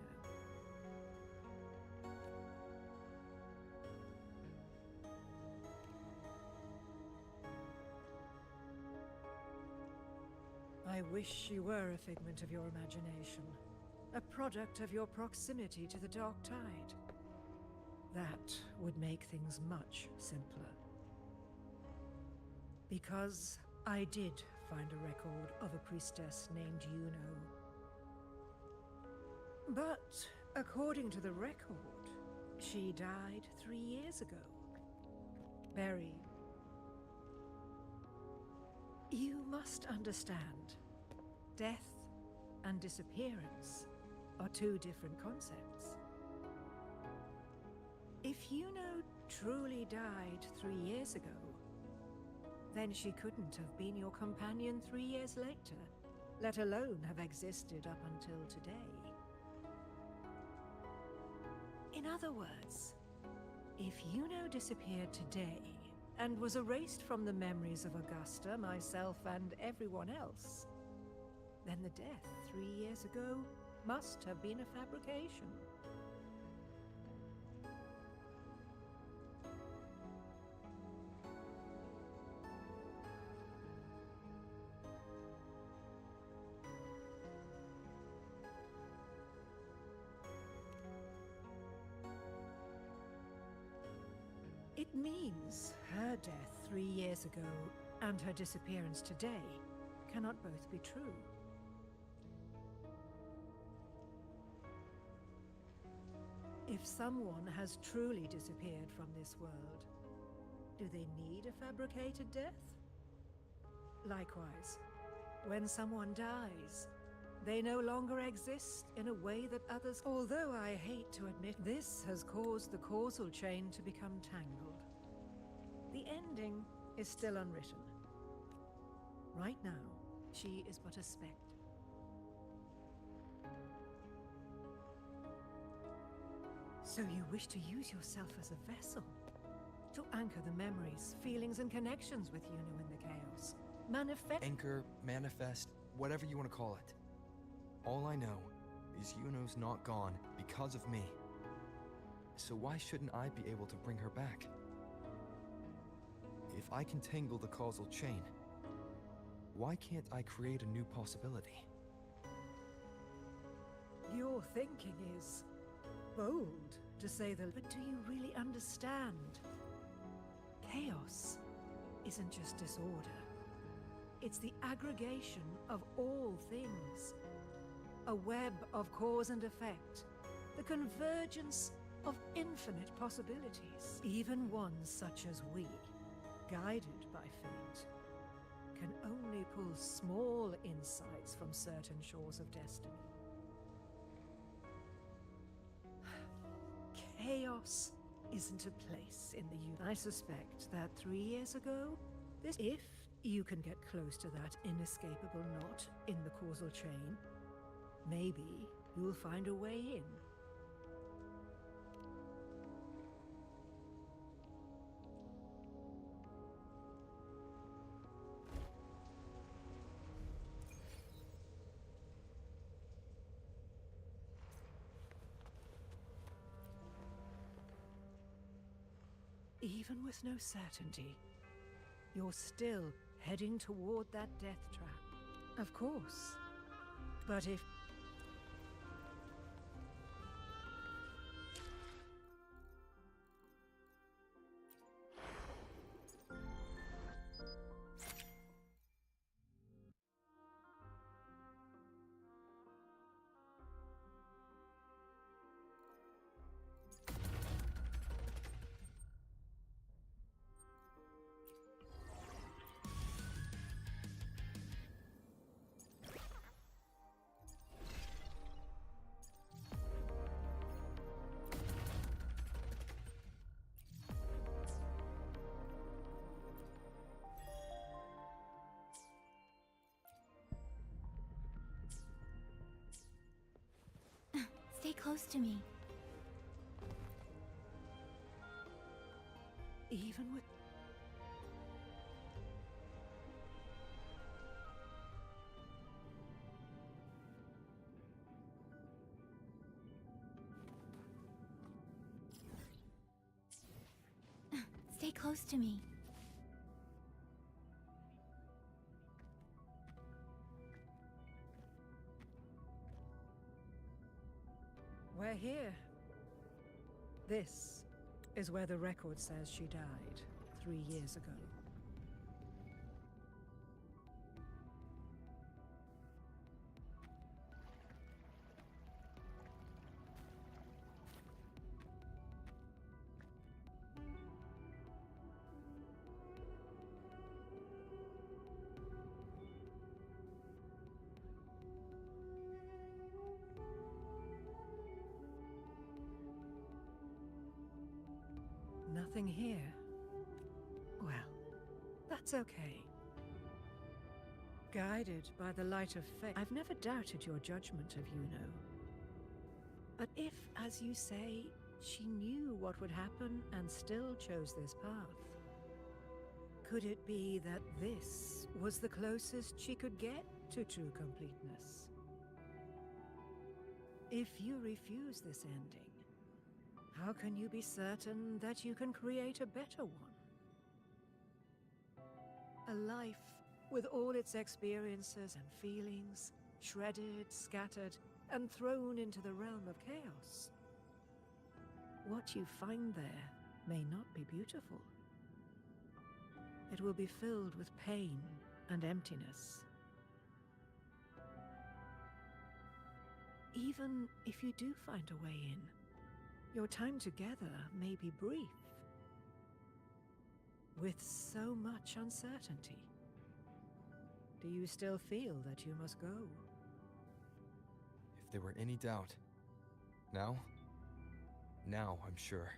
I wish she were a figment of your imagination, a product of your proximity to the Dark Tide. That would make things much simpler. Because I did find a record of a priestess named Yuno. But according to the record, she died 3 years ago. Buried. You must understand, death and disappearance are two different concepts. If Yuno truly died 3 years ago, then she couldn't have been your companion 3 years later, let alone have existed up until today. In other words, if Yuno disappeared today and was erased from the memories of Augusta, myself, and everyone else, then the death 3 years ago must have been a fabrication. It means her death 3 years ago and her disappearance today cannot both be true. If someone has truly disappeared from this world, do they need a fabricated death? Likewise, when someone dies, they no longer exist in a way that others... Although I hate to admit, this has caused the causal chain to become tangled. The ending is still unwritten. Right now, she is but a spectre. So you wish to use yourself as a vessel? To anchor the memories, feelings, and connections with Yuno in the chaos? Anchor, manifest, whatever you want to call it. All I know is Yuno's not gone because of me. So why shouldn't I be able to bring her back? If I can tangle the causal chain, why can't I create a new possibility? Your thinking is bold, to say the... But do you really understand? Chaos isn't just disorder. It's the aggregation of all things. A web of cause and effect. The convergence of infinite possibilities. Even ones such as we, guided by fate, can only pull small insights from certain shores of destiny. Chaos isn't a place in the universe. I suspect that 3 years ago, if you can get close to that inescapable knot in the causal chain, maybe you'll find a way in. Even with no certainty, you're still heading toward that death trap. Of course. But if... close to me. Even with... Stay close to me. We're here. This is where the record says she died 3 years ago. Nothing here. Well, that's okay. Guided by the light of faith, I've never doubted your judgment of Yuno. But if, as you say, she knew what would happen and still chose this path, could it be that this was the closest she could get to true completeness? If you refuse this ending, how can you be certain that you can create a better one? A life with all its experiences and feelings, shredded, scattered, and thrown into the realm of chaos. What you find there may not be beautiful. It will be filled with pain and emptiness. Even if you do find a way in, your time together may be brief, with so much uncertainty. Do you still feel that you must go? If there were any doubt, now I'm sure.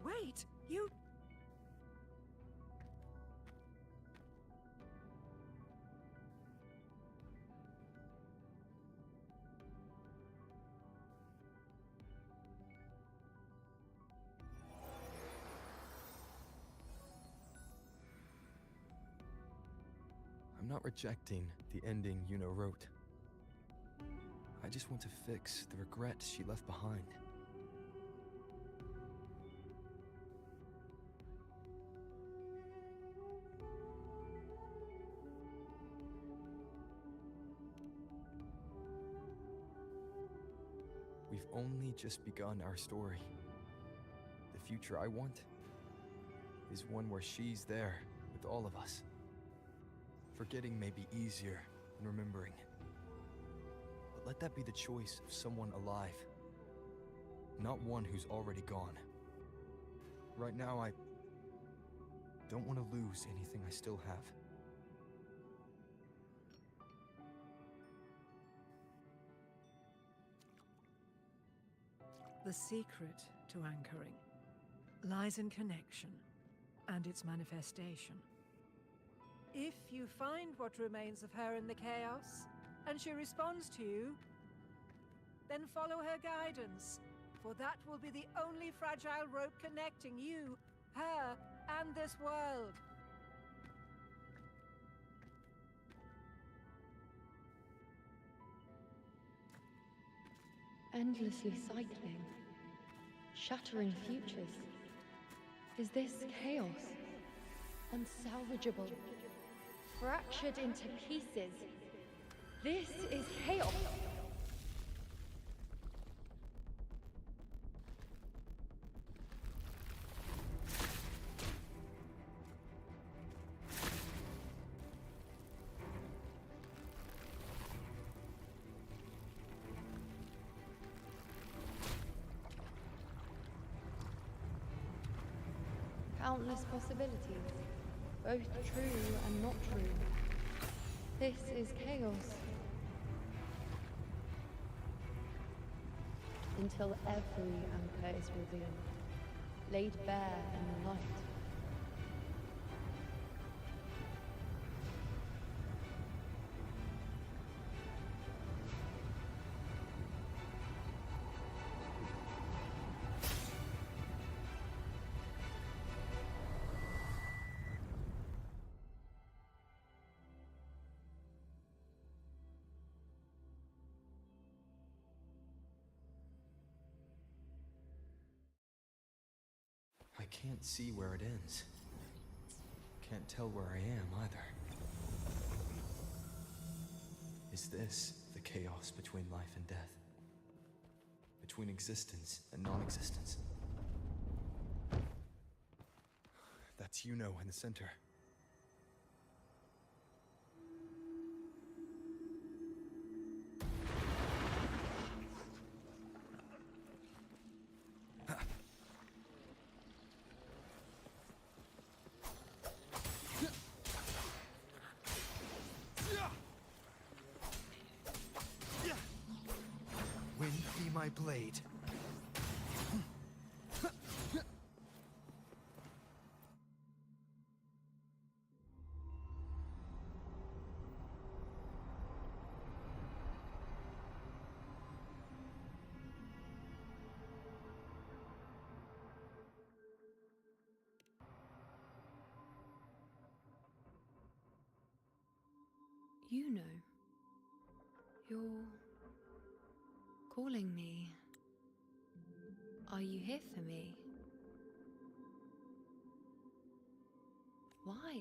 Wait, you... I'm not rejecting the ending Yuno wrote. I just want to fix the regret she left behind. We've only just begun our story. The future I want is one where she's there with all of us. Forgetting may be easier than remembering. But let that be the choice of someone alive, not one who's already gone. Right now, I don't want to lose anything I still have. The secret to anchoring lies in connection and its manifestation. If you find what remains of her in the chaos, and she responds to you, then follow her guidance, for that will be the only fragile rope connecting you, her, and this world. Endlessly cycling, shattering futures. Is this chaos? Unsalvageable, fractured into pieces. This is chaos. Countless possibilities, both true and not true. This is chaos. Until every anchor is revealed, laid bare in the light. I can't see where it ends. Can't tell where I am either. Is this the chaos between life and death? Between existence and non-existence? That's in the center. Wind be my blade. You know. You're calling me. Are you here for me? Why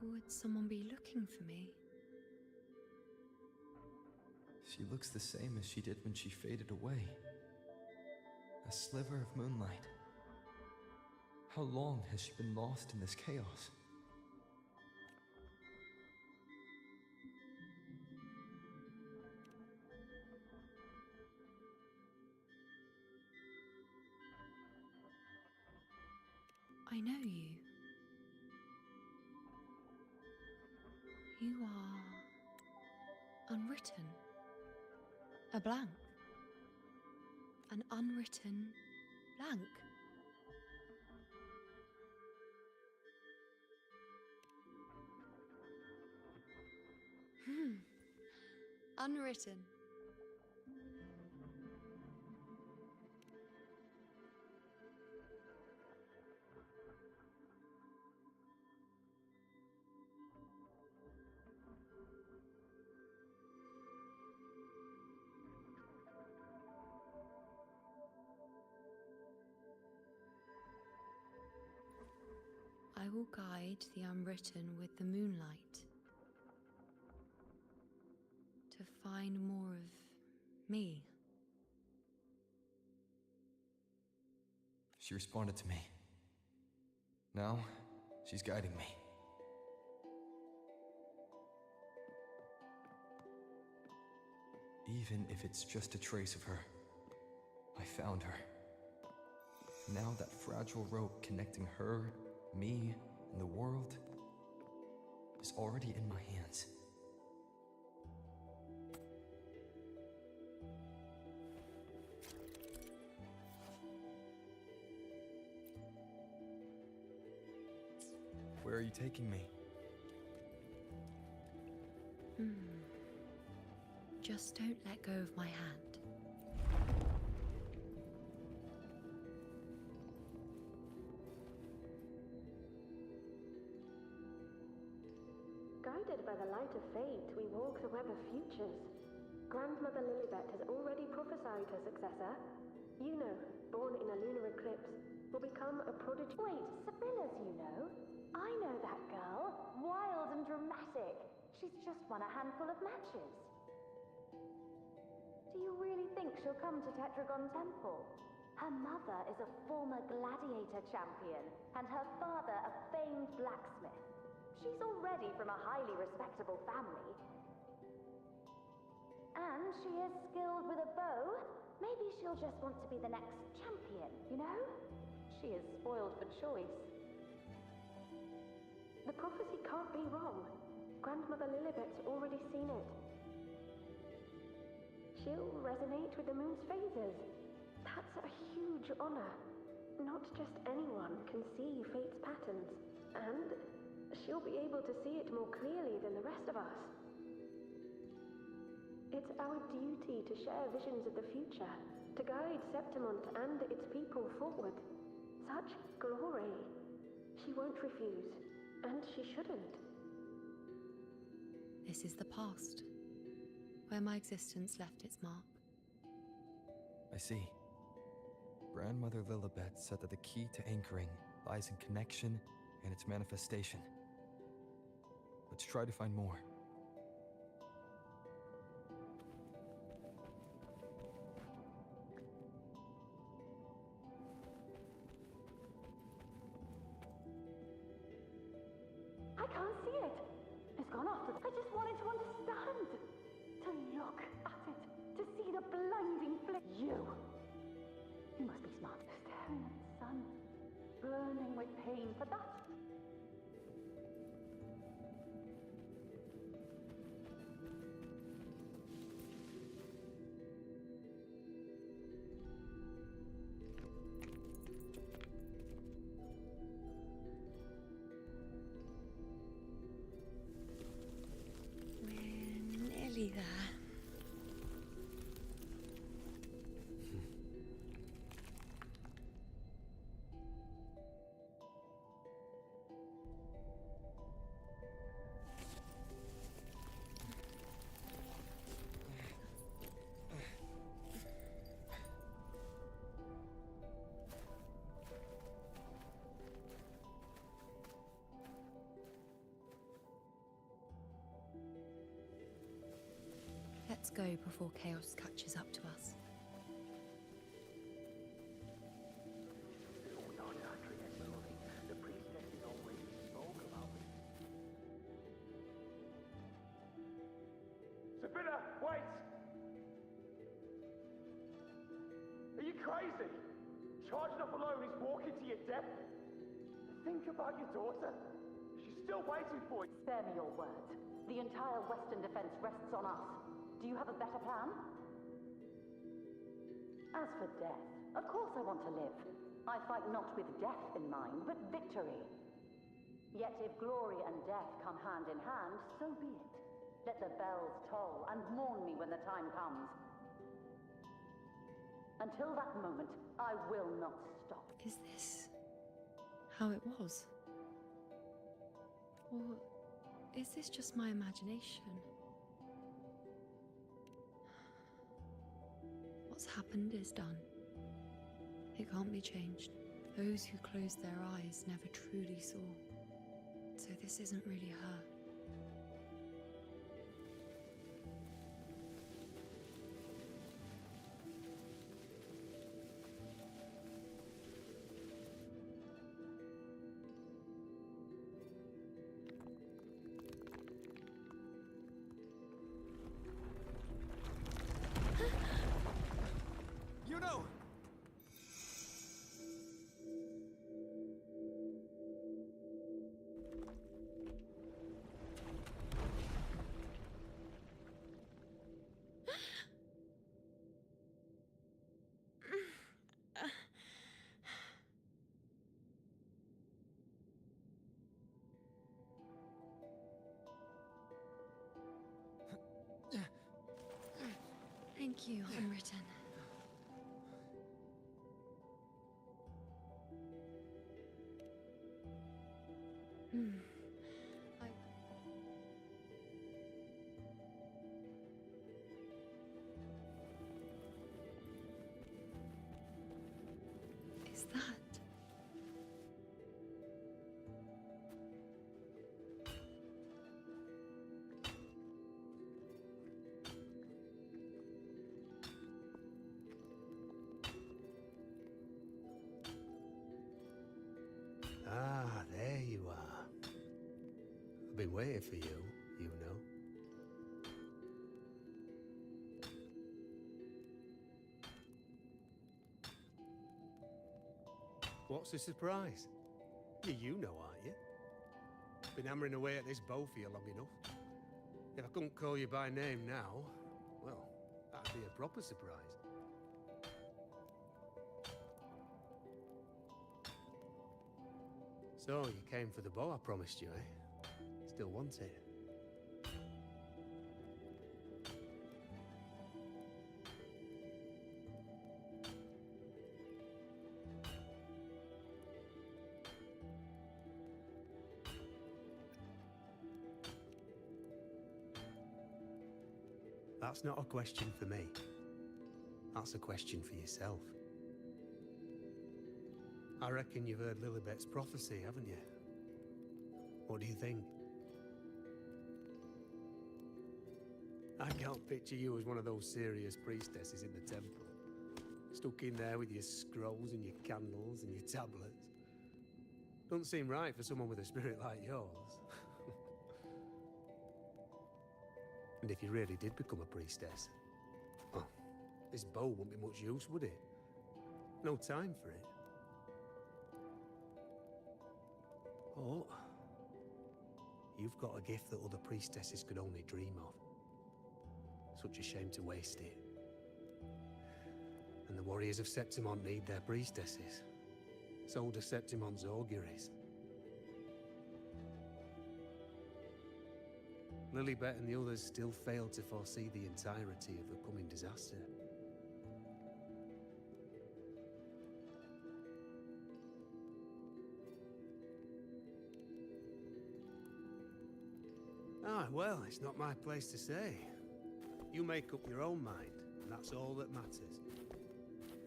would someone be looking for me? She looks the same as she did when she faded away. A sliver of moonlight. How long has she been lost in this chaos? I know you. You are unwritten. A blank. An unwritten blank. Unwritten. I will guide the unwritten with the moonlight to find more of me. She responded to me. Now, she's guiding me. Even if it's just a trace of her, I found her. Now that fragile rope connecting her, me, and the world is already in my hands. Where are you taking me? Just don't let go of my hand. Guided by the light of fate, we walk the web of futures. Grandmother Lilibet has already prophesied her successor. Yuno, born in a lunar eclipse, will become a prodigy. Wait, Sibylla's Yuno? I know that girl. Wild and dramatic. She's just won a handful of matches. Do you really think she'll come to Tetragon Temple? Her mother is a former gladiator champion, and her father a famed blacksmith. She's already from a highly respectable family. And she is skilled with a bow. Maybe she'll just want to be the next champion, you know? She is spoiled for choice. The prophecy can't be wrong. Grandmother Lilibet's already seen it. She'll resonate with the moon's phases. That's a huge honor. Not just anyone can see fate's patterns, and she'll be able to see it more clearly than the rest of us. It's our duty to share visions of the future, to guide Septimont and its people forward. Such glory. She won't refuse, and she shouldn't. This is the past, where my existence left its mark. I see. Grandmother Lilibet said that the key to anchoring lies in connection and its manifestation. Let's try to find more. I can't see it. It's gone after. I just wanted to understand. To look at it. To see the blinding flame. You must be smart. Staring at the sun. Burning with pain for that. We're nearly there. Let's go before chaos catches up to us. Sabina, wait! Are you crazy? Charging up alone is walking to your death. Think about your daughter. She's still waiting for you. Spare me your words. The entire Western defense rests on us. Do you have a better plan? As for death, of course I want to live. I fight not with death in mind, but victory. Yet if glory and death come hand in hand, so be it. Let the bells toll and mourn me when the time comes. Until that moment, I will not stop. Is this how it was? Or is this just my imagination? What's happened is done. It can't be changed. Those who closed their eyes never truly saw. So this isn't really her. You know! Thank you, Unwritten. Is that? Ah, there you are. I've been waiting for you, you know. What's the surprise? You know, aren't you? Been hammering away at this bow for you long enough. If I couldn't call you by name now, well, that'd be a proper surprise. So, you came for the bow I promised you, eh? Still want it? That's not a question for me. That's a question for yourself. I reckon you've heard Lilibet's prophecy, haven't you? What do you think? I can't picture you as one of those serious priestesses in the temple. Stuck in there with your scrolls and your candles and your tablets. Doesn't seem right for someone with a spirit like yours. And if you really did become a priestess, well, this bow wouldn't be much use, would it? No time for it. Oh, you've got a gift that other priestesses could only dream of. Such a shame to waste it. And the warriors of Septimont need their priestesses. So do Septimont's auguries. Lilibet and the others still failed to foresee the entirety of the coming disaster. Ah, well, it's not my place to say. You make up your own mind, and that's all that matters.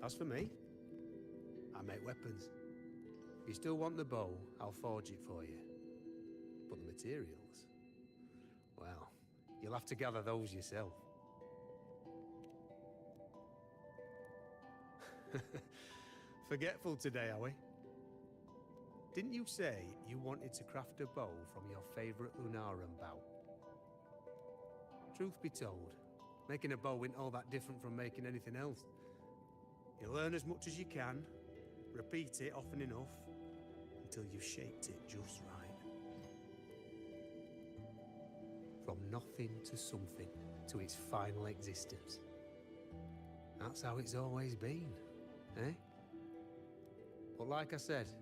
As for me, I make weapons. If you still want the bow, I'll forge it for you. But the materials, well, you'll have to gather those yourself. Forgetful today, are we? Didn't you say you wanted to craft a bow from your favorite Lunarum bow? Truth be told, making a bow isn't all that different from making anything else. You learn as much as you can, repeat it often enough, until you've shaped it just right. From nothing to something, to its final existence. That's how it's always been, eh? But like I said,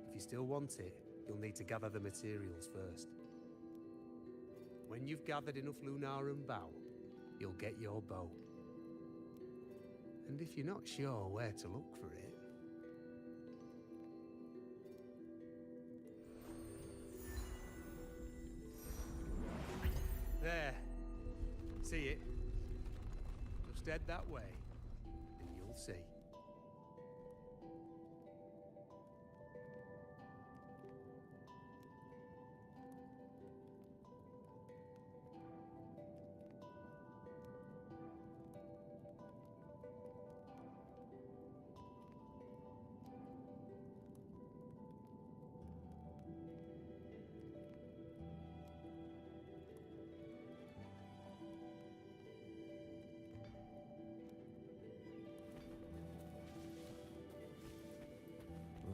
if you still want it, you'll need to gather the materials first. When you've gathered enough Lunarum bow, you'll get your bow. And if you're not sure where to look for it... There. See it? Just head that way, and you'll see.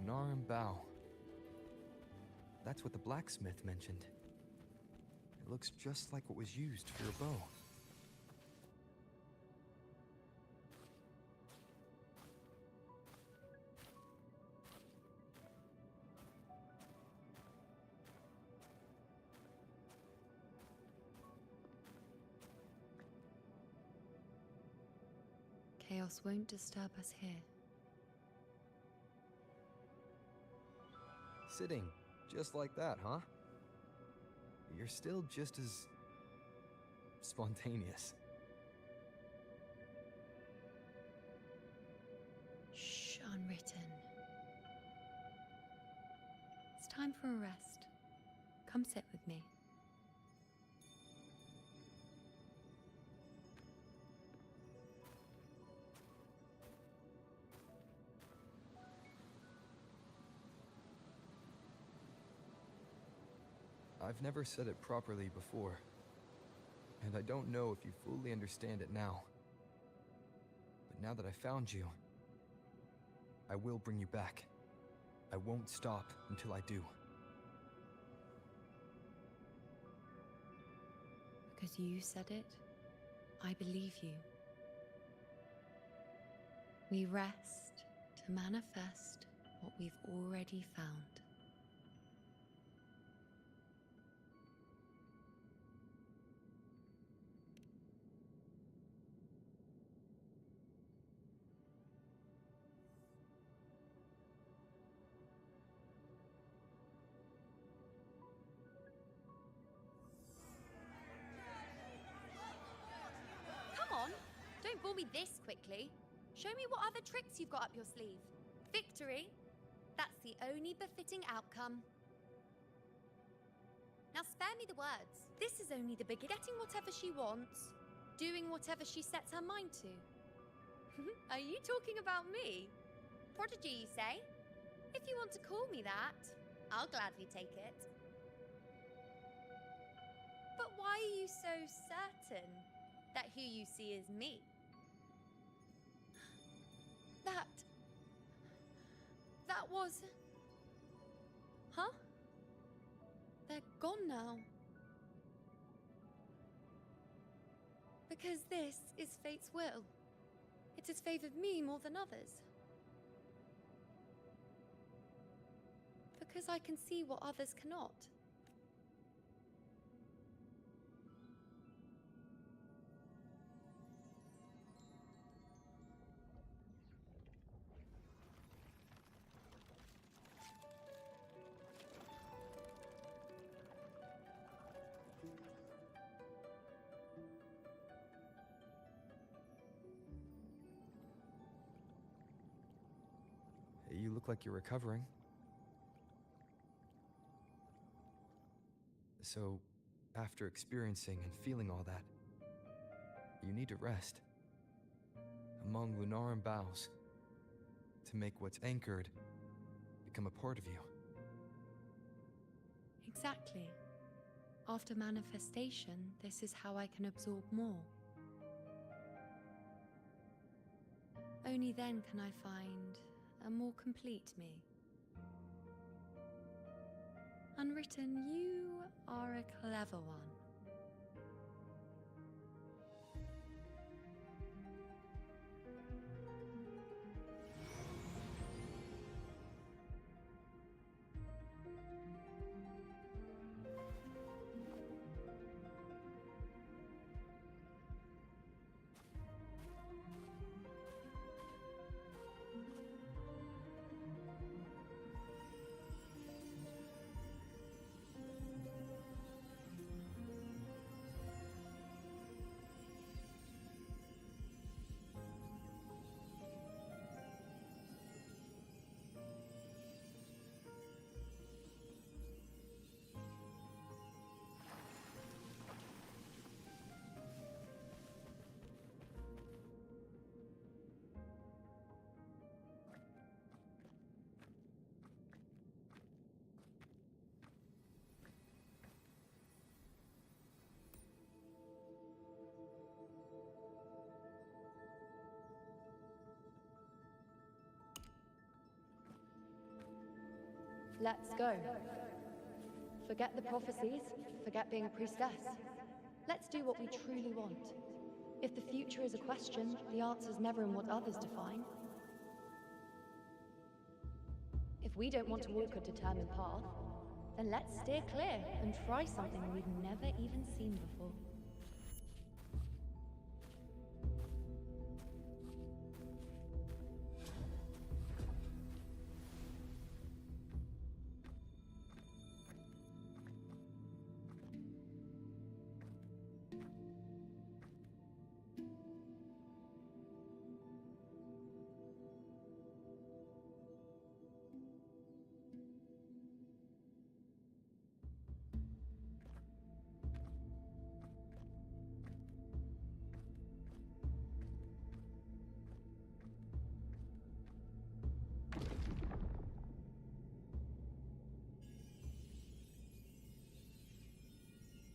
Lunarum bow. That's what the blacksmith mentioned. It looks just like what was used for your bow. Chaos won't disturb us here. Sitting, just like that, huh? You're still just as... spontaneous. Shh, unwritten. It's time for a rest. Come sit with me. I've never said it properly before, and I don't know if you fully understand it now. But now that I found you, I will bring you back. I won't stop until I do. Because you said it, I believe you. We rest to manifest what we've already found. Don't bore me this quickly. Show me what other tricks you've got up your sleeve. Victory? That's the only befitting outcome. Now spare me the words. This is only the beginning. Getting whatever she wants, doing whatever she sets her mind to. Are you talking about me? Prodigy, you say? If you want to call me that, I'll gladly take it. But why are you so certain that who you see is me? That was... Huh? They're gone now. Because this is fate's will. It has favored me more than others. Because I can see what others cannot. You look like you're recovering. So, after experiencing and feeling all that, you need to rest. Among Lunaran boughs, to make what's anchored become a part of you. Exactly. After manifestation, this is how I can absorb more. Only then can I find a more complete me. Unwritten, you are a clever one. Let's go. Forget the prophecies, forget being a priestess. Let's do what we truly want. If the future is a question, the answer's never in what others define. If we don't want to walk a determined path, then let's steer clear and try something we've never even seen before.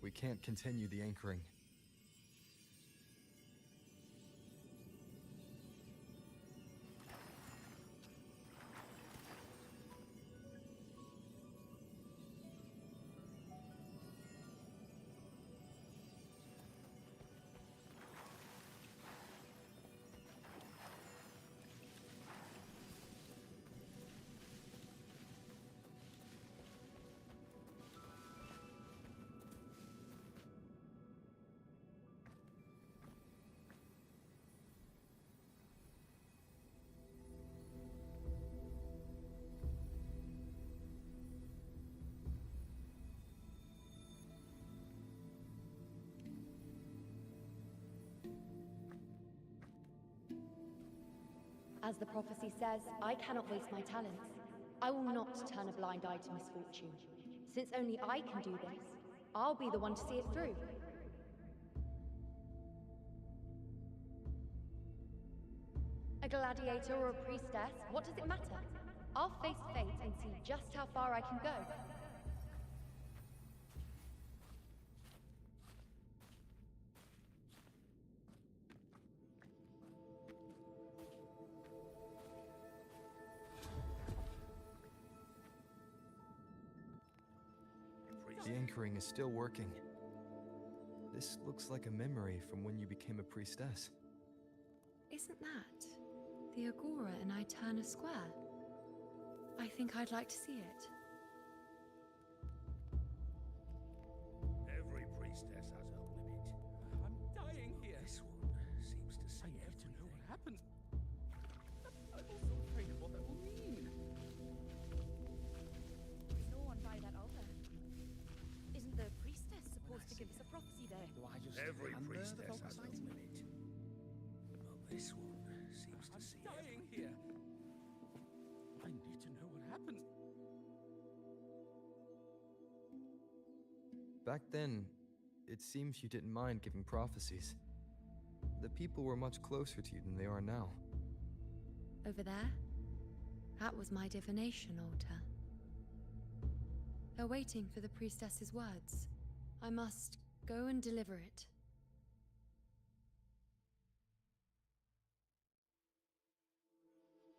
We can't continue the anchoring. As the prophecy says, I cannot waste my talents. I will not turn a blind eye to misfortune. Since only I can do this, I'll be the one to see it through. A gladiator or a priestess, what does it matter? I'll face fate and see just how far I can go. The anchoring is still working. This looks like a memory from when you became a priestess. Isn't that the Agora in Eterna Square? I think I'd like to see it. Every priestess has a limit. I'm dying here. This one seems to see I need to know everything. what happened. I'm also afraid of what that will mean. There's no one by that altar. Isn't the priestess supposed to give us a prophecy there? Do I just Every priestess has a limit. Well, this one seems to see Dying here. I need to know what happened. Back then, it seems you didn't mind giving prophecies. The people were much closer to you than they are now. Over there? That was my divination altar. They're waiting for the priestess's words. I must go and deliver it.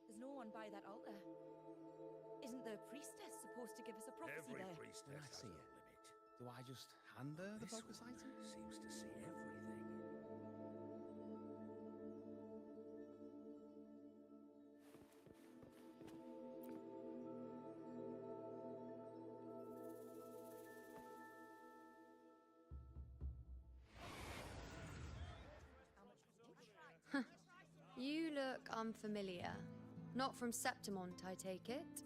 There's no one by that altar. Isn't the priestess supposed to give us a prophecy Every there? priestess has a limit. Do I just hand her the This focus one item? seems to see everything. You look unfamiliar. Not from Septimont, I take it?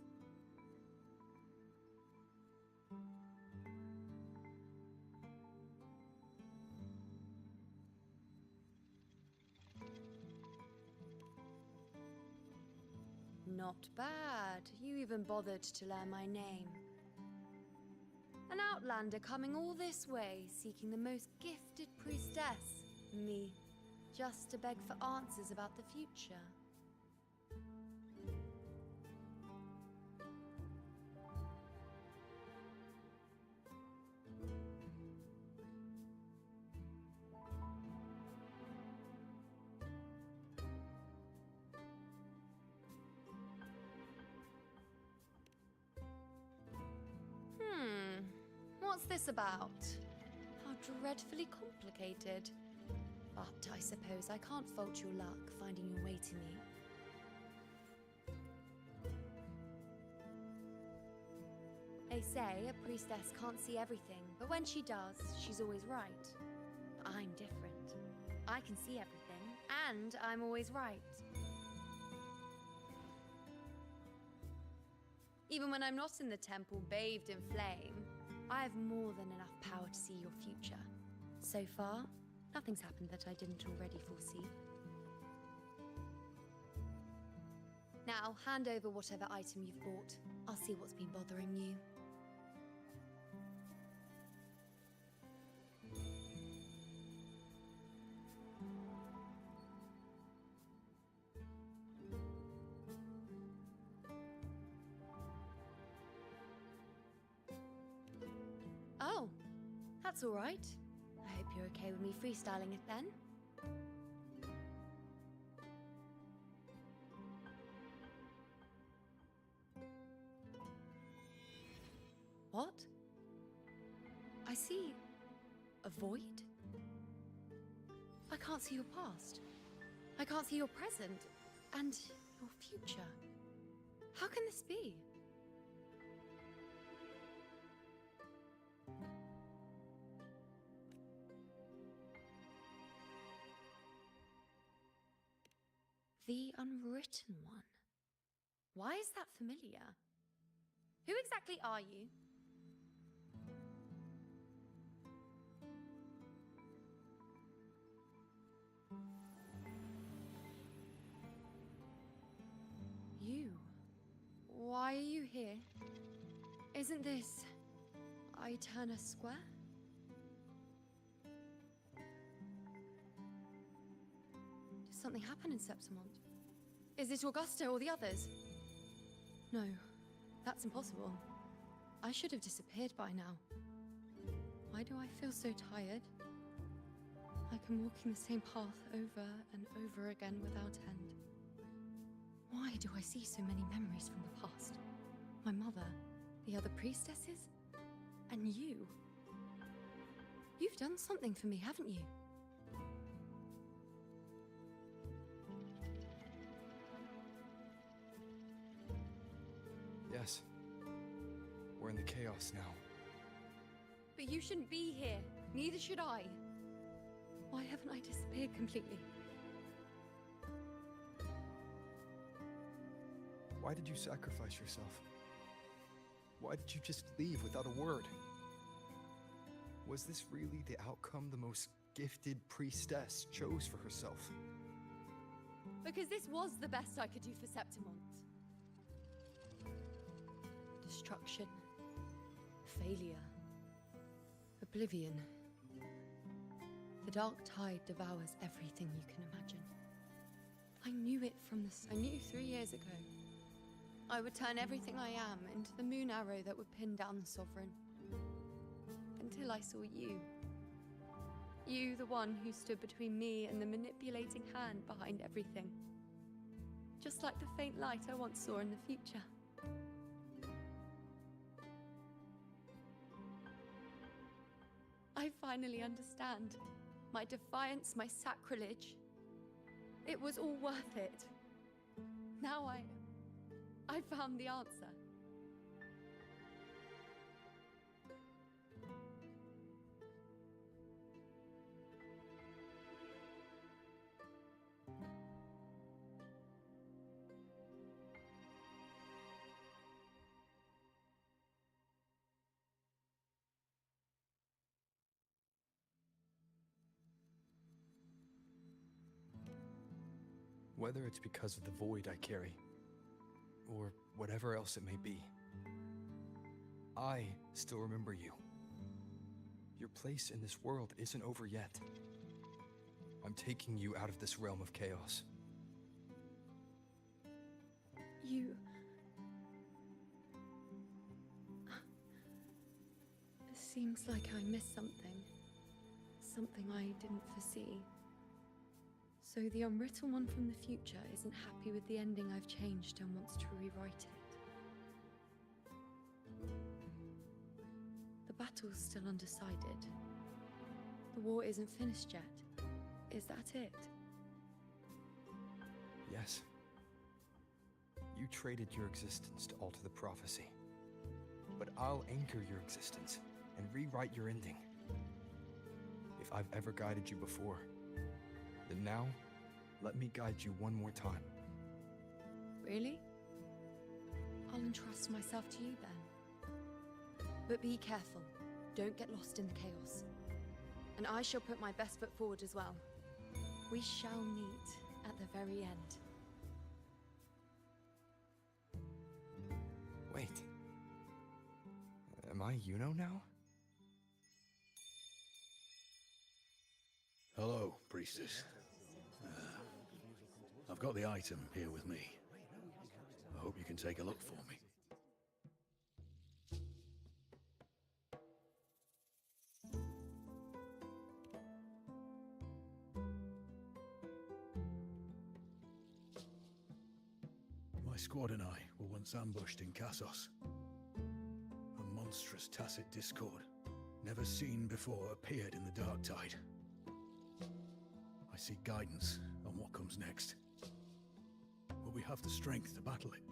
Not bad. You even bothered to learn my name. An outlander coming all this way, seeking the most gifted priestess, me, just to beg for answers about the future. What's this about? How dreadfully complicated. But I suppose I can't fault your luck finding your way to me. They say a priestess can't see everything, but when she does, she's always right. But I'm different. I can see everything, and I'm always right. Even when I'm not in the temple bathed in flame, I have more than enough power to see your future. So far, nothing's happened that I didn't already foresee. Now, hand over whatever item you've bought. I'll see what's been bothering you. Oh, that's all right. I hope you're okay with me freestyling it then. What? I see a void? I can't see your past. I can't see your present and your future. How can this be? The Unwritten One. Why is that familiar? Who exactly are you? You? Why are you here? Isn't this Eterna Square? Did something happen in Septimont? Is it Augusta or the others? No, that's impossible. I should have disappeared by now. Why do I feel so tired? Like I'm walking the same path over and over again without end. Why do I see so many memories from the past? My mother, the other priestesses, and you. You've done something for me, haven't you? Yes. We're in the chaos now. But you shouldn't be here. Neither should I. Why haven't I disappeared completely? Why did you sacrifice yourself? Why did you just leave without a word? Was this really the outcome the most gifted priestess chose for herself? Because this was the best I could do for Septimont. Destruction. Failure. Oblivion. The dark tide devours everything you can imagine. I knew it from the I knew 3 years ago. I would turn everything I am into the moon arrow that would pin down the Sovereign. Until I saw you. You, the one who stood between me and the manipulating hand behind everything. Just like the faint light I once saw in the future. I finally understand. My defiance, my sacrilege. It was all worth it. Now I found the answer. Whether it's because of the void I carry, or whatever else it may be, I still remember you. Your place in this world isn't over yet. I'm taking you out of this realm of chaos. You... It seems like I missed something. Something I didn't foresee. So the unwritten one from the future isn't happy with the ending I've changed and wants to rewrite it. The battle's still undecided. The war isn't finished yet. Is that it? Yes. You traded your existence to alter the prophecy. But I'll anchor your existence and rewrite your ending. If I've ever guided you before, then now, let me guide you one more time. Really? I'll entrust myself to you then. But be careful. Don't get lost in the chaos. And I shall put my best foot forward as well. We shall meet at the very end. Wait. Am I Yuno now? Hello, priestess. I've got the item here with me. I hope you can take a look for me. My squad and I were once ambushed in Kassos. A monstrous tacit discord, never seen before, appeared in the dark tide. I seek guidance on what comes next. Will we have the strength to battle it?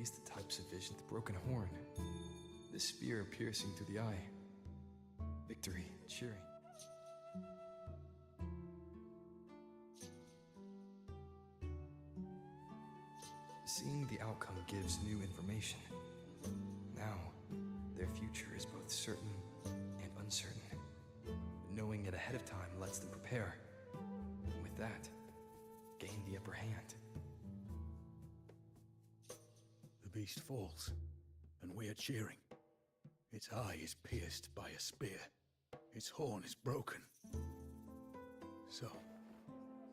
these the types of vision? The broken horn, the spear piercing through the eye, victory, cheering. Seeing the outcome gives new information. Now, their future is both certain and uncertain. Knowing it ahead of time lets them prepare. And with that, gain the upper hand. The beast falls, and we are cheering. Its eye is pierced by a spear. Its horn is broken. So,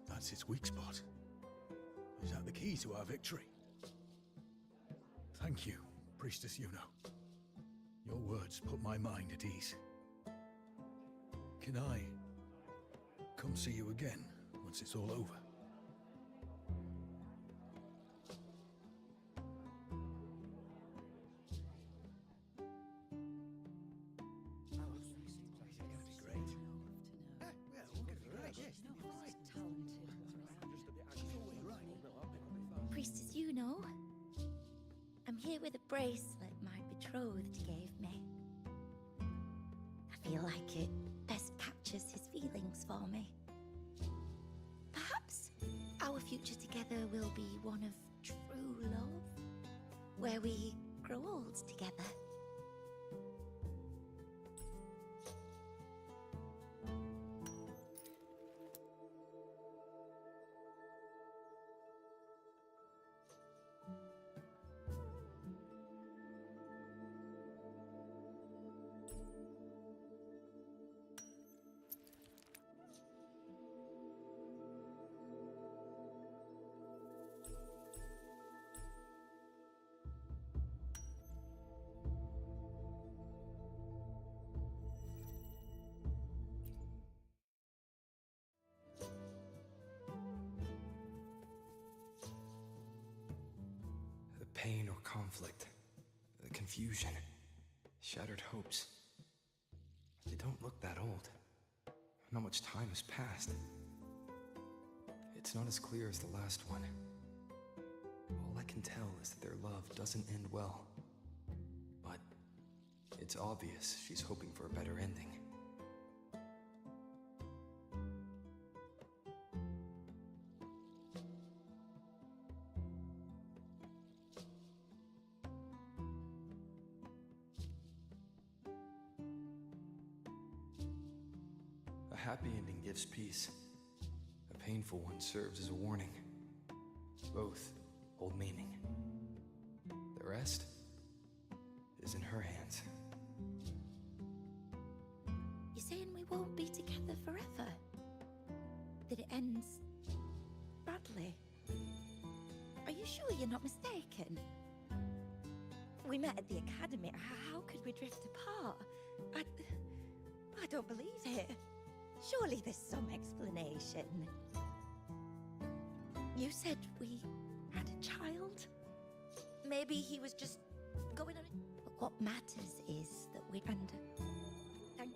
that's its weak spot. Is that the key to our victory? Thank you, Priestess Yuno. Your words put my mind at ease. Can I come see you again once it's all over? Priestess Yuno, I'm here with a bracelet my betrothed gave me. I feel like it best captures his feelings for me. Perhaps our future together will be one of true love, where we grow old together. Pain or conflict, the confusion, shattered hopes. They don't look that old. Not much time has passed. It's not as clear as the last one. All I can tell is that their love doesn't end well. But it's obvious she's hoping for a better ending. A happy ending gives peace. A painful one serves as a warning. Both hold meaning. The rest is in her hands. You're saying we won't be together forever? That it ends badly? Are you sure you're not mistaken? We met at the academy. How could we drift apart? I don't believe it. Surely there's some explanation. You said we had a child? Maybe he was just going on it. But what matters is that we're under... Thank...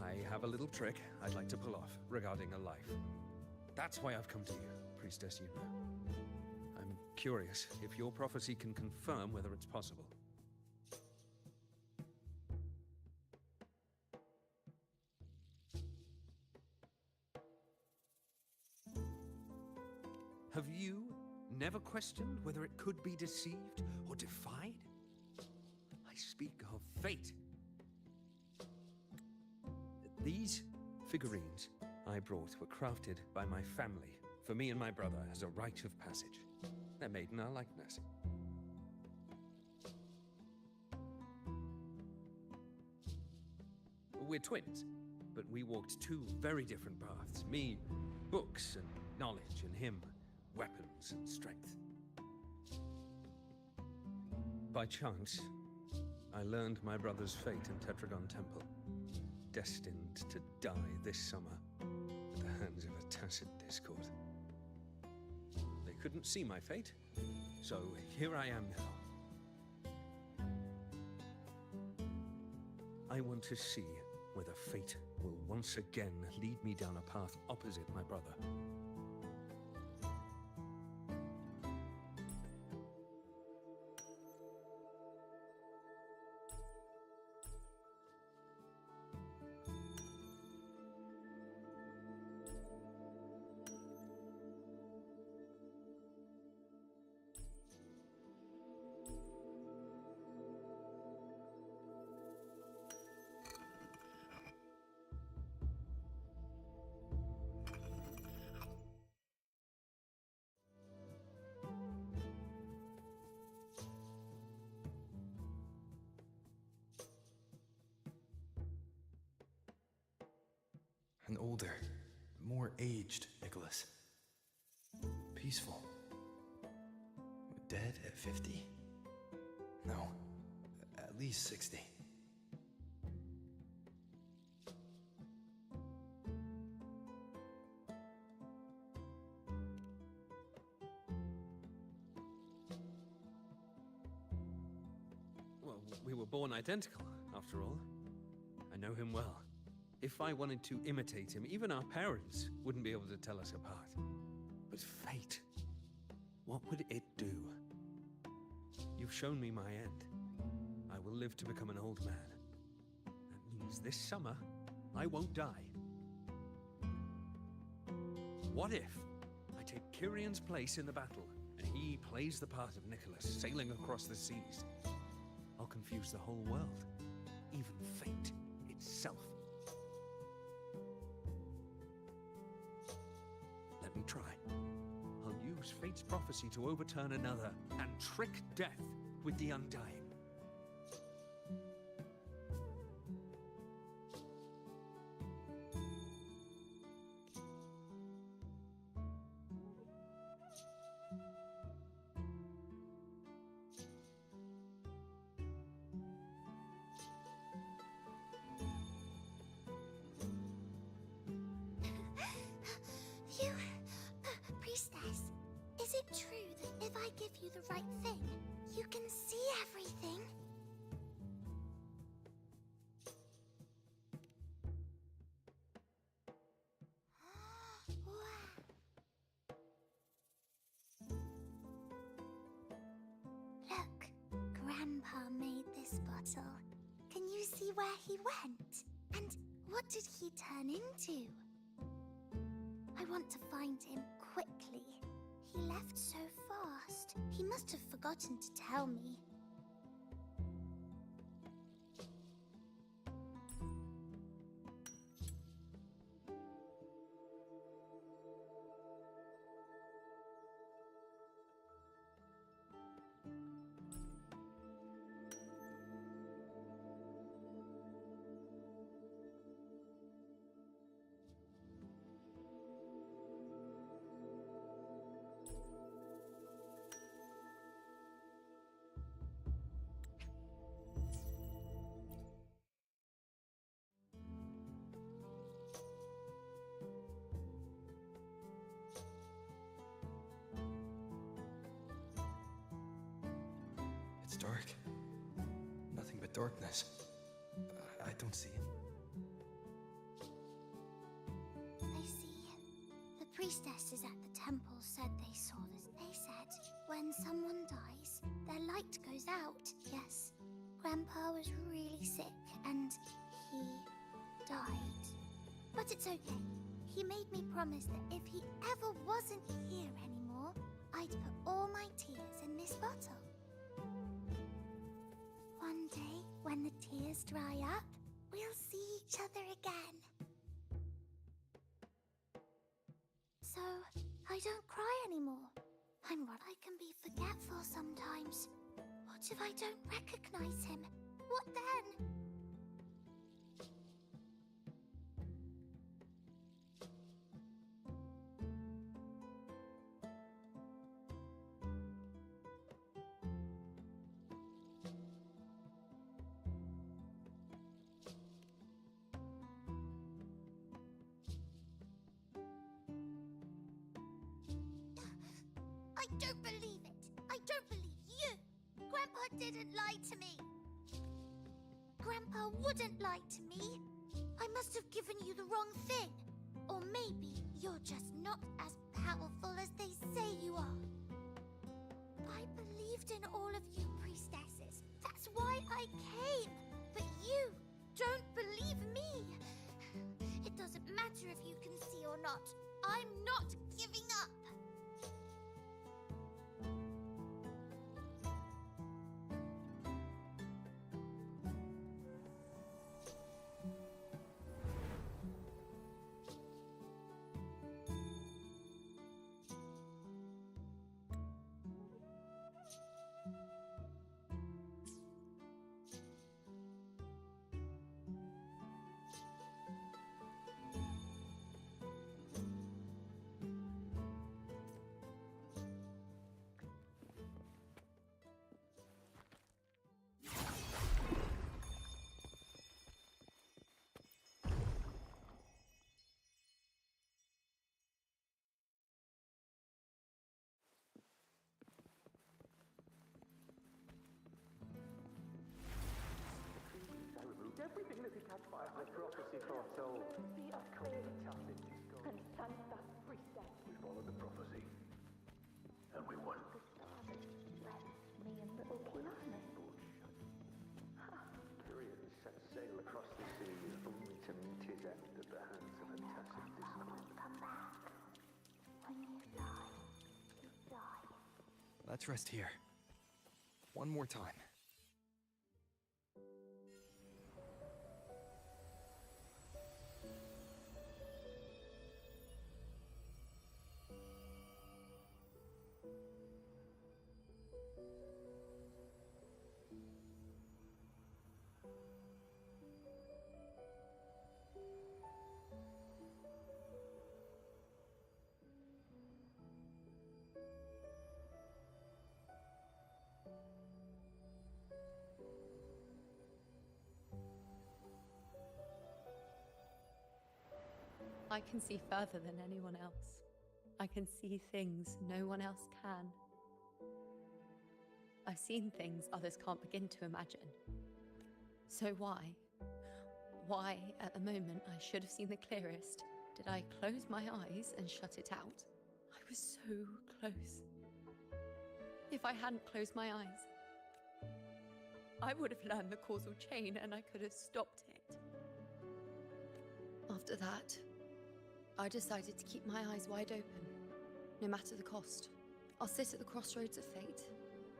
I have a little trick I'd like to pull off regarding a life. That's why I've come to you, Priestess Yuno. I'm curious if your prophecy can confirm whether it's possible. Have you never questioned whether it could be deceived or defied? I speak of fate. These figurines I brought were crafted by my family for me and my brother as a rite of passage. They're made in our likeness. We're twins, but we walked two very different paths. Me, books and knowledge, and him, weapons and strength. By chance, I learned my brother's fate in Tetragon Temple. Destined to die this summer at the hands of a tacit discord. They couldn't see my fate, so here I am now, I want to see whether fate will once again lead me down a path opposite my brother. An older, more aged Nicholas. Peaceful. Dead at 50? No, at least 60. Well, we were born identical, after all. I know him well. If I wanted to imitate him, even our parents wouldn't be able to tell us apart. But fate, what would it do? You've shown me my end. I will live to become an old man. That means this summer, I won't die. What if I take Kyrion's place in the battle, and he plays the part of Nicholas, sailing across the seas? I'll confuse the whole world, even fate itself. Let me try. I'll use fate's prophecy to overturn another and trick death with the undying. You, priestess, is it true that if I give you the right thing, you can see everything? Look, Grandpa made this bottle. Can you see where he went? And what did he turn into? I want to find him quickly. He left so fast. He must have forgotten to tell me. It's dark. Nothing but darkness. I don't see it. I see. The priestesses at the temple said they saw this. They said when someone dies, their light goes out. Yes, Grandpa was really sick and he died. But it's okay. He made me promise that if he ever wasn't here anymore, I'd put all my tears in this bottle. One day, when the tears dry up, we'll see each other again. So, I don't cry anymore. I'm what I can be forgetful sometimes. What if I don't recognize him? What then? I don't believe it. I don't believe you. Grandpa didn't lie to me. Grandpa Grandma wouldn't lie to me. I must have given you the wrong thing. Or maybe you're just not as powerful as they say you are. I believed in all of you priestesses. That's why I came. But you don't believe me. It doesn't matter if you can see or not. I'm not giving up. Everything that detached by the prophecy foretold. See us clearly, and Santa Priestess. We followed the prophecy, and we won. The stars led me and little Kiana. Tyrion set sail across the sea, only to meet his end at the hands of a tacit discord. Come back. When you die, you die. Let's rest here. One more time. I can see further than anyone else. I can see things no one else can. I've seen things others can't begin to imagine. So why at the moment I should have seen the clearest, did I close my eyes and shut it out? I was so close. If I hadn't closed my eyes, I would have learned the causal chain and I could have stopped it. After that, I decided to keep my eyes wide open, no matter the cost. I'll sit at the crossroads of fate.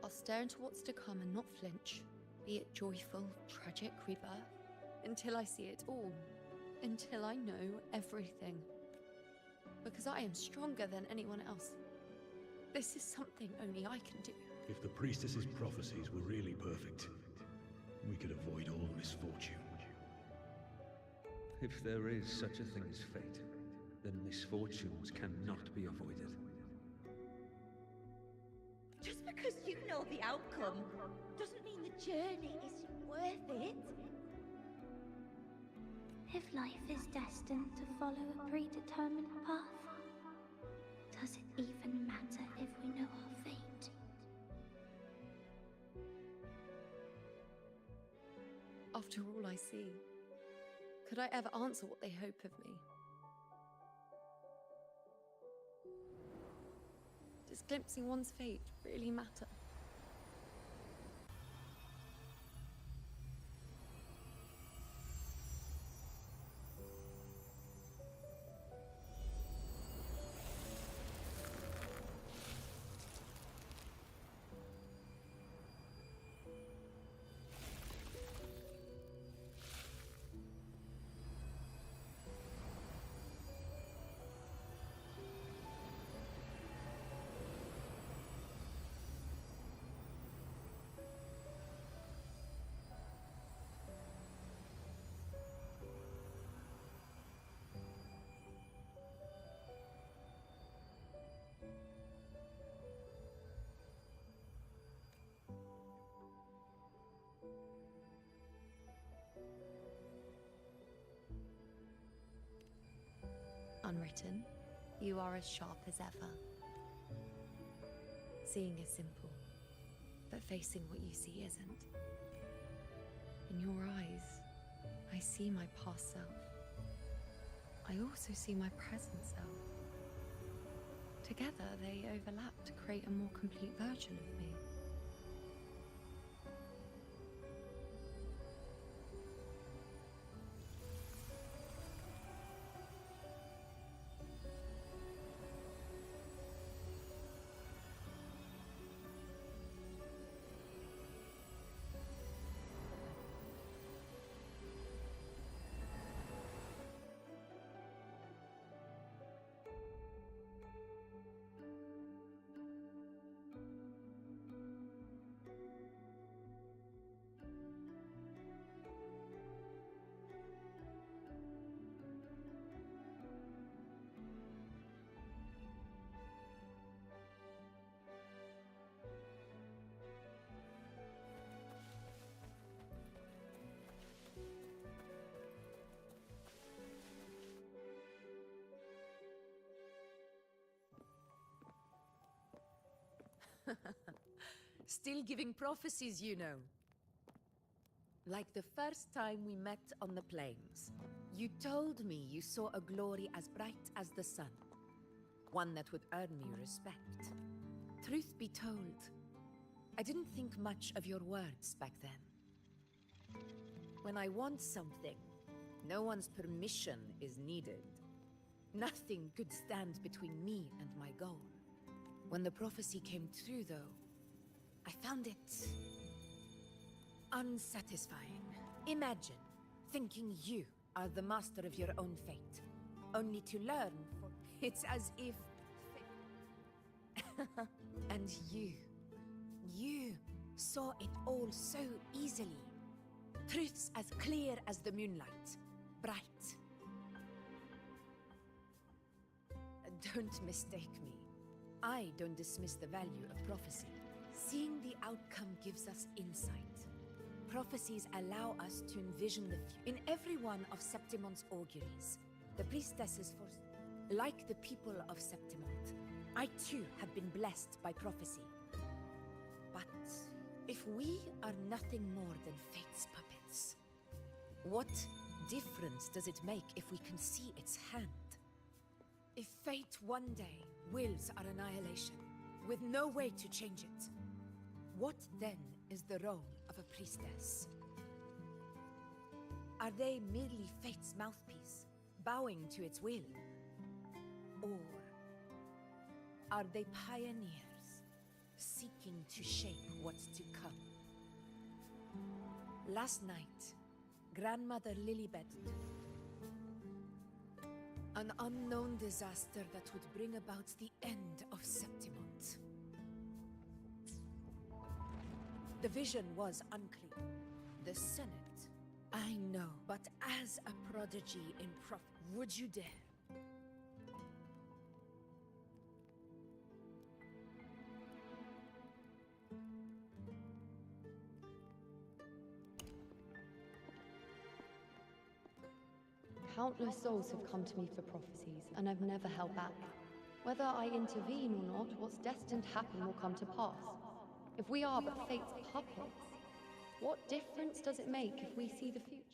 I'll stare into what's to come and not flinch, be it joyful, tragic rebirth, until I see it all, until I know everything. Because I am stronger than anyone else. This is something only I can do. If the priestess's prophecies were really perfect, we could avoid all misfortune. If there is such a thing as fate, then misfortunes cannot be avoided. Just because you know the outcome doesn't mean the journey isn't worth it. If life is destined to follow a predetermined path, does it even matter if we know our fate? After all I see, could I ever answer what they hope of me? Does glimpsing one's fate really matter? Unwritten, you are as sharp as ever. Seeing is simple, but facing what you see isn't. In your eyes, see my past self. I also see my present self. Together, they overlap to create a more complete version of me. Still giving prophecies, you know. Like the first time we met on the plains. You told me you saw a glory as bright as the sun. One that would earn me respect. Truth be told, I didn't think much of your words back then. When I want something, no one's permission is needed. Nothing could stand between me and my goal. When the prophecy came true, though, I found it unsatisfying. Imagine thinking you are the master of your own fate, only to learn it's as if... And you saw it all so easily. Truths as clear as the moonlight, bright. Don't mistake me. I don't dismiss the value of prophecy. Seeing the outcome gives us insight. Prophecies allow us to envision the future. In every one of Septimon's auguries, the priestesses like the people of Septimont, I too have been blessed by prophecy. But if we are nothing more than fate's puppets, what difference does it make if we can see its hand? If fate one day wills our annihilation, with no way to change it, what then is the role of a priestess? Are they merely fate's mouthpiece, bowing to its will? Or are they pioneers, seeking to shape what's to come? Last night, Grandmother Lilibet, an unknown disaster that would bring about the end of Septimont. The vision was unclear. The Senate, I know, but as a prodigy in prophecy, would you dare? Countless souls have come to me for prophecies, and I've never held back. Whether I intervene or not, what's destined to happen will come to pass. If we are but fate's puppets, what difference does it make if we see the future?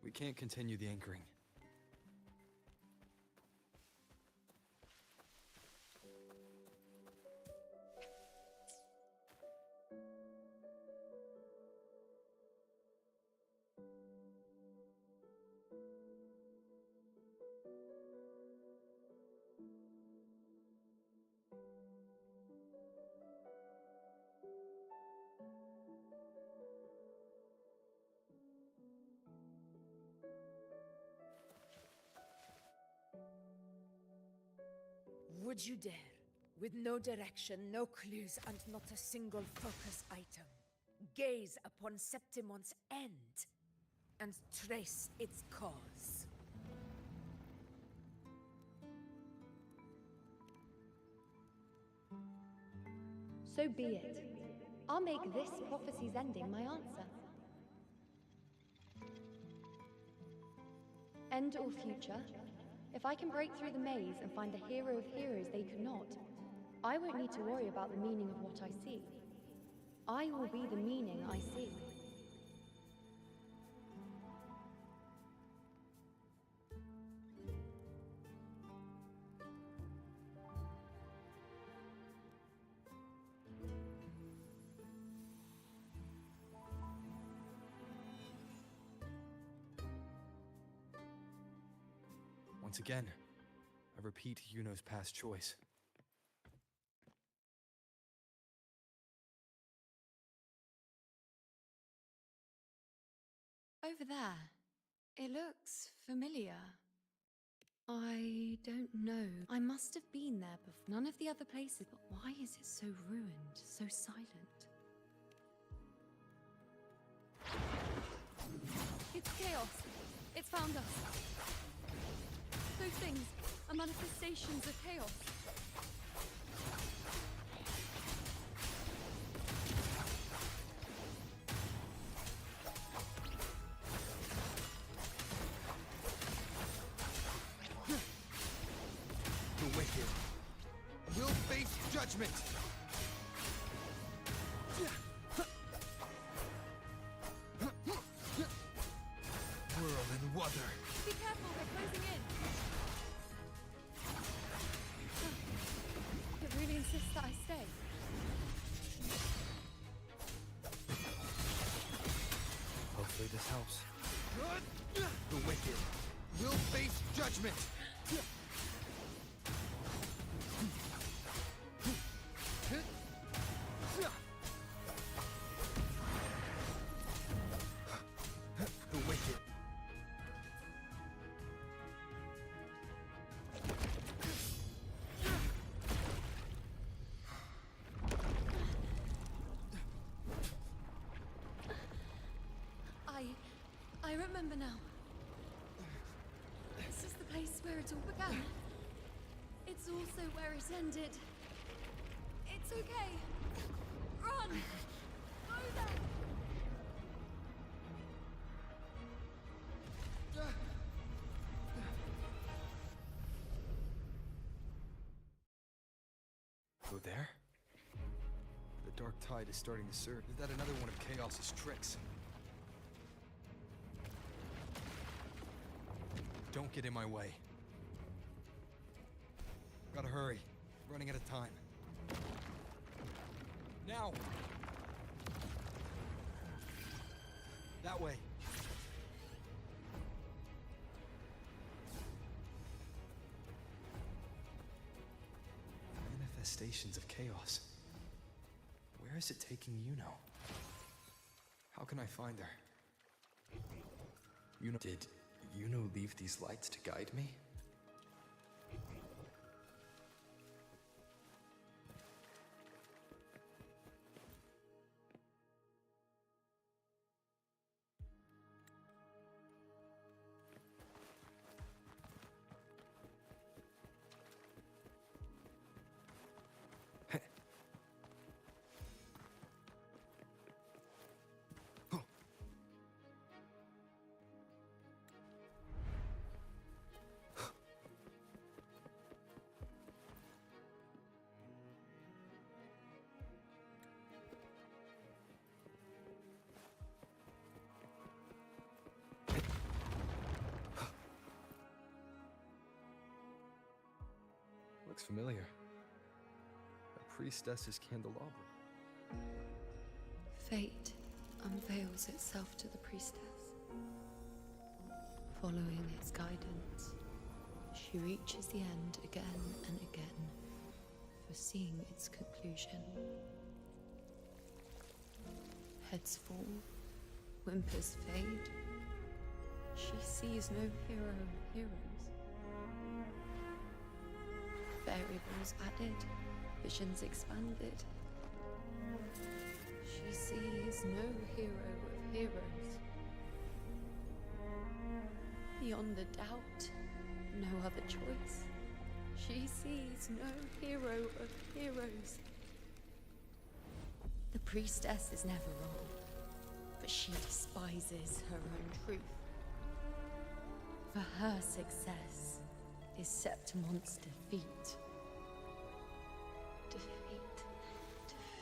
We can't continue the anchoring. Would you dare? With no direction, no clues, and not a single focus item. Gaze upon Septimon's end and trace its cause. So be it. I'll make this prophecy's ending my answer. End or future, if I can break through the maze and find the hero of heroes they could not, I won't need to worry about the meaning of what I see. I will be the meaning I see. Once again, I repeat Yuno's past choice. Over there. It looks familiar. I don't know. I must have been there before. None of the other places, but why is it so ruined, so silent? It's chaos. It's found us. Those things are manifestations of chaos. The wicked will face judgment. Whirl and Wuther. Be careful, they're closing in. It really insists that I stay. Hopefully this helps. The wicked will face judgment. The wicked. I remember now. This is the place where it all began. It's also where it ended. It's okay. Run! Go there! Go there? The dark tide is starting to surge. Is that another one of Chaos's tricks? Don't get in my way. Gotta hurry. Running out of time. Now! That way. Manifestations of chaos. Where is it taking Yuno? How can I find her? Yuno... Did Yuno leave these lights to guide me? Looks familiar. A priestess's candelabra. Fate unveils itself to the priestess. Following its guidance, she reaches the end again and again, foreseeing its conclusion. Heads fall, whimpers fade. She sees no hero of heroes. Variables added, visions expanded. She sees no hero of heroes. Beyond a doubt, no other choice. She sees no hero of heroes. priestess is never wrong, but she despises her own truth. For her success is Septimon's defeat.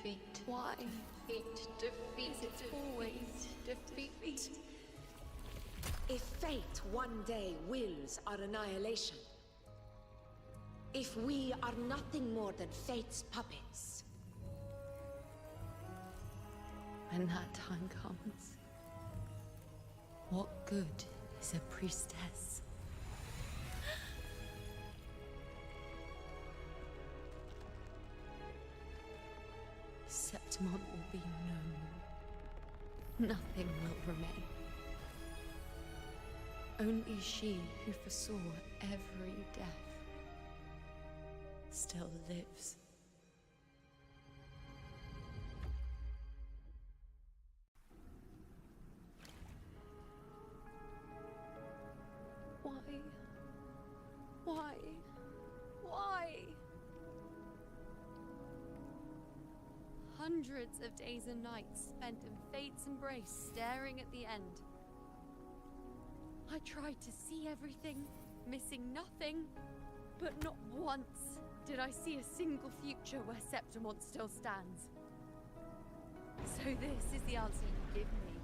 Defeat. Why? Defeat. Is it always defeat? If fate one day wills our annihilation, if we are nothing more than fate's puppets, when that time comes, what good is a priestess? Septimon will be no more. Nothing will remain. Only she who foresaw every death still lives. Why? Why? Why? Hundreds of days and nights spent in fate's embrace, staring at the end. I tried to see everything, missing nothing, but not once did I see a single future where Septimon still stands. So this is the answer you give me.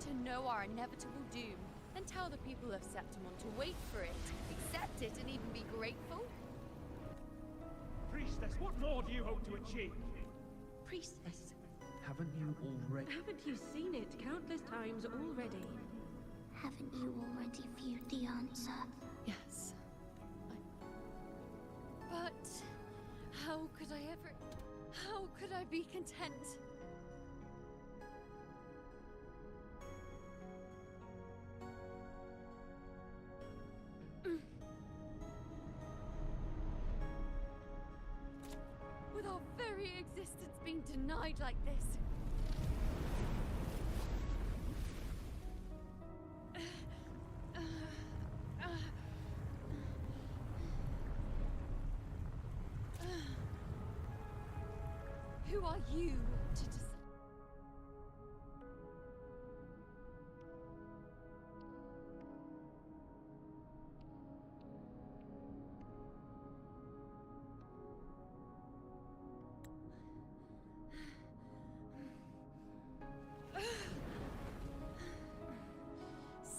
To know our inevitable doom, and tell the people of Septimon to wait for it, accept it, and even be grateful? Priestess, what more do you hope to achieve? Priestess, Haven't you already? haven't you seen it countless times already? Haven't you already viewed the answer? Yes. But how could I ever... How could I be content? With our very existence being denied like this. Who are you to decide?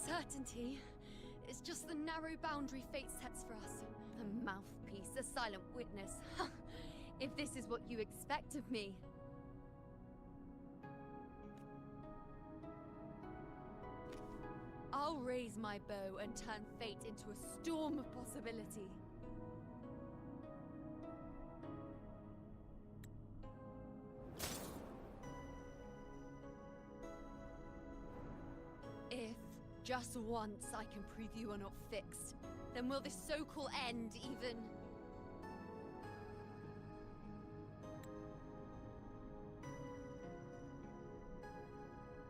Certainty is just the narrow boundary fate sets for us. A mouthpiece, a silent witness. If this is what you expect of me. I'll raise my bow and turn fate into a storm of possibility. If just once I can prove you are not fixed, then will this so-called end even...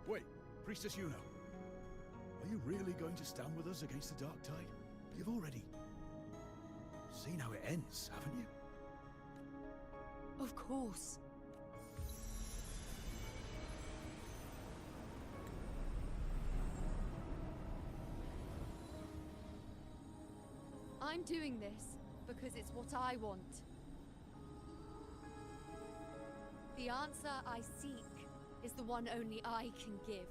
Wait, Priestess Yuno. Are you really going to stand with us against the Dark Tide? You've already seen how it ends, haven't you? Of course. I'm doing this because it's what I want. The answer I seek is the one only I can give.